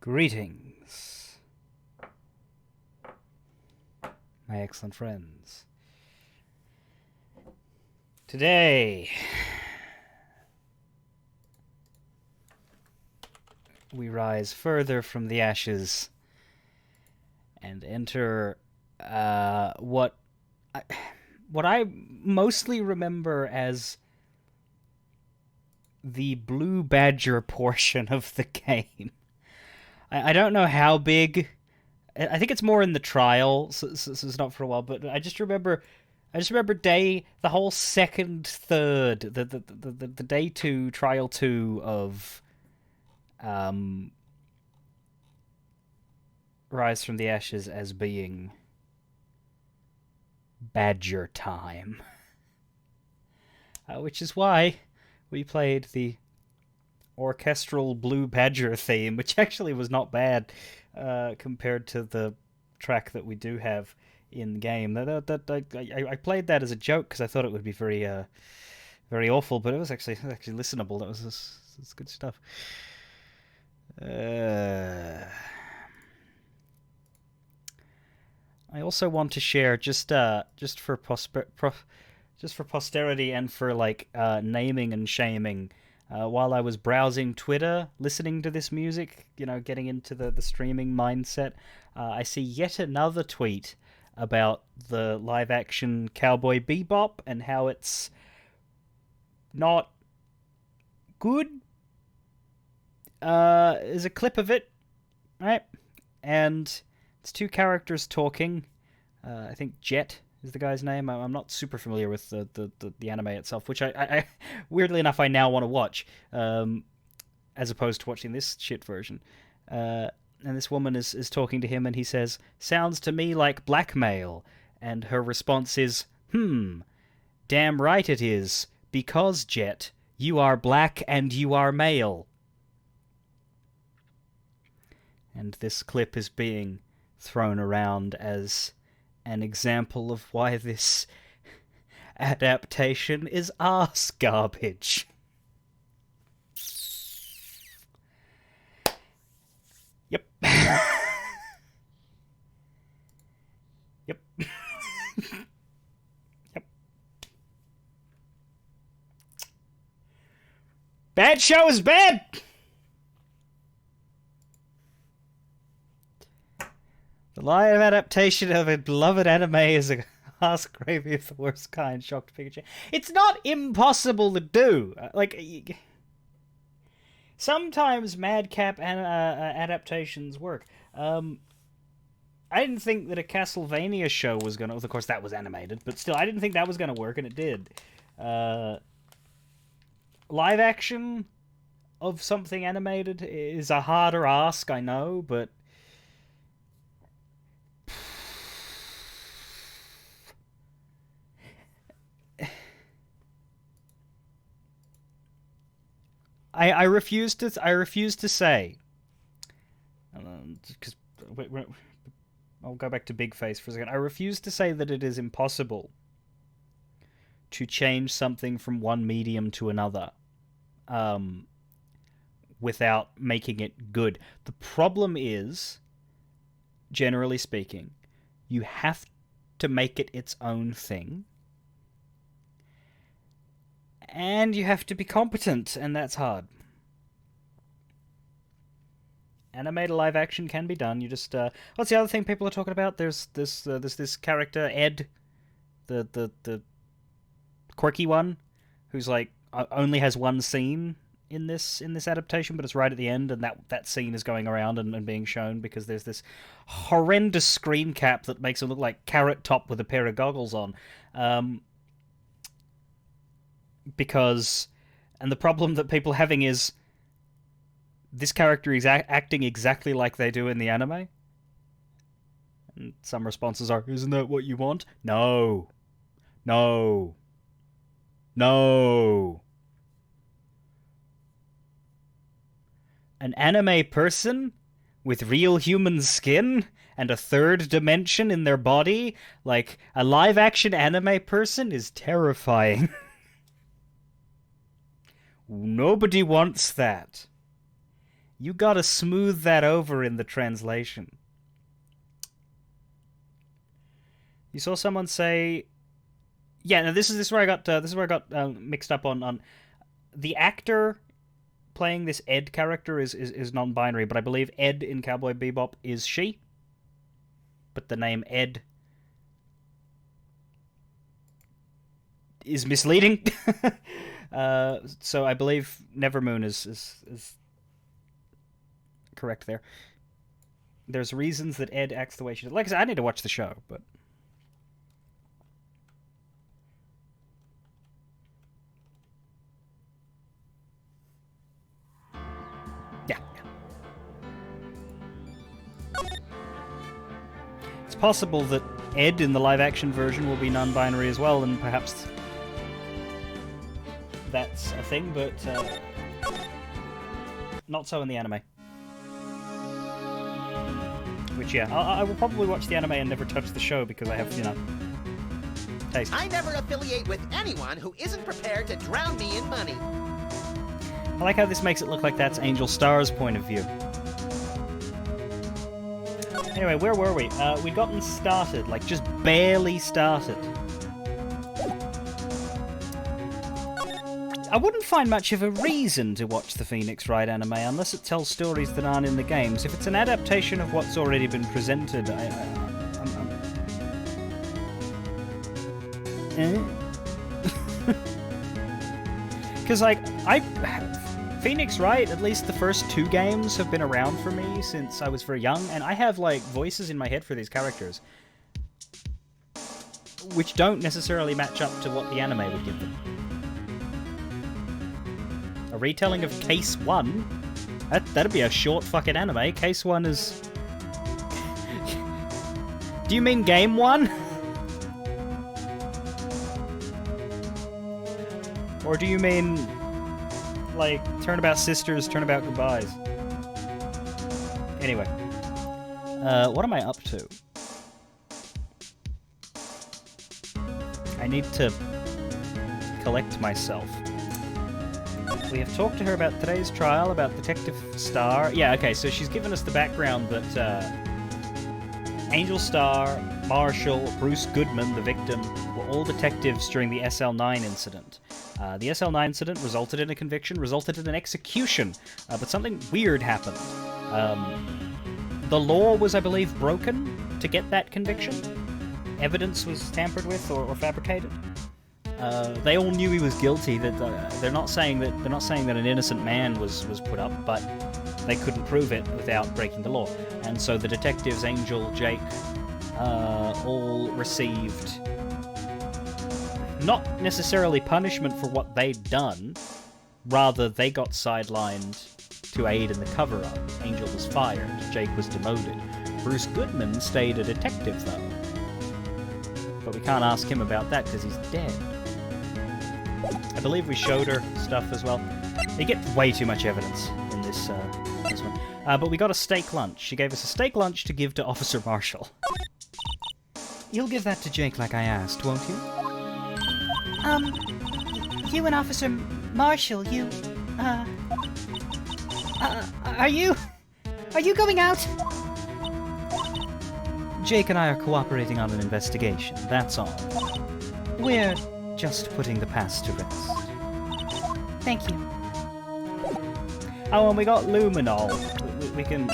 Greetings, my excellent friends. Today, we rise further from the ashes and enter what I mostly remember as the Blue Badger portion of the game. I don't know how big. I think it's more in the trial, so it's not for a while. But I just remember the whole second, third, the day two, trial two of Rise from the Ashes as being Badger time, which is why we played the orchestral Blue Badger theme, which actually was not bad compared to the track that we do have in the game. I played that as a joke because I thought it would be very awful, but it was actually listenable. That was good stuff. I also want to share just for posterity and for naming and shaming. While I was browsing Twitter, listening to this music, getting into the streaming mindset, I see yet another tweet about the live-action Cowboy Bebop and how it's not good. There's a clip of it, right? And it's two characters talking. I think Jet is the guy's name. I'm not super familiar with the anime itself, which I weirdly enough I now want to watch, as opposed to watching this shit version. And this woman is talking to him, and he says, "Sounds to me like blackmail." And her response is, damn right it is, because, Jet, you are black and you are male. And this clip is being thrown around as an example of why this adaptation is arse garbage. Yep. Yep. Yep. Bad show is bad! The live adaptation of a beloved anime is a ass gravy of the worst kind. Shocked Pikachu. It's not impossible to do. Sometimes madcap adaptations work. I didn't think that a Castlevania show was gonna. Of course, that was animated, but still, I didn't think that was gonna work, and it did. Live action of something animated is a harder ask, I know, but I refuse to say, because I'll go back to Big Face for a second. I refuse to say that it is impossible to change something from one medium to another, without making it good. The problem is, generally speaking, you have to make it its own thing. And you have to be competent, and that's hard. Animated live action can be done. You just what's the other thing people are talking about? There's this character Ed, the quirky one, who's only has one scene in this adaptation, but it's right at the end, and that scene is going around and being shown because there's this horrendous screen cap that makes him look like Carrot Top with a pair of goggles on. And the problem that people are having is this character is acting exactly like they do in the anime. And some responses are, "Isn't that what you want?" No. No. No. An anime person with real human skin and a third dimension in their body, like a live-action anime person, is terrifying. Nobody wants that. You gotta smooth that over in the translation. You saw someone say, "Yeah, no, this is where I got mixed up on the actor playing this Ed character is non-binary, but I believe Ed in Cowboy Bebop is she, but the name Ed is misleading." So I believe Nevermoon is correct there. There's reasons that Ed acts the way she does. Like I said, I need to watch the show, but yeah. It's possible that Ed in the live-action version will be non-binary as well, and perhaps that's a thing, but not so in the anime. Which, yeah, I will probably watch the anime and never touch the show because I have, taste. I never affiliate with anyone who isn't prepared to drown me in money. I like how this makes it look like that's Angel Star's point of view. Anyway, where were we? We'd gotten started, like just barely started. I wouldn't find much of a reason to watch the Phoenix Wright anime unless it tells stories that aren't in the games. If it's an adaptation of what's already been presented, because Phoenix Wright, at least the first 2 games have been around for me since I was very young, and I have like voices in my head for these characters which don't necessarily match up to what the anime would give them. A retelling of Case 1? That'd be a short fucking anime. Case 1 is... Do you mean Game 1? Or do you mean, like, Turnabout Sisters, Turnabout Goodbyes? Anyway. What am I up to? I need to collect myself. We have talked to her about today's trial, about Detective Starr. Yeah, okay, so she's given us the background that Angel Starr, Marshall, Bruce Goodman, the victim, were all detectives during the SL9 incident. The SL9 incident resulted in a conviction, resulted in an execution, but something weird happened. The law was, I believe, broken to get that conviction. Evidence was tampered with or fabricated. They all knew he was guilty. That they're not saying that an innocent man was put up, but they couldn't prove it without breaking the law. And so the detectives, Angel, Jake, all received not necessarily punishment for what they'd done, rather they got sidelined to aid in the cover-up. Angel was fired, Jake was demoted. Bruce Goodman stayed a detective, though. But we can't ask him about that because he's dead. I believe we showed her stuff as well. You get way too much evidence in this one. But we got a steak lunch. She gave us a steak lunch to give to Officer Marshall. You'll give that to Jake like I asked, won't you? You and Officer Marshall, are you going out? Jake and I are cooperating on an investigation, that's all. We're just putting the past to rest. Thank you. Oh, and we got luminol. We can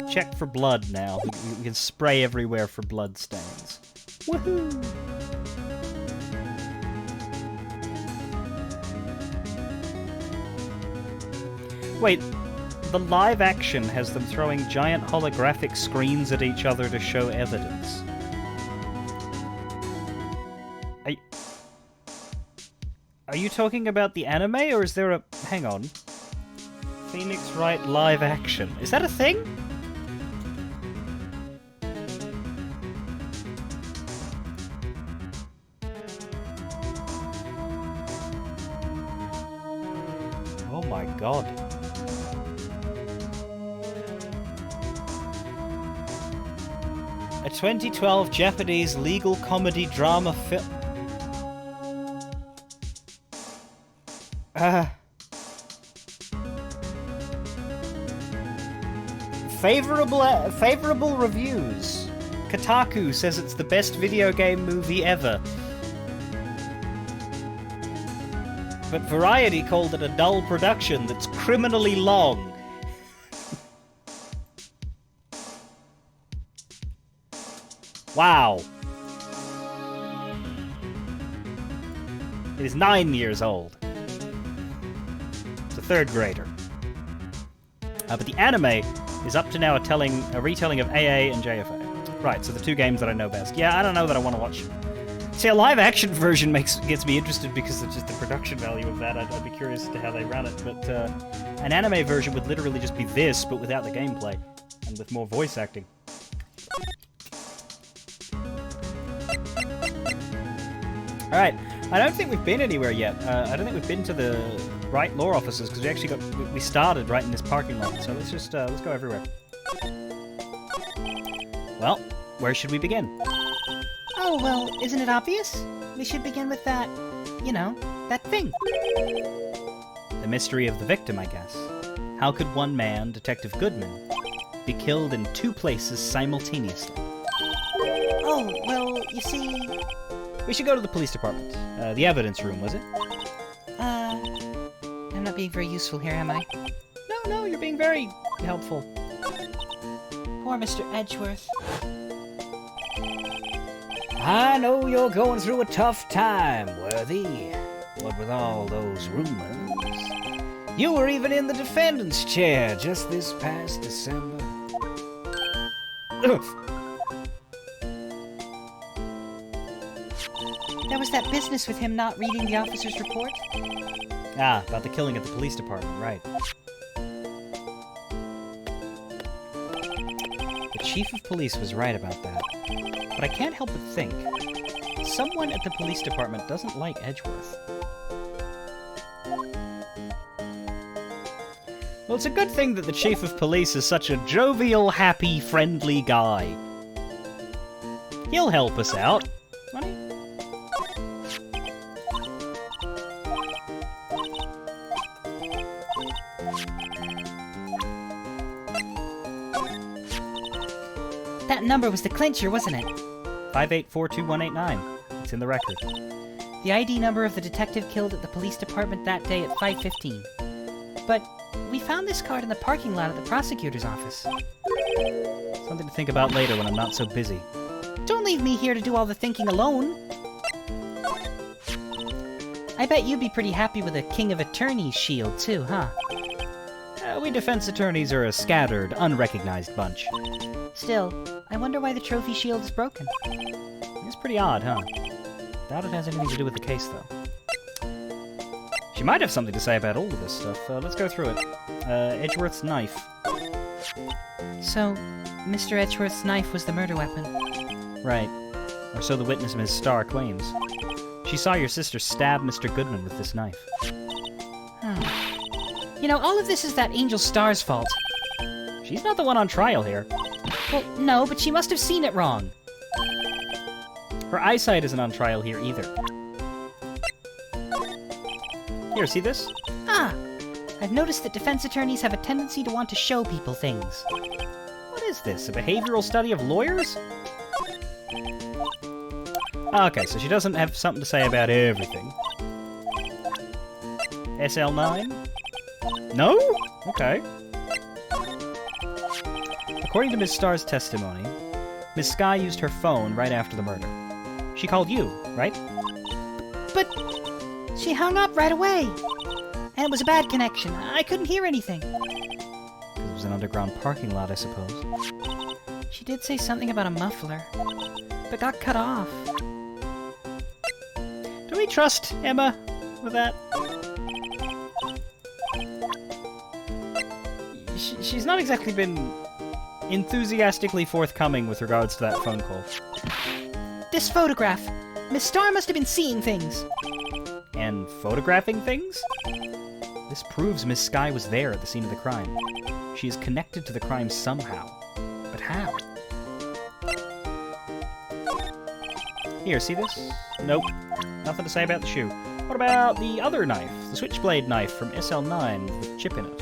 check for blood now. We can spray everywhere for blood stains. Woohoo! Wait, the live action has them throwing giant holographic screens at each other to show evidence. Are you talking about the anime, or is there a... Hang on. Phoenix Wright live action. Is that a thing? Oh my god. A 2012 Japanese legal comedy drama film... favorable reviews. Kotaku says it's the best video game movie ever. But Variety called it a dull production that's criminally long. Wow. It is 9 years old. It's a third grader. But the anime is up to now a retelling of AA and JFA. Right, so the two games that I know best. Yeah, I don't know that I want to watch. See, a live-action version gets me interested because of just the production value of that. I'd be curious as to how they run it. But an anime version would literally just be this, but without the gameplay. And with more voice acting. Alright, I don't think we've been anywhere yet. I don't think we've been to the Wright law offices, because we started right in this parking lot. So let's go everywhere. Well, where should we begin? Oh, well, isn't it obvious? We should begin with that, that thing. The mystery of the victim, I guess. How could one man, Detective Goodman, be killed in two places simultaneously? Oh, well, you see... We should go to the police department. The evidence room, was it? I'm not being very useful here, am I? No, you're being very helpful. Poor Mr. Edgeworth. I know you're going through a tough time, Worthy. What with all those rumors. You were even in the defendant's chair just this past December. There was that business with him not reading the officer's report. Ah, about the killing at the police department, right. The chief of police was right about that. But I can't help but think, someone at the police department doesn't like Edgeworth. Well, it's a good thing that the chief of police is such a jovial, happy, friendly guy. He'll help us out, won't he? That number was the clincher, wasn't it? 5842189. It's in the record. The ID number of the detective killed at the police department that day at 5:15. But we found this card in the parking lot at the prosecutor's office. Something to think about later when I'm not so busy. Don't leave me here to do all the thinking alone. I bet you'd be pretty happy with a King of Attorneys shield, too, huh? We defense attorneys are a scattered, unrecognized bunch. Still, I wonder why the trophy shield is broken. It's pretty odd, huh? Doubt it has anything to do with the case, though. She might have something to say about all of this stuff. Let's go through it. Edgeworth's knife. So, Mr. Edgeworth's knife was the murder weapon. Right. Or so the witness, Ms. Starr, claims. She saw your sister stab Mr. Goodman with this knife. All of this is that Angel Starr's fault. She's not the one on trial here. Well, no, but she must have seen it wrong. Her eyesight isn't on trial here either. Here, see this? Ah! I've noticed that defense attorneys have a tendency to want to show people things. What is this, a behavioral study of lawyers? Okay, so she doesn't have something to say about everything. SL9? No? Okay. According to Ms. Starr's testimony, Ms. Skye used her phone right after the murder. She called you, right? But she hung up right away. And it was a bad connection. I couldn't hear anything. Because it was an underground parking lot, I suppose. She did say something about a muffler, but got cut off. Do we trust Emma with that? She's not exactly been enthusiastically forthcoming with regards to that phone call. This photograph. Miss Starr must have been seeing things. And photographing things? This proves Miss Skye was there at the scene of the crime. She is connected to the crime somehow. But how? Here, see this? Nope. Nothing to say about the shoe. What about the other knife? The switchblade knife from SL9 with a chip in it.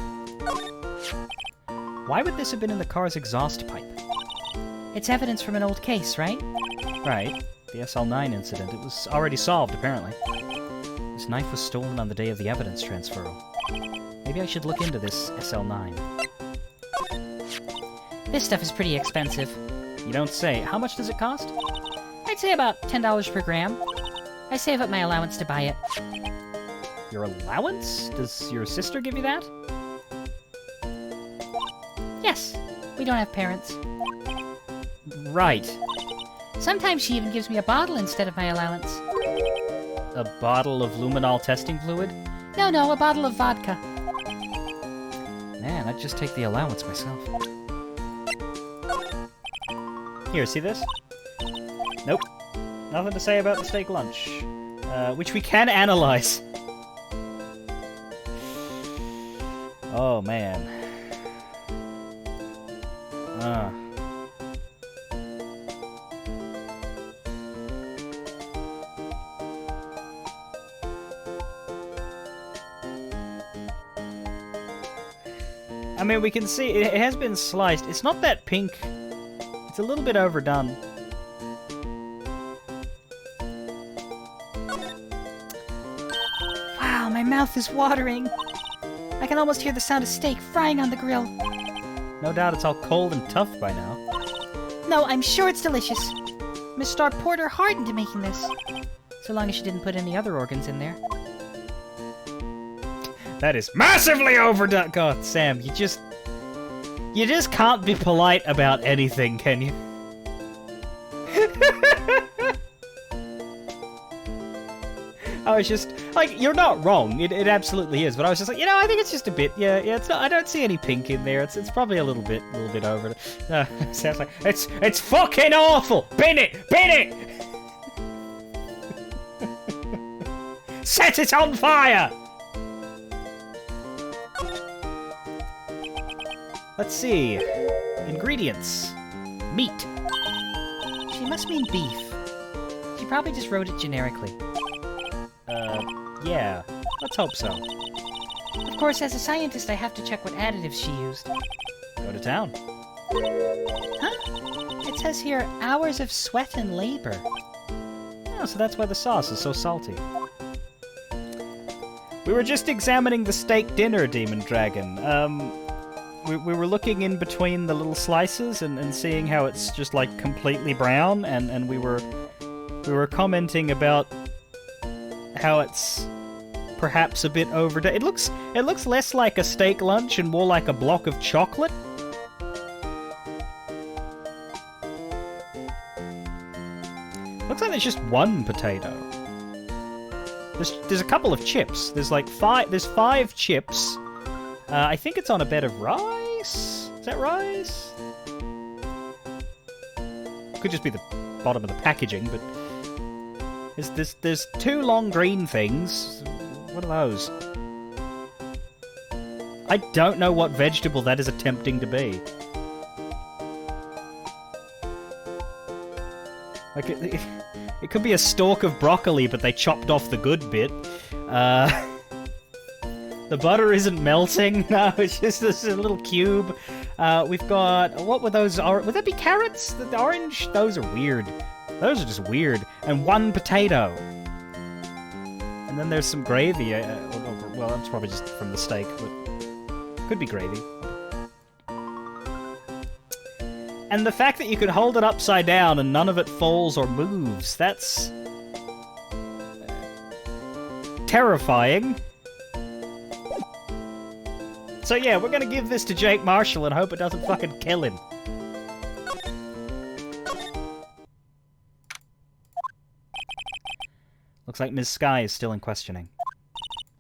Why would this have been in the car's exhaust pipe? It's evidence from an old case, right? Right. The SL9 incident. It was already solved, apparently. This knife was stolen on the day of the evidence transfer. Maybe I should look into this SL9. This stuff is pretty expensive. You don't say. How much does it cost? I'd say about $10 per gram. I save up my allowance to buy it. Your allowance? Does your sister give you that? Yes. We don't have parents. Right. Sometimes she even gives me a bottle instead of my allowance. A bottle of luminol testing fluid? No, a bottle of vodka. Man, I'd just take the allowance myself. Here, see this? Nope. Nothing to say about the steak lunch. Which we can analyze. Oh, man. I mean, we can see it has been sliced. It's not that pink. It's a little bit overdone. Wow, my mouth is watering. I can almost hear the sound of steak frying on the grill. No doubt it's all cold and tough by now. No, I'm sure it's delicious. Miss Stark poured her heart into making this. So long as she didn't put any other organs in there. That is massively overdone. God, Sam, you just can't be polite about anything, can you? I was just like, you're not wrong. It absolutely is. But I was just like, I think it's just a bit. Yeah. It's not. I don't see any pink in there. It's probably a little bit over. Sounds like it's fucking awful. Bin it. Set it on fire. Let's see. Ingredients. Meat. She must mean beef. She probably just wrote it generically. Yeah. Let's hope so. Of course, as a scientist, I have to check what additives she used. Go to town. Huh? It says here, hours of sweat and labor. Oh, so that's why the sauce is so salty. We were just examining the steak dinner, Demon Dragon. We were looking in between the little slices and seeing how it's just like completely brown, and we were commenting about how it's perhaps a bit overdone. It looks less like a steak lunch and more like a block of chocolate. Looks like there's just one potato. There's a couple of chips. There's five chips. I think it's on a bed of rice. Is that rice? Could just be the bottom of the packaging, but there's two long green things. What are those? I don't know what vegetable that is attempting to be. Like it could be a stalk of broccoli, but they chopped off the good bit. The butter isn't melting. No, it's just this little cube. We've got... What were those? Would that be carrots? The orange? Those are weird. Those are just weird. And one potato. And then there's some gravy. Well, that's probably just from the steak, but could be gravy. And the fact that you could hold it upside down and none of it falls or moves, that's... terrifying. So yeah, we're gonna give this to Jake Marshall and hope it doesn't fucking kill him. Looks like Ms. Sky is still in questioning.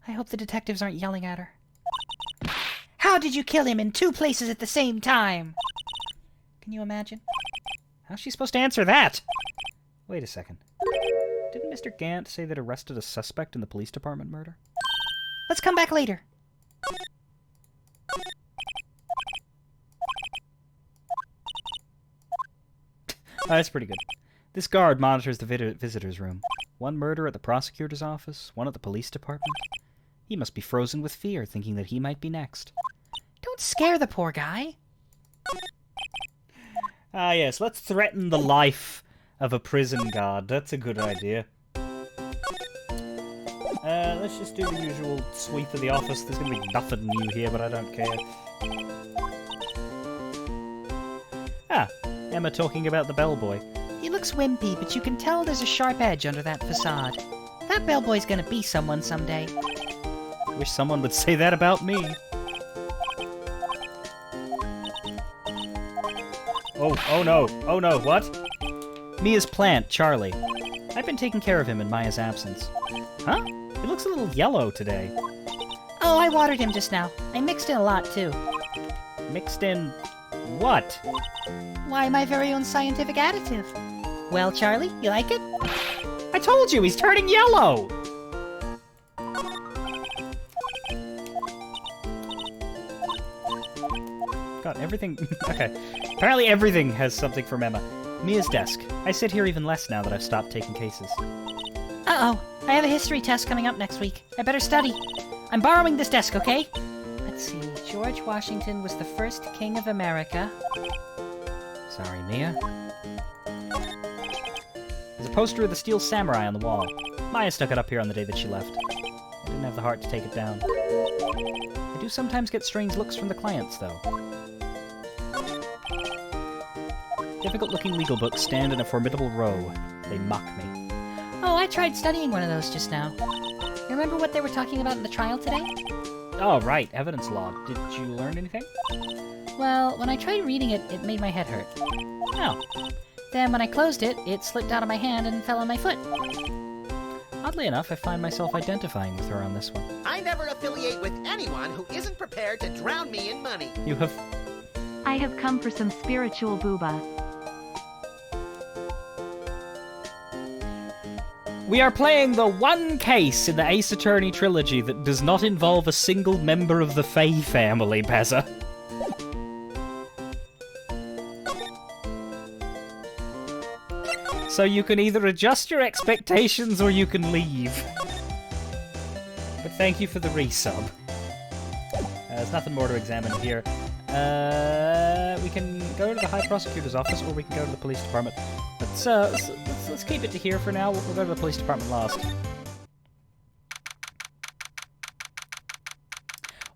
I hope the detectives aren't yelling at her. How did you kill him in two places at the same time? Can you imagine? How's she supposed to answer that? Wait a second. Didn't Mr. Gant say that arrested a suspect in the police department murder? Let's come back later. Oh, that's pretty good. This guard monitors the visitor's room. One murder at the prosecutor's office, one at the police department. He must be frozen with fear, thinking that he might be next. Don't scare the poor guy. Ah, yes, let's threaten the life of a prison guard. That's a good idea. Let's just do the usual sweep of the office. There's gonna be nothing new here, but I don't care. Ah, Emma talking about the bellboy. He looks wimpy, but you can tell there's a sharp edge under that facade. That bellboy's gonna be someone someday. Wish someone would say that about me. Oh no, what? Mia's plant, Charlie. I've been taking care of him in Maya's absence. Huh? He looks a little yellow today. Oh, I watered him just now. I mixed in a lot, too. Mixed in what? Why, my very own scientific additive. Well, Charlie, you like it? I told you, he's turning yellow! God, everything... Okay. Apparently everything has something from Emma. Mia's desk. I sit here even less now that I've stopped taking cases. Uh-oh. I have a history test coming up next week. I better study. I'm borrowing this desk, okay? Let's see. George Washington was the first king of America. Sorry, Mia. There's a poster of the Steel Samurai on the wall. Maya stuck it up here on the day that she left. I didn't have the heart to take it down. I do sometimes get strange looks from the clients, though. Difficult-looking legal books stand in a formidable row. They mock me. Oh, I tried studying one of those just now. You remember what they were talking about in the trial today? Oh, right. Evidence log. Did you learn anything? Well, when I tried reading it, it made my head hurt. Oh. Then when I closed it, it slipped out of my hand and fell on my foot. Oddly enough, I find myself identifying with her on this one. I never affiliate with anyone who isn't prepared to drown me in money. You have... I have come for some spiritual booba. We are playing the one case in the Ace Attorney trilogy that does not involve a single member of the Faye family, Pezza. So you can either adjust your expectations or you can leave. But thank you for the resub. There's nothing more to examine here. We can go to the High Prosecutor's office or we can go to the police department. Let's keep it to here for now. We'll go to the police department last.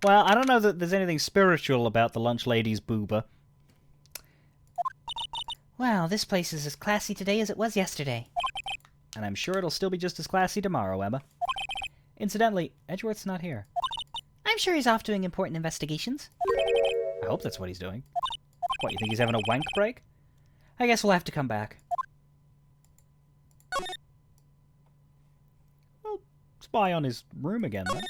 Well, I don't know that there's anything spiritual about the lunch lady's booba. Wow, this place is as classy today as it was yesterday. And I'm sure it'll still be just as classy tomorrow, Emma. Incidentally, Edgeworth's not here. I'm sure he's off doing important investigations. I hope that's what he's doing. What, you think he's having a wank break? I guess we'll have to come back. Well, spy on his room again, then.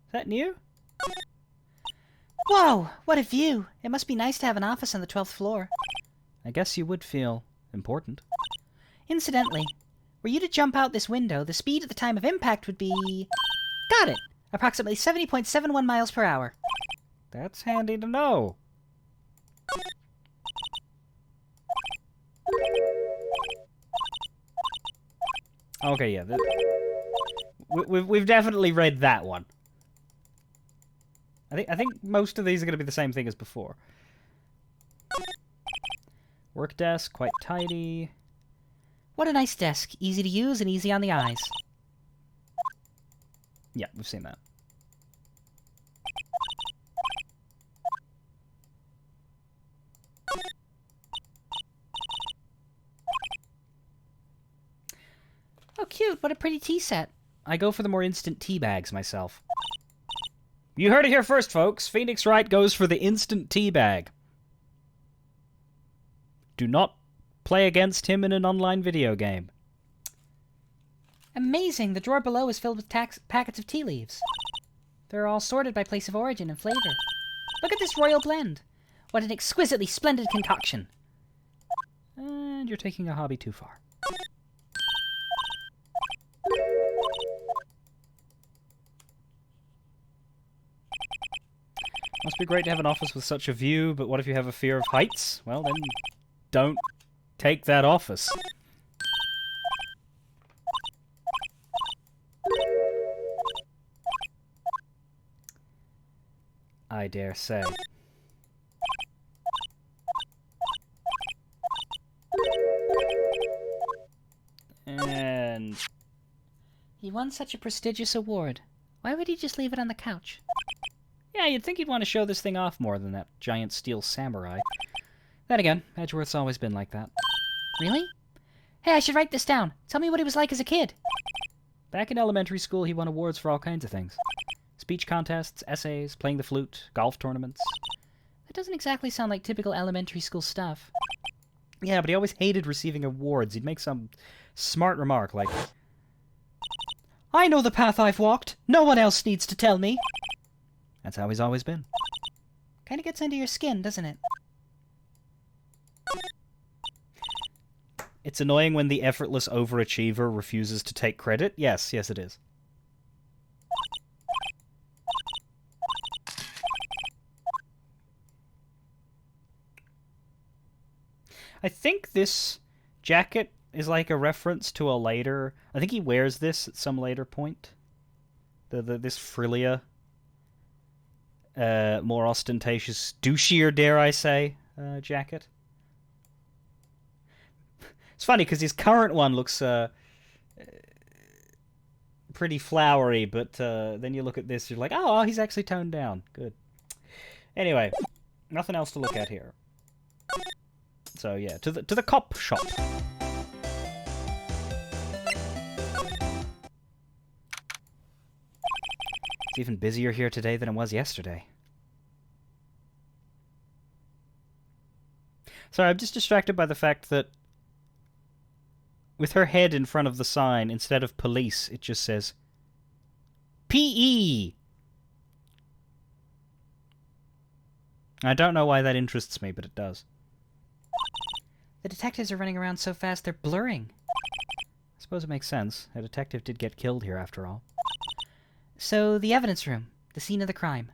Is that new? Whoa, what a view! It must be nice to have an office on the 12th floor. I guess you would feel important. Incidentally, were you to jump out this window, the speed at the time of impact would be... Got it! Approximately 70.71 miles per hour. That's handy to know. Okay, yeah. We've definitely read that one. I think most of these are going to be the same thing as before. Work desk, quite tidy. What a nice desk. Easy to use and easy on the eyes. Yeah, we've seen that. Oh, cute. What a pretty tea set. I go for the more instant tea bags myself. You heard it here first, folks. Phoenix Wright goes for the instant tea bag. Do not play against him in an online video game. Amazing. The drawer below is filled with packets of tea leaves. They're all sorted by place of origin and flavor. Look at this royal blend. What an exquisitely splendid concoction. And you're taking a hobby too far. Must be great to have an office with such a view, but what if you have a fear of heights? Well, then don't take that office. I dare say. And He won such a prestigious award. Why would he just leave it on the couch? yeah, you'd think he'd want to show this thing off more than that giant steel samurai. Then again, Edgeworth's always been like that. Really? Hey, I should write this down. Tell me what he was like as a kid. Back in elementary school, he won awards for all kinds of things. Speech contests, essays, playing the flute, golf tournaments. That doesn't exactly sound like typical elementary school stuff. Yeah, but he always hated receiving awards. He'd make some smart remark like, I know the path I've walked. No one else needs to tell me. that's how he's always been. Kinda gets under your skin, doesn't it? It's annoying when the effortless overachiever refuses to take credit. Yes, it is. I think this jacket is like a reference to a later... I think he wears this at some later point. This frillier, more ostentatious, douchier, dare I say, jacket. It's funny because his current one looks pretty flowery, but then you look at this, you're like, oh, he's actually toned down. Good. Anyway, nothing else to look at here. So yeah, to the cop shop. It's even busier here today than it was yesterday. Sorry, I'm just distracted by the fact that with her head in front of the sign, instead of police, it just says PE. I don't know why that interests me, but it does. The detectives are running around so fast they're blurring. I suppose it makes sense. A detective did get killed here, after all. So, the evidence room. The scene of the crime.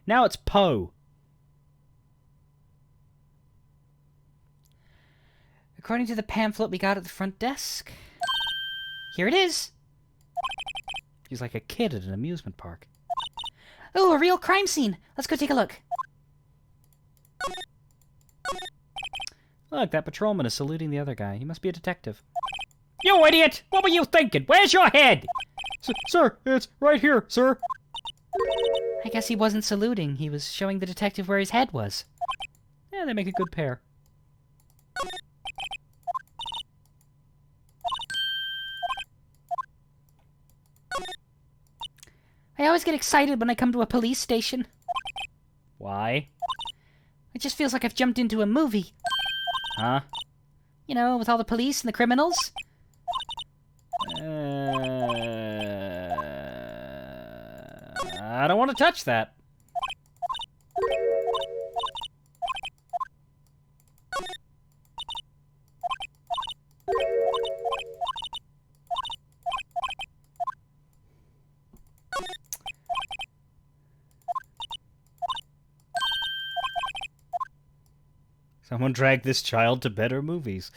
Now it's Poe. According to the pamphlet we got at the front desk. Here it is! He's like a kid at an amusement park. Oh, a real crime scene! Let's go take a look. Look, that patrolman is saluting the other guy. He must be a detective. You idiot! What were you thinking? Where's your head? Sir, it's right here, sir. I guess he wasn't saluting. He was showing the detective where his head was. Yeah, they make a good pair. I always get excited when I come to a police station. Why? It just feels like I've jumped into a movie. Huh? You know, with all the police and the criminals. I don't want to touch that. Someone dragged this child to better movies,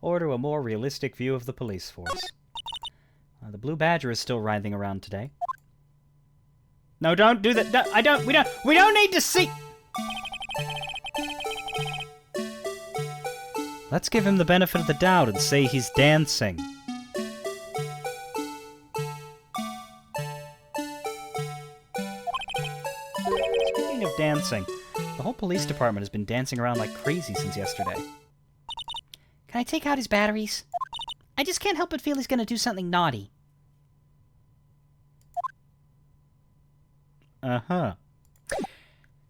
or to a more realistic view of the police force. The Blue Badger is still writhing around today. No, don't do that. No, we don't need to see. Let's give him the benefit of the doubt and say he's dancing. Speaking of dancing, the whole police department has been dancing around like crazy since yesterday. Can I take out his batteries? I just can't help but feel he's gonna do something naughty. Uh-huh.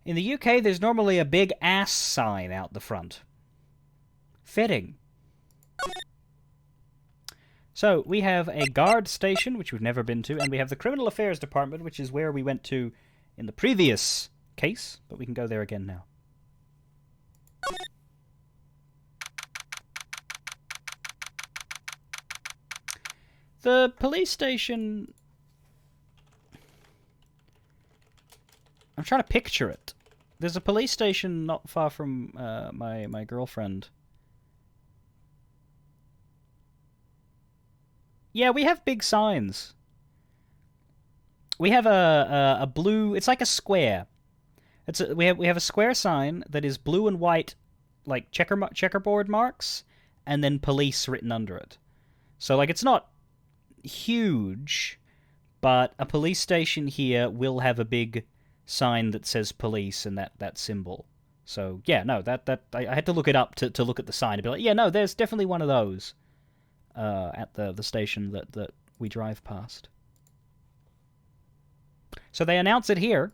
In the UK, there's normally a big ass sign out the front. Fitting. So, we have a guard station, which we've never been to, and we have the Criminal Affairs Department, which is where we went to in the previous case, but we can go there again now. The police station... I'm trying to picture it. There's a police station not far from my girlfriend. Yeah, we have big signs. we have a blue. It's like a square. We have a square sign that is blue and white, like checkerboard marks, and then police written under it. So like it's not huge, but a police station here will have a big sign that says police and that symbol. So yeah, no, that I had to look it up to look at the sign and be like, yeah, no, there's definitely one of those at the station that we drive past. So they announce it here.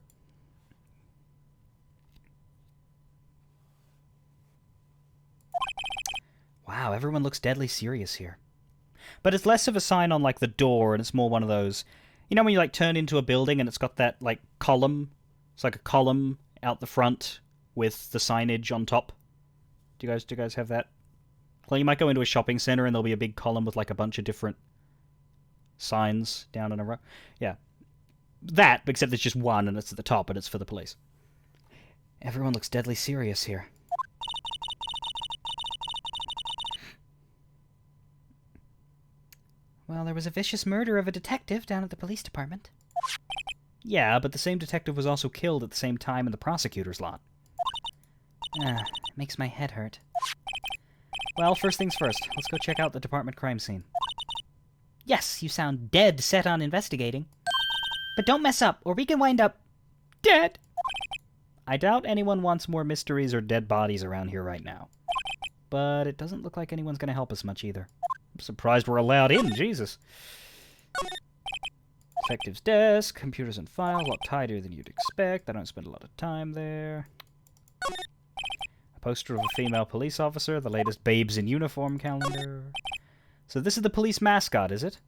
Wow, everyone looks deadly serious here. But it's less of a sign on like the door, and it's more one of those, you know, when you like turn into a building and it's got that like column. It's like a column out the front with the signage on top. Do you guys have that? Well, you might go into a shopping center and there'll be a big column with like a bunch of different signs down in a row. Yeah. That, except there's just one and it's at the top and it's for the police. Everyone looks deadly serious here. Well, there was a vicious murder of a detective down at the police department. Yeah, but the same detective was also killed at the same time in the prosecutor's lot. Makes my head hurt. Well, first things first. Let's go check out the department crime scene. Yes, you sound dead set on investigating. But don't mess up, or we can wind up dead. I doubt anyone wants more mysteries or dead bodies around here right now. But it doesn't look like anyone's going to help us much either. I'm surprised we're allowed in, Jesus. Detective's desk, computers and files, a lot tidier than you'd expect. I don't spend a lot of time there. A poster of a female police officer, the latest Babes in Uniform calendar. So this is the police mascot, is it?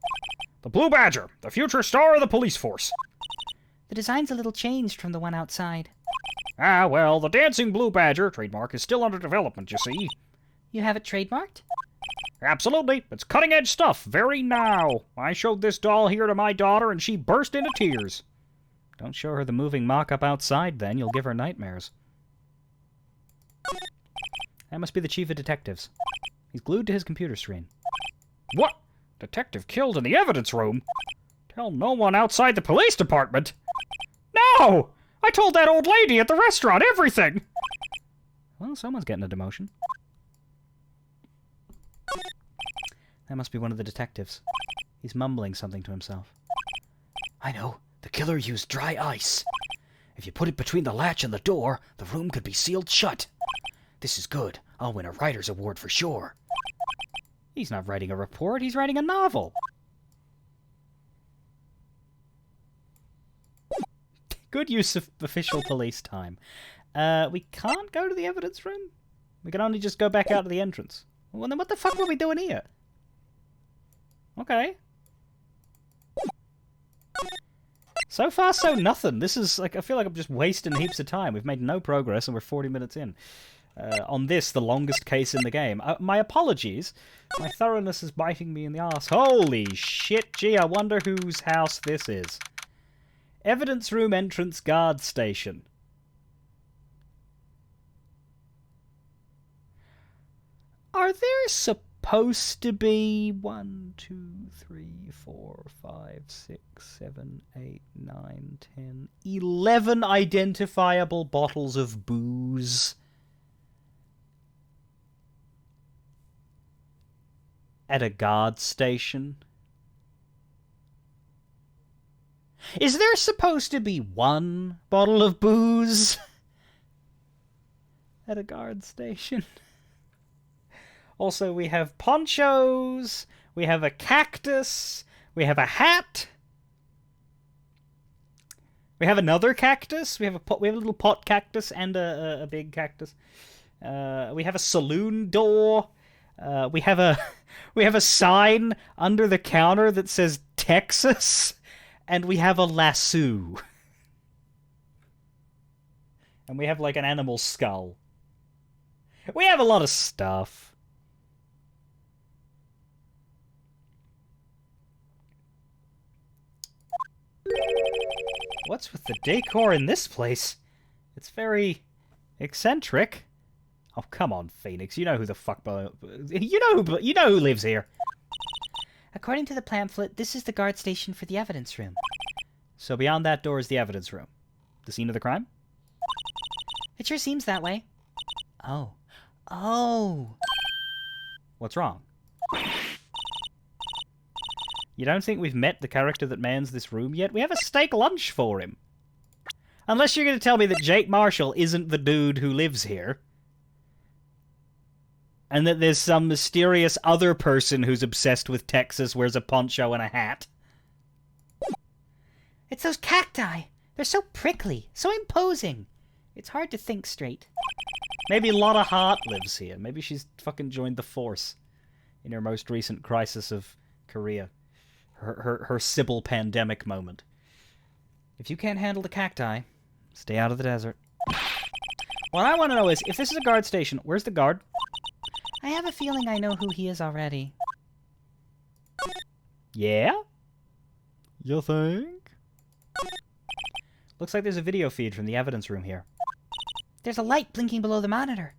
The Blue Badger, the future star of the police force. The design's a little changed from the one outside. Ah, well, the Dancing Blue Badger trademark is still under development, you see. You have it trademarked? Absolutely. It's cutting-edge stuff, very now. I showed this doll here to my daughter, and she burst into tears. Don't show her the moving mock-up outside, then. You'll give her nightmares. That must be the chief of detectives. He's glued to his computer screen. What? Detective killed in the evidence room? Tell no one outside the police department. No! I told that old lady at the restaurant everything! Well, someone's getting a demotion. That must be one of the detectives. He's mumbling something to himself. I know. The killer used dry ice. If you put it between the latch and the door, the room could be sealed shut. This is good. I'll win a writer's award for sure. He's not writing a report. He's writing a novel. Good use of official police time. We can't go to the evidence room? We can only just go back out to the entrance. Well, then what the fuck were we doing here? Okay. So far, so nothing. This is, like, I feel like I'm just wasting heaps of time. We've made no progress, and we're 40 minutes in. On this, the longest case in the game. My apologies. My thoroughness is biting me in the arse. Holy shit, gee, I wonder whose house this is. Evidence room entrance guard station. Are there supposed to be 1, 2, 3, 4, 5, 6, 7, 8, 9, 10, 11 identifiable bottles of booze at a guard station? Is there supposed to be 1 bottle of booze at a guard station? Also, we have ponchos, we have a cactus, we have a hat, we have another cactus, we have a little pot cactus and a big cactus. We have a saloon door. We have a sign under the counter that says Texas, and we have a lasso. And we have like an animal skull. We have a lot of stuff. What's with the decor in this place? It's very eccentric. Oh, come on, Phoenix. You know who the fuck... You know who lives here. According to the pamphlet, this is the guard station for the evidence room. So beyond that door is the evidence room. The scene of the crime? It sure seems that way. Oh. Oh. What's wrong? You don't think we've met the character that mans this room yet? We have a steak lunch for him. Unless you're going to tell me that Jake Marshall isn't the dude who lives here. And that there's some mysterious other person who's obsessed with Texas, wears a poncho and a hat. It's those cacti. They're so prickly, so imposing. It's hard to think straight. Maybe Lotta Hart lives here. Maybe she's fucking joined the force in her most recent crisis of career. Her Sybil pandemic moment. If you can't handle the cacti, stay out of the desert. What I want to know is, if this is a guard station, where's the guard? I have a feeling I know who he is already. Yeah? You think? Looks like there's a video feed from the evidence room here. There's a light blinking below the monitor.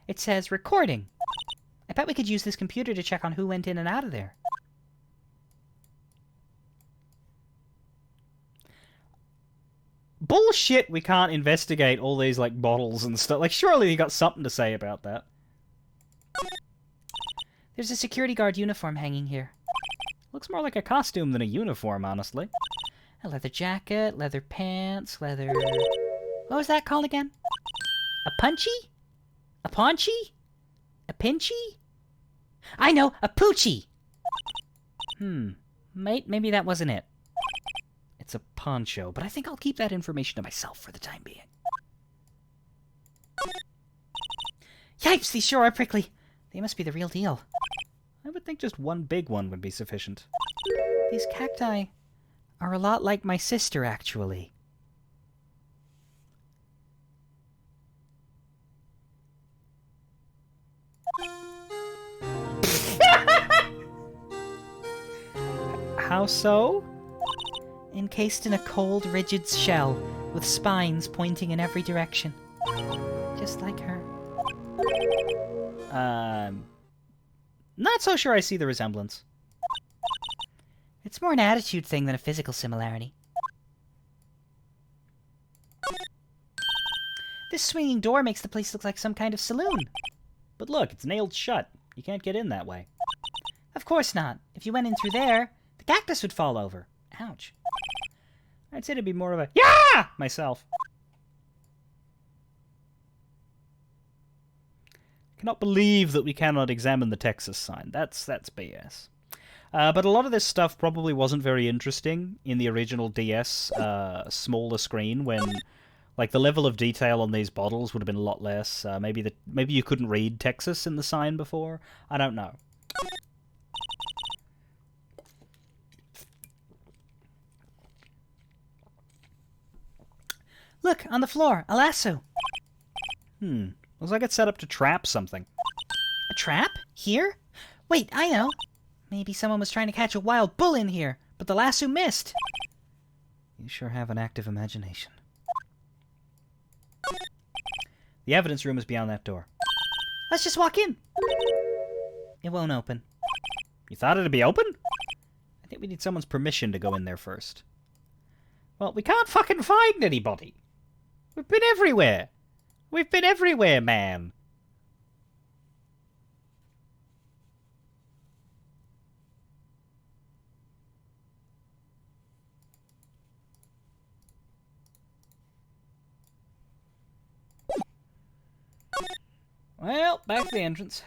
It says recording. I bet we could use this computer to check on who went in and out of there. Bullshit, we can't investigate all these, like, bottles and stuff. Like, surely you got something to say about that. There's a security guard uniform hanging here. Looks more like a costume than a uniform, honestly. A leather jacket, leather pants, leather... What was that called again? A punchy? A paunchy? A pinchy? I know, a poochie! Maybe that wasn't it. It's a poncho, but I think I'll keep that information to myself for the time being. Yipes, these sure are prickly. They must be the real deal. I would think just one big one would be sufficient. These cacti are a lot like my sister, actually. How so? Encased in a cold, rigid shell with spines pointing in every direction. Just like her. Not so sure I see the resemblance. It's more an attitude thing than a physical similarity. This swinging door makes the place look like some kind of saloon. But look, it's nailed shut. You can't get in that way. Of course not. If you went in through there, the cactus would fall over. Ouch. I'd say it'd be more of a yeah myself. Cannot believe that we cannot examine the Texas sign. That's BS. But a lot of this stuff probably wasn't very interesting in the original DS smaller screen when, like, the level of detail on these bottles would have been a lot less. Maybe you couldn't read Texas in the sign before. I don't know. Look, on the floor, a lasso. Looks like it's set up to trap something. A trap? Here? Wait, I know. Maybe someone was trying to catch a wild bull in here, but the lasso missed. You sure have an active imagination. The evidence room is beyond that door. Let's just walk in. It won't open. You thought it'd be open? I think we need someone's permission to go in there first. Well, we can't fucking find anybody. We've been everywhere. We've been everywhere, man. Well, back to the entrance.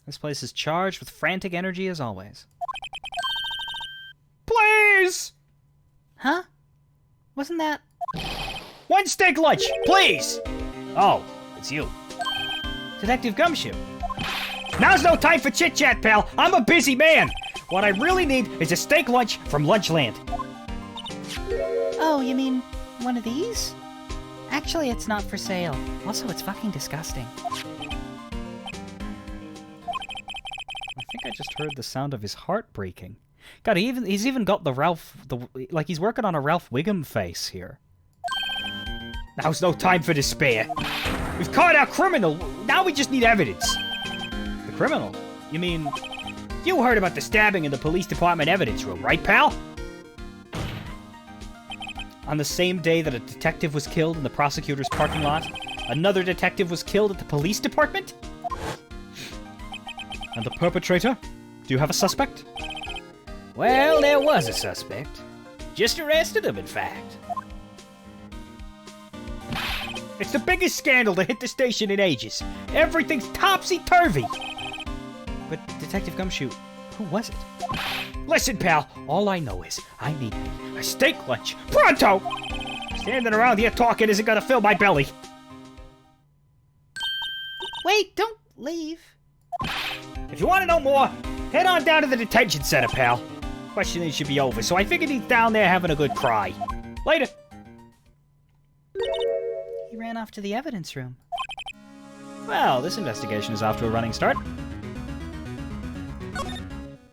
This place is charged with frantic energy as always. Please! Huh? Wasn't that... One steak lunch, please! Oh, it's you. Detective Gumshoe. Now's no time for chit-chat, pal. I'm a busy man. What I really need is a steak lunch from Lunchland. Oh, you mean one of these? Actually, it's not for sale. Also, it's fucking disgusting. I think I just heard the sound of his heart breaking. God, he's even got like he's working on a Ralph Wiggum face here. Now's no time for despair. We've caught our criminal. Now we just need evidence. The criminal? You mean, you heard about the stabbing in the police department evidence room, right, pal? On the same day that a detective was killed in the prosecutor's parking lot, another detective was killed at the police department? And the perpetrator? Do you have a suspect? Well, there was a suspect. Just arrested him, in fact. It's the biggest scandal to hit the station in ages. Everything's topsy-turvy. But Detective Gumshoe, who was it? Listen, pal, all I know is I need a steak lunch. Pronto! Standing around here talking isn't gonna fill my belly. Wait, don't leave. If you want to know more, head on down to the detention center, pal. Questioning should be over, so I figured he's down there having a good cry. Later. He ran off to the evidence room. Well, this investigation is off to a running start.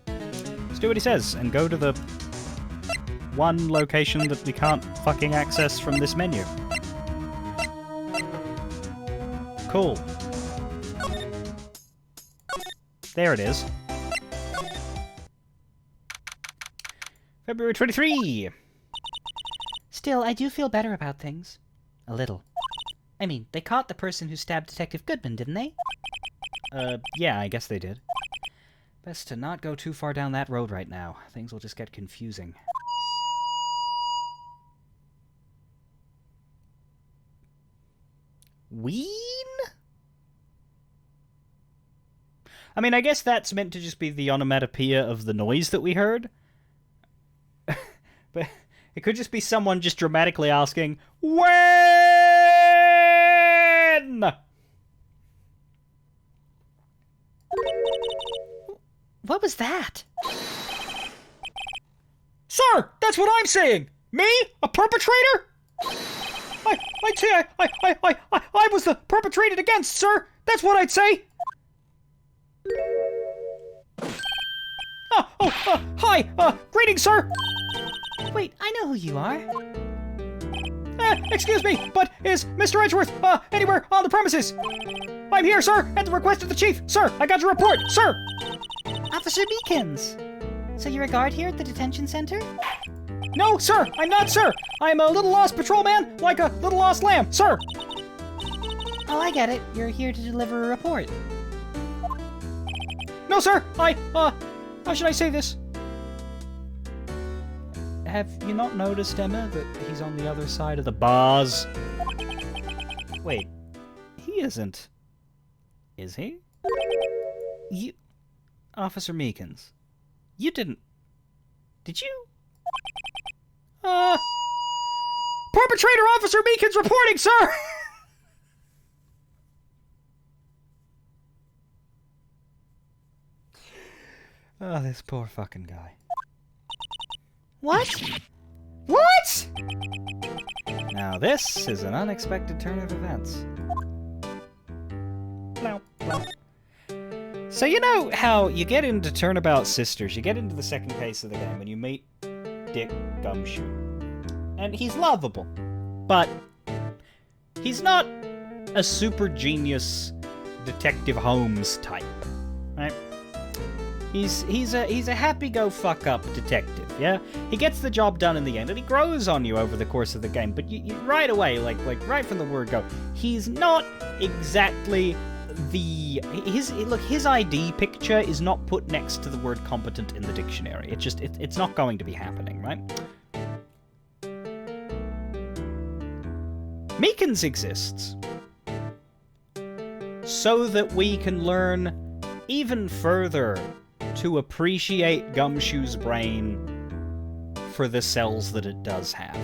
Let's do what he says and go to the one location that we can't fucking access from this menu. Cool. There it is. February 23! Still, I do feel better about things. A little. I mean, they caught the person who stabbed Detective Goodman, didn't they? Yeah, I guess they did. Best to not go too far down that road right now. Things will just get confusing. Ween? I mean, I guess that's meant to just be the onomatopoeia of the noise that we heard. But it could just be someone just dramatically asking, when? What was that? Sir, that's what I'm saying! Me? A perpetrator? I'd say I was the perpetrated against, sir! That's what I'd say! Hi, greetings, sir! Wait, I know who you are. Excuse me, but is Mr. Edgeworth, anywhere on the premises? I'm here, sir, at the request of the chief. Sir, I got your report, sir! Officer Meekins! So you're a guard here at the detention center? No, sir, I'm not, sir! I'm a little lost patrolman, like a little lost lamb, sir! Oh, I get it. You're here to deliver a report. No, sir, how should I say this? Have you not noticed, Emma, that he's on the other side of the bars? Wait, he isn't. Is he? You... Officer Meekins. You didn't... Did you? Perpetrator Officer Meekins reporting, sir! Oh, this poor fucking guy. What? What? Now this is an unexpected turn of events. Blow, blow. So you know how you get into Turnabout Sisters, you get into the second case of the game, and you meet Dick Gumshoe. And he's lovable, but he's not a super genius Detective Holmes type, right? He's a happy-go-fuck-up detective, yeah? He gets the job done in the end, and he grows on you over the course of the game, but you right away, like right from the word go, he's not exactly the... His ID picture is not put next to the word competent in the dictionary. It's not going to be happening, right? Meekins exists so that we can learn even further to appreciate Gumshoe's brain for the cells that it does have.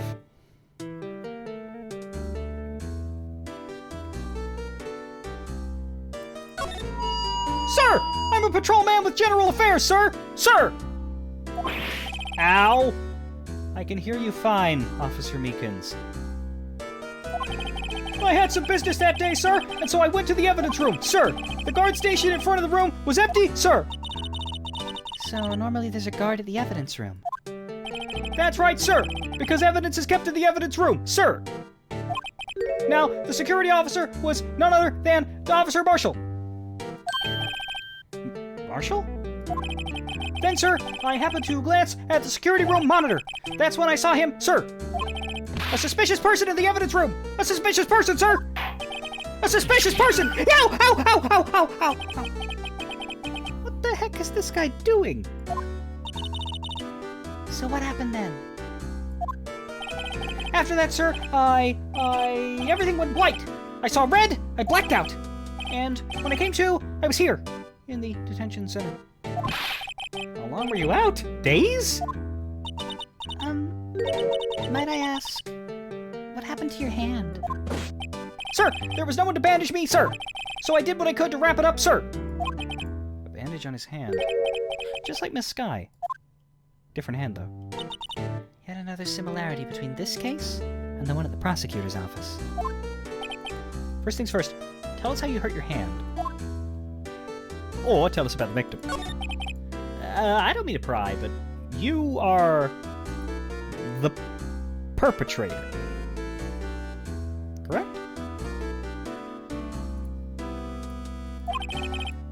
Sir! I'm a patrolman with general affairs, sir! Sir! Ow! I can hear you fine, Officer Meekins. I had some business that day, sir, and so I went to the evidence room, sir. The guard station in front of the room was empty, sir. So normally there's a guard at the evidence room. That's right, sir, because evidence is kept in the evidence room, sir. Now, the security officer was none other than Officer Marshall. Marshall? Then, sir, I happened to glance at the security room monitor. That's when I saw him, sir. A suspicious person in the evidence room! A suspicious person, sir! A suspicious person! Ow! Ow! Ow! Ow! Ow! Ow! Ow! What the heck is this guy doing? So what happened then? After that, sir, everything went white. I saw red, I blacked out. And when I came to, I was here, in the detention center. How long were you out? Days? Might I ask, what happened to your hand? Sir, there was no one to bandage me, sir. So I did what I could to wrap it up, sir. A bandage on his hand. Just like Miss Sky. Different hand, though. Yet another similarity between this case and the one at the prosecutor's office. First things first, tell us how you hurt your hand. Or tell us about the victim. I don't mean to pry, but you are the perpetrator. Correct?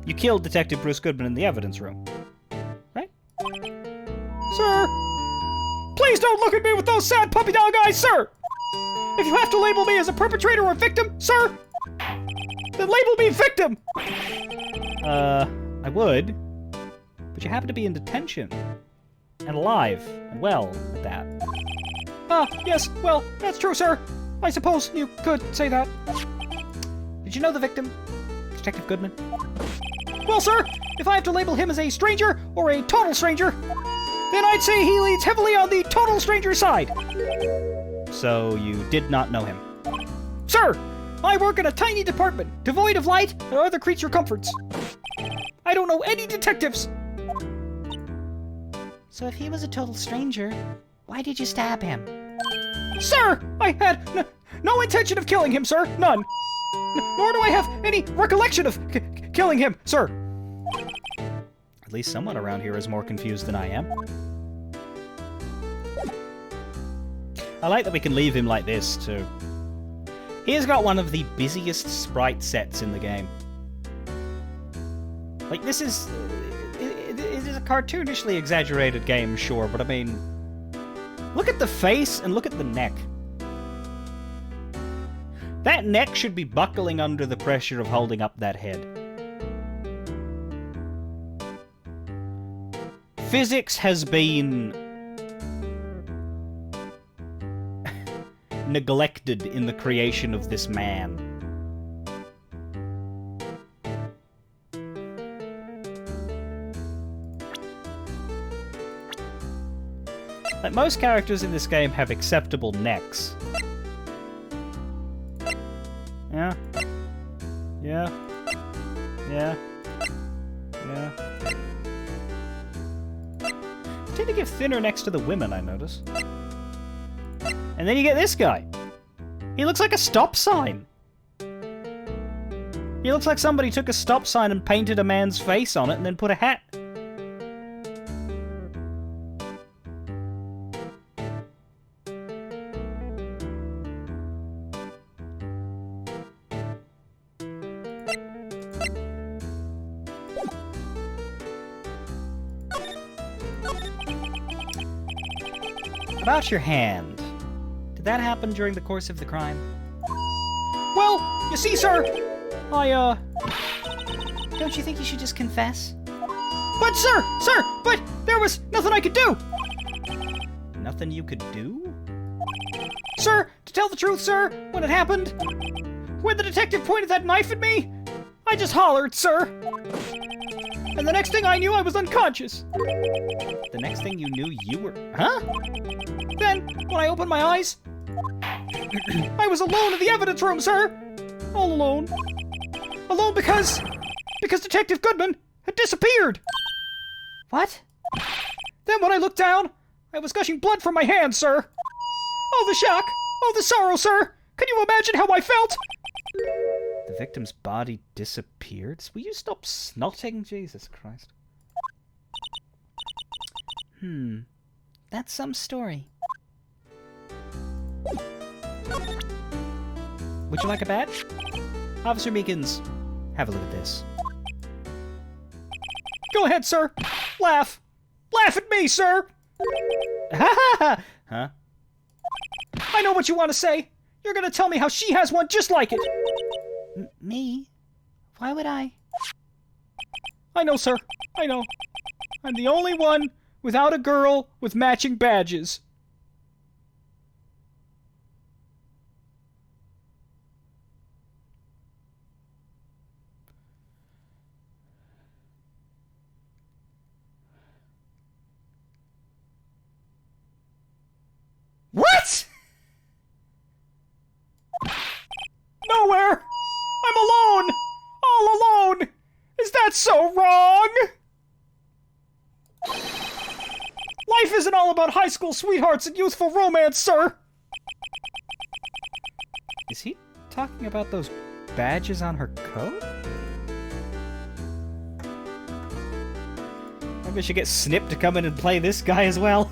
You killed Detective Bruce Goodman in the evidence room. Right? Sir! Please don't look at me with those sad puppy dog eyes, sir! If you have to label me as a perpetrator or a victim, sir, then label me victim! I would. But you happen to be in detention. And alive. And well, at that. Ah, yes, well, that's true, sir. I suppose you could say that. Did you know the victim? Detective Goodman? Well, sir, if I have to label him as a stranger or a total stranger, then I'd say he leans heavily on the total stranger side. So you did not know him. Sir, I work in a tiny department, devoid of light or other creature comforts. I don't know any detectives. So if he was a total stranger, why did you stab him? Sir, I had no intention of killing him, sir. None. Nor do I have any recollection of killing him, sir. At least someone around here is more confused than I am. I like that we can leave him like this, too. He's got one of the busiest sprite sets in the game. Like, this is... It is a cartoonishly exaggerated game, sure, but I mean... Look at the face and look at the neck. That neck should be buckling under the pressure of holding up that head. Physics has been neglected in the creation of this man. Like, most characters in this game have acceptable necks. Yeah. Yeah. Yeah. Yeah. Tend to give thinner necks to the women, I notice. And then you get this guy. He looks like a stop sign. He looks like somebody took a stop sign and painted a man's face on it and then put a hat. About your hand. Did that happen during the course of the crime? Well, you see, sir, Don't you think you should just confess? But, but there was nothing I could do! Nothing you could do? Sir, to tell the truth, sir, when it happened, when the detective pointed that knife at me, I just hollered, sir. And the next thing I knew, I was unconscious. The next thing you knew, you were... Huh? Then, when I opened my eyes, I was alone in the evidence room, sir! All alone. Alone because Detective Goodman had disappeared! What? Then when I looked down, I was gushing blood from my hands, sir! Oh, the shock! Oh, the sorrow, sir! Can you imagine how I felt? The victim's body disappeared? Will you stop snotting? Jesus Christ. That's some story. Would you like a badge? Officer Meekins, have a look at this. Go ahead, sir. Laugh. Laugh at me, sir. Ha ha ha. Huh? I know what you want to say. You're gonna tell me how she has one just like it. Me? Why would I? I know, sir. I know. I'm the only one without a girl with matching badges. What? Nowhere! I'm alone! All alone! Is that so wrong? Life isn't all about high school sweethearts and youthful romance, sir! Is he talking about those badges on her coat? Maybe I should get Snip to come in and play this guy as well.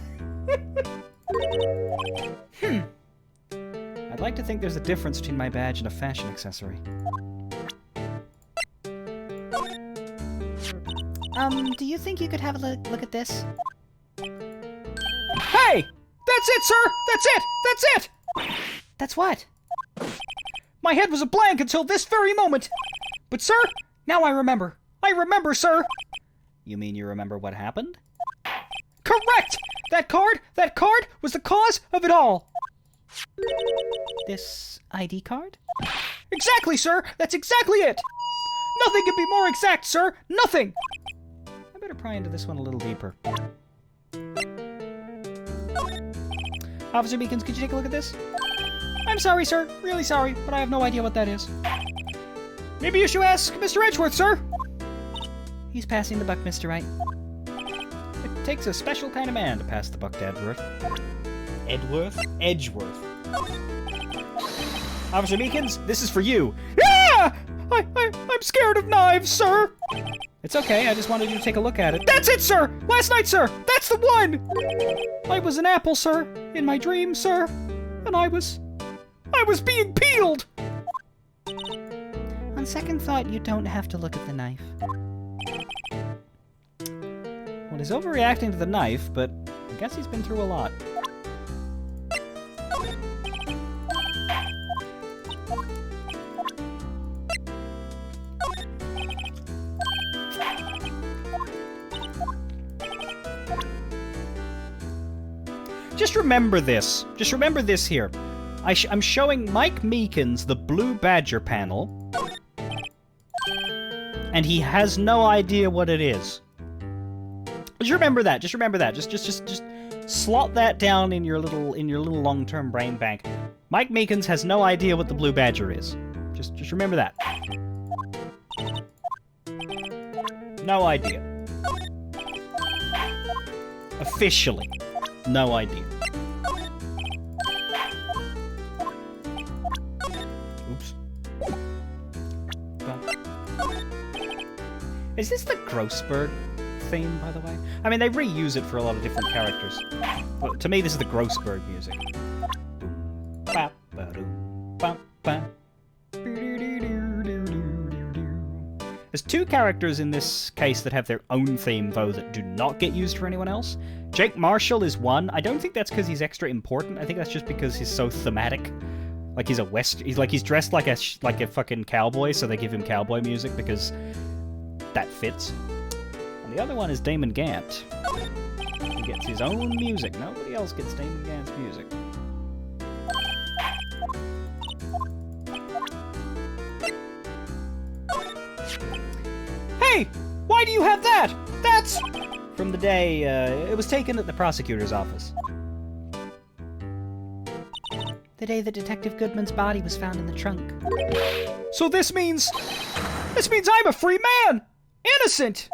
I'd like to think there's a difference between my badge and a fashion accessory. Do you think you could have a look at this? Hey! That's it, sir! That's it! That's it! That's what? My head was a blank until this very moment. But, sir, now I remember. I remember, sir. You mean you remember what happened? Correct! That card was the cause of it all. This ID card? Exactly, sir! That's exactly it! Nothing could be more exact, sir! Nothing! I better pry into this one a little deeper. Officer Beacons, could you take a look at this? I'm sorry, sir. Really sorry, but I have no idea what that is. Maybe you should ask Mr. Edgeworth, sir. He's passing the buck, Mr. Wright. It takes a special kind of man to pass the buck to Edgeworth. Edgeworth. Officer Beacons, this is for you. Yeah! I'm scared of knives, sir. It's okay, I just wanted you to take a look at it. That's it, sir! Last night, sir! That's the one! I was an apple, sir, in my dream, sir. And I was being peeled! On second thought, you don't have to look at the knife. Well, he's overreacting to the knife, but I guess he's been through a lot. Just remember this. Just remember this here. I'm showing Mike Meekins the Blue Badger panel, and he has no idea what it is. Just remember that. Just remember that. Just slot that down in your little long-term brain bank. Mike Meekins has no idea what the Blue Badger is. Just remember that. No idea. Officially, no idea. Oops. Is this the Grossberg theme, by the way? I mean, they reuse it for a lot of different characters. But to me, this is the Grossberg music. There's two characters in this case that have their own theme, though, that do not get used for anyone else. Jake Marshall is one. I don't think that's because he's extra important. I think that's just because he's so thematic. Like he's he's dressed like a fucking cowboy, so they give him cowboy music because that fits. And the other one is Damon Gant. He gets his own music. Nobody else gets Damon Gant's music. Hey! Why do you have that? That's from the day it was taken at the prosecutor's office. The day that Detective Goodman's body was found in the trunk. So this means I'm a free man! Innocent!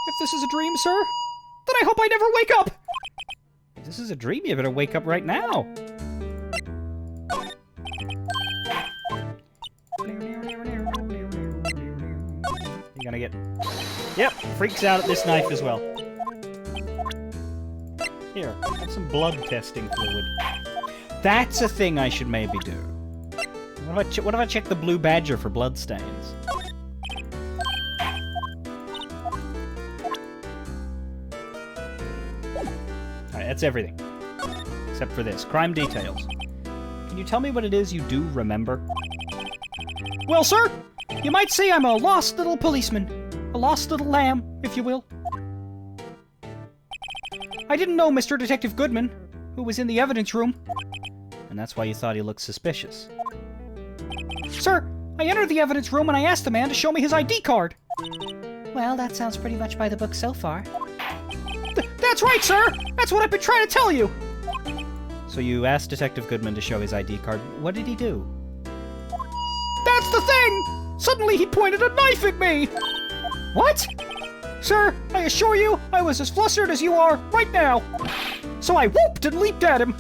If this is a dream, sir, then I hope I never wake up! If this is a dream, you better wake up right now. You're gonna get... Yep, freaks out at this knife as well. Here, have some blood testing fluid. That's a thing I should maybe do. What if I check the Blue Badger for blood stains? Alright, that's everything. Except for this. Crime details. Can you tell me what it is you do remember? Well, sir, you might say I'm a lost little policeman. A lost little lamb, if you will. I didn't know Mr. Detective Goodman, who was in the evidence room. And that's why you thought he looked suspicious. Sir, I entered the evidence room and I asked the man to show me his ID card. Well, that sounds pretty much by the book so far. That's right, sir! That's what I've been trying to tell you! So you asked Detective Goodman to show his ID card. What did he do? That's the thing! Suddenly he pointed a knife at me! What? Sir, I assure you, I was as flustered as you are right now. So I whooped and leaped at him.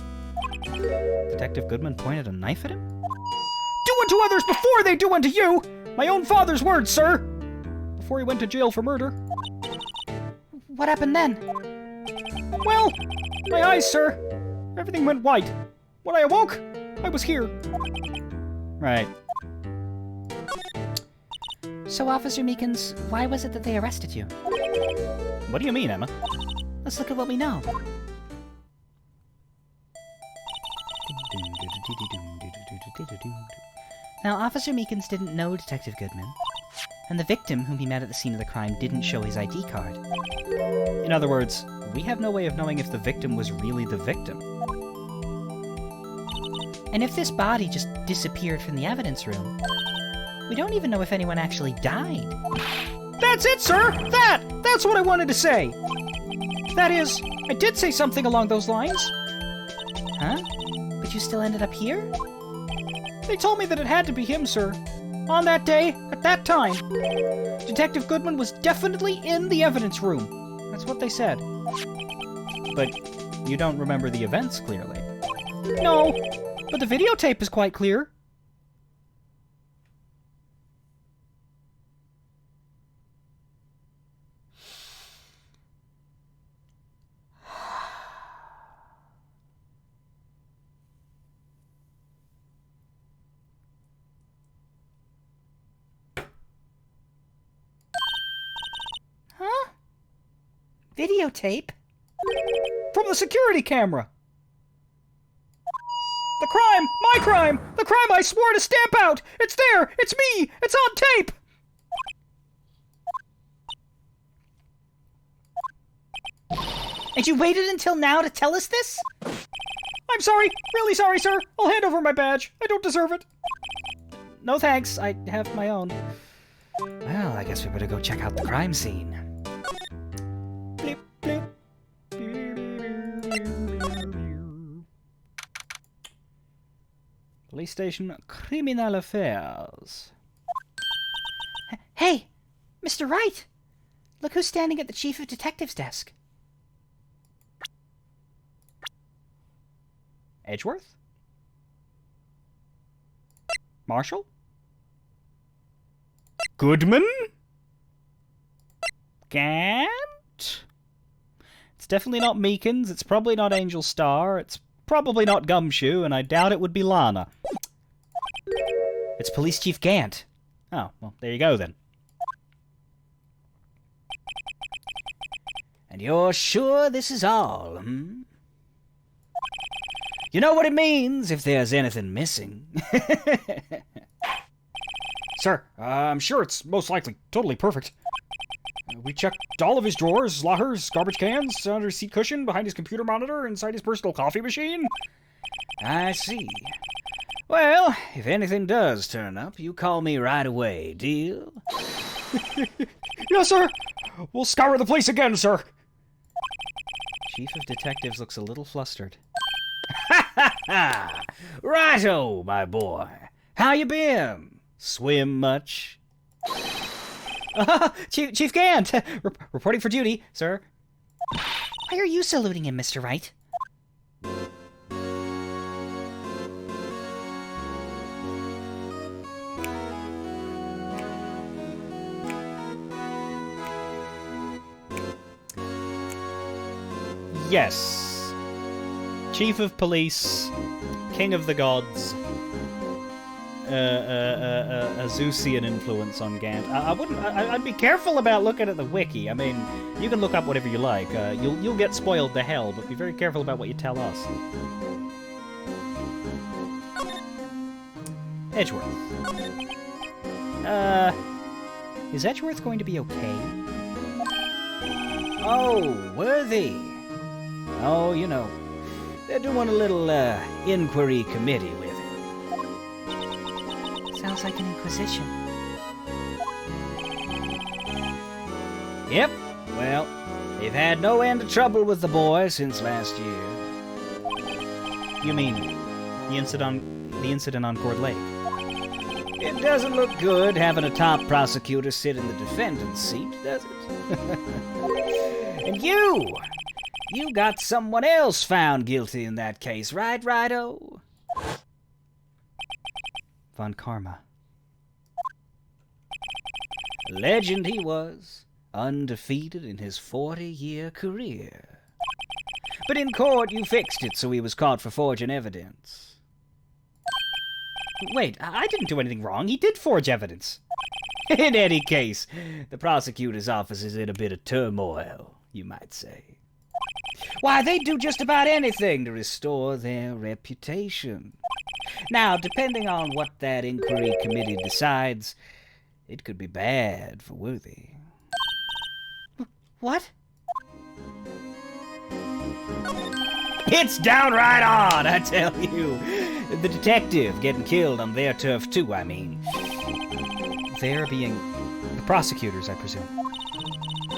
Detective Goodman pointed a knife at him? Do unto others before they do unto you! My own father's words, sir! Before he went to jail for murder. What happened then? Well, my eyes, sir. Everything went white. When I awoke, I was here. Right. So, Officer Meekins, why was it that they arrested you? What do you mean, Emma? Let's look at what we know. Now, Officer Meekins didn't know Detective Goodman, and the victim whom he met at the scene of the crime didn't show his ID card. In other words, we have no way of knowing if the victim was really the victim. And if this body just disappeared from the evidence room, we don't even know if anyone actually died. That's it, sir! That's what I wanted to say! That is, I did say something along those lines. Huh? But you still ended up here? They told me that it had to be him, sir. On that day, at that time. Detective Goodman was definitely in the evidence room. That's what they said. But you don't remember the events clearly. No, but the videotape is quite clear. Huh? Videotape? From the security camera! The crime! My crime! The crime I swore to stamp out! It's there! It's me! It's on tape! And you waited until now to tell us this? I'm sorry! Really sorry, sir! I'll hand over my badge. I don't deserve it. No thanks. I have my own. Well, I guess we better go check out the crime scene. Blip, blip. Police station, criminal affairs. Hey, Mr. Wright! Look who's standing at the Chief of Detectives' desk. Edgeworth? Marshall? Goodman? Gant? It's definitely not Meekins, it's probably not Angel Star, it's probably not Gumshoe, and I doubt it would be Lana. It's Police Chief Gant. Oh, well, there you go then. And you're sure this is all, hmm? You know what it means if there's anything missing. Sir, I'm sure it's most likely totally perfect. We checked all of his drawers, lockers, garbage cans, under his seat cushion, behind his computer monitor, inside his personal coffee machine. I see. Well, if anything does turn up, you call me right away, deal? Yes, sir. We'll scour the place again, sir. Chief of Detectives looks a little flustered. Ha ha! Righto, my boy. How you been? Swim much? Chief Gant! Reporting for duty, sir. Why are you saluting him, Mr. Wright? Yes. Chief of Police, King of the Gods, a Zeusian influence on Gant. I'd be careful about looking at the wiki. I mean, you can look up whatever you like. You'll get spoiled to hell, but be very careful about what you tell us. Edgeworth. Is Edgeworth going to be okay? Oh, Worthy. Oh, you know, they're doing a little, inquiry committee with him. Sounds like an inquisition. Yep. Well, they've had no end of trouble with the boy since last year. You mean the incident on Court Lake? It doesn't look good having a top prosecutor sit in the defendant's seat, does it? And you got someone else found guilty in that case, right, Righto? Von Karma. Legend he was, undefeated in his 40-year career. But in court, you fixed it so he was caught for forging evidence. Wait, I didn't do anything wrong. He did forge evidence. In any case, the prosecutor's office is in a bit of turmoil, you might say. Why, they do just about anything to restore their reputation. Now, depending on what that inquiry committee decides, it could be bad for Worthy. What? It's downright on, I tell you. The detective getting killed on their turf, too, I mean. They're being the prosecutors, I presume.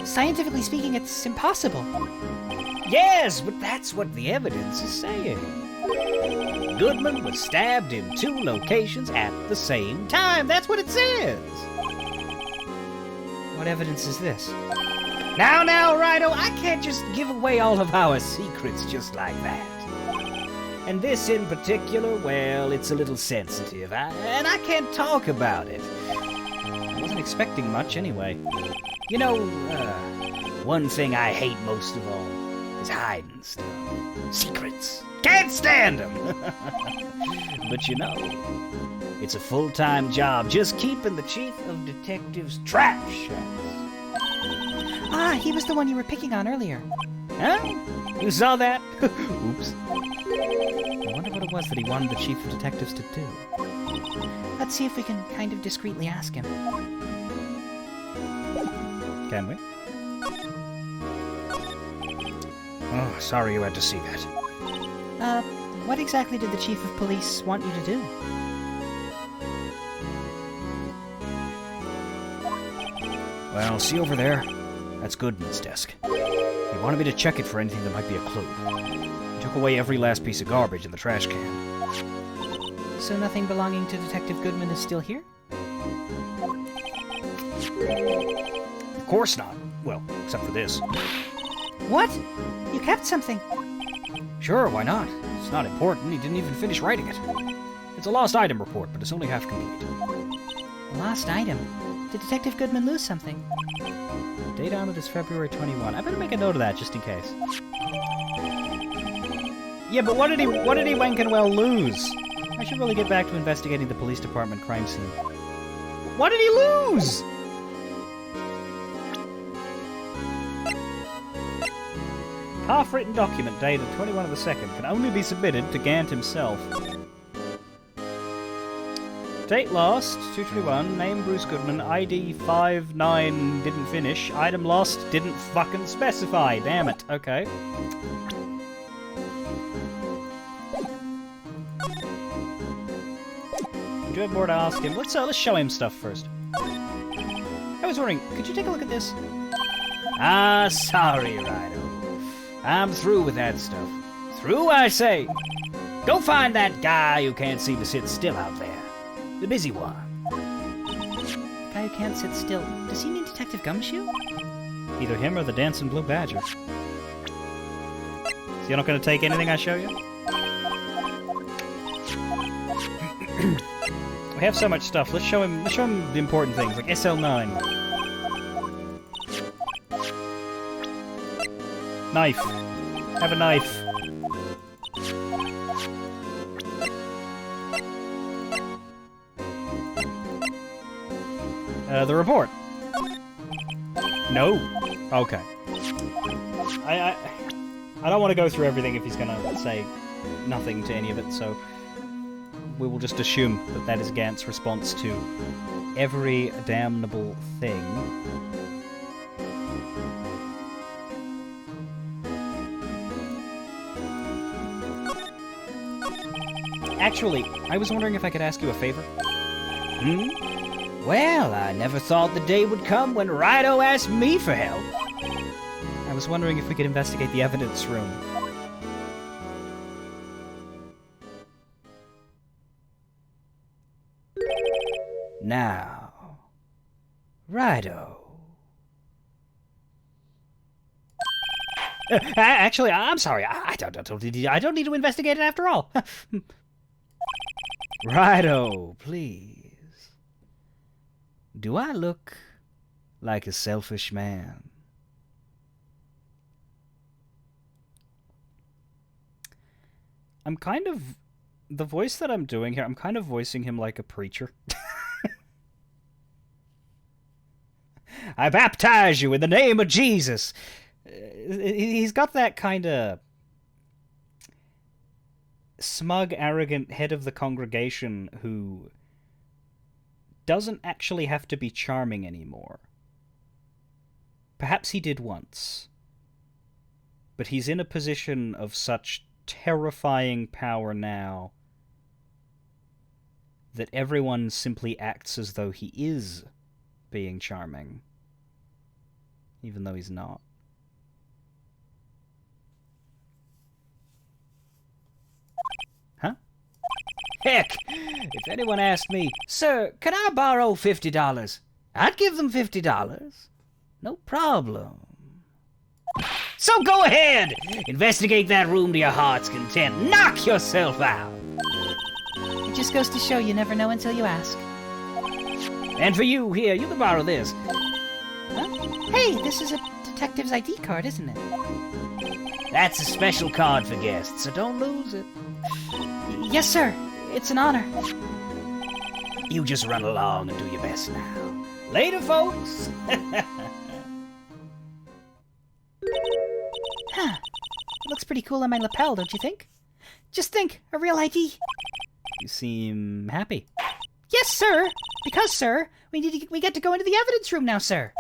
Scientifically speaking, it's impossible. Yes, but that's what the evidence is saying. Goodman was stabbed in 2 locations at the same time. That's what it says. What evidence is this? Now, Righto, I can't just give away all of our secrets just like that. And this in particular, well, it's a little sensitive, and I can't talk about it. I wasn't expecting much anyway. You know, one thing I hate most of all is hiding stuff. Secrets. Can't stand them. But you know, it's a full-time job just keeping the chief of detectives' trap shut. Ah, he was the one you were picking on earlier. Huh? You saw that? Oops. I wonder what it was that he wanted the chief of detectives to do. Let's see if we can kind of discreetly ask him. Can we? Oh, sorry you had to see that. What exactly did the chief of police want you to do? Well, see over there? That's Goodman's desk. He wanted me to check it for anything that might be a clue. He took away every last piece of garbage in the trash can. So nothing belonging to Detective Goodman is still here? Of course not. Well, except for this. What? You kept something? Sure, why not? It's not important. He didn't even finish writing it. It's a lost item report, but it's only half complete. A lost item? Did Detective Goodman lose something? Date on it is February 21. I better make a note of that just in case. Yeah, but what did he Wenkenwell lose? I should really get back to investigating the police department crime scene. What did he lose? Half-written document dated 21 of the 2nd can only be submitted to Gant himself. Date lost, 221, name Bruce Goodman, ID 59 didn't finish, item lost, didn't fucking specify, damn it, okay. We do have more to ask him. Let's show him stuff first. I was wondering, could you take a look at this? Ah, sorry, Rido. I'm through with that stuff. Through, I say. Go find that guy who can't seem to sit still out there. The busy one. Guy who can't sit still. Does he mean Detective Gumshoe? Either him or the Dancing Blue Badger. So you're not going to take anything I show you? We have so much stuff. Let's show him the important things, like SL9. Knife. Have a knife. The report. No. Okay. I don't want to go through everything if he's gonna say nothing to any of it, so we will just assume that that is Gant's response to every damnable thing. Actually, I was wondering if I could ask you a favor. Well, I never thought the day would come when Rido asked me for help. I was wondering if we could investigate the evidence room. Now, Rido. Actually, I'm sorry. I don't need to investigate it after all. Rido, please. Do I look like a selfish man? I'm kind of... The voice that I'm doing here, I'm kind of voicing him like a preacher. I baptize you in the name of Jesus. He's got that kind of smug, arrogant head of the congregation who doesn't actually have to be charming anymore. Perhaps he did once. But he's in a position of such terrifying power now that everyone simply acts as though he is being charming, even though he's not. Huh? Heck, if anyone asked me, "Sir, can I borrow $50?" I'd give them $50. No problem. So go ahead! Investigate that room to your heart's content. Knock yourself out! It just goes to show you never know until you ask. And for you, here, you can borrow this. Huh? Hey, this is a detective's ID card, isn't it? That's a special card for guests, so don't lose it. Yes, sir. It's an honor. You just run along and do your best now. Later, folks! Huh. It looks pretty cool on my lapel, don't you think? Just think, a real ID. You seem happy. Yes, sir. Because, sir, we get to go into the evidence room now, sir.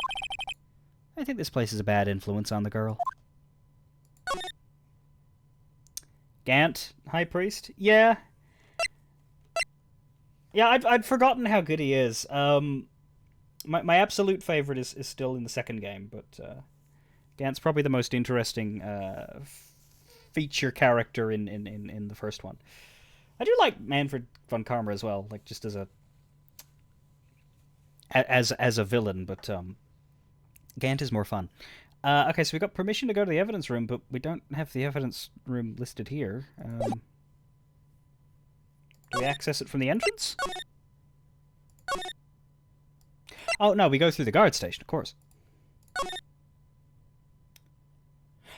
I think this place is a bad influence on the girl. Gant, High Priest? Yeah. Yeah, I'd forgotten how good he is. My absolute favorite is still in the second game, but Gant's probably the most interesting feature character in the first one. I do like Manfred von Karma as well, like just as a villain, but Gant is more fun. Okay, so we got permission to go to the evidence room, but we don't have the evidence room listed here. Do we access it from the entrance? Oh, no, we go through the guard station, of course.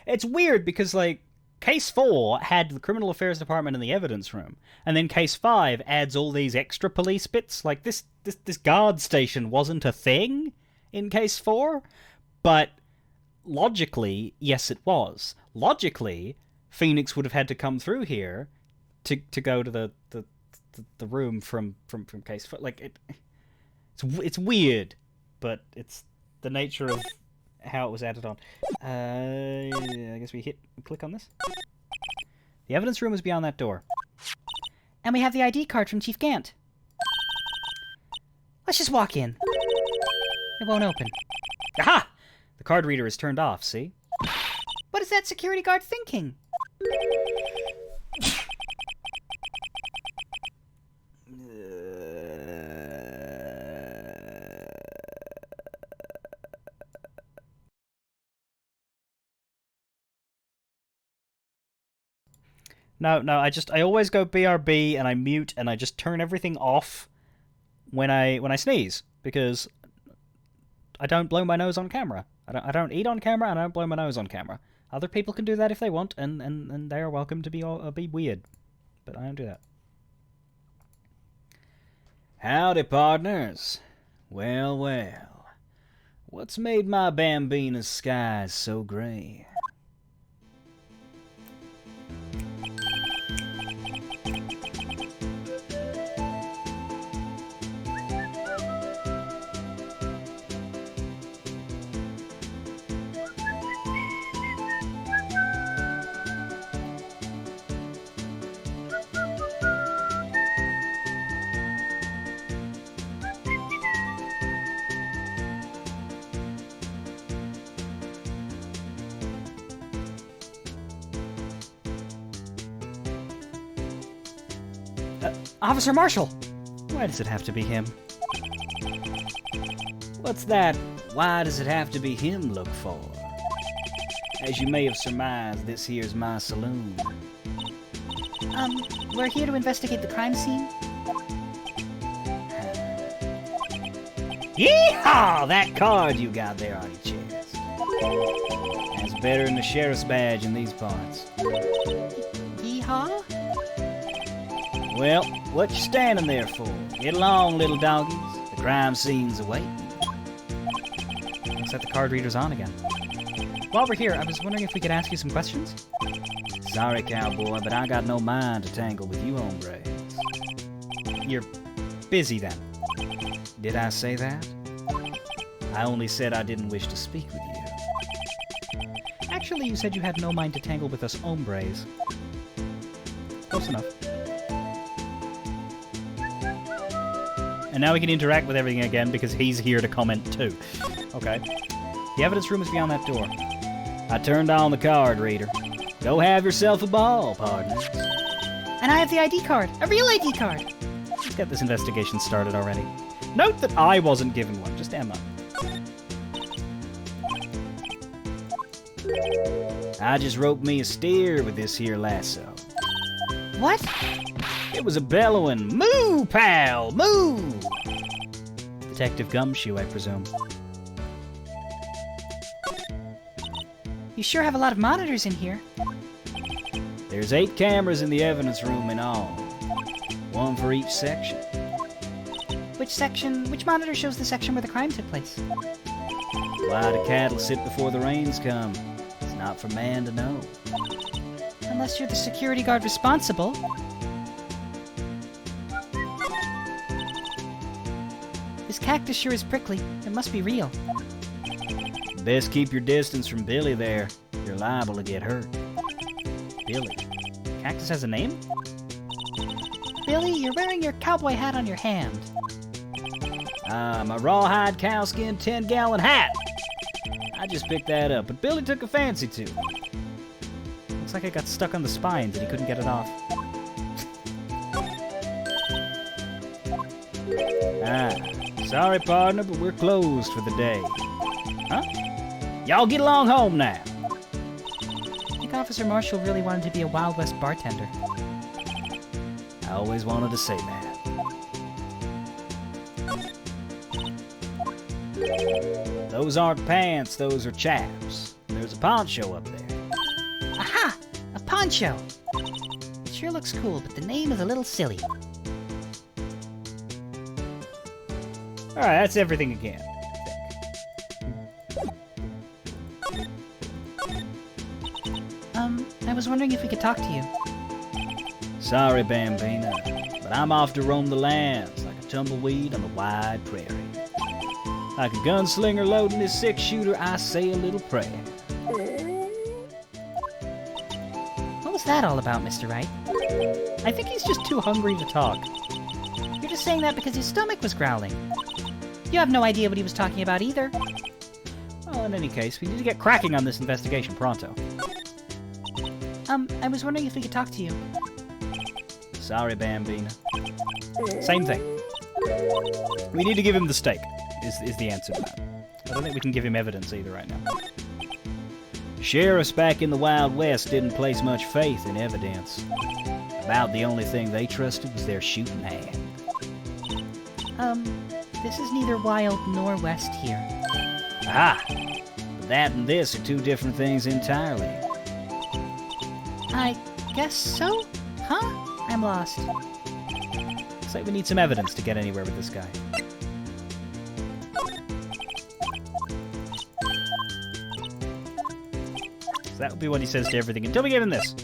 It's weird because, like, Case 4 had the Criminal Affairs Department in the evidence room, and then Case 5 adds all these extra police bits. Like, this guard station wasn't a thing in Case 4, but logically, yes, it was. Logically, Phoenix would have had to come through here to go to the room from Case 4. Like, it's weird, but it's the nature of how it was added on. I guess we click on this. The evidence room is beyond that door. And we have the ID card from Chief Gant. Let's just walk in. It won't open. Aha! The card reader is turned off, see? What is that security guard thinking? No, I always go BRB and I mute and I just turn everything off when I sneeze, because I don't blow my nose on camera. I don't eat on camera and I don't blow my nose on camera. Other people can do that if they want, and they are welcome to be weird, but I don't do that. Howdy, partners. Well, what's made my Bambina's skies so gray? Officer Marshall! Why does it have to be him? What's that? Why does it have to be him look for? As you may have surmised, this here's my saloon. We're here to investigate the crime scene. Yeehaw! That card you got there on your chest. That's better than the sheriff's badge in these parts. Yeehaw? Well, what you standing there for? Get along, little doggies. The crime scene's awaiting. Looks like the card reader's on again. While we're here, I was wondering if we could ask you some questions? Sorry, cowboy, but I got no mind to tangle with you hombres. You're busy then. Did I say that? I only said I didn't wish to speak with you. Actually, you said you had no mind to tangle with us hombres. Close enough. And now we can interact with everything again because he's here to comment too. Okay. The evidence room is beyond that door. I turned on the card reader. Go have yourself a ball, partner. And I have the ID card. A real ID card. Let's get this investigation started already. Note that I wasn't given one, just Emma. I just roped me a steer with this here lasso. What? It was a bellowing, "Moo, pal, moo!" Detective Gumshoe, I presume. You sure have a lot of monitors in here. There's 8 cameras in the evidence room in all. One for each section. Which monitor shows the section where the crime took place? Why do cattle sit before the rains come? It's not for man to know. Unless you're the security guard responsible. This cactus sure is prickly. It must be real. Best keep your distance from Billy there. You're liable to get hurt. Billy. Cactus has a name? Billy, you're wearing your cowboy hat on your hand. My rawhide cowskin 10-gallon hat. I just picked that up, but Billy took a fancy to it. Looks like it got stuck on the spines and he couldn't get it off. Sorry, partner, but we're closed for the day. Huh? Y'all get along home now. I think Officer Marshall really wanted to be a Wild West bartender. I always wanted to say that. Those aren't pants, those are chaps. There's a poncho up there. Aha! A poncho! It sure looks cool, but the name is a little silly. Alright, that's everything again. I was wondering if we could talk to you. Sorry, Bambina, but I'm off to roam the lands like a tumbleweed on the wide prairie. Like a gunslinger loading his 6-shooter, I say a little prayer. What was that all about, Mr. Wright? I think he's just too hungry to talk. You're just saying that because his stomach was growling. You have no idea what he was talking about either. Well, in any case, we need to get cracking on this investigation pronto. I was wondering if we could talk to you. Sorry, Bambina. Same thing. We need to give him the steak, is the answer to that. I don't think we can give him evidence either right now. Sheriffs back in the Wild West didn't place much faith in evidence. About the only thing they trusted was their shooting hand. This is neither wild nor west here. Ah! But that and this are 2 different things entirely. I guess so? Huh? I'm lost. Looks like we need some evidence to get anywhere with this guy. So that would be what he says to everything until we give him this.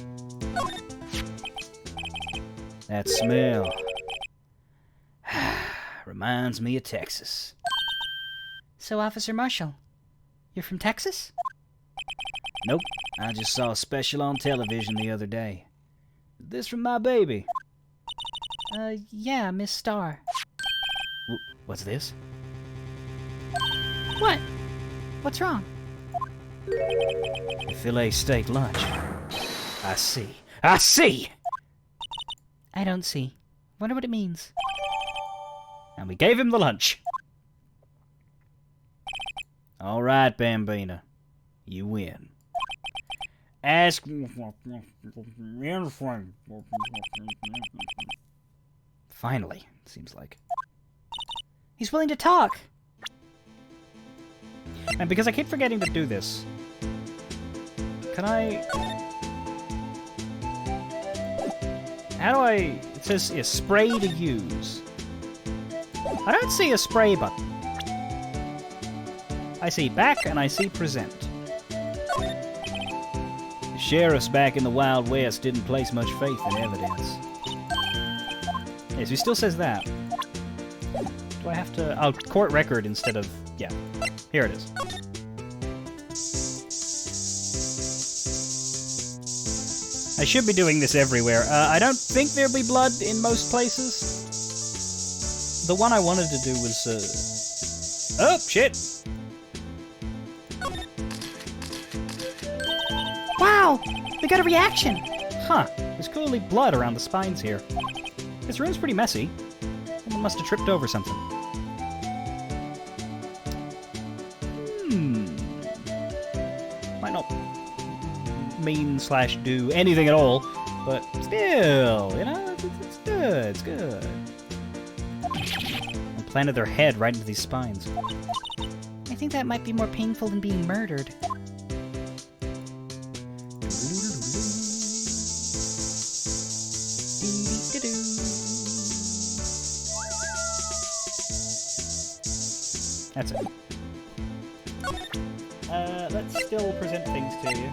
That smell reminds me of Texas. So, Officer Marshall, you're from Texas? Nope, I just saw a special on television the other day. This from my baby. Yeah, Miss Starr. What's this? What? What's wrong? A filet steak lunch. I see. I see! I don't see. Wonder what it means. And we gave him the lunch. All right, Bambina. You win. Ask... Finally, seems like. He's willing to talk. And because I keep forgetting to do this, can I... How do I... It says a spray to use. I don't see a spray button. I see back and I see present. The sheriffs back in the Wild West didn't place much faith in evidence. Yes, he still says that. Do I have to... Oh, court record instead of... Yeah. Here it is. I should be doing this everywhere. I don't think there'll be blood in most places. The one I wanted to do was, Oh, shit! Wow! We got a reaction! Huh. There's clearly blood around the spines here. This room's pretty messy. Someone must have tripped over something. Might not mean/do anything at all, but still, you know, it's good, it's good. And planted their head right into these spines. I think that might be more painful than being murdered. That's it. Let's still present things to you.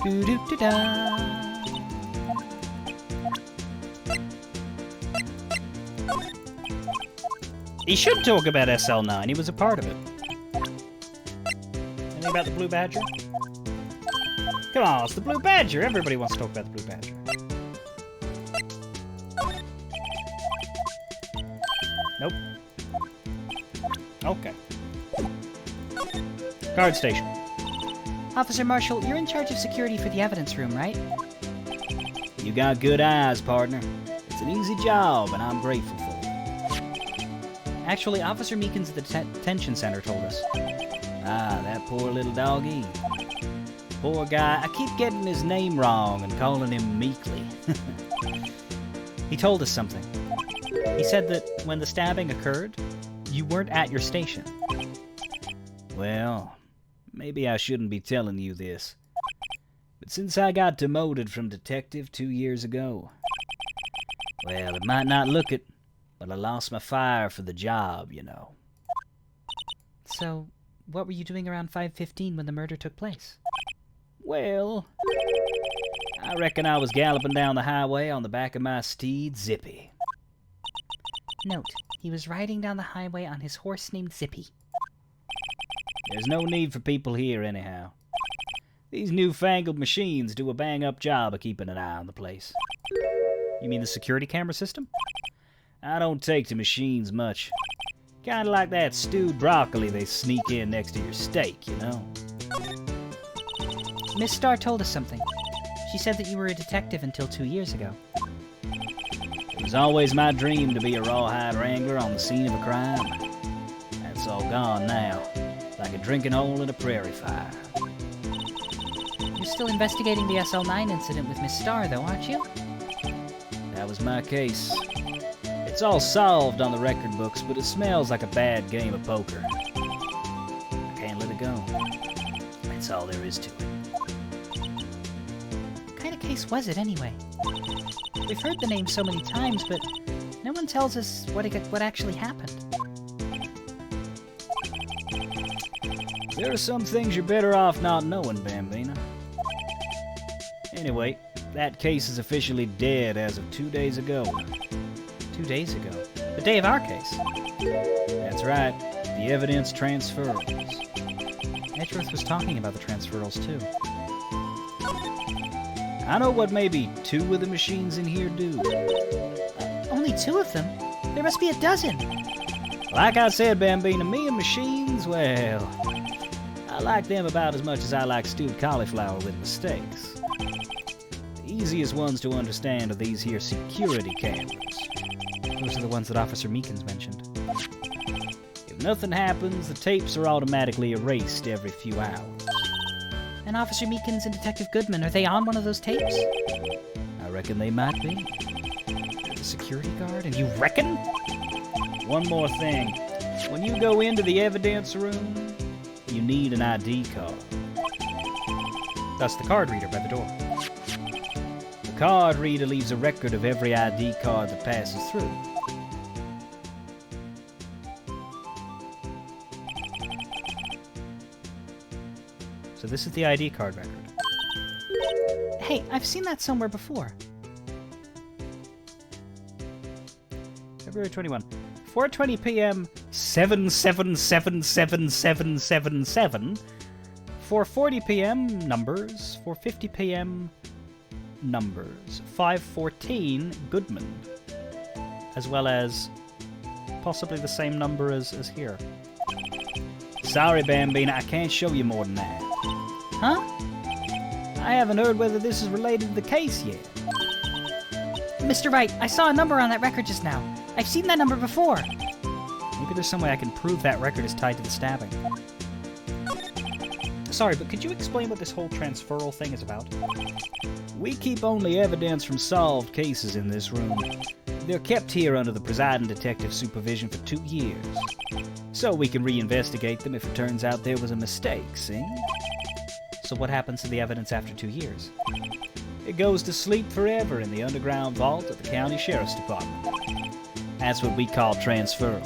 Do-do-do-da. He should talk about SL9. He was a part of it. Anything about the Blue Badger? Come on, it's the Blue Badger. Everybody wants to talk about the Blue Badger. Nope. Okay. Guard station. Officer Marshall, you're in charge of security for the evidence room, right? You got good eyes, partner. It's an easy job, and I'm grateful for it. Actually, Officer Meekins at the detention center told us. Ah, that poor little doggy. Poor guy. I keep getting his name wrong and calling him Meekly. He told us something. He said that when the stabbing occurred, you weren't at your station. Well, maybe I shouldn't be telling you this. But since I got demoted from detective 2 years ago, well, it might not look it, but I lost my fire for the job, you know. So, what were you doing around 5:15 when the murder took place? Well, I reckon I was galloping down the highway on the back of my steed, Zippy. Note, he was riding down the highway on his horse named Zippy. There's no need for people here anyhow. These newfangled machines do a bang-up job of keeping an eye on the place. You mean the security camera system? I don't take to machines much. Kinda like that stewed broccoli they sneak in next to your steak, you know? Miss Starr told us something. She said that you were a detective until 2 years ago. It was always my dream to be a rawhide wrangler on the scene of a crime. That's all gone now, like a drinking hole in a prairie fire. You're still investigating the SL9 incident with Miss Starr, though, aren't you? That was my case. It's all solved on the record books, but it smells like a bad game of poker. I can't let it go. That's all there is to it. What kind of case was it, anyway? We've heard the name so many times, but no one tells us what actually happened. There are some things you're better off not knowing, Bambina. Anyway, that case is officially dead as of 2 days ago. 2 days ago. The day of our case. That's right. The evidence transfers. Edgeworth was talking about the transferals, too. I know what maybe 2 of the machines in here do. only 2 of them. There must be a dozen. Like I said, Bambina, me and machines, well, I like them about as much as I like stewed cauliflower with mistakes. The easiest ones to understand are these here security cameras. Those are the ones that Officer Meekins mentioned. If nothing happens, the tapes are automatically erased every few hours. And Officer Meekins and Detective Goodman, are they on one of those tapes? I reckon they might be. You're the security guard, and you reckon? One more thing. When you go into the evidence room, you need an ID card. That's the card reader by the door. The card reader leaves a record of every ID card that passes through. So this is the ID card record. Hey, I've seen that somewhere before. February 21. 4:20 p.m. 77777777. 4:40 p.m. numbers. 4:50 p.m. numbers. 5:14 Goodman. As well as possibly the same number as here. Sorry, Bambina, I can't show you more than that. Huh? I haven't heard whether this is related to the case yet. Mr. Wright, I saw a number on that record just now. I've seen that number before. Maybe there's some way I can prove that record is tied to the stabbing. Sorry, but could you explain what this whole transferal thing is about? We keep only evidence from solved cases in this room. They're kept here under the presiding detective's supervision for 2 years. So we can reinvestigate them if it turns out there was a mistake, see? So what happens to the evidence after 2 years? It goes to sleep forever in the underground vault of the county sheriff's department. That's what we call transferal.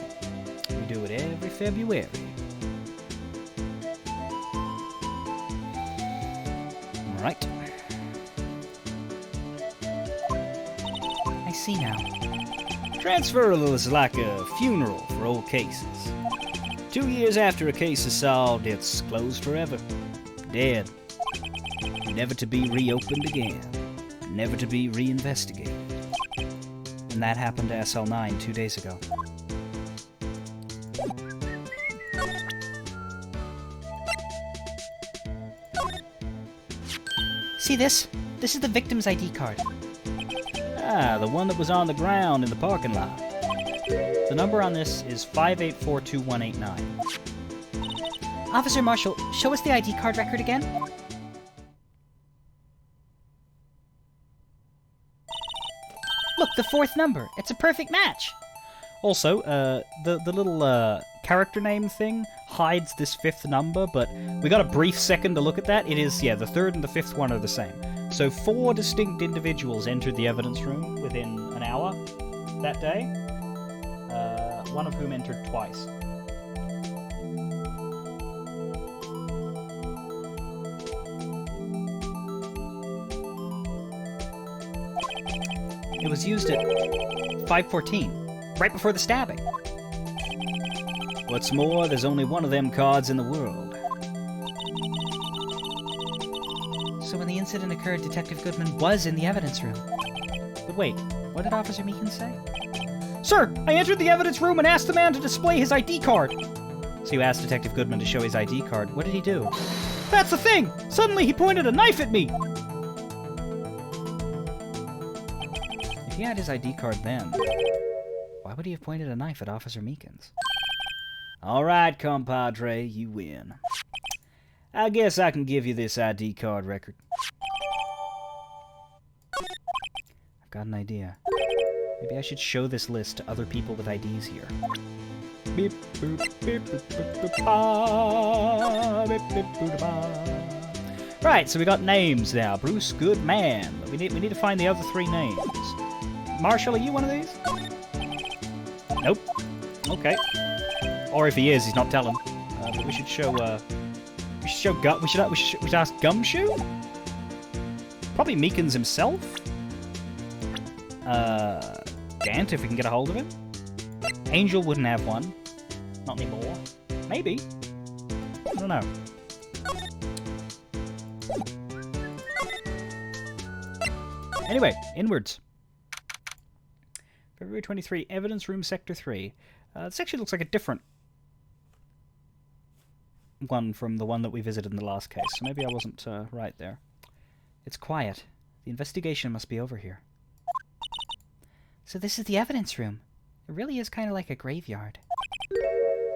We do it every February. Right. I see now. Transferal is like a funeral for old cases. 2 years after a case is solved, it's closed forever. Dead. Never to be reopened again. Never to be reinvestigated. And that happened to SL9 2 days ago. See this? This is the victim's ID card. Ah, the one that was on the ground in the parking lot. The number on this is 5842189. Officer Marshall, show us the ID card record again. Look, the 4th number. It's a perfect match. Also, the little character name thing hides this 5th number, but we got a brief second to look at that. It is, yeah, the 3rd and the 5th one are the same. So 4 distinct individuals entered the evidence room within an hour that day, one of whom entered twice. It was used at 5:14, right before the stabbing. What's more, there's only one of them cards in the world. So when the incident occurred, Detective Goodman was in the evidence room. But wait, what did Officer Meekins say? Sir, I entered the evidence room and asked the man to display his ID card. So you asked Detective Goodman to show his ID card. What did he do? That's the thing! Suddenly he pointed a knife at me! If he had his ID card then, why would he have pointed a knife at Officer Meekins? Alright, compadre, you win. I guess I can give you this ID card record. I've got an idea. Maybe I should show this list to other people with IDs here. Beep, boop, beep, boop, boop, boop, ba, beep, beep, boop, ba. Right, so we got names now. Bruce Goodman. We need to find the other 3 names. Marshall, are you one of these? Nope. Okay. Or if he is, he's not telling. But we should show. We should show. We should ask Gumshoe. Probably Meekins himself. Gant, if we can get a hold of him. Angel wouldn't have one. Not anymore. Maybe. I don't know. Anyway, inwards. February 23, evidence room, sector 3. This actually looks like a different one from the one that we visited in the last case, so maybe I wasn't right there. It's quiet. The investigation must be over here. So this is the evidence room. It really is kind of like a graveyard.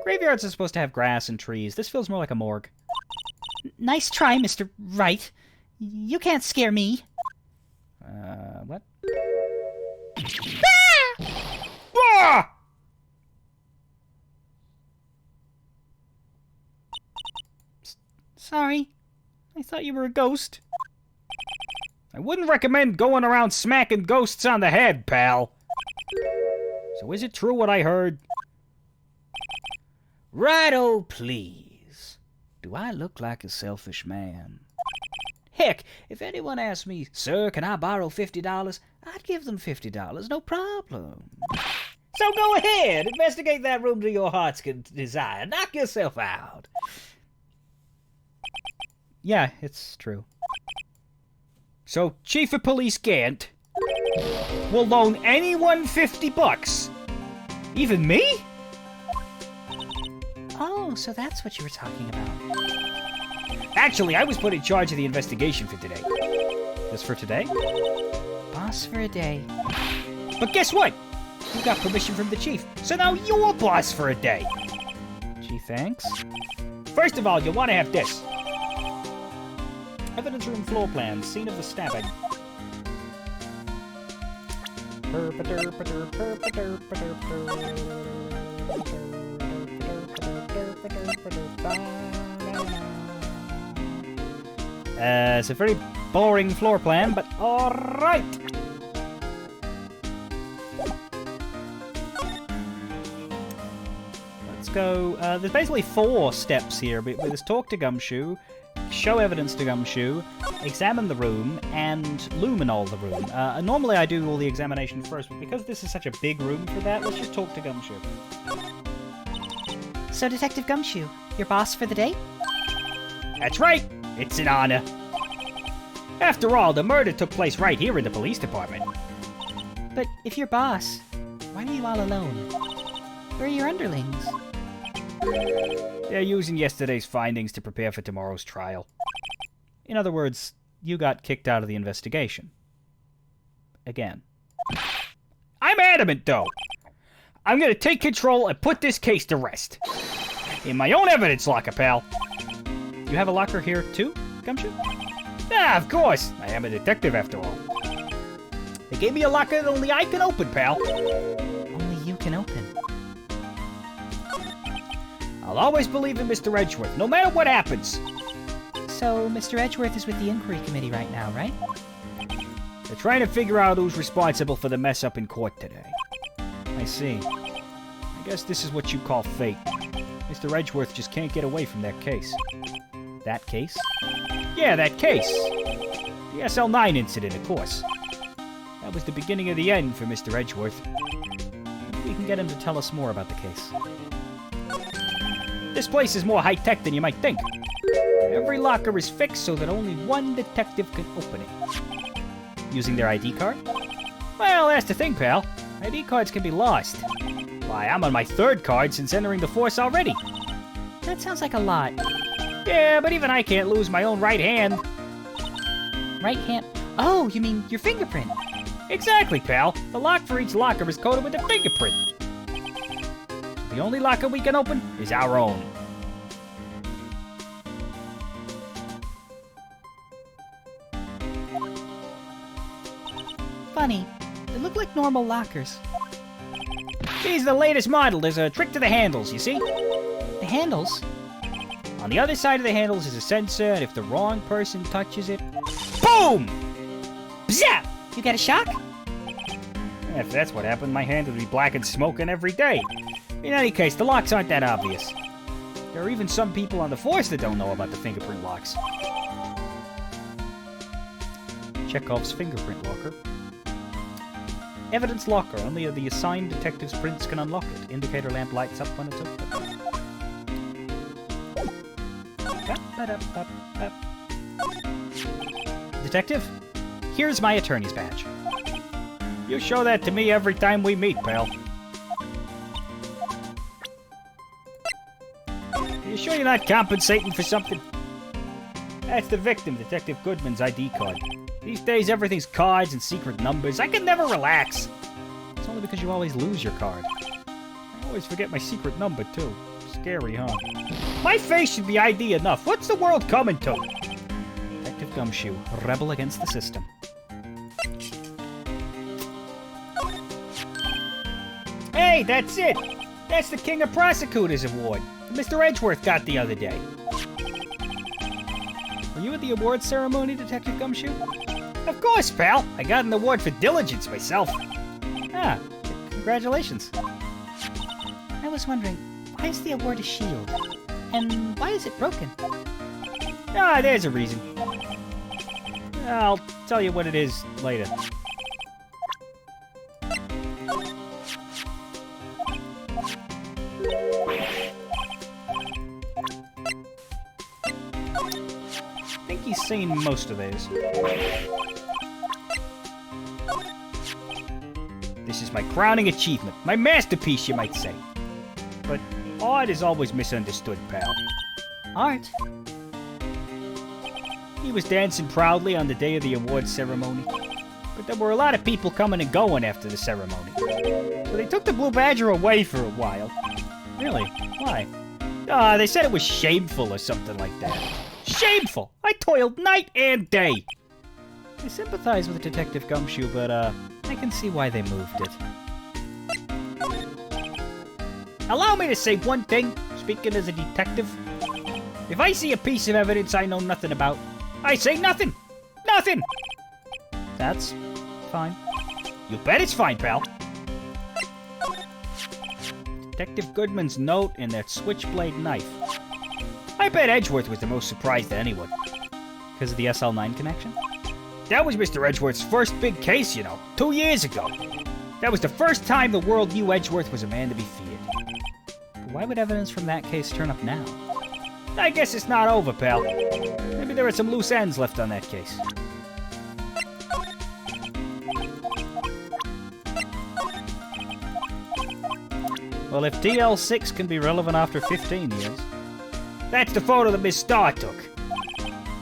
Graveyards are supposed to have grass and trees. This feels more like a morgue. Nice try, Mr. Wright. You can't scare me. What? Ah! Sorry. I thought you were a ghost. I wouldn't recommend going around smacking ghosts on the head, pal. So is it true what I heard? Righto, please. Do I look like a selfish man? Heck, if anyone asked me, "Sir, can I borrow $50?" I'd give them $50, no problem. So go ahead, investigate that room to your heart's desire. Knock yourself out. Yeah, it's true. So Chief of Police Gant will loan anyone $50. Even me? Oh, so that's what you were talking about. Actually, I was put in charge of the investigation for today. Just for today? Boss for a day. But guess what? You got permission from the chief, so now you're boss for a day. Gee, thanks. First of all, you want to have this. Evidence room floor plan, scene of the stabbing. It's a very boring floor plan, but alright! Let's go. There's basically 4 steps here. There's talk to Gumshoe, show evidence to Gumshoe, examine the room, and luminol the room. Normally I do all the examination first, but because this is such a big room for that, let's just talk to Gumshoe. So, Detective Gumshoe, your boss for the day? That's right. It's an honor. After all, the murder took place right here in the police department. But if you're boss, why are you all alone? Where are your underlings? They're using yesterday's findings to prepare for tomorrow's trial. In other words, you got kicked out of the investigation. Again. I'm adamant, though. I'm gonna take control and put this case to rest. In my own evidence locker, pal. You have a locker here too, Gumshoe? Ah, of course. I am a detective after all. They gave me a locker that only I can open, pal. Only you can open. I'll always believe in Mr. Edgeworth, no matter what happens. So, Mr. Edgeworth is with the inquiry committee right now, right? They're trying to figure out who's responsible for the mess up in court today. I see. I guess this is what you call fate. Mr. Edgeworth just can't get away from that case. That case? Yeah, that case. The SL9 incident, of course. That was the beginning of the end for Mr. Edgeworth. We can get him to tell us more about the case. This place is more high-tech than you might think. Every locker is fixed so that only one detective can open it. Using their ID card? Well, that's the thing, pal. ID cards can be lost. Why, I'm on my 3rd card since entering the force already. That sounds like a lot. Yeah, but even I can't lose my own right hand. Right hand? Oh, you mean your fingerprint? Exactly, pal. The lock for each locker is coded with a fingerprint. The only locker we can open is our own. Funny. They look like normal lockers. These are the latest model. There's a trick to the handles, you see? The handles? On the other side of the handles is a sensor, and if the wrong person touches it, boom! Zap! You get a shock? If that's what happened, my hand would be black and smoking every day. In any case, the locks aren't that obvious. There are even some people on the force that don't know about the fingerprint locks. Chekhov's fingerprint locker. Evidence locker. Only the assigned detective's prints can unlock it. Indicator lamp lights up when it's open. Detective, here's my attorney's badge. You show that to me every time we meet, pal. You sure you're not compensating for something? That's the victim, Detective Goodman's ID card. These days, everything's cards and secret numbers. I can never relax. It's only because you always lose your card. I always forget my secret number, too. Scary, huh? My face should be ID enough. What's the world coming to? Detective Gumshoe, rebel against the system. Hey, that's it! That's the King of Prosecutors Award that Mr. Edgeworth got the other day. Were you at the award ceremony, Detective Gumshoe? Of course, pal! I got an award for diligence myself. Ah, congratulations. I was wondering, why is the award a shield? And why is it broken? Ah, there's a reason. I'll tell you what it is later. I think he's seen most of these. This is my crowning achievement. My masterpiece, you might say. But art is always misunderstood, pal. Art? He was dancing proudly on the day of the awards ceremony. But there were a lot of people coming and going after the ceremony. So they took the Blue Badger away for a while. Really? Why? They said it was shameful or something like that. Shameful! I toiled night and day! I sympathize with Detective Gumshoe, but, I can see why they moved it. Allow me to say one thing, speaking as a detective. If I see a piece of evidence I know nothing about, I say nothing! Nothing! That's fine. You bet it's fine, pal. Detective Goodman's note and that switchblade knife. I bet Edgeworth was the most surprised of anyone. Because of the SL9 connection? That was Mr. Edgeworth's first big case, you know, 2 years ago. That was the first time the world knew Edgeworth was a man to be feared. But why would evidence from that case turn up now? I guess it's not over, pal. Maybe there are some loose ends left on that case. Well, if DL6 can be relevant after 15 years... That's the photo that Miss Starr took.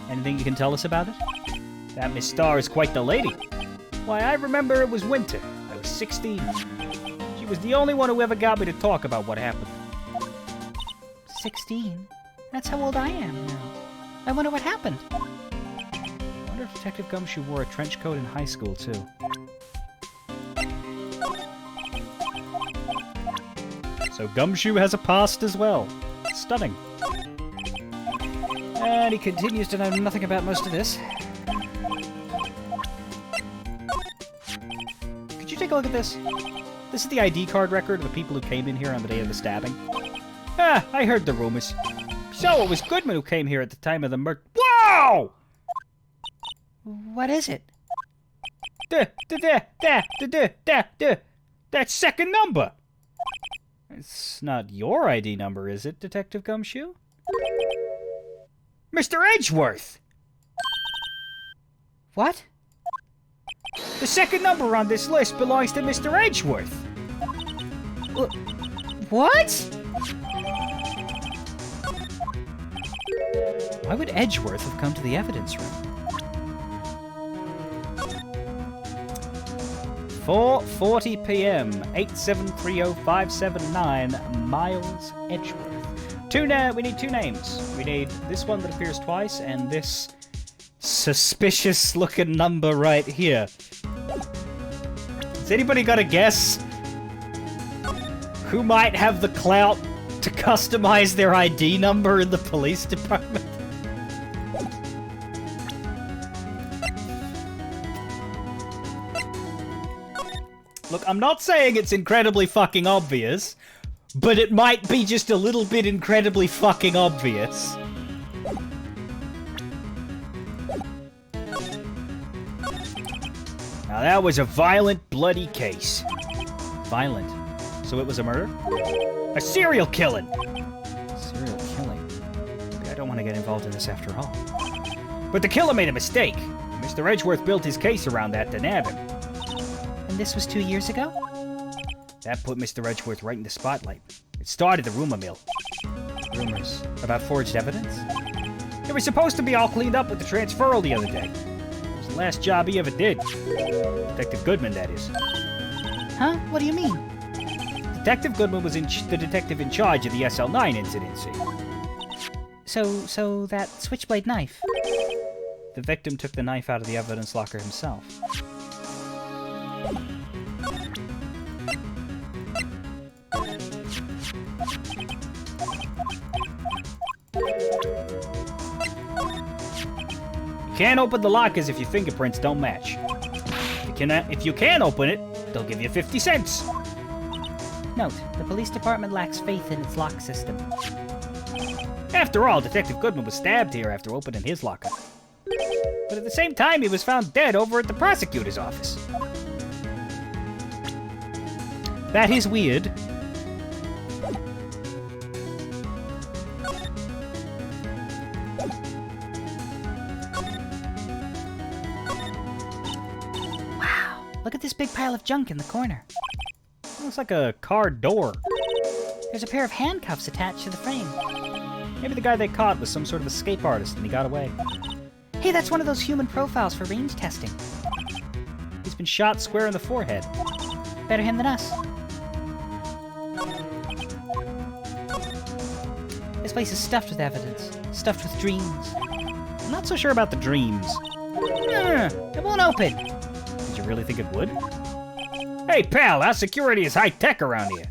Anything you can tell us about it? That Miss Starr is quite the lady. Why, I remember it was winter. I was 16. She was the only one who ever got me to talk about what happened. 16? That's how old I am now. I wonder what happened. I wonder if Detective Gumshoe wore a trench coat in high school, too. So Gumshoe has a past as well. Stunning. And he continues to know nothing about most of this. Could you take a look at this? This is the ID card record of the people who came in here on the day of the stabbing. Ah, I heard the rumors. So it was Goodman who came here at the time of the murder. Wow! What is it? That second number. It's not your ID number, is it, Detective Gumshoe? Mr. Edgeworth! What? The second number on this list belongs to Mr. Edgeworth. What? Why would Edgeworth have come to the evidence room? 4:40 p.m. 8730579 Miles Edgeworth. We need two names. We need this one that appears twice and this suspicious-looking number right here. Has anybody got a guess who might have the clout to customize their ID number in the police department? Look, I'm not saying it's incredibly fucking obvious, but it might be just a little bit incredibly fucking obvious. Now that was a violent, bloody case. Violent. So it was a murder? A serial killing. Serial killing. Maybe I don't want to get involved in this after all. But the killer made a mistake. Mr. Edgeworth built his case around that to nab him. And And this was 2 years ago? That put Mr. Edgeworth right in the spotlight. It started the rumor mill. Rumors about forged evidence? They were supposed to be all cleaned up with the transferal the other day. It was the last job he ever did. Detective Goodman, that is. Huh? What do you mean? Detective Goodman was the detective in charge of the SL9 incident, see? So that switchblade knife. The victim took the knife out of the evidence locker himself. You can't open the lockers if your fingerprints don't match. If you can open it, they'll give you 50 cents. Note, the police department lacks faith in its lock system. After all, Detective Goodman was stabbed here after opening his locker. But at the same time, he was found dead over at the prosecutor's office. That is weird. Wow, look at this big pile of junk in the corner. Looks like a car door. There's a pair of handcuffs attached to the frame. Maybe the guy they caught was some sort of escape artist and he got away. Hey, that's one of those human profiles for range testing. He's been shot square in the forehead. Better him than us. This place is stuffed with evidence, stuffed with dreams. I'm not so sure about the dreams. It won't open. Did you really think it would? Hey, pal, our security is high-tech around here.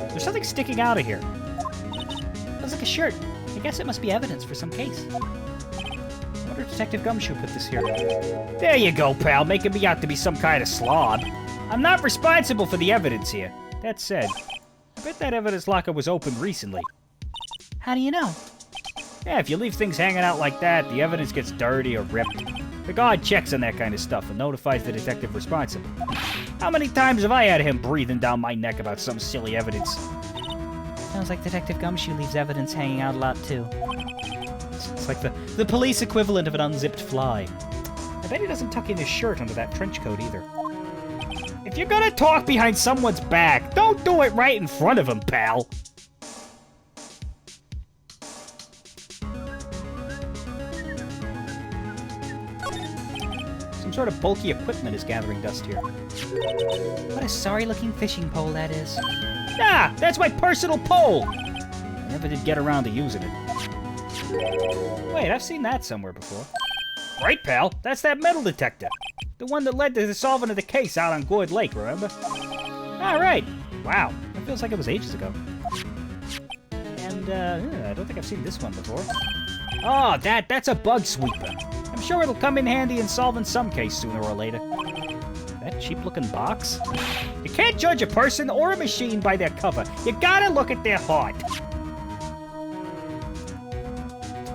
There's something sticking out of here. Looks like a shirt. I guess it must be evidence for some case. I wonder if Detective Gumshoe put this here. There you go, pal, making me out to be some kind of slob. I'm not responsible for the evidence here. That said, I bet that evidence locker was opened recently. How do you know? Yeah, if you leave things hanging out like that, the evidence gets dirty or ripped. The guard checks on that kind of stuff and notifies the detective responsible. How many times have I had him breathing down my neck about some silly evidence? Sounds like Detective Gumshoe leaves evidence hanging out a lot, too. It's like the police equivalent of an unzipped fly. I bet he doesn't tuck in his shirt under that trench coat either. If you're gonna talk behind someone's back, don't do it right in front of him, pal. Some sort of bulky equipment is gathering dust here. What a sorry-looking fishing pole that is. Ah, that's my personal pole. I never did get around to using it. Wait, I've seen that somewhere before. Right, pal, that's that metal detector. The one that led to the solving of the case out on Gourd Lake, remember? All right. Wow, that feels like it was ages ago. And I don't think I've seen this one before. Oh, that's a bug sweeper. I'm sure it'll come in handy in solving some case sooner or later. That cheap-looking box? You can't judge a person or a machine by their cover. You gotta look at their heart.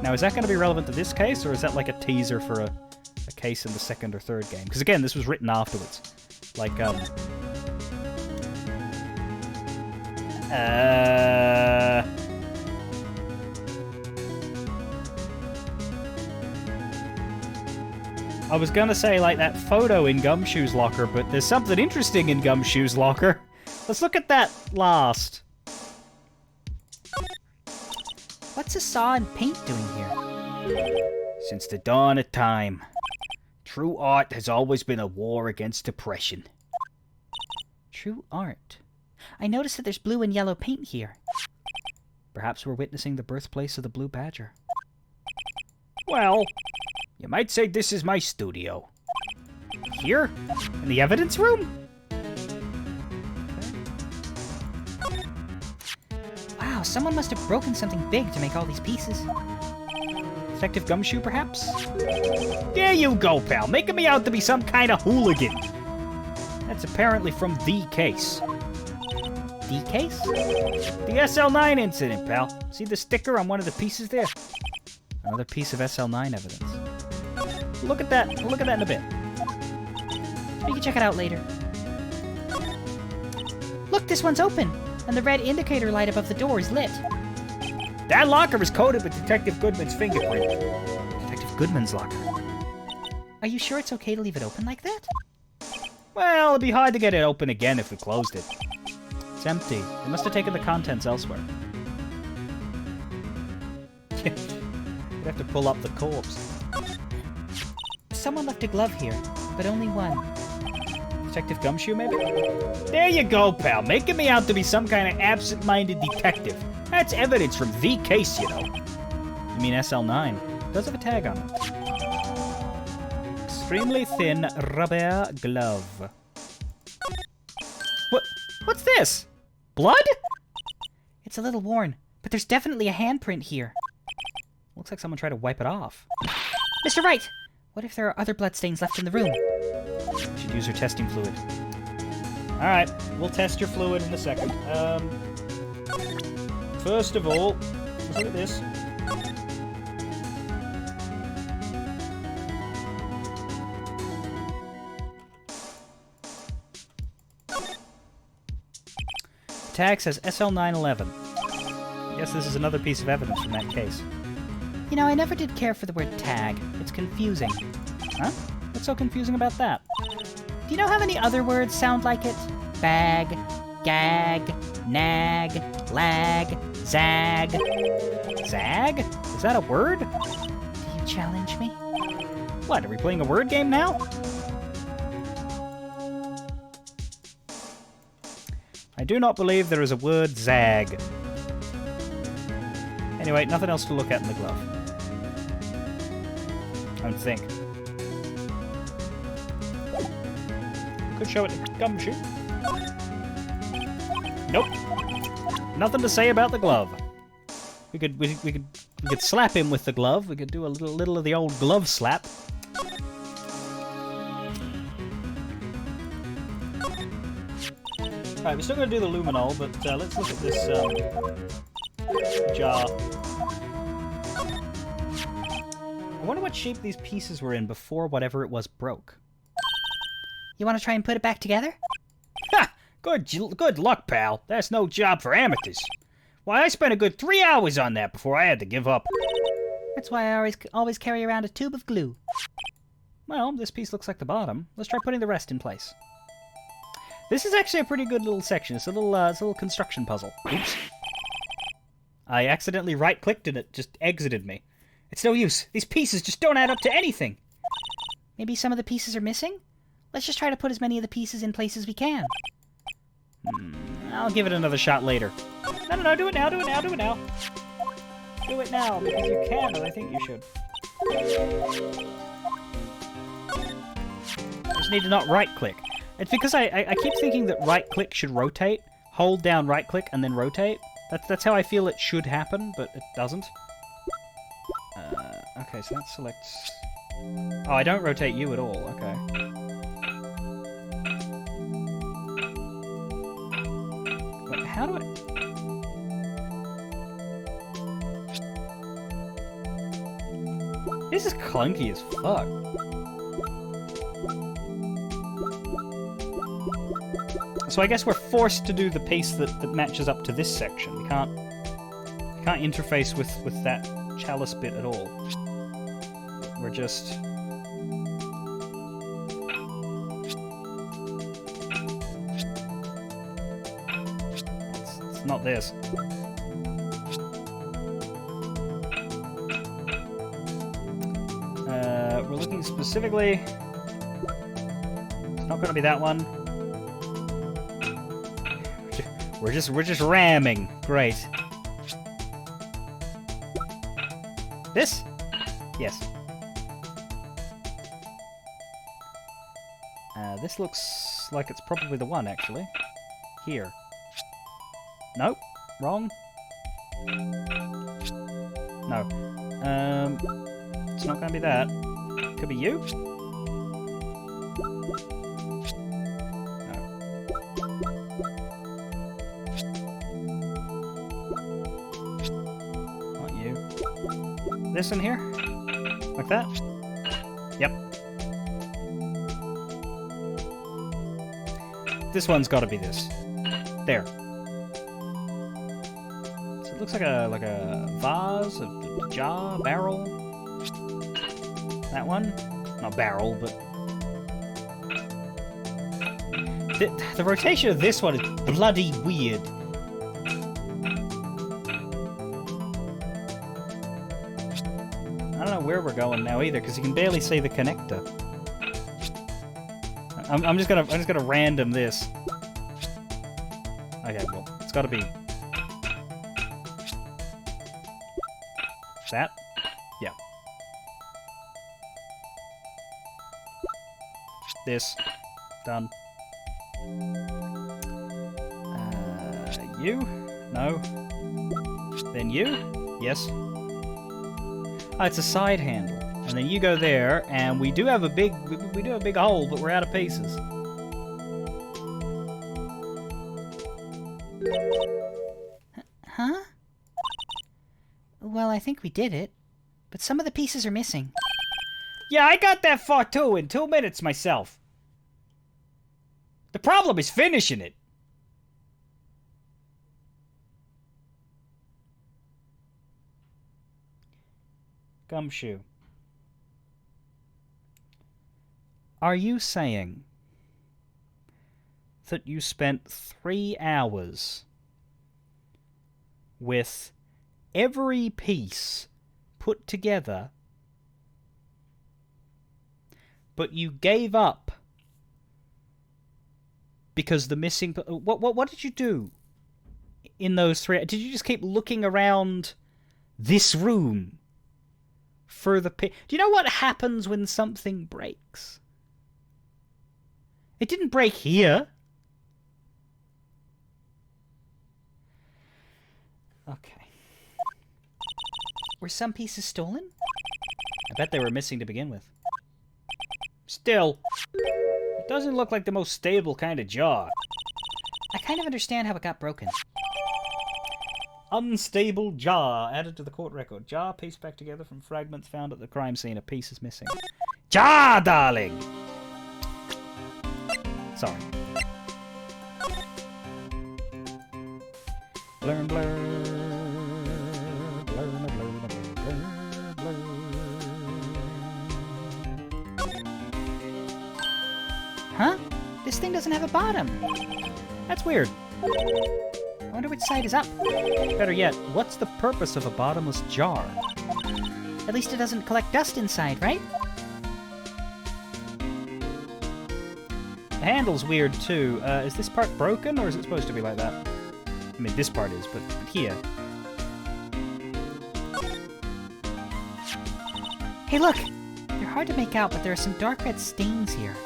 Now, is that going to be relevant to this case, or is that like a teaser for a case in the second or third game? Because again, this was written afterwards. Like, I was gonna say, like, that photo in Gumshoe's locker, but there's something interesting in Gumshoe's locker. Let's look at that last. What's a saw and paint doing here? Since the dawn of time, true art has always been a war against depression. True art. I noticed that there's blue and yellow paint here. Perhaps we're witnessing the birthplace of the Blue Badger. Well, you might say this is my studio. Here? In the evidence room? Wow, someone must have broken something big to make all these pieces. Detective Gumshoe, perhaps? There you go, pal, making me out to be some kind of hooligan. That's apparently from the case. The case? The SL9 incident, pal. See the sticker on one of the pieces there? Another piece of SL9 evidence. Look at that. We'll look at that in a bit. We can check it out later. Look, this one's open, and the red indicator light above the door is lit. That locker is coated with Detective Goodman's fingerprint. Detective Goodman's locker. Are you sure it's okay to leave it open like that? Well, it'd be hard to get it open again if we closed it. It's empty. They must have taken the contents elsewhere. You'd have to pull up the corpse. Someone left a glove here, but only one. Detective Gumshoe, maybe? There you go, pal. Making me out to be some kind of absent-minded detective. That's evidence from the case, you know. You mean SL9? It does have a tag on it. Extremely thin rubber glove. What's this? Blood? It's a little worn, but there's definitely a handprint here. Looks like someone tried to wipe it off. Mr. Wright! What if there are other bloodstains left in the room? Should use her testing fluid. Alright, we'll test your fluid in a second. First of all, let's look at this. Tag says SL911. I guess this is another piece of evidence from that case. You know, I never did care for the word tag. It's confusing. Huh? What's so confusing about that? Do you know how many other words sound like it? Bag, gag, nag, lag, zag. Zag? Is that a word? Do you challenge me? What, are we playing a word game now? I do not believe there is a word zag. Anyway, nothing else to look at in the glove. I don't think. Could show it to Gumshoe. Nope. Nothing to say about the glove. We could slap him with the glove. We could do a little of the old glove slap. Alright, we're still going to do the luminol, but let's look at this jar. I wonder what shape these pieces were in before whatever it was broke. You want to try and put it back together? Ha! Good luck, pal. That's no job for amateurs. Why, I spent a good 3 hours on that before I had to give up. That's why I always carry around a tube of glue. Well, this piece looks like the bottom. Let's try putting the rest in place. This is actually a pretty good little section. It's a little construction puzzle. Oops. I accidentally right-clicked and it just exited me. It's no use. These pieces just don't add up to anything. Maybe some of the pieces are missing? Let's just try to put as many of the pieces in place as we can. I'll give it another shot later. No, do it now, do it now, do it now. Do it now, because you can, and I think you should. Just need to not right-click. It's because I keep thinking that right-click should rotate. Hold down right-click and then rotate. That's how I feel it should happen, but it doesn't. Okay, so that selects... Oh, I don't rotate you at all, okay. Wait, how do I... This is clunky as fuck. So I guess we're forced to do the piece that matches up to this section. We can't interface with that chalice bit at all. We're just... It's not this. We're looking specifically... It's not going to be that one. We're just ramming. Great. This? Yes. This looks like it's probably the one, actually. Here. Nope. Wrong. No. It's not gonna be that. Could be you? This in here? Like that? Yep. This one's gotta be this. There. So it looks like a vase, a jar, barrel. That one? Not barrel, but... The rotation of this one is bloody weird. I don't know where we're going now either, because you can barely see the connector. I'm just gonna random this. Okay, well, it's gotta be that? Yeah. This. Done. You? No. Then you? Yes. Oh, it's a side handle. And then you go there, and we do have a big hole, but we're out of pieces. Huh? Well, I think we did it. But some of the pieces are missing. Yeah, I got that far too in 2 minutes myself. The problem is finishing it. Gumshoe. Are you saying that you spent 3 hours with every piece put together, but you gave up because the missing... What did you do in those 3... Did you just keep looking around this room for the... Do you know what happens when something breaks? It didn't break here. Okay. Were some pieces stolen? I bet they were missing to begin with. Still, it doesn't look like the most stable kind of jaw. I kind of understand how it got broken. Unstable jaw added to the court record. Jaw pieced back together from fragments found at the crime scene. A piece is missing. Jaw, darling! Sorry. Blur, blur. Blur, blur, blur, blur, blur. Huh? This thing doesn't have a bottom. That's weird. I wonder which side is up. Better yet, what's the purpose of a bottomless jar? At least it doesn't collect dust inside, right? The handle's weird too. Is this part broken, or is it supposed to be like that? I mean, this part is, but here. Hey, look! They're hard to make out, but there are some dark red stains here.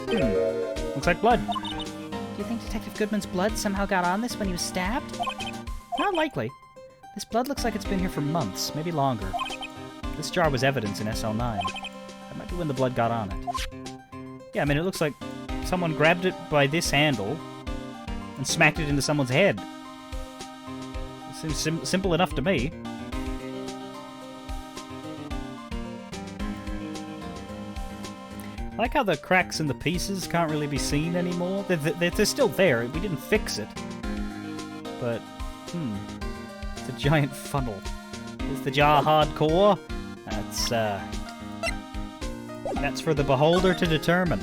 Looks like blood. Do you think Detective Goodman's blood somehow got on this when he was stabbed? Not likely. This blood looks like it's been here for months, maybe longer. This jar was evidence in SL9. That might be when the blood got on it. Yeah, I mean, it looks like someone grabbed it by this handle and smacked it into someone's head. It seems simple enough to me. I like how the cracks in the pieces can't really be seen anymore. They're still there. We didn't fix it. But, it's a giant funnel. Is the jar hardcore? That's for the beholder to determine.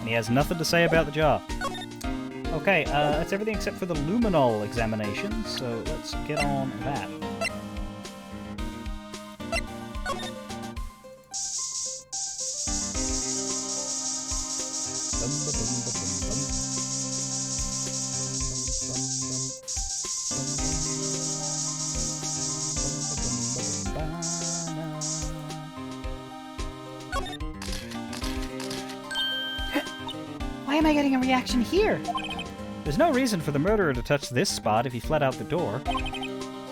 And he has nothing to say about the jar. Okay, that's everything except for the luminol examination, so let's get on that. Why am I getting a reaction here? There's no reason for the murderer to touch this spot if he fled out the door.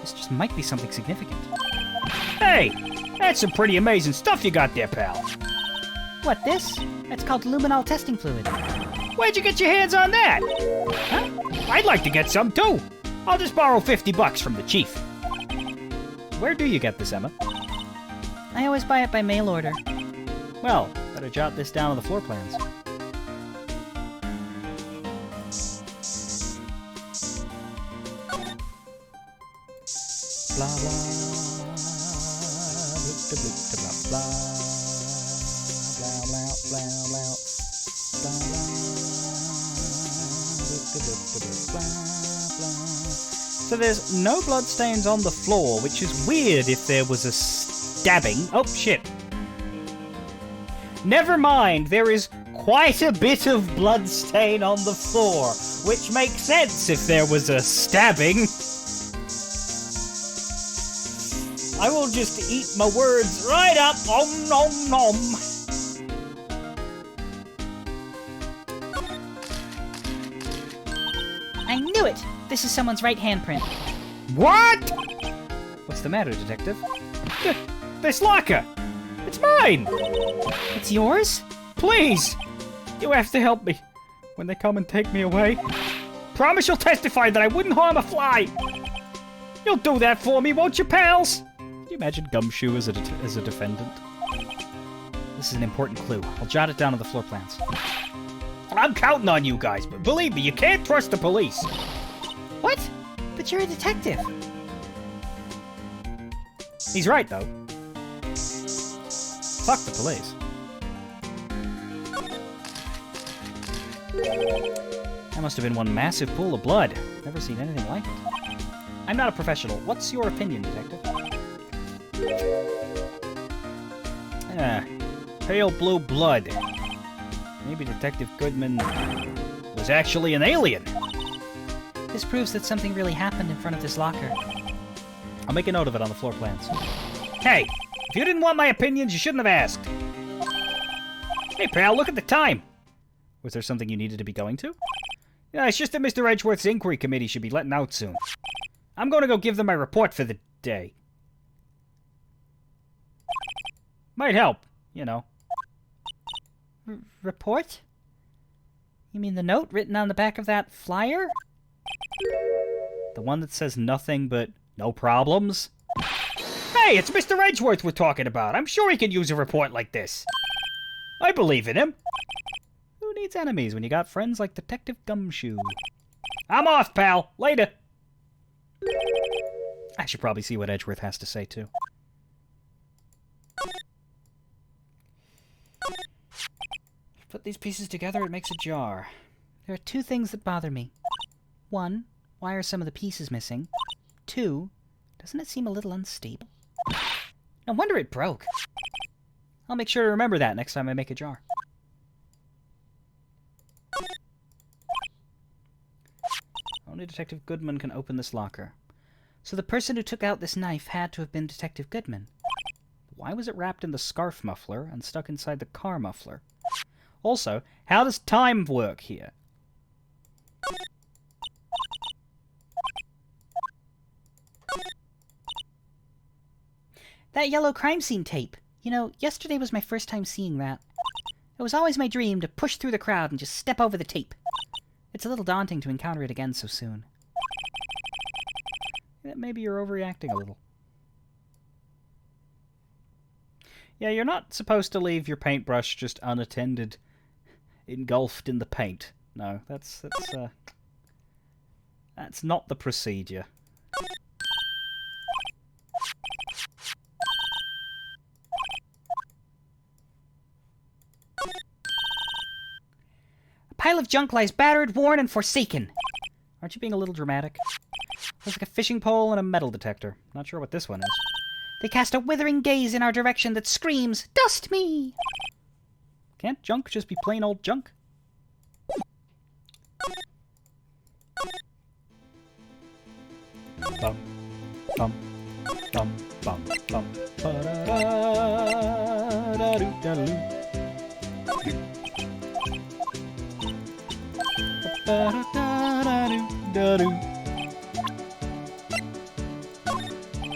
This just might be something significant. Hey! That's some pretty amazing stuff you got there, pal. What, this? That's called luminol testing fluid. Where'd you get your hands on that? Huh? I'd like to get some, too. I'll just borrow $50 from the chief. Where do you get this, Emma? I always buy it by mail order. Well, better jot this down on the floor plans. Blah, blah. So there's no bloodstains on the floor, which is weird if there was a stabbing. Oh, shit. Never mind, there is quite a bit of bloodstain on the floor, which makes sense if there was a stabbing. I will just eat my words right up. Om nom nom. I knew it! This is someone's right handprint. What? What's the matter, Detective? This locker! It's mine! It's yours? Please! You have to help me when they come and take me away. Promise you'll testify that I wouldn't harm a fly! You'll do that for me, won't you, pals? Can you imagine Gumshoe as a defendant? This is an important clue. I'll jot it down on the floor plans. I'm counting on you guys, but believe me, you can't trust the police. What? But you're a detective. He's right, though. Fuck the police. That must have been one massive pool of blood. Never seen anything like it. I'm not a professional. What's your opinion, Detective? Pale blue blood. Maybe Detective Goodman was actually an alien. This proves that something really happened in front of this locker. I'll make a note of it on the floor plans. Hey, if you didn't want my opinions, you shouldn't have asked. Hey, pal, look at the time. Was there something you needed to be going to? Yeah, it's just that Mr. Edgeworth's inquiry committee should be letting out soon. I'm going to go give them my report for the day. Might help, you know. Report? You mean the note written on the back of that flyer? The one that says nothing but no problems? Hey, it's Mr. Edgeworth we're talking about. I'm sure he can use a report like this. I believe in him. Who needs enemies when you got friends like Detective Gumshoe? I'm off, pal. Later. I should probably see what Edgeworth has to say, too. Put these pieces together, it makes a jar. There are two things that bother me. One, why are some of the pieces missing? Two, doesn't it seem a little unstable? No wonder it broke. I'll make sure to remember that next time I make a jar. Only Detective Goodman can open this locker. So the person who took out this knife had to have been Detective Goodman. Why was it wrapped in the scarf muffler and stuck inside the car muffler? Also, how does time work here? That yellow crime scene tape. You know, yesterday was my first time seeing that. It was always my dream to push through the crowd and just step over the tape. It's a little daunting to encounter it again so soon. Yeah, maybe you're overreacting a little. Yeah, you're not supposed to leave your paintbrush just unattended, engulfed in the paint. No, that's not the procedure. A pile of junk lies battered, worn, and forsaken. Aren't you being a little dramatic? Looks like a fishing pole and a metal detector. Not sure what this one is. They cast a withering gaze in our direction that screams, "Dust me!" Can't junk just be plain old junk? Bum, bum, bum, bum, bum, ba-da-da-da-doo-da-doo. Ba-da-da-da-doo-da-doo.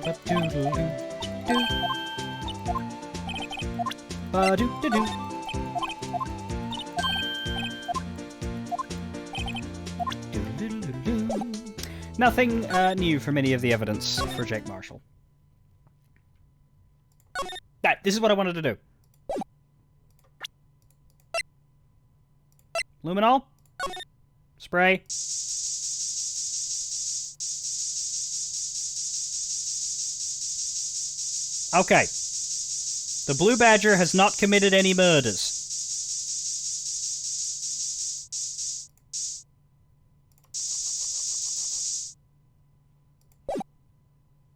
Ba-doo-doo-doo. Ba-doo-doo-doo. Nothing new from any of the evidence for Jake Marshall. This is what I wanted to do. Luminol. Spray. Okay. The Blue Badger has not committed any murders.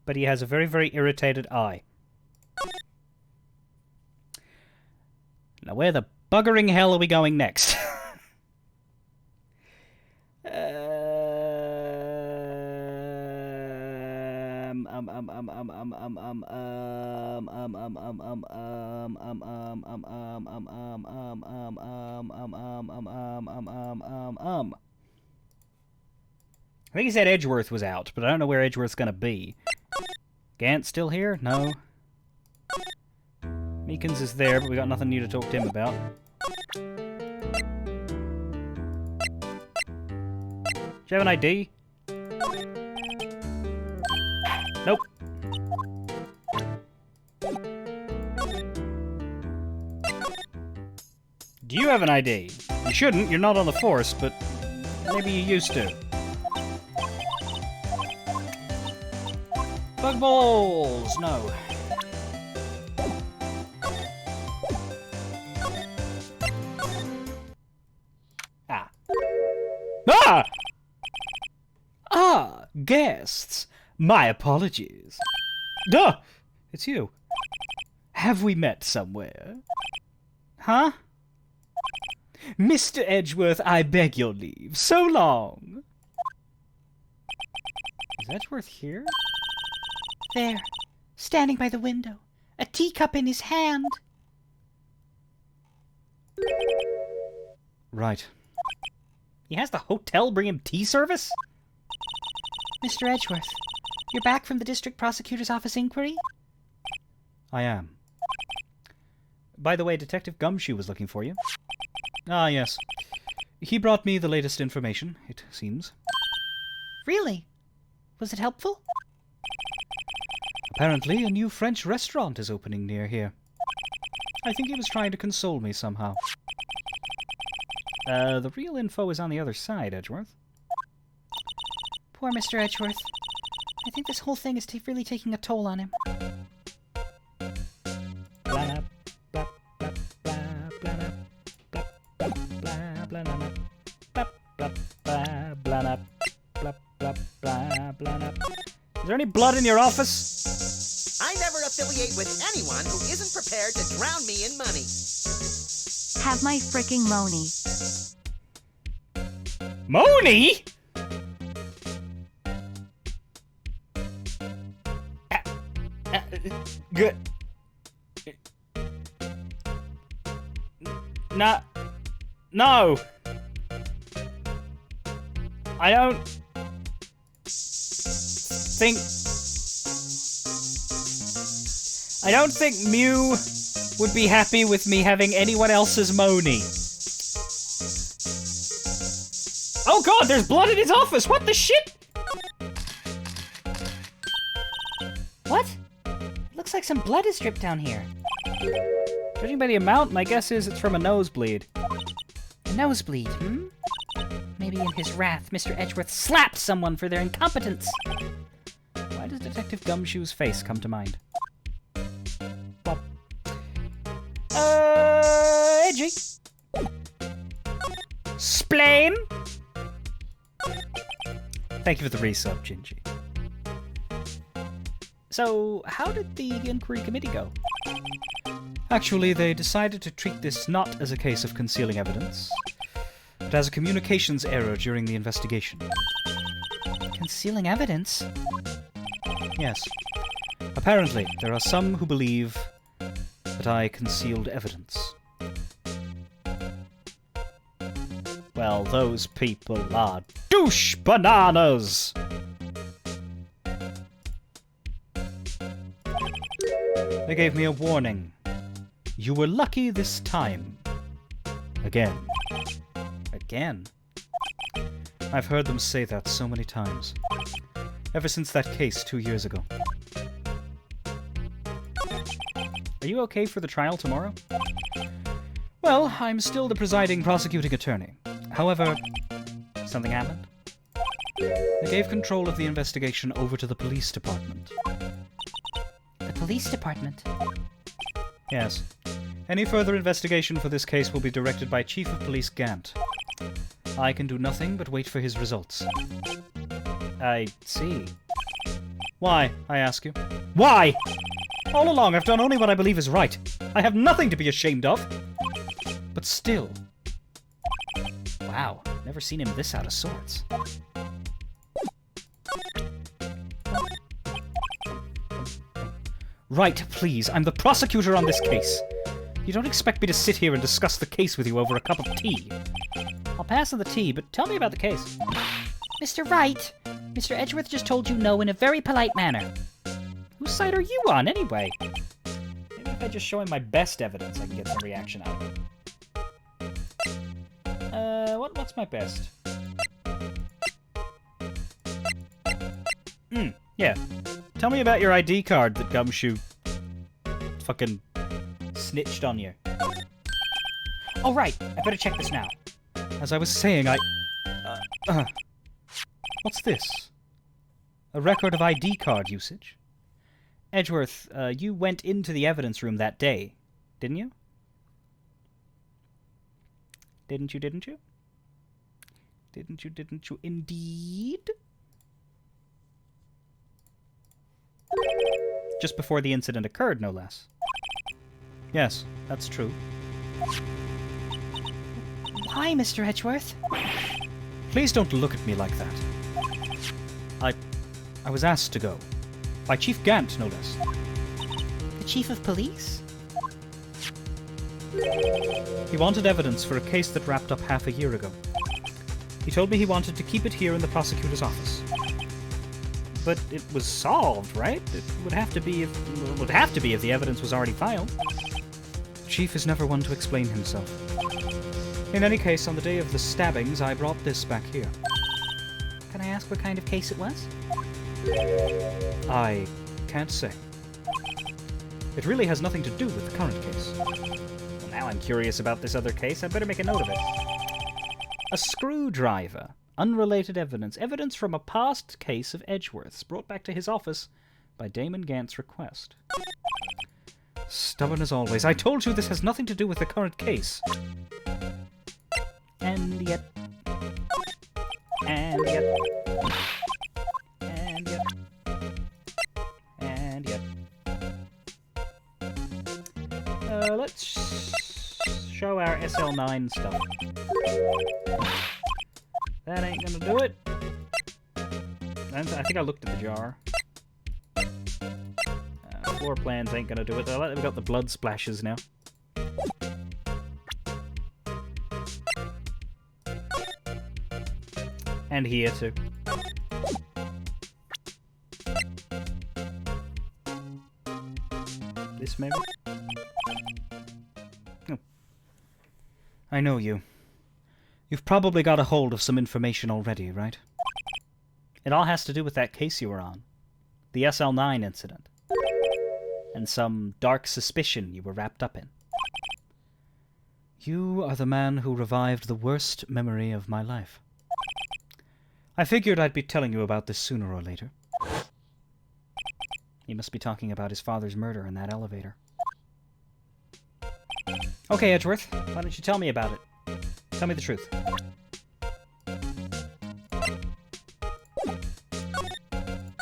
But he has a very, very irritated eye. Now, where the buggering hell are we going next? I think he said Edgeworth was out, but I don't know where Edgeworth's gonna be. Gant's still here? No. Meekins is there, but we got nothing new to talk to him about. Do you have an ID? Nope. Do you have an ID? You shouldn't, you're not on the force, but maybe you used to. Bug balls! No. Ah. Ah! Ah! Guests! My apologies. Duh! It's you. Have we met somewhere? Huh? Mr. Edgeworth, I beg your leave. So long! Is Edgeworth here? There, standing by the window, a teacup in his hand. Right. He has the hotel bring him tea service? Mr. Edgeworth, you're back from the district prosecutor's office inquiry? I am. By the way, Detective Gumshoe was looking for you. Ah, yes. He brought me the latest information, it seems. Really? Was it helpful? Apparently, a new French restaurant is opening near here. I think he was trying to console me somehow. The real info is on the other side, Edgeworth. Poor Mr. Edgeworth. I think this whole thing is really taking a toll on him. Is there any blood in your office? I never affiliate with anyone who isn't prepared to drown me in money. Have my fricking Moni. Moni? Good. No. I don't think Mew would be happy with me having anyone else's Moni. Oh god, there's blood in his office! What the shit? What? Looks like some blood is dripped down here. Judging by the amount, my guess is it's from a nosebleed. A nosebleed, hmm? Maybe in his wrath, Mr. Edgeworth slapped someone for their incompetence. Why does Detective Gumshoe's face come to mind? Well, Edgy. Splain? Thank you for the resub, Gingy. So, how did the inquiry committee go? Actually, they decided to treat this not as a case of concealing evidence, but as a communications error during the investigation. Concealing evidence? Yes. Apparently, there are some who believe that I concealed evidence. Well, those people are douche bananas! They gave me a warning. You were lucky this time. Again. Again? I've heard them say that so many times. Ever since that case 2 years ago. Are you okay for the trial tomorrow? Well, I'm still the presiding prosecuting attorney. However, something happened. They gave control of the investigation over to the police department. The police department? Yes. Any further investigation for this case will be directed by Chief of Police Gant. I can do nothing but wait for his results. I see. Why, I ask you? Why? All along I've done only what I believe is right. I have nothing to be ashamed of. But still. Wow, never seen him this out of sorts. Right, please, I'm the prosecutor on this case. You don't expect me to sit here and discuss the case with you over a cup of tea. I'll pass on the tea, but tell me about the case. Mr. Wright, Mr. Edgeworth just told you no in a very polite manner. Whose side are you on, anyway? Maybe if I just show him my best evidence, I can get some reaction out of it. What's my best? Yeah. Tell me about your ID card that Gumshoe fucking snitched on you. Oh, right. I better check this now. As I was saying, what's this? A record of ID card usage? Edgeworth, you went into the evidence room that day, didn't you? Didn't you? Didn't you indeed? Just before the incident occurred, no less. Yes, that's true. Why, Mr. Edgeworth? Please don't look at me like that. I was asked to go. By Chief Gant, no less. The Chief of Police? He wanted evidence for a case that wrapped up half a year ago. He told me he wanted to keep it here in the prosecutor's office. But it was solved, right? It would have to be if the evidence was already filed. Chief is never one to explain himself. In any case, on the day of the stabbings, I brought this back here. Can I ask what kind of case it was? I can't say. It really has nothing to do with the current case. Well, now I'm curious about this other case. I better make a note of it. A screwdriver. Unrelated evidence. Evidence from a past case of Edgeworth's, brought back to his office by Damon Gant's request. Stubborn as always. I told you this has nothing to do with the current case. And yet... And yet... And yet... And yet... Let's show our SL9 stuff. That ain't gonna do it. I think I looked at the jar. Floor plans ain't gonna do it. We've got the blood splashes now. And here too. This maybe? Oh. I know you. You've probably got a hold of some information already, right? It all has to do with that case you were on. The SL9 incident. And some dark suspicion you were wrapped up in. You are the man who revived the worst memory of my life. I figured I'd be telling you about this sooner or later. He must be talking about his father's murder in that elevator. Okay, Edgeworth, why don't you tell me about it? Tell me the truth.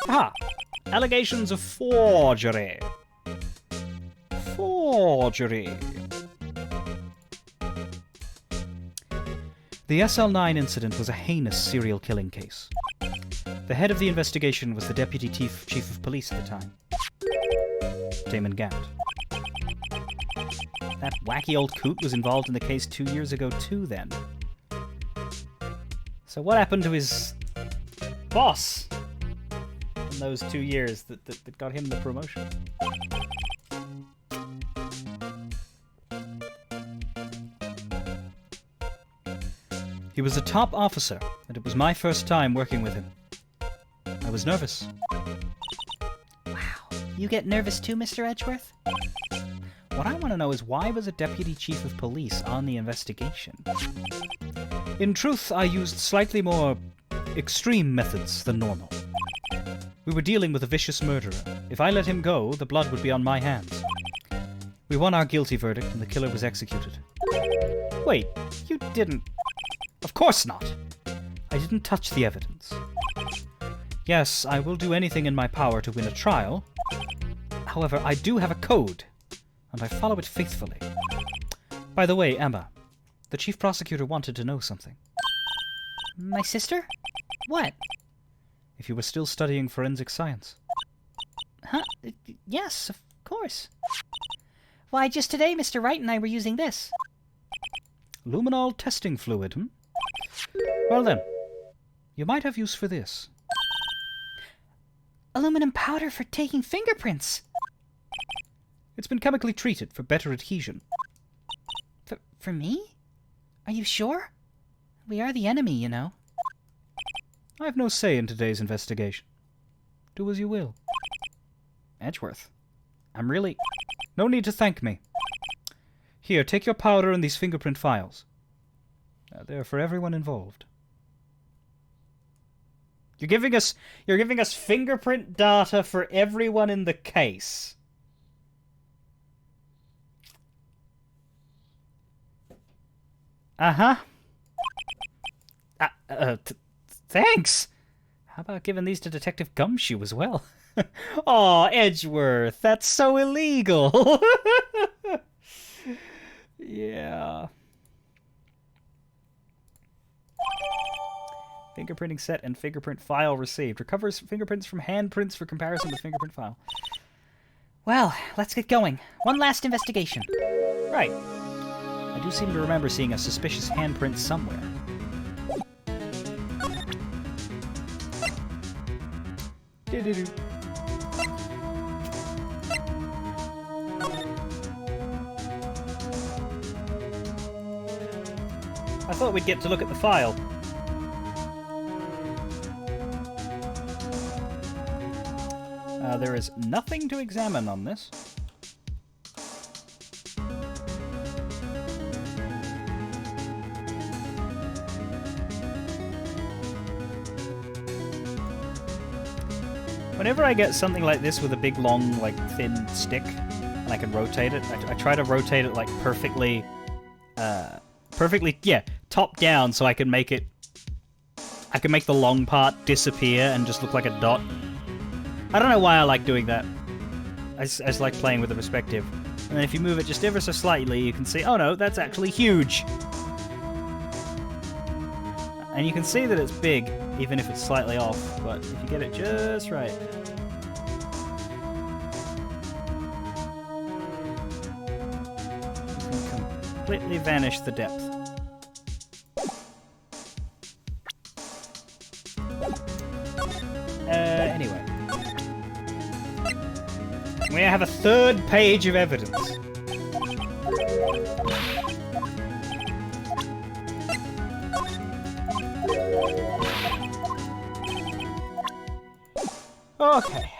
Aha! Allegations of forgery. Forgery. The SL9 incident was a heinous serial killing case. The head of the investigation was the Deputy Chief of Police at the time, Damon Gant. That wacky old coot was involved in the case 2 years ago too, then. So what happened to his boss in those 2 years that got him the promotion? He was a top officer, and it was my first time working with him. I was nervous. Wow. You get nervous too, Mr. Edgeworth? What I want to know is why was a Deputy Chief of Police on the investigation? In truth, I used slightly more extreme methods than normal. We were dealing with a vicious murderer. If I let him go, the blood would be on my hands. We won our guilty verdict and the killer was executed. Wait, you didn't... Of course not! I didn't touch the evidence. Yes, I will do anything in my power to win a trial. However, I do have a code, and I follow it faithfully. By the way, Emma, the chief prosecutor wanted to know something. My sister? What? If you were still studying forensic science. Huh? Yes, of course. Why, just today Mr. Wright and I were using this. Luminol testing fluid, hmm? Well then, you might have use for this. Aluminum powder for taking fingerprints. It's been chemically treated for better adhesion. For me? Are you sure? We are the enemy, you know. I have no say in today's investigation. Do as you will. Edgeworth, I'm really... No need to thank me. Here, take your powder and these fingerprint files. They're for everyone involved. You're giving us fingerprint data for everyone in the case. Uh-huh. Thanks. How about giving these to Detective Gumshoe as well? Aw, Edgeworth, that's so illegal. Yeah. Fingerprinting set and fingerprint file received. Recovers fingerprints from handprints for comparison with fingerprint file. Well, let's get going. One last investigation. Right. I do seem to remember seeing a suspicious handprint somewhere. Do-do-do. I thought we'd get to look at the file. There is nothing to examine on this. Whenever I get something like this with a big, long, like, thin stick, and I can rotate it, I try to rotate it, like, perfectly, yeah, top down, so I can make it... I can make the long part disappear and just look like a dot. I don't know why I like doing that. I just like playing with the perspective. And then if you move it just ever so slightly, you can see, oh no, that's actually huge! And you can see that it's big, even if it's slightly off, but if you get it just right. You can completely vanish the depth. Anyway. We have a third page of evidence. Okay.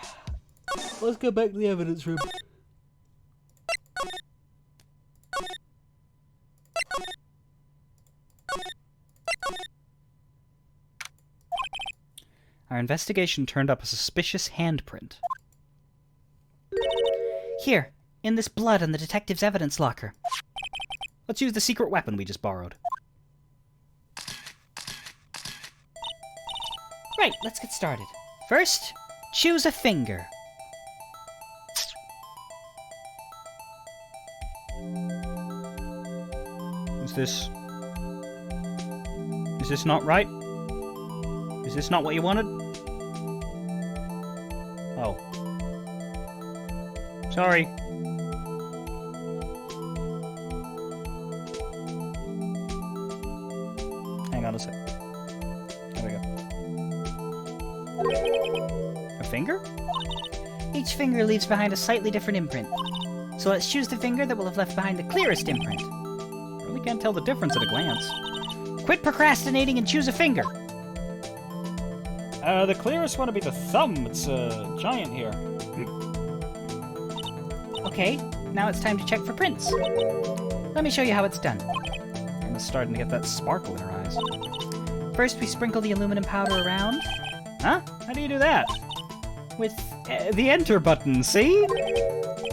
Let's go back to the evidence room. Our investigation turned up a suspicious handprint. Here, in this blood in the detective's evidence locker. Let's use the secret weapon we just borrowed. Right, let's get started. First, choose a finger. Is this not right? Is this not what you wanted? Oh. Sorry. Hang on a sec. There we go. A finger? Each finger leaves behind a slightly different imprint. So let's choose the finger that will have left behind the clearest imprint. Really can't tell the difference at a glance. Quit procrastinating and choose a finger. The clearest one would be the thumb. It's giant here. Okay, now it's time to check for prints. Let me show you how it's done. Emma's starting to get that sparkle in her eyes. First, we sprinkle the aluminum powder around. Huh? How do you do that? With The enter button, see?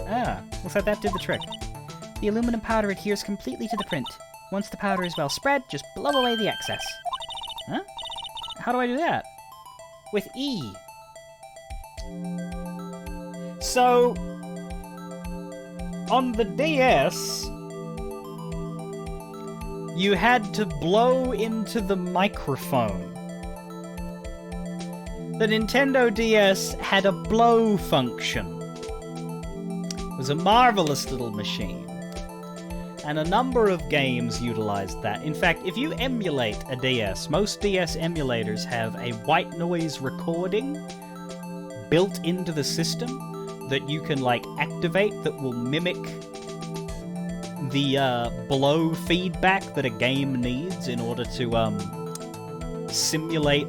Ah, looks like that did the trick. The aluminum powder adheres completely to the print. Once the powder is well spread, just blow away the excess. Huh? How do I do that? With E. So, on the DS, you had to blow into the microphone. The Nintendo DS had a blow function. It was a marvelous little machine. And a number of games utilized that. In fact, if you emulate a DS, most DS emulators have a white noise recording built into the system that you can, like, activate that will mimic the blow feedback that a game needs in order to simulate...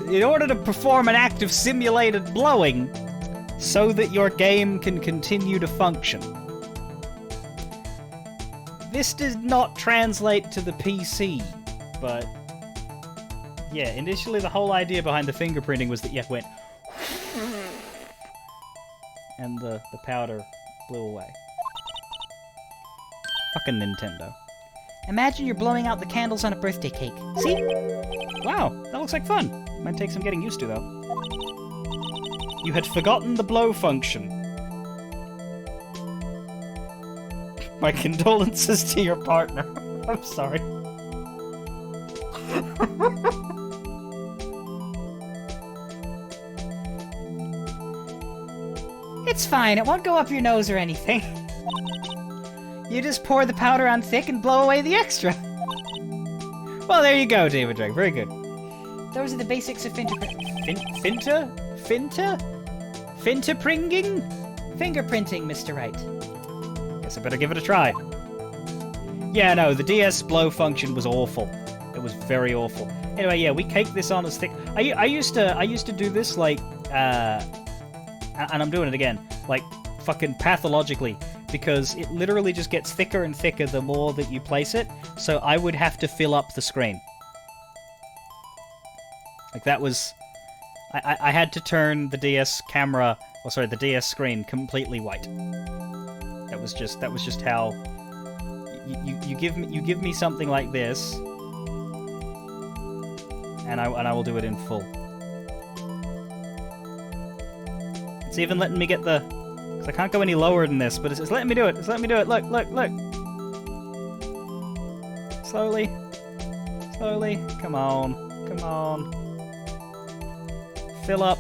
in order to perform an act of simulated blowing so that your game can continue to function. This does not translate to the PC, but yeah, initially the whole idea behind the fingerprinting was that you went and the powder blew away. Fucking Nintendo. Imagine you're blowing out the candles on a birthday cake. See? Wow, that looks like fun. Might take some getting used to, though. You had forgotten the blow function. My condolences to your partner. I'm sorry. It's fine, it won't go up your nose or anything. You just pour the powder on thick and blow away the extra. Well, there you go, David Drake. Very good. Those are the basics of fingerprinting. Fingerprinting, Mr. Wright. Guess I better give it a try. Yeah, no, the DS blow function was awful. It was very awful. Anyway, yeah, we caked this on as thick. I used to do this like, and I'm doing it again, like fucking pathologically, because it literally just gets thicker and thicker the more that you place it. So I would have to fill up the screen. Like that was, I had to turn the DS camera, or sorry, the DS screen completely white. That was just how you give me something like this, and I will do it in full. It's even letting me get the, because I can't go any lower than this, but it's letting me do it. It's letting me do it. Look. Slowly. Come on. Fill up.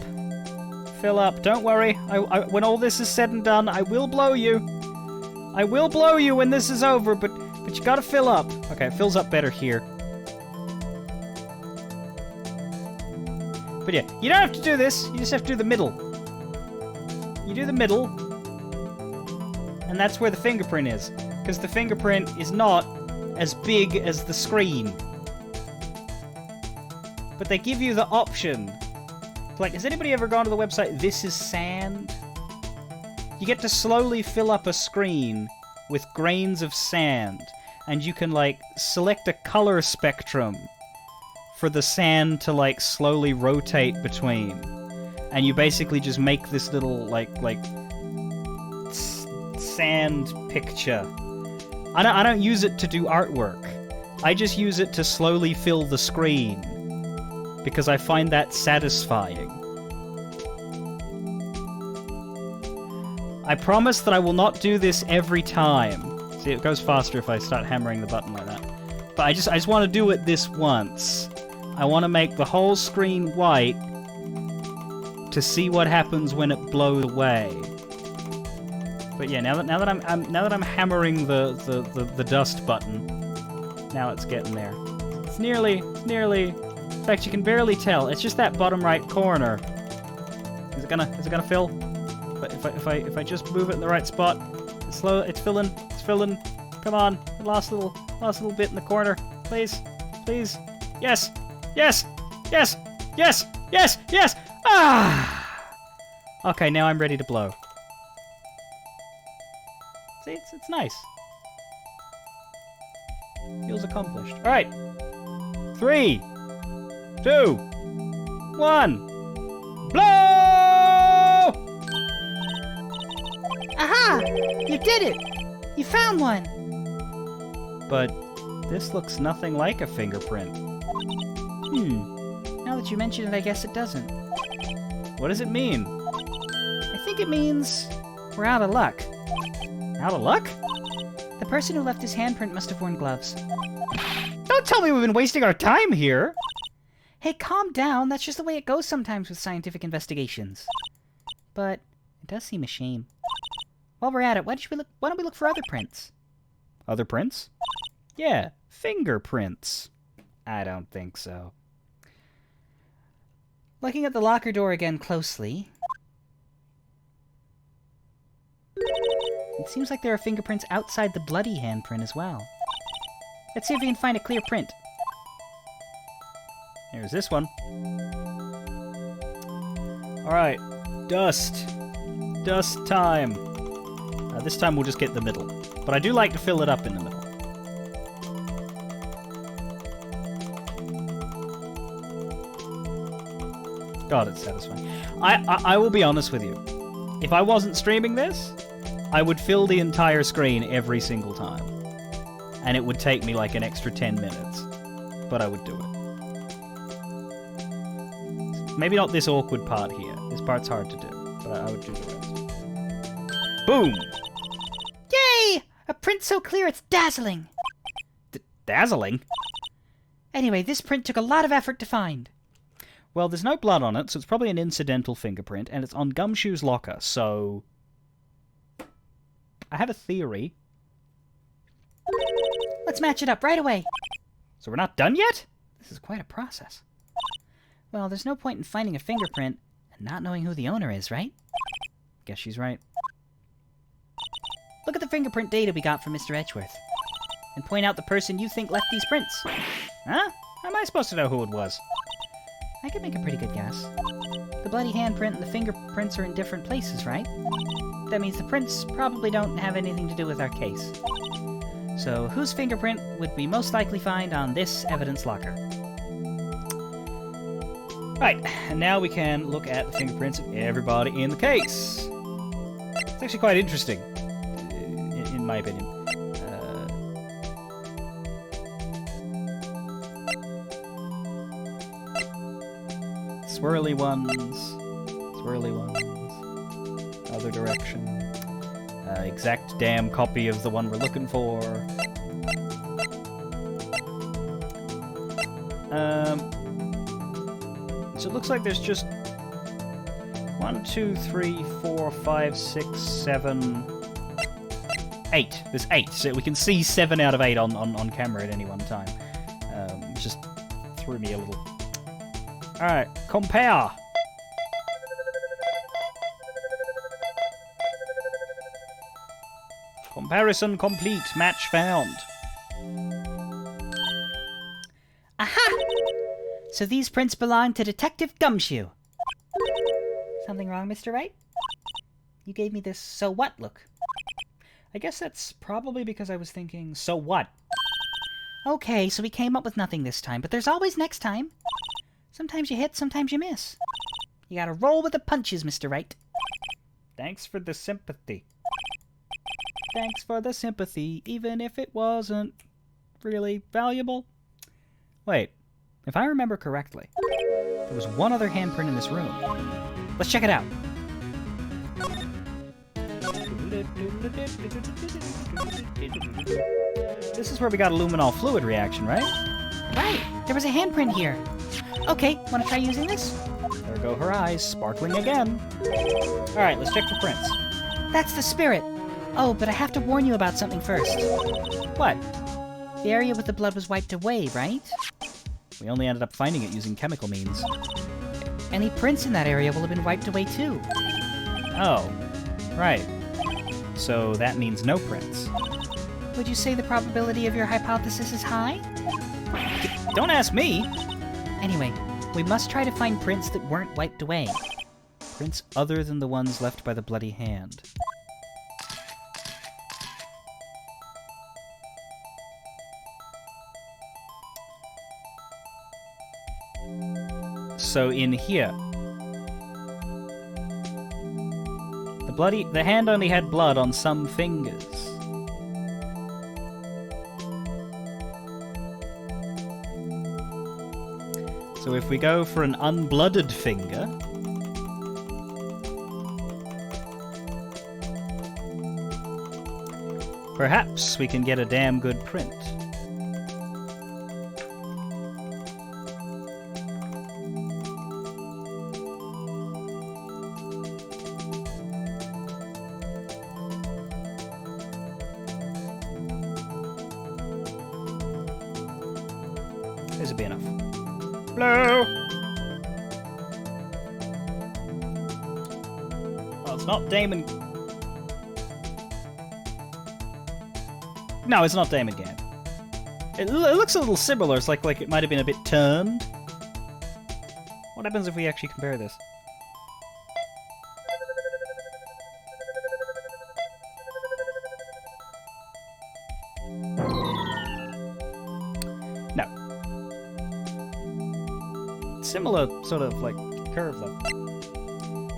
Don't worry. When all this is said and done, I will blow you. I will blow you when this is over, but you gotta fill up. Okay, it fills up better here. But yeah, you don't have to do this. You just have to do the middle. You do the middle, and that's where the fingerprint is, because the fingerprint is not as big as the screen. But they give you the option. Like, has anybody ever gone to the website This Is Sand? You get to slowly fill up a screen with grains of sand, and you can, like, select a color spectrum for the sand to, like, slowly rotate between. And you basically just make this little, like sand picture. I don't use it to do artwork. I just use it to slowly fill the screen, because I find that satisfying. I promise that I will not do this every time. See, it goes faster if I start hammering the button like that. But I just want to do it this once. I want to make the whole screen white to see what happens when it blows away. But yeah, now that I'm hammering the dust button, now it's getting there. It's nearly. In fact, you can barely tell. It's just that bottom right corner. Is it gonna fill? But if I just move it in the right spot, it's slow. It's filling. Come on, the last little bit in the corner, please. Yes. Ah. Okay, now I'm ready to blow. See, it's nice. Feels accomplished. All right. 3, 2, 1. Blow! Aha! You did it! You found one! But this looks nothing like a fingerprint. Now that you mention it, I guess it doesn't. What does it mean? I think it means we're out of luck. Out of luck? The person who left his handprint must have worn gloves. Don't tell me we've been wasting our time here! Hey, calm down. That's just the way it goes sometimes with scientific investigations. But it does seem a shame. While we're at it, why don't we look for other prints? Other prints? Yeah, fingerprints. I don't think so. Looking at the locker door again closely, it seems like there are fingerprints outside the bloody handprint as well. Let's see if we can find a clear print. Here's this one. Alright, dust. Dust time. This time we'll just get the middle. But I do like to fill it up in the middle. God, it's satisfying. I will be honest with you. If I wasn't streaming this, I would fill the entire screen every single time. And it would take me like an extra 10 minutes. But I would do it. Maybe not this awkward part here. This part's hard to do. But I would do the rest. Boom! Yay! A print so clear it's dazzling! Dazzling? Anyway, this print took a lot of effort to find. Well, there's no blood on it, so it's probably an incidental fingerprint, and it's on Gumshoe's locker, so... I have a theory. Let's match it up right away. So we're not done yet? This is quite a process. Well, there's no point in finding a fingerprint and not knowing who the owner is, right? Guess she's right. Look at the fingerprint data we got from Mr. Edgeworth. And point out the person you think left these prints. Huh? How am I supposed to know who it was? I could make a pretty good guess. The bloody handprint and the fingerprints are in different places, right? That means the prints probably don't have anything to do with our case. So, whose fingerprint would we most likely find on this evidence locker? Right, and now we can look at the fingerprints of everybody in the case. It's actually quite interesting, in my opinion. Swirly ones, other direction. Exact damn copy of the one we're looking for. So it looks like there's just 1, 2, 3, 4, 5, 6, 7, 8. There's 8, so we can see 7 out of 8 on camera at any one time. It just threw me a little. Alright, compare! Comparison complete. Match found. Aha! So these prints belong to Detective Gumshoe. Something wrong, Mr. Wright? You gave me this so what look. I guess that's probably because I was thinking, so what? Okay, so we came up with nothing this time, but there's always next time. Sometimes you hit, sometimes you miss. You gotta roll with the punches, Mr. Wright. Thanks for the sympathy. Thanks for the sympathy, even if it wasn't really valuable. Wait, if I remember correctly, there was one other handprint in this room. Let's check it out. This is where we got a luminol fluid reaction, right? Right, there was a handprint here. Okay, wanna try using this? There go her eyes, sparkling again. Alright, let's check the prints. That's the spirit. Oh, but I have to warn you about something first. What? The area with the blood was wiped away, right? We only ended up finding it using chemical means. Any prints in that area will have been wiped away too. Oh, right. So that means no prints. Would you say the probability of your hypothesis is high? Don't ask me! Anyway, we must try to find prints that weren't wiped away. Prints other than the ones left by the bloody hand. So in here, the The hand only had blood on some fingers. So if we go for an unblooded finger, perhaps we can get a damn good print. This would be enough. Hello! Well, it's not Damon. No, it's not Damon Gann. It looks a little similar. It's like it might have been a bit turned. What happens if we actually compare this? No. Similar sort of like curve though.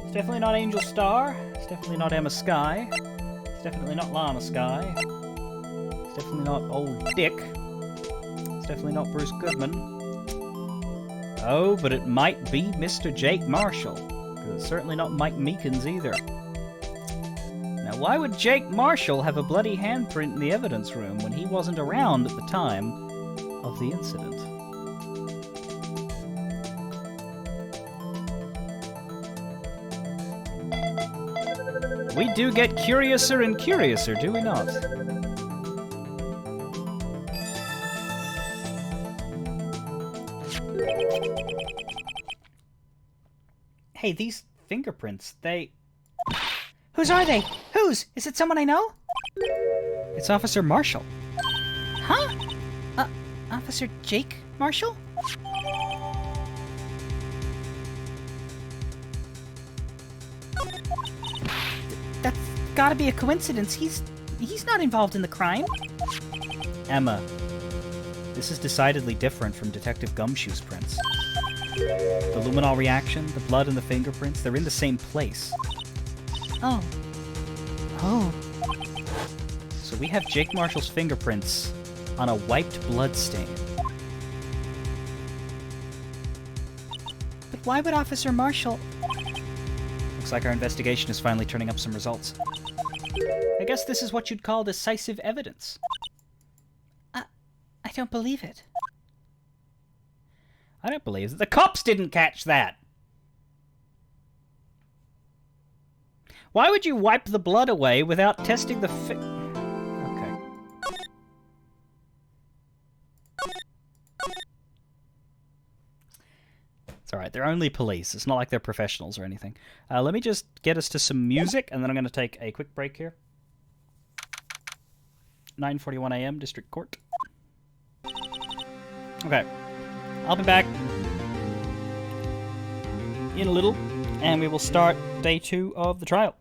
It's definitely not Angel Star. It's definitely not Emma Skye. It's definitely not Lana Skye. It's definitely not Old Dick. It's definitely not Bruce Goodman. Oh, but it might be Mr. Jake Marshall. Because it's certainly not Mike Meekins either. Now, why would Jake Marshall have a bloody handprint in the evidence room when he wasn't around at the time of the incident? We do get curiouser and curiouser, do we not? Hey, these fingerprints, they... Whose are they? Whose? Is it someone I know? It's Officer Marshall. Huh? Officer Jake Marshall? That's gotta be a coincidence. He's not involved in the crime. Emma, this is decidedly different from Detective Gumshoe's prints. The luminol reaction, the blood and the fingerprints, they're in the same place. Oh. Oh. So we have Jake Marshall's fingerprints on a wiped blood stain. But why would Officer Marshall... Looks like our investigation is finally turning up some results. I guess this is what you'd call decisive evidence. I don't believe it. I don't believe that the cops didn't catch that. Why would you wipe the blood away without testing the Okay. It's alright, they're only police. It's not like they're professionals or anything. Let me just get us to some music, and then I'm going to take a quick break here. 9:41 a.m. District Court. Okay. I'll be back in a little, and we will start day 2 of the trial.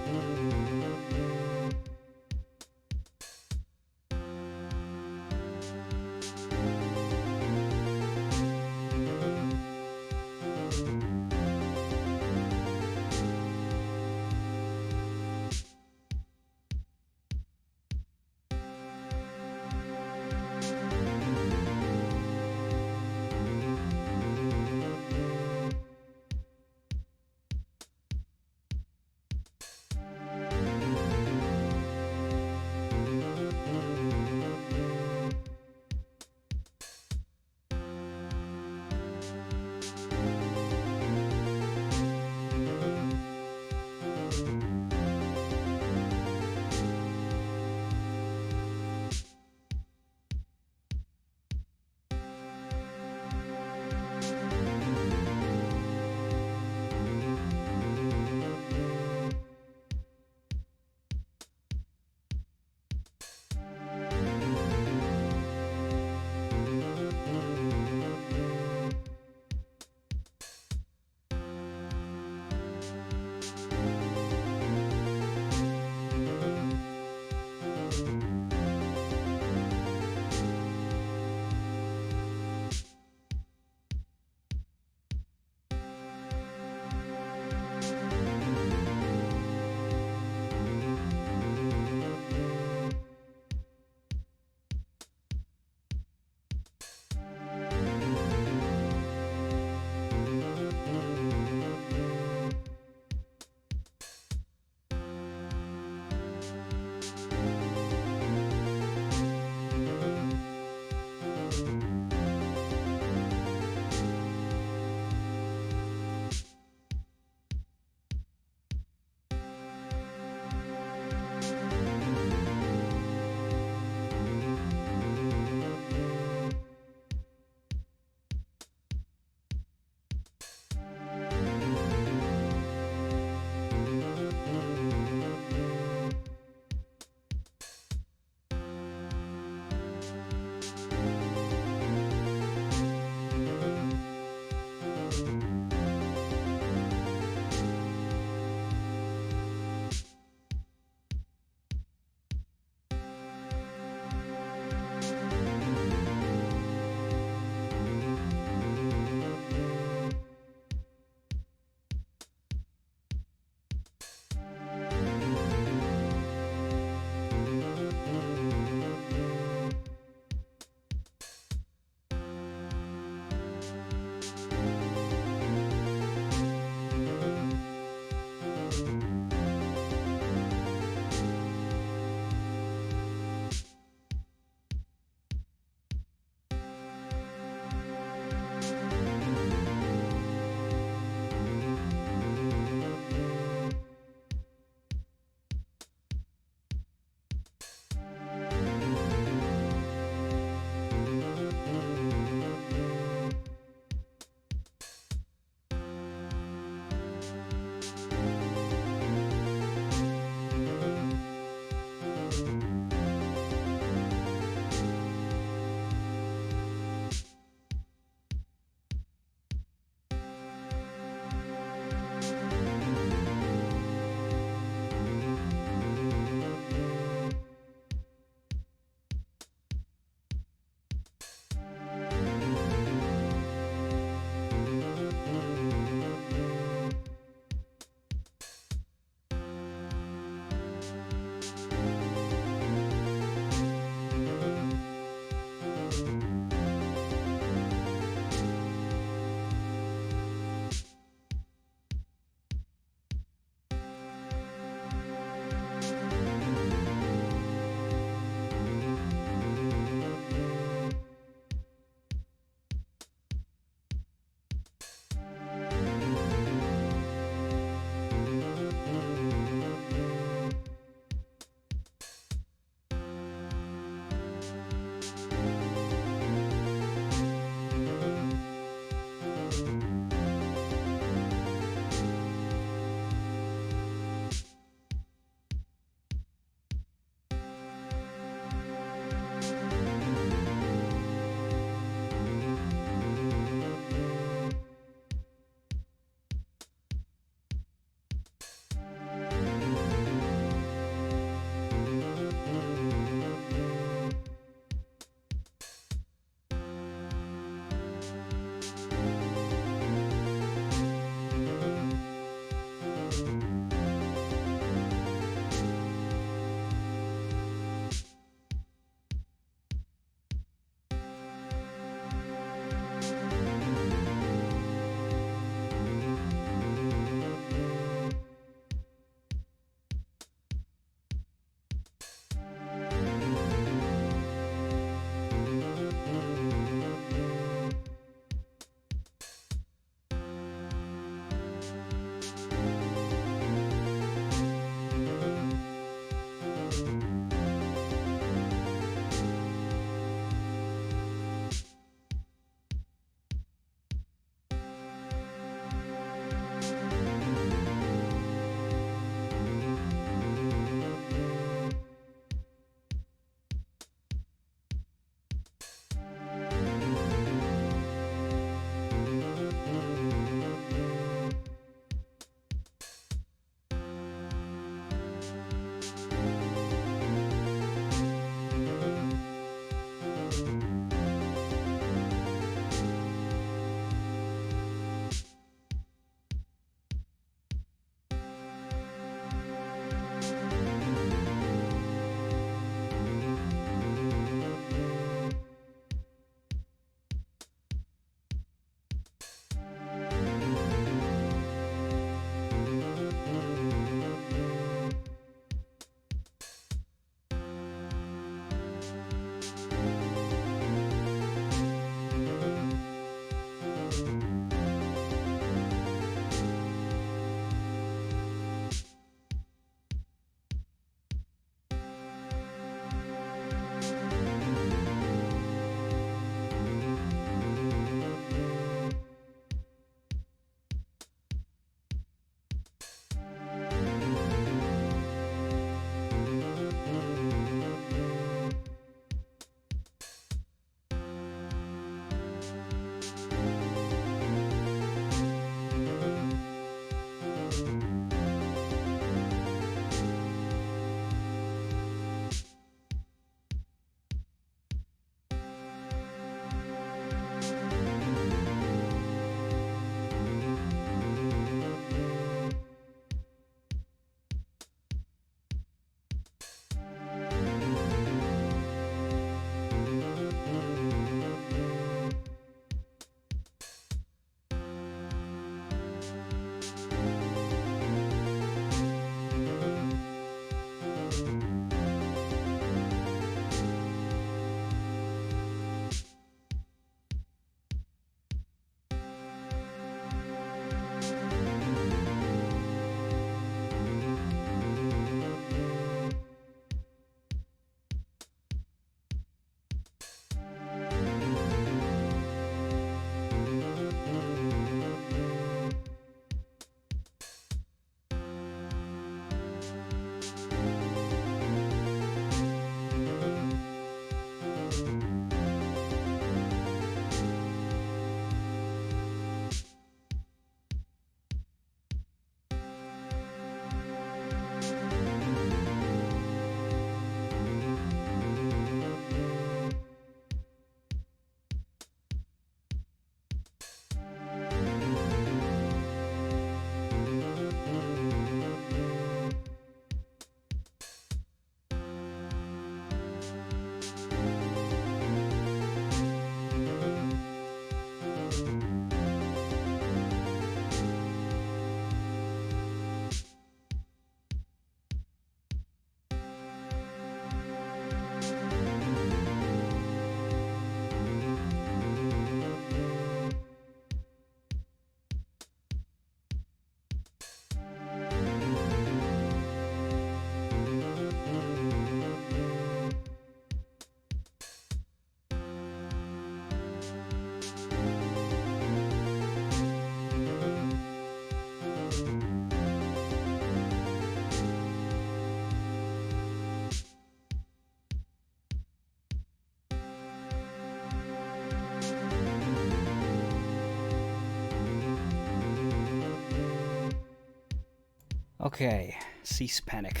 Okay, cease panic.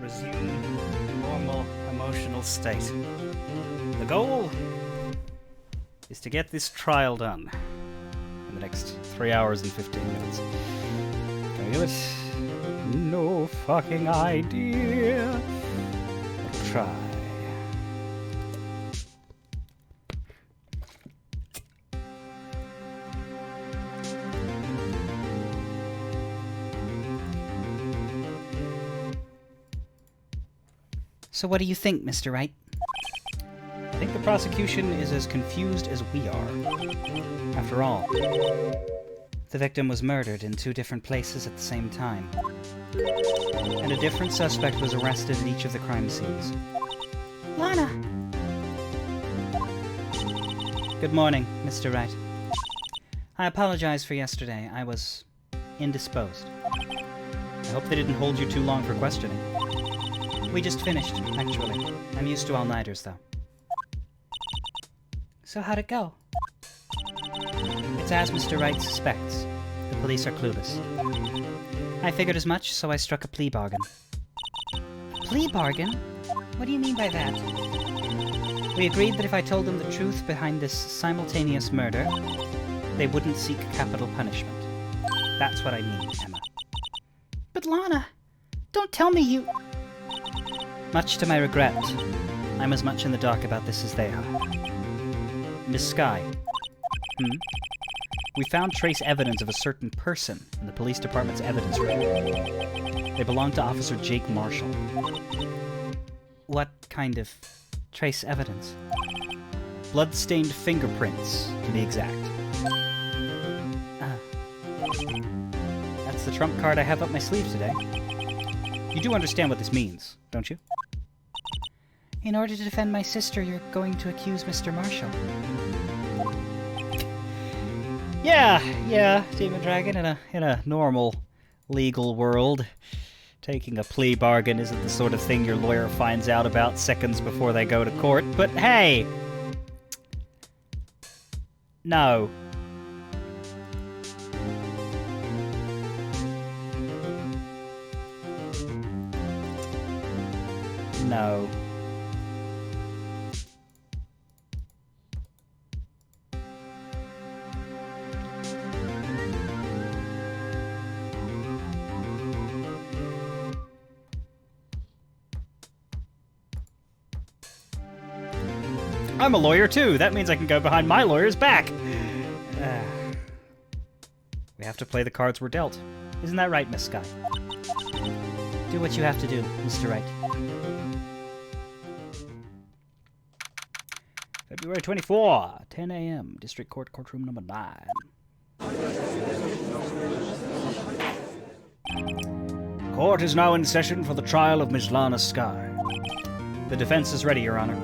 Resume normal emotional state. The goal is to get this trial done in the next 3 hours and 15 minutes. Can I do it? No fucking idea. I'll try. So what do you think, Mr. Wright? I think the prosecution is as confused as we are. After all, The victim was murdered in 2 different places at the same time, and a different suspect was arrested at each of the crime scenes. Lana! Good morning, Mr. Wright. I apologize for yesterday. I was indisposed. I hope they didn't hold you too long for questioning. We just finished, actually. I'm used to all-nighters, though. So how'd it go? It's as Mr. Wright suspects. The police are clueless. I figured as much, so I struck a plea bargain. A plea bargain? What do you mean by that? We agreed that if I told them the truth behind this simultaneous murder, they wouldn't seek capital punishment. That's what I mean, Emma. But Lana, don't tell me you... Much to my regret, I'm as much in the dark about this as they are. Miss Skye. We found trace evidence of a certain person in the police department's evidence room. They belong to Officer Jake Marshall. What kind of trace evidence? Blood-stained fingerprints, to be exact. That's the trump card I have up my sleeve today. You do understand what this means, don't you? In order to defend my sister, you're going to accuse Mr. Marshall. Yeah, Demon Dragon, in a normal legal world, taking a plea bargain isn't the sort of thing your lawyer finds out about seconds before they go to court, but hey! No. No. I'm a lawyer too. That means I can go behind my lawyer's back. We have to play the cards we're dealt. Isn't that right, Miss Skye? Do what you have to do, Mr. Wright. February 24, 10 a.m., District Court, courtroom number 9. Court is now in session for the trial of Miss Lana Skye. The defense is ready, Your Honor.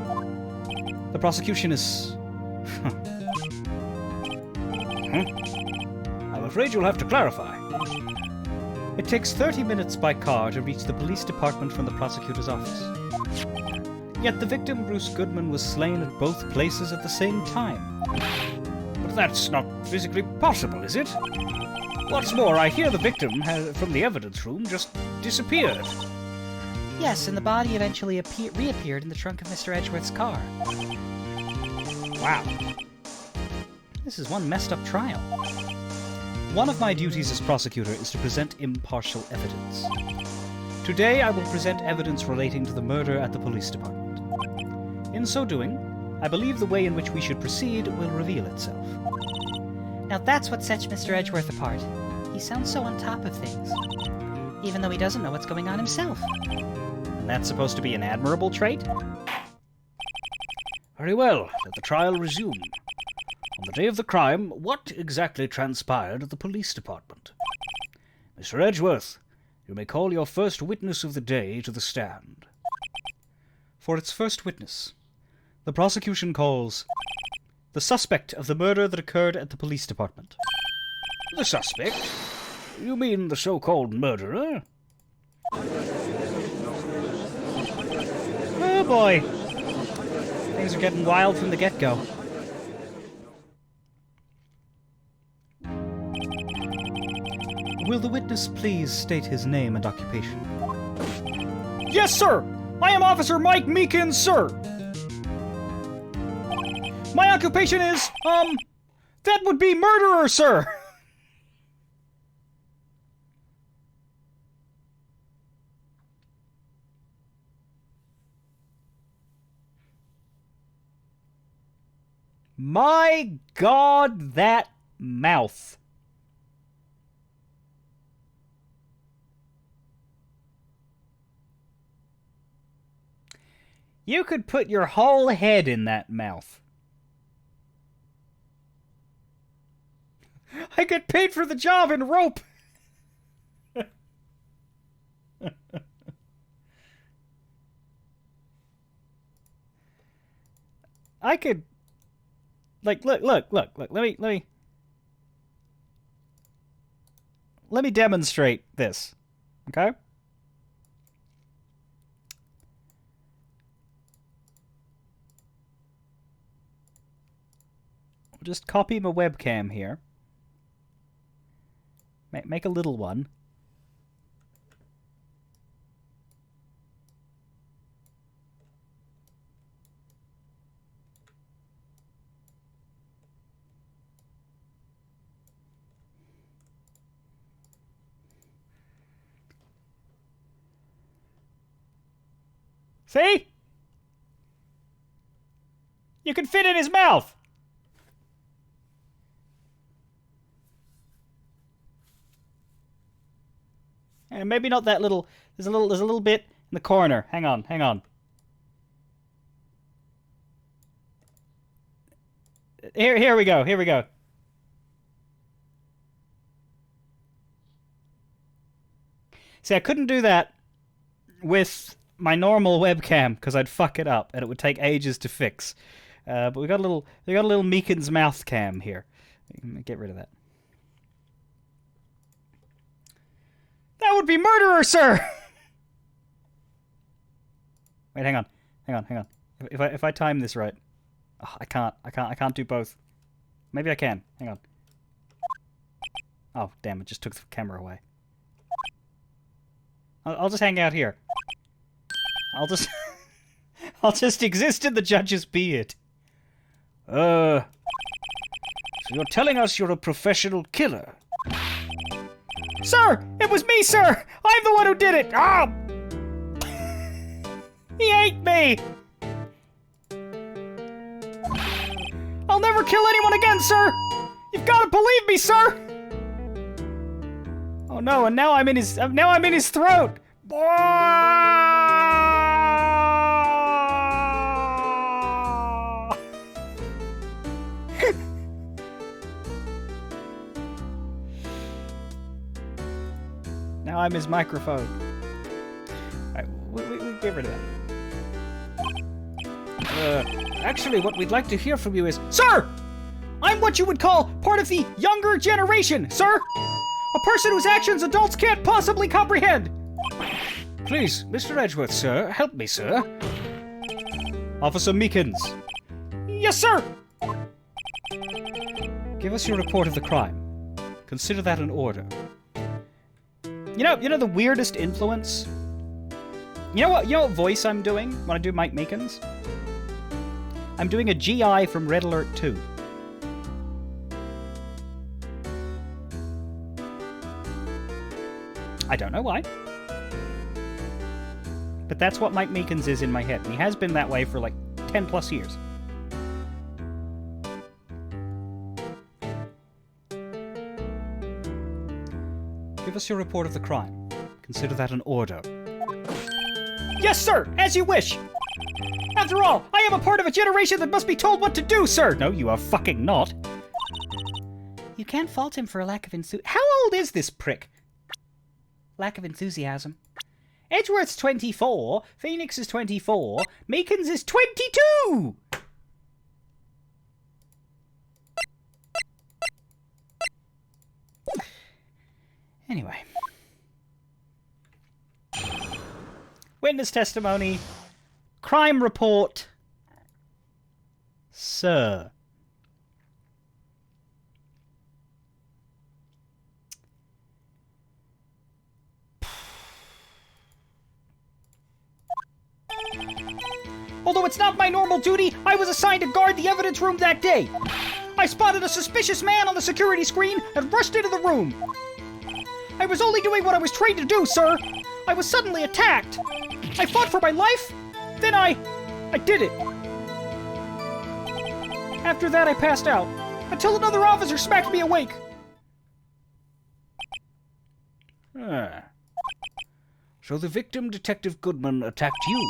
The prosecution is... I'm afraid you'll have to clarify. It takes 30 minutes by car to reach the police department from the prosecutor's office. Yet the victim, Bruce Goodman, was slain at both places at the same time. But that's not physically possible, is it? What's more, I hear the victim from the evidence room just disappeared. Yes, and the body eventually reappeared in the trunk of Mr. Edgeworth's car. Wow. This is one messed up trial. One of my duties as prosecutor is to present impartial evidence. Today I will present evidence relating to the murder at the police department. In so doing, I believe the way in which we should proceed will reveal itself. Now that's what sets Mr. Edgeworth apart. He sounds so on top of things, even though he doesn't know what's going on himself. And that's supposed to be an admirable trait? Very well, let the trial resume. On the day of the crime, what exactly transpired at the police department? Mr. Edgeworth, you may call your first witness of the day to the stand. For its first witness, the prosecution calls the suspect of the murder that occurred at the police department. The suspect? You mean the so-called murderer? Oh boy. Things are getting wild from the get-go. Will the witness please state his name and occupation? Yes, sir! I am Officer Mike Meekins, sir! My occupation is, that would be murderer, sir! My God, that mouth. You could put your whole head in that mouth. I get paid for the job in rope. I could, like, look. Let me demonstrate this, okay? I'll just copy my webcam here. Make a little one. See? You can fit in his mouth. And maybe not that little. There's a little bit in the corner. Hang on. Here we go. See, I couldn't do that with my normal webcam because I'd fuck it up and it would take ages to fix. But we got a little Meekins mouth cam here. Get rid of that. That would be murderer, sir. Wait, hang on. If I time this right, oh, I can't do both. Maybe I can. Hang on. Oh, damn! It just took the camera away. I'll just hang out here. I'll just exist in the judge's beard. So you're telling us you're a professional killer? Sir! It was me, sir! I'm the one who did it! Ah! He ate me! I'll never kill anyone again, sir! You've got to believe me, sir! Oh no, and now I'm in his throat! Now I'm his microphone. Alright, we get rid of that. Actually, what we'd like to hear from you is... Sir! I'm what you would call part of the younger generation, sir! A person whose actions adults can't possibly comprehend! Please, Mr. Edgeworth, sir, help me, sir. Officer Meekins. Yes, sir! Give us your report of the crime. Consider that an order. You know the weirdest influence? You know what voice I'm doing when I do Mike Meekins? I'm doing a GI from Red Alert 2. I don't know why. But that's what Mike Meekins is in my head. He has been that way for like 10 plus years. Give us your report of the crime. Consider that an order. Yes, sir! As you wish! After all, I am a part of a generation that must be told what to do, sir! No, you are fucking not. You can't fault him for a lack of enthusiasm. How old is this prick? Lack of enthusiasm. Edgeworth's 24, Phoenix is 24, Meekins is 22! Anyway. Witness testimony. Crime report. Sir. it's not my normal duty, I was assigned to guard the evidence room that day. I spotted a suspicious man on the security screen and rushed into the room. I was only doing what I was trained to do, sir. I was suddenly attacked. I fought for my life, then I did it. After that, I passed out, until another officer smacked me awake. So the victim, Detective Goodman, attacked you.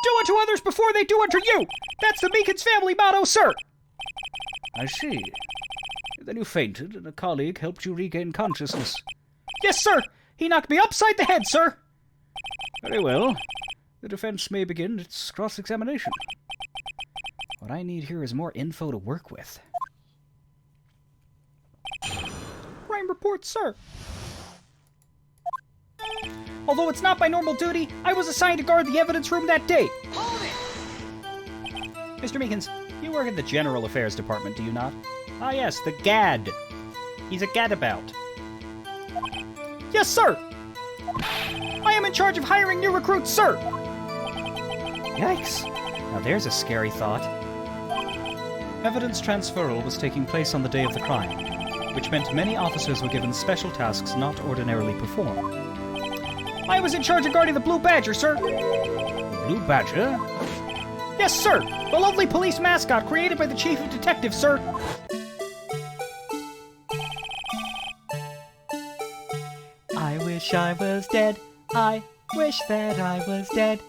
Do unto others before they do unto you. That's the Meekins family motto, sir. I see. Then you fainted, and a colleague helped you regain consciousness. Yes, sir. He knocked me upside the head, sir. Very well. The defense may begin its cross-examination. What I need here is more info to work with. Crime report, sir. Although it's not my normal duty, I was assigned to guard the evidence room that day. Hold it! Mr. Meekins, you work in the General Affairs Department, do you not? Ah, yes, the GAD. He's a gadabout. Yes, sir. I am in charge of hiring new recruits, sir. Yikes. Now there's a scary thought. Evidence transferal was taking place on the day of the crime, which meant many officers were given special tasks not ordinarily performed. I was in charge of guarding the Blue Badger, sir. The Blue Badger? Yes, sir. The lovely police mascot created by the Chief of Detectives, sir. I wish I was dead. I wish that I was dead.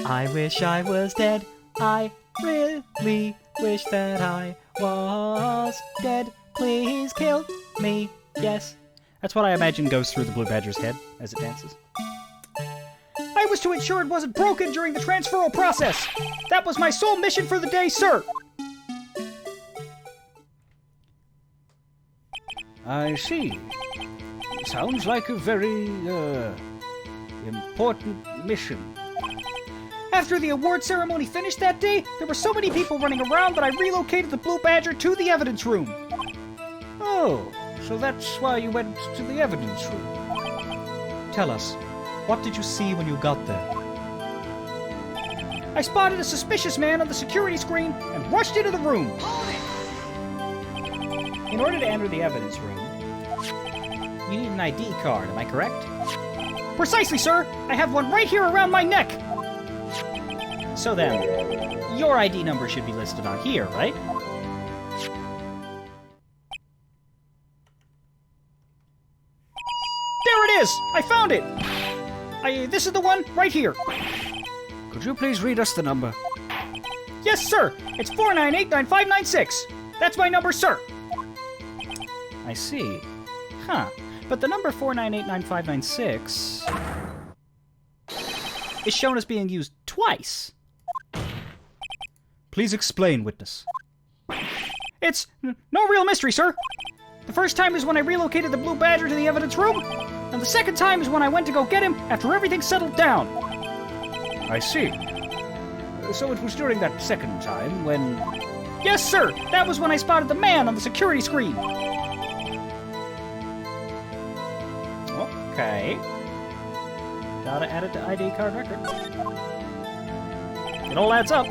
I wish I was dead. I really wish that I was dead. Please kill me. Yes. That's what I imagine goes through the Blue Badger's head as it dances. I was to ensure it wasn't broken during the transferal process. That was my sole mission for the day, sir. I see. Sounds like a very, important mission. After the award ceremony finished that day, there were so many people running around that I relocated the Blue Badger to the evidence room. Oh, so that's why you went to the evidence room. Tell us, what did you see when you got there? I spotted a suspicious man on the security screen and rushed into the room. Hold it! In order to enter the evidence room, you need an ID card, am I correct? Precisely, sir. I have one right here around my neck. So then, your ID number should be listed on here, right? There it is! I found it! This is the one right here. Could you please read us the number? Yes, sir. It's 498-9596. That's my number, sir. I see. Huh. But the number 4989596 is shown as being used twice. Please explain, witness. It's no real mystery, sir. The first time is when I relocated the Blue Badger to the evidence room, and the second time is when I went to go get him after everything settled down. I see. So it was during that second time when... Yes, sir. That was when I spotted the man on the security screen. Okay. Gotta add it to ID card record. It all adds up.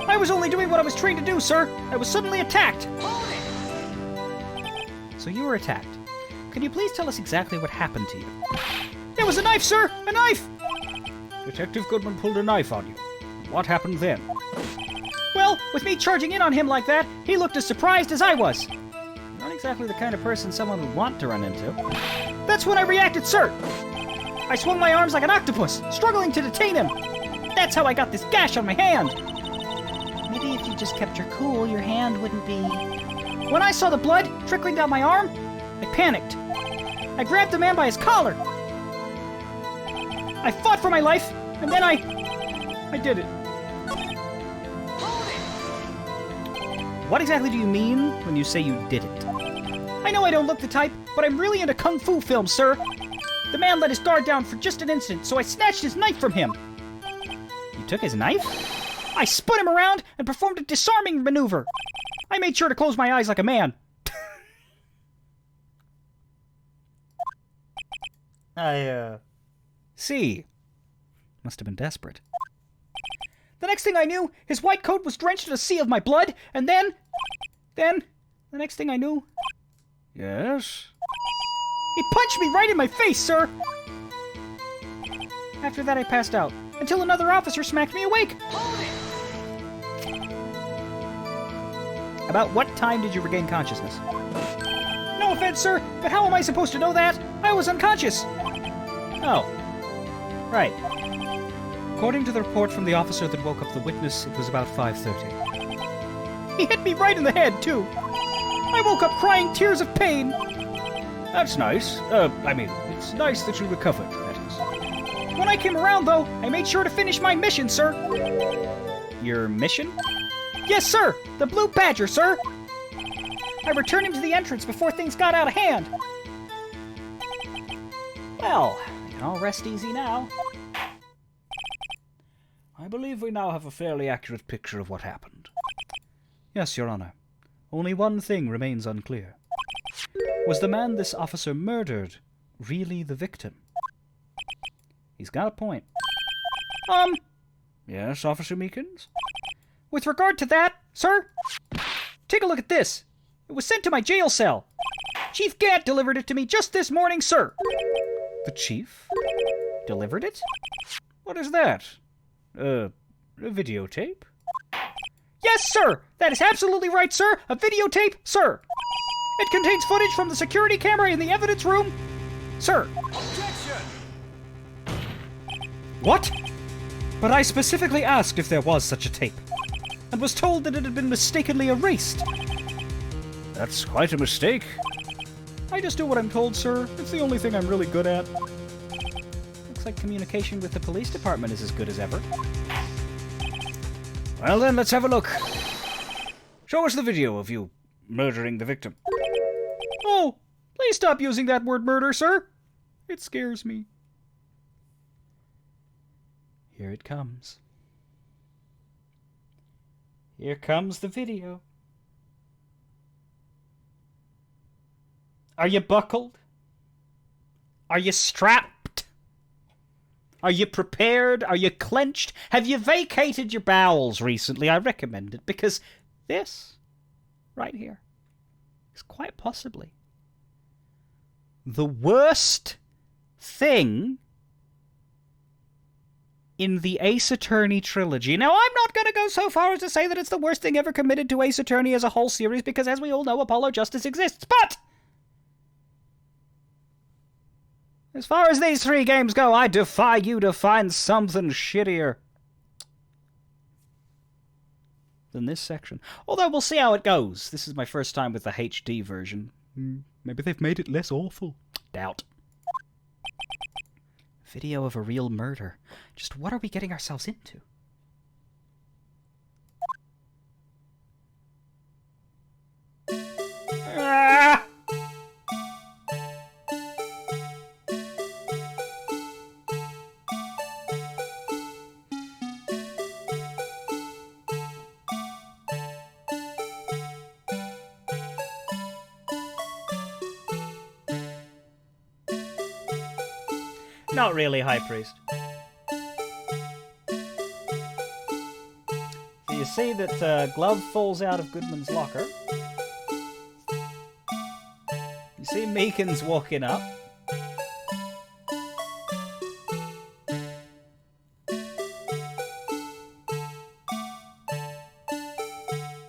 I was only doing what I was trained to do, sir. I was suddenly attacked. Hold it! So you were attacked. Can you please tell us exactly what happened to you? There was a knife, sir! A knife! Detective Goodman pulled a knife on you. What happened then? Well, with me charging in on him like that, he looked as surprised as I was. Not exactly the kind of person someone would want to run into. That's when I reacted, sir! I swung my arms like an octopus, struggling to detain him. That's how I got this gash on my hand. Maybe if you just kept your cool, your hand wouldn't be... When I saw the blood trickling down my arm, I panicked. I grabbed the man by his collar. I fought for my life, and then I did it. Hold it! What exactly do you mean when you say you did it? I know I don't look the type, but I'm really into kung fu films, sir. The man let his guard down for just an instant, so I snatched his knife from him. You took his knife? I spun him around and performed a disarming maneuver. I made sure to close my eyes like a man. See. Must have been desperate. The next thing I knew, his white coat was drenched in a sea of my blood, and then, the next thing I knew... Yes? He punched me right in my face, sir! After that, I passed out, until another officer smacked me awake. About what time did you regain consciousness? No offense, sir, but how am I supposed to know that? I was unconscious. Oh. Right. According to the report from the officer that woke up the witness, it was about 5:30. He hit me right in the head, too. I woke up crying tears of pain. That's nice. It's nice that you recovered, that is. When I came around, though, I made sure to finish my mission, sir. Your mission? Yes, sir! The Blue Badger, sir! I returned him to the entrance before things got out of hand. Well, we can all rest easy now. I believe we now have a fairly accurate picture of what happened. Yes, Your Honor. Only one thing remains unclear. Was the man this officer murdered really the victim? He's got a point. Yes, Officer Meekins? With regard to that, sir, take a look at this. It was sent to my jail cell. Chief Gant delivered it to me just this morning, sir. The chief? Delivered it? What is that? A videotape? Yes, sir! That is absolutely right, sir! A videotape, sir! It contains footage from the security camera in the evidence room, sir. Objection! What? But I specifically asked if there was such a tape, and was told that it had been mistakenly erased. That's quite a mistake. I just do what I'm told, sir. It's the only thing I'm really good at. Looks like communication with the police department is as good as ever. Well then, let's have a look. Show us the video of you murdering the victim. Oh, please stop using that word murder, sir. It scares me. Here it comes. Here comes the video. Are you buckled? Are you strapped? Are you prepared? Are you clenched? Have you vacated your bowels recently? I recommend it because this, right here, is quite possibly the worst thing in the Ace Attorney trilogy. Now, I'm not going to go so far as to say that it's the worst thing ever committed to Ace Attorney as a whole series, because as we all know, Apollo Justice exists, but as far as these three games go, I defy you to find something shittier than this section. Although, we'll see how it goes. This is my first time with the HD version. Maybe they've made it less awful. Doubt. Video of a real murder. Just what are we getting ourselves into? Ah! Not really, High Priest. So you see that Glove falls out of Goodman's locker. You see Meekins walking up.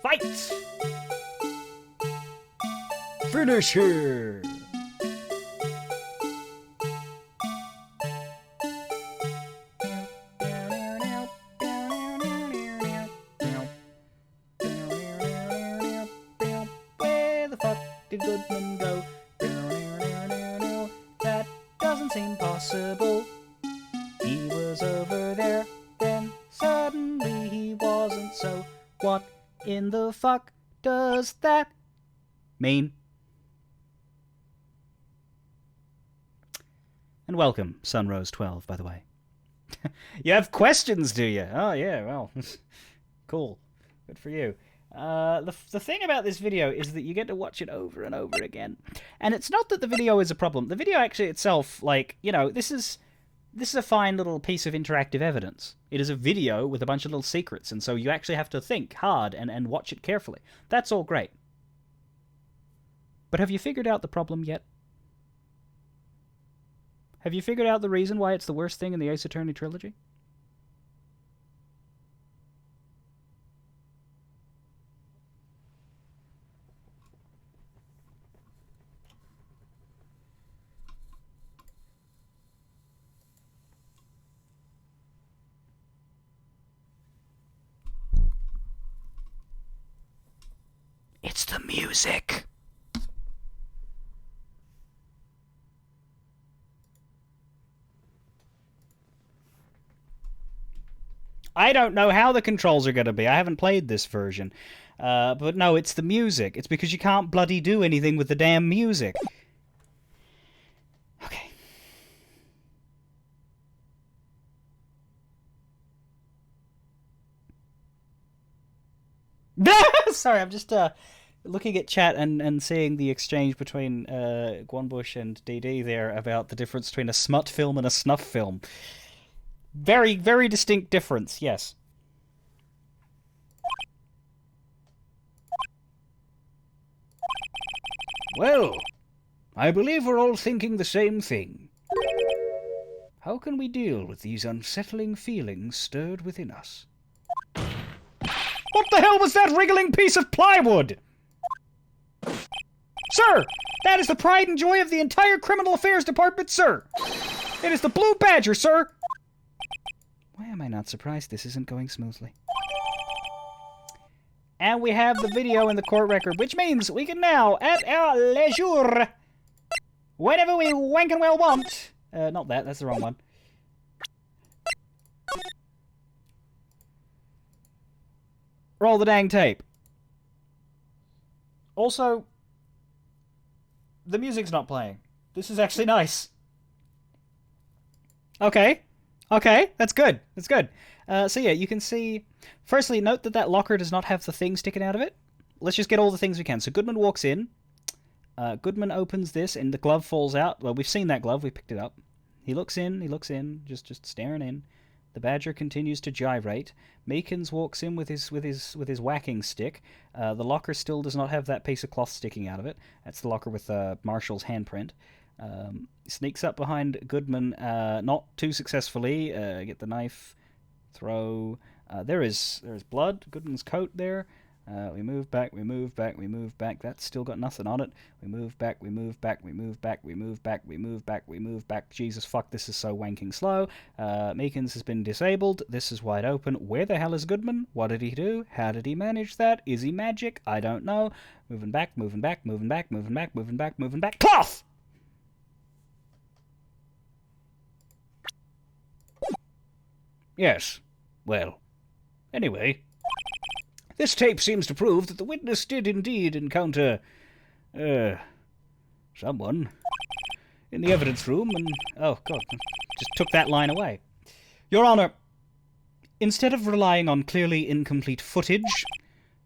Fight! Finish her! Where the fuck did Goodman go? That doesn't seem possible. He was over there, then suddenly he wasn't, so what in the fuck does that mean? And welcome, Sunrose 12, by the way. You have questions, do you? Oh, yeah, well, cool. Good for you. The thing about this video is that you get to watch it over and over again. And it's not that the video is a problem. The video actually itself, like, you know, this is this is a fine little piece of interactive evidence. It is a video with a bunch of little secrets, and so you actually have to think hard and watch it carefully. That's all great. But have you figured out the problem yet? Have you figured out the reason why it's the worst thing in the Ace Attorney trilogy? It's the music. I don't know how the controls are going to be. I haven't played this version. But no, it's the music. It's because you can't bloody do anything with the damn music. Okay. Sorry, I'm just looking at chat and seeing the exchange between Guanbush and DD there about the difference between a smut film and a snuff film. Very, very distinct difference, yes. Well, I believe we're all thinking the same thing. How can we deal with these unsettling feelings stirred within us? What the hell was that wriggling piece of plywood? Sir, that is the pride and joy of the entire Criminal Affairs Department, sir. It is the Blue Badger, sir. Why am I not surprised this isn't going smoothly? And we have the video in the court record, which means we can now, at our leisure, whenever we wank and well want... not that, that's the wrong one. Roll the dang tape. Also, the music's not playing. This is actually nice. Okay. Okay, that's good. That's good. So yeah, you can see... Firstly, note that that locker does not have the thing sticking out of it. Let's just get all the things we can. So Goodman walks in. Goodman opens this, and the glove falls out. Well, we've seen that glove. We picked it up. He looks in, just staring in. The Badger continues to gyrate. Meekins walks in with his whacking stick. The locker still does not have that piece of cloth sticking out of it. That's the locker with Marshall's handprint. Sneaks up behind Goodman, not too successfully. Get the knife, throw. There's blood. Goodman's coat there. We move back. That's still got nothing on it. We move back. Jesus fuck, this is so wanking slow. Meekins has been disabled. This is wide open. Where the hell is Goodman? What did he do? How did he manage that? Is he magic? I don't know. Moving back. Cloth! Yes. Well. Anyway. This tape seems to prove that the witness did indeed encounter... someone in the evidence room and... Oh, God. Just took that line away. Your Honor, instead of relying on clearly incomplete footage,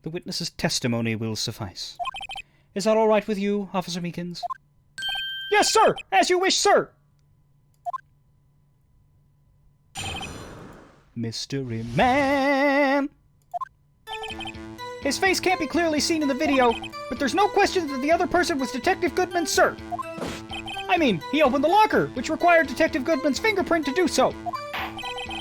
the witness's testimony will suffice. Is that all right with you, Officer Meekins? Yes, sir! As you wish, sir! Mystery Man! His face can't be clearly seen in the video, but there's no question that the other person was Detective Goodman, sir. I mean, he opened the locker, which required Detective Goodman's fingerprint to do so.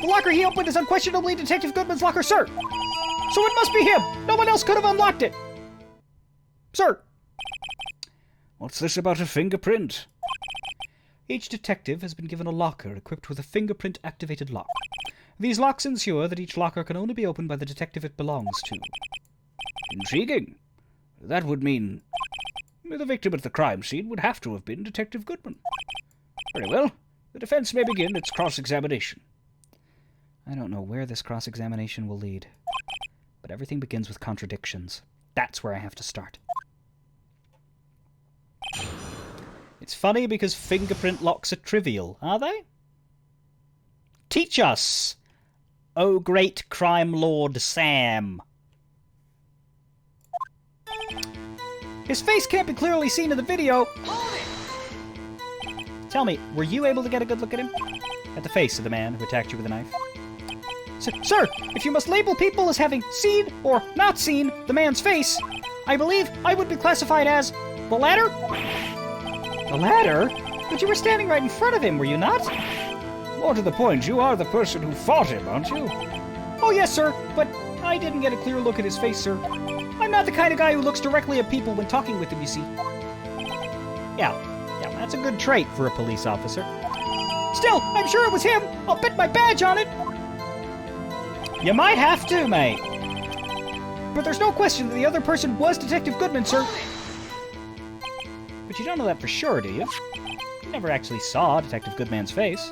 The locker he opened is unquestionably Detective Goodman's locker, sir. So it must be him. No one else could have unlocked it. Sir. What's this about a fingerprint? Each detective has been given a locker equipped with a fingerprint-activated lock. These locks ensure that each locker can only be opened by the detective it belongs to. Intriguing. That would mean the victim at the crime scene would have to have been Detective Goodman. Very well. The defense may begin its cross-examination. I don't know where this cross-examination will lead, but everything begins with contradictions. That's where I have to start. It's funny because fingerprint locks are trivial, are they? Teach us, oh great crime lord Sam. His face can't be clearly seen in the video. Tell me, were you able to get a good look at him? at the face of the man who attacked you with a knife. Sir, if you must label people as having seen or not seen the man's face, I believe I would be classified as the latter? The latter? But you were standing right in front of him, were you not? More to the point, you are the person who fought him, aren't you? Oh, yes, sir, but I didn't get a clear look at his face, sir. I'm not the kind of guy who looks directly at people when talking with them, you see. Yeah, that's a good trait for a police officer. Still, I'm sure it was him. I'll bet my badge on it. You might have to, mate. But there's no question that the other person was Detective Goodman, sir. But you don't know that for sure, do you? You never actually saw Detective Goodman's face.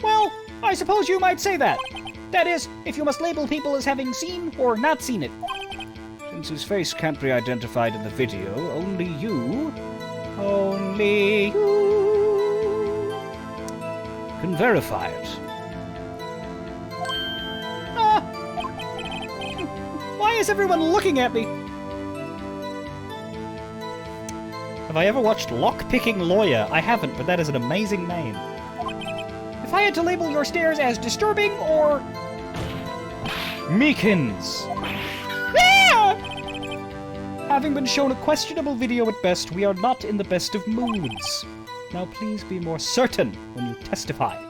Well, I suppose you might say that. That is, if you must label people as having seen or not seen it. Since his face can't be identified in the video, only you can verify it. Why is everyone looking at me? Have I ever watched Lock-Picking Lawyer? I haven't, but that is an amazing name. If I had to label your stares as disturbing or... Meekins! Ah! Having been shown a questionable video at best, we are not in the best of moods. Now please be more certain when you testify.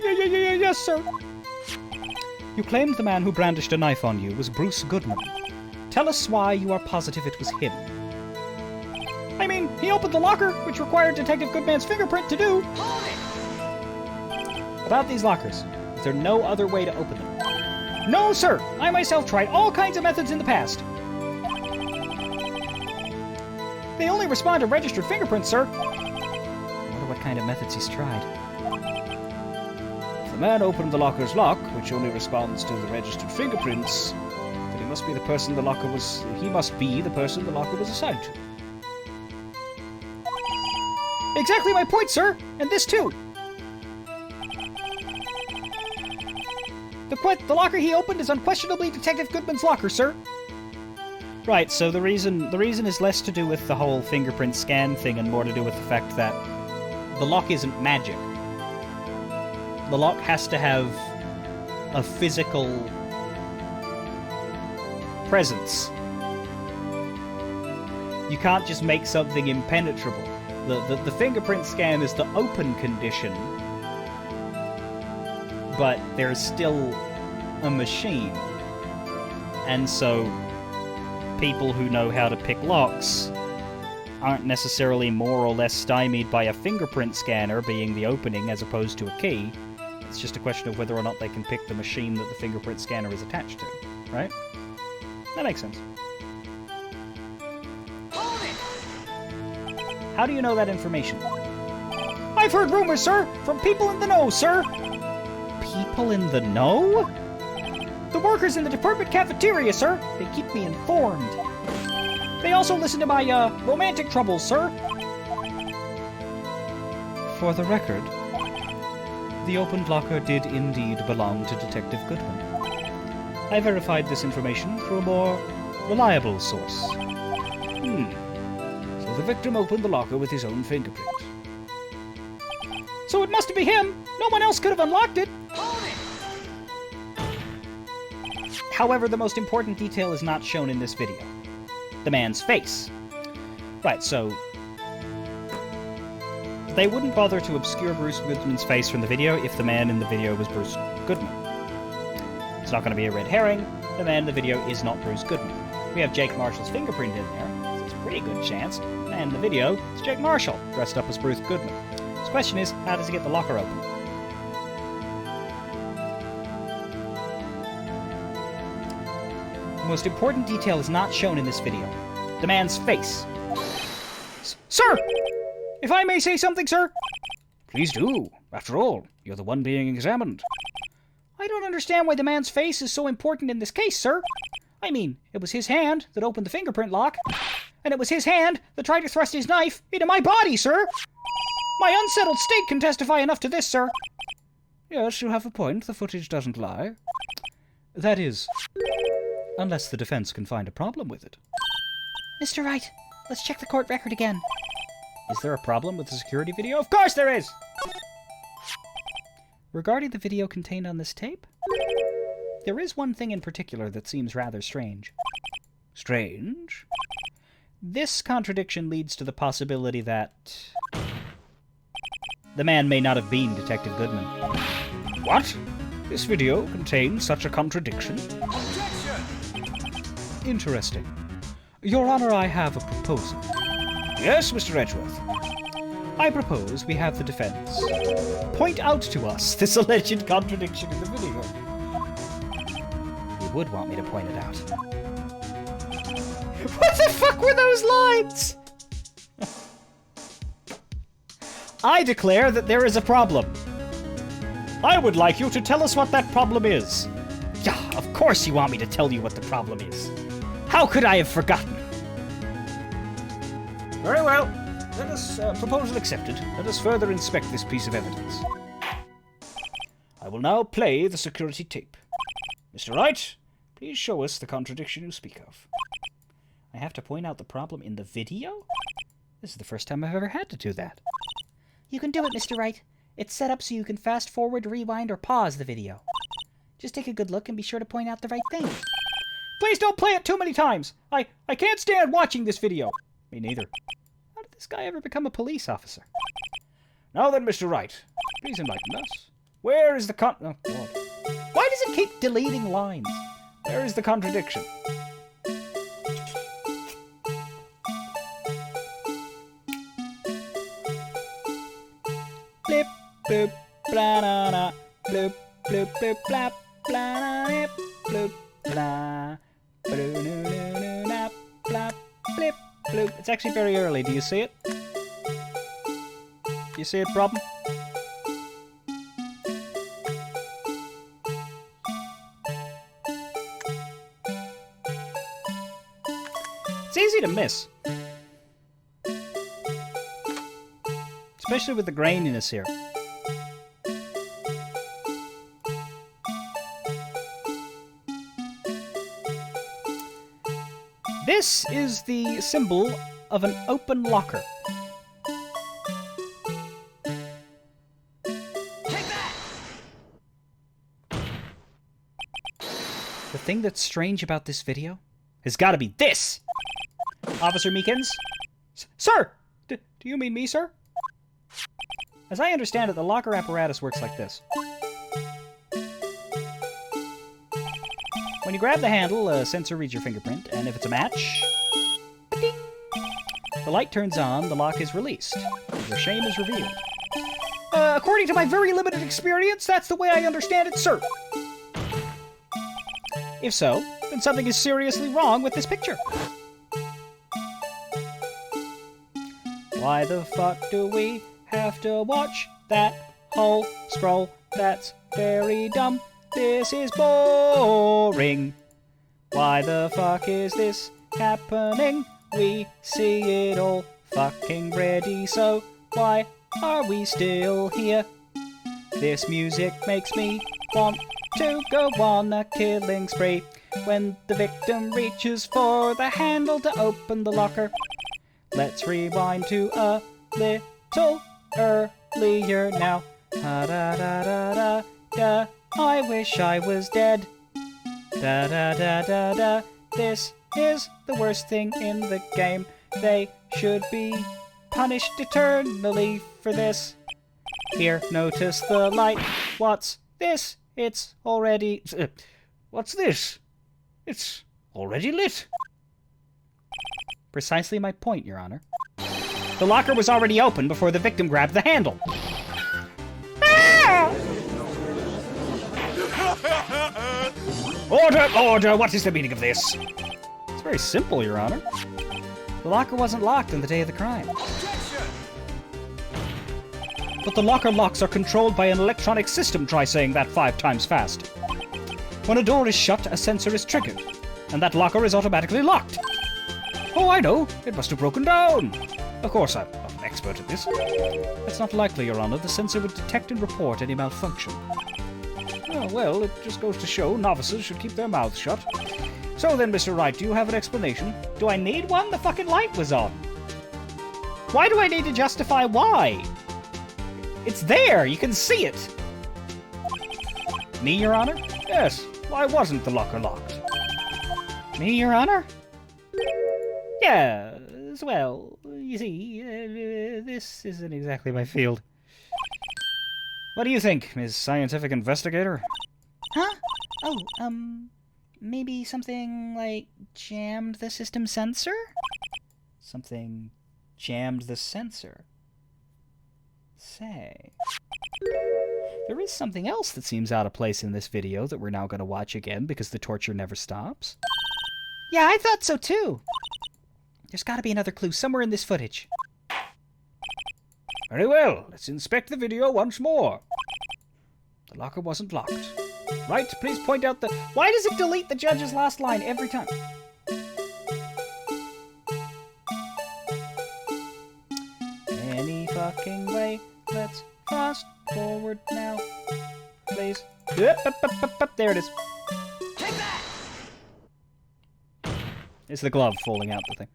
Yes, sir. You claimed the man who brandished a knife on you was Bruce Goodman. Tell us why you are positive it was him. I mean, he opened the locker, which required Detective Goodman's fingerprint to do. About these lockers, is there no other way to open them? No, sir! I myself tried all kinds of methods in the past. They only respond to registered fingerprints, sir. I wonder what kind of methods he's tried. If the man opened the locker's lock, which only responds to the registered fingerprints, then he must be the person the locker was assigned to. Exactly my point, sir! And this too! The locker he opened is unquestionably Detective Goodman's locker, sir. Right, so the reason is less to do with the whole fingerprint scan thing and more to do with the fact that the lock isn't magic. The lock has to have a physical presence. You can't just make something impenetrable. The fingerprint scan is the open condition, but there's still a machine. And so people who know how to pick locks aren't necessarily more or less stymied by a fingerprint scanner being the opening as opposed to a key. It's just a question of whether or not they can pick the machine that the fingerprint scanner is attached to, right? That makes sense. How do you know that information? I've heard rumors, sir, from people in the know, sir. People in the know? The workers in the department cafeteria, sir. They keep me informed. They also listen to my, romantic troubles, sir. For the record, the opened locker did indeed belong to Detective Goodman. I verified this information through a more reliable source. So the victim opened the locker with his own fingerprint. So it must be him! No one else could have unlocked it! However, the most important detail is not shown in this video. The man's face. Right, so they wouldn't bother to obscure Bruce Goodman's face from the video if the man in the video was Bruce Goodman. It's not going to be a red herring. The man in the video is not Bruce Goodman. We have Jake Marshall's fingerprint in there, so it's a pretty good chance. And the video is Jake Marshall, dressed up as Bruce Goodman. So the question is, how does he get the locker open? The most important detail is not shown in this video. The man's face. Sir! If I may say something, sir? Please do. After all, you're the one being examined. I don't understand why the man's face is so important in this case, sir. I mean, it was his hand that opened the fingerprint lock, and it was his hand that tried to thrust his knife into my body, sir. My unsettled state can testify enough to this, sir. Yes, you have a point. The footage doesn't lie. That is, unless the defense can find a problem with it. Mr. Wright, let's check the court record again. Is there a problem with the security video? Of course there is! Regarding the video contained on this tape, there is one thing in particular that seems rather strange. Strange? This contradiction leads to the possibility that the man may not have been Detective Goodman. What? This video contains such a contradiction? Interesting. Your Honor, I have a proposal. Yes, Mr. Edgeworth. I propose we have the defense point out to us this alleged contradiction in the video. You would want me to point it out. What the fuck were those lines? I declare that there is a problem. I would like you to tell us what that problem is. Yeah, of course you want me to tell you what the problem is. How could I have forgotten? Very well. Let us, proposal accepted. Let us further inspect this piece of evidence. I will now play the security tape. Mr. Wright, please show us the contradiction you speak of. I have to point out the problem in the video? This is the first time I've ever had to do that. You can do it, Mr. Wright. It's set up so you can fast forward, rewind, or pause the video. Just take a good look and be sure to point out the right thing. Please don't play it too many times! I can't stand watching this video! Me neither. How did this guy ever become a police officer? Now then, Mr. Wright, please enlighten us. Where is the oh, God. Why does it keep deleting lines? Where is the contradiction? Blip, bloop, blah, na, na, bloop, bloop, bloop, blah, blah, na, nip, bloop, blah, bloo, noo, noo, noo, na, blah, blip, bloop. It's actually very early. Do you see it? Do you see it, problem? It's easy to miss. Especially with the graininess here. This is the symbol of an open locker. Take that! The thing that's strange about this video has got to be this! Officer Meekins? Sir! Do you mean me, sir? As I understand it, the locker apparatus works like this. When you grab the handle, a sensor reads your fingerprint, and if it's a match, ding, the light turns on, the lock is released. Your shame is revealed. According to my very limited experience, that's the way I understand it, sir. If so, then something is seriously wrong with this picture. Why the fuck do we have to watch that whole scroll? That's very dumb. This is boring. Why the fuck is this happening? We see it all fucking ready, so why are we still here? This music makes me want to go on a killing spree. When the victim reaches for the handle to open the locker, let's rewind to a little earlier now. Da da da da da da. I wish I was dead. Da da da da da. This is the worst thing in the game. They should be punished eternally for this. Here, notice the light. What's this? It's already... what's this? It's already lit. Precisely my point, Your Honor. The locker was already open before the victim grabbed the handle. Ah! Order! Order! What is the meaning of this? It's very simple, Your Honor. The locker wasn't locked on the day of the crime. But the locker locks are controlled by an electronic system. Try saying that 5 times fast. When a door is shut, a sensor is triggered, and that locker is automatically locked. Oh, I know. It must have broken down. Of course, I'm not an expert at this. That's not likely, Your Honor. The sensor would detect and report any malfunction. Oh, well, it just goes to show novices should keep their mouths shut. So then, Mr. Wright, do you have an explanation? Do I need one? The fucking light was on. Why do I need to justify why? It's there! You can see it! Me, Your Honor? Yes. Why wasn't the locker locked? Me, Your Honor? Yes, well, you see, this isn't exactly my field. What do you think, Ms. Scientific Investigator? Huh? Oh, maybe something like jammed the system sensor? Something jammed the sensor. Say. There is something else that seems out of place in this video that we're now going to watch again because the torture never stops. Yeah, I thought so too. There's gotta be another clue somewhere in this footage. Very well, let's inspect the video once more. The locker wasn't locked. Right, please point out the... Why does it delete the judge's last line every time? Any fucking way, let's fast forward now. Please. Up, there it is. Take that! It's the glove falling out the thing.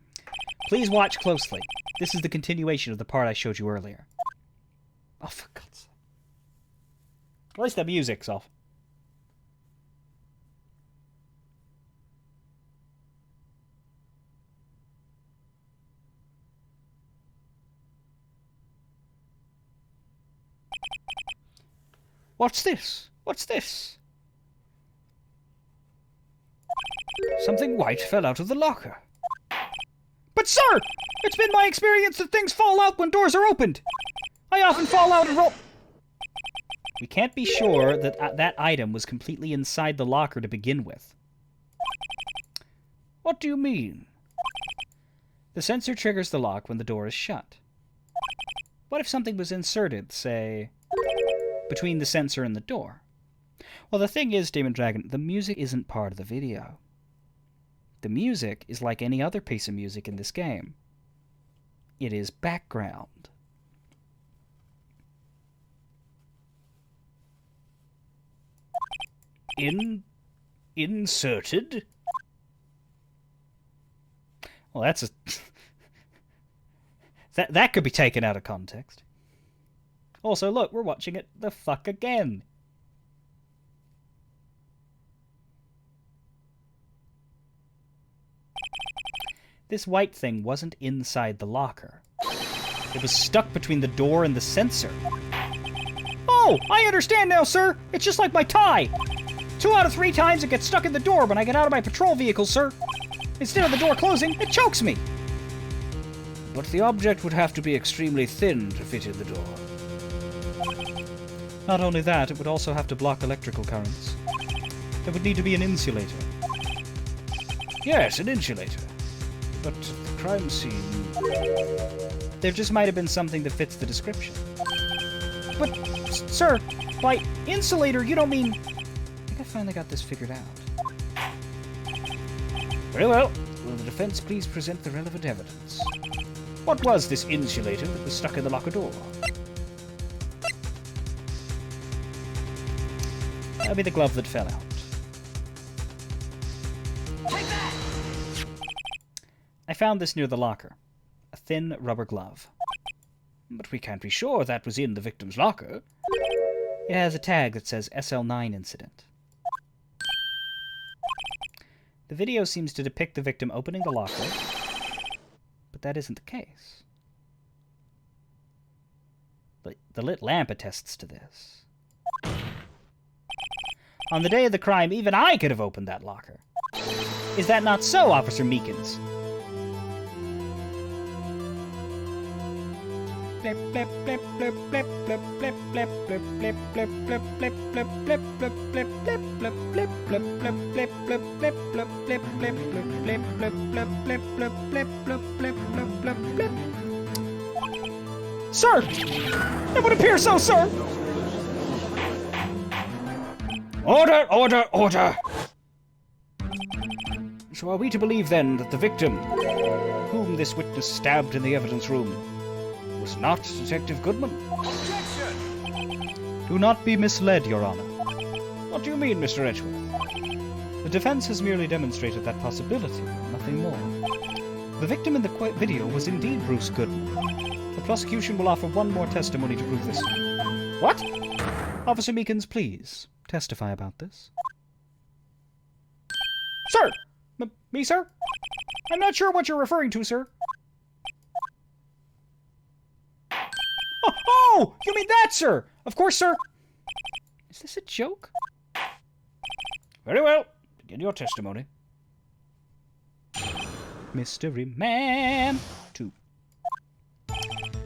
Please watch closely. This is the continuation of the part I showed you earlier. Oh, for God's sake. At least the music's off. What's this? What's this? Something white fell out of the locker. But sir! It's been my experience that things fall out when doors are opened! I often fall out and roll... We can't be sure that that item was completely inside the locker to begin with. What do you mean? The sensor triggers the lock when the door is shut. What if something was inserted, say, between the sensor and the door? Well, the thing is, Demon Dragon, the music isn't part of the video. The music is like any other piece of music in this game. It is background. Inserted? Well, that's a... that could be taken out of context. Also, look, we're watching it the fuck again. This white thing wasn't inside the locker. It was stuck between the door and the sensor. Oh, I understand now, sir. It's just like my tie. 2 out of 3 times it gets stuck in the door when I get out of my patrol vehicle, sir. Instead of the door closing, it chokes me. But the object would have to be extremely thin to fit in the door. Not only that, it would also have to block electrical currents. There would need to be an insulator. Yes, an insulator. But the crime scene... There just might have been something that fits the description. But, sir, by insulator, you don't mean... I think I finally got this figured out. Very well. Will the defense please present the relevant evidence? What was this insulator that was stuck in the locker door? That'll be the glove that fell out. I found this near the locker. A thin rubber glove. But we can't be sure that was in the victim's locker. It has a tag that says SL9 incident. The video seems to depict the victim opening the locker, but that isn't the case. The lit lamp attests to this. On the day of the crime, even I could have opened that locker. Is that not so, Officer Meekins? Sir! It would appear so, sir! Order, order, order! So are we to believe, then, that the victim, whom this witness stabbed in the evidence room, was not Detective Goodman? Objection! Do not be misled, Your Honor. What do you mean, Mr. Edgeworth? The defense has merely demonstrated that possibility, nothing more. The victim in the video was indeed Bruce Goodman. The prosecution will offer one more testimony to prove this. What? Officer Meekins, please. testify about this. Sir! Me, sir? I'm not sure what you're referring to, sir. Oh, you mean that, sir? Of course, sir. Is this a joke? Very well. Begin your testimony. Mystery Man 2.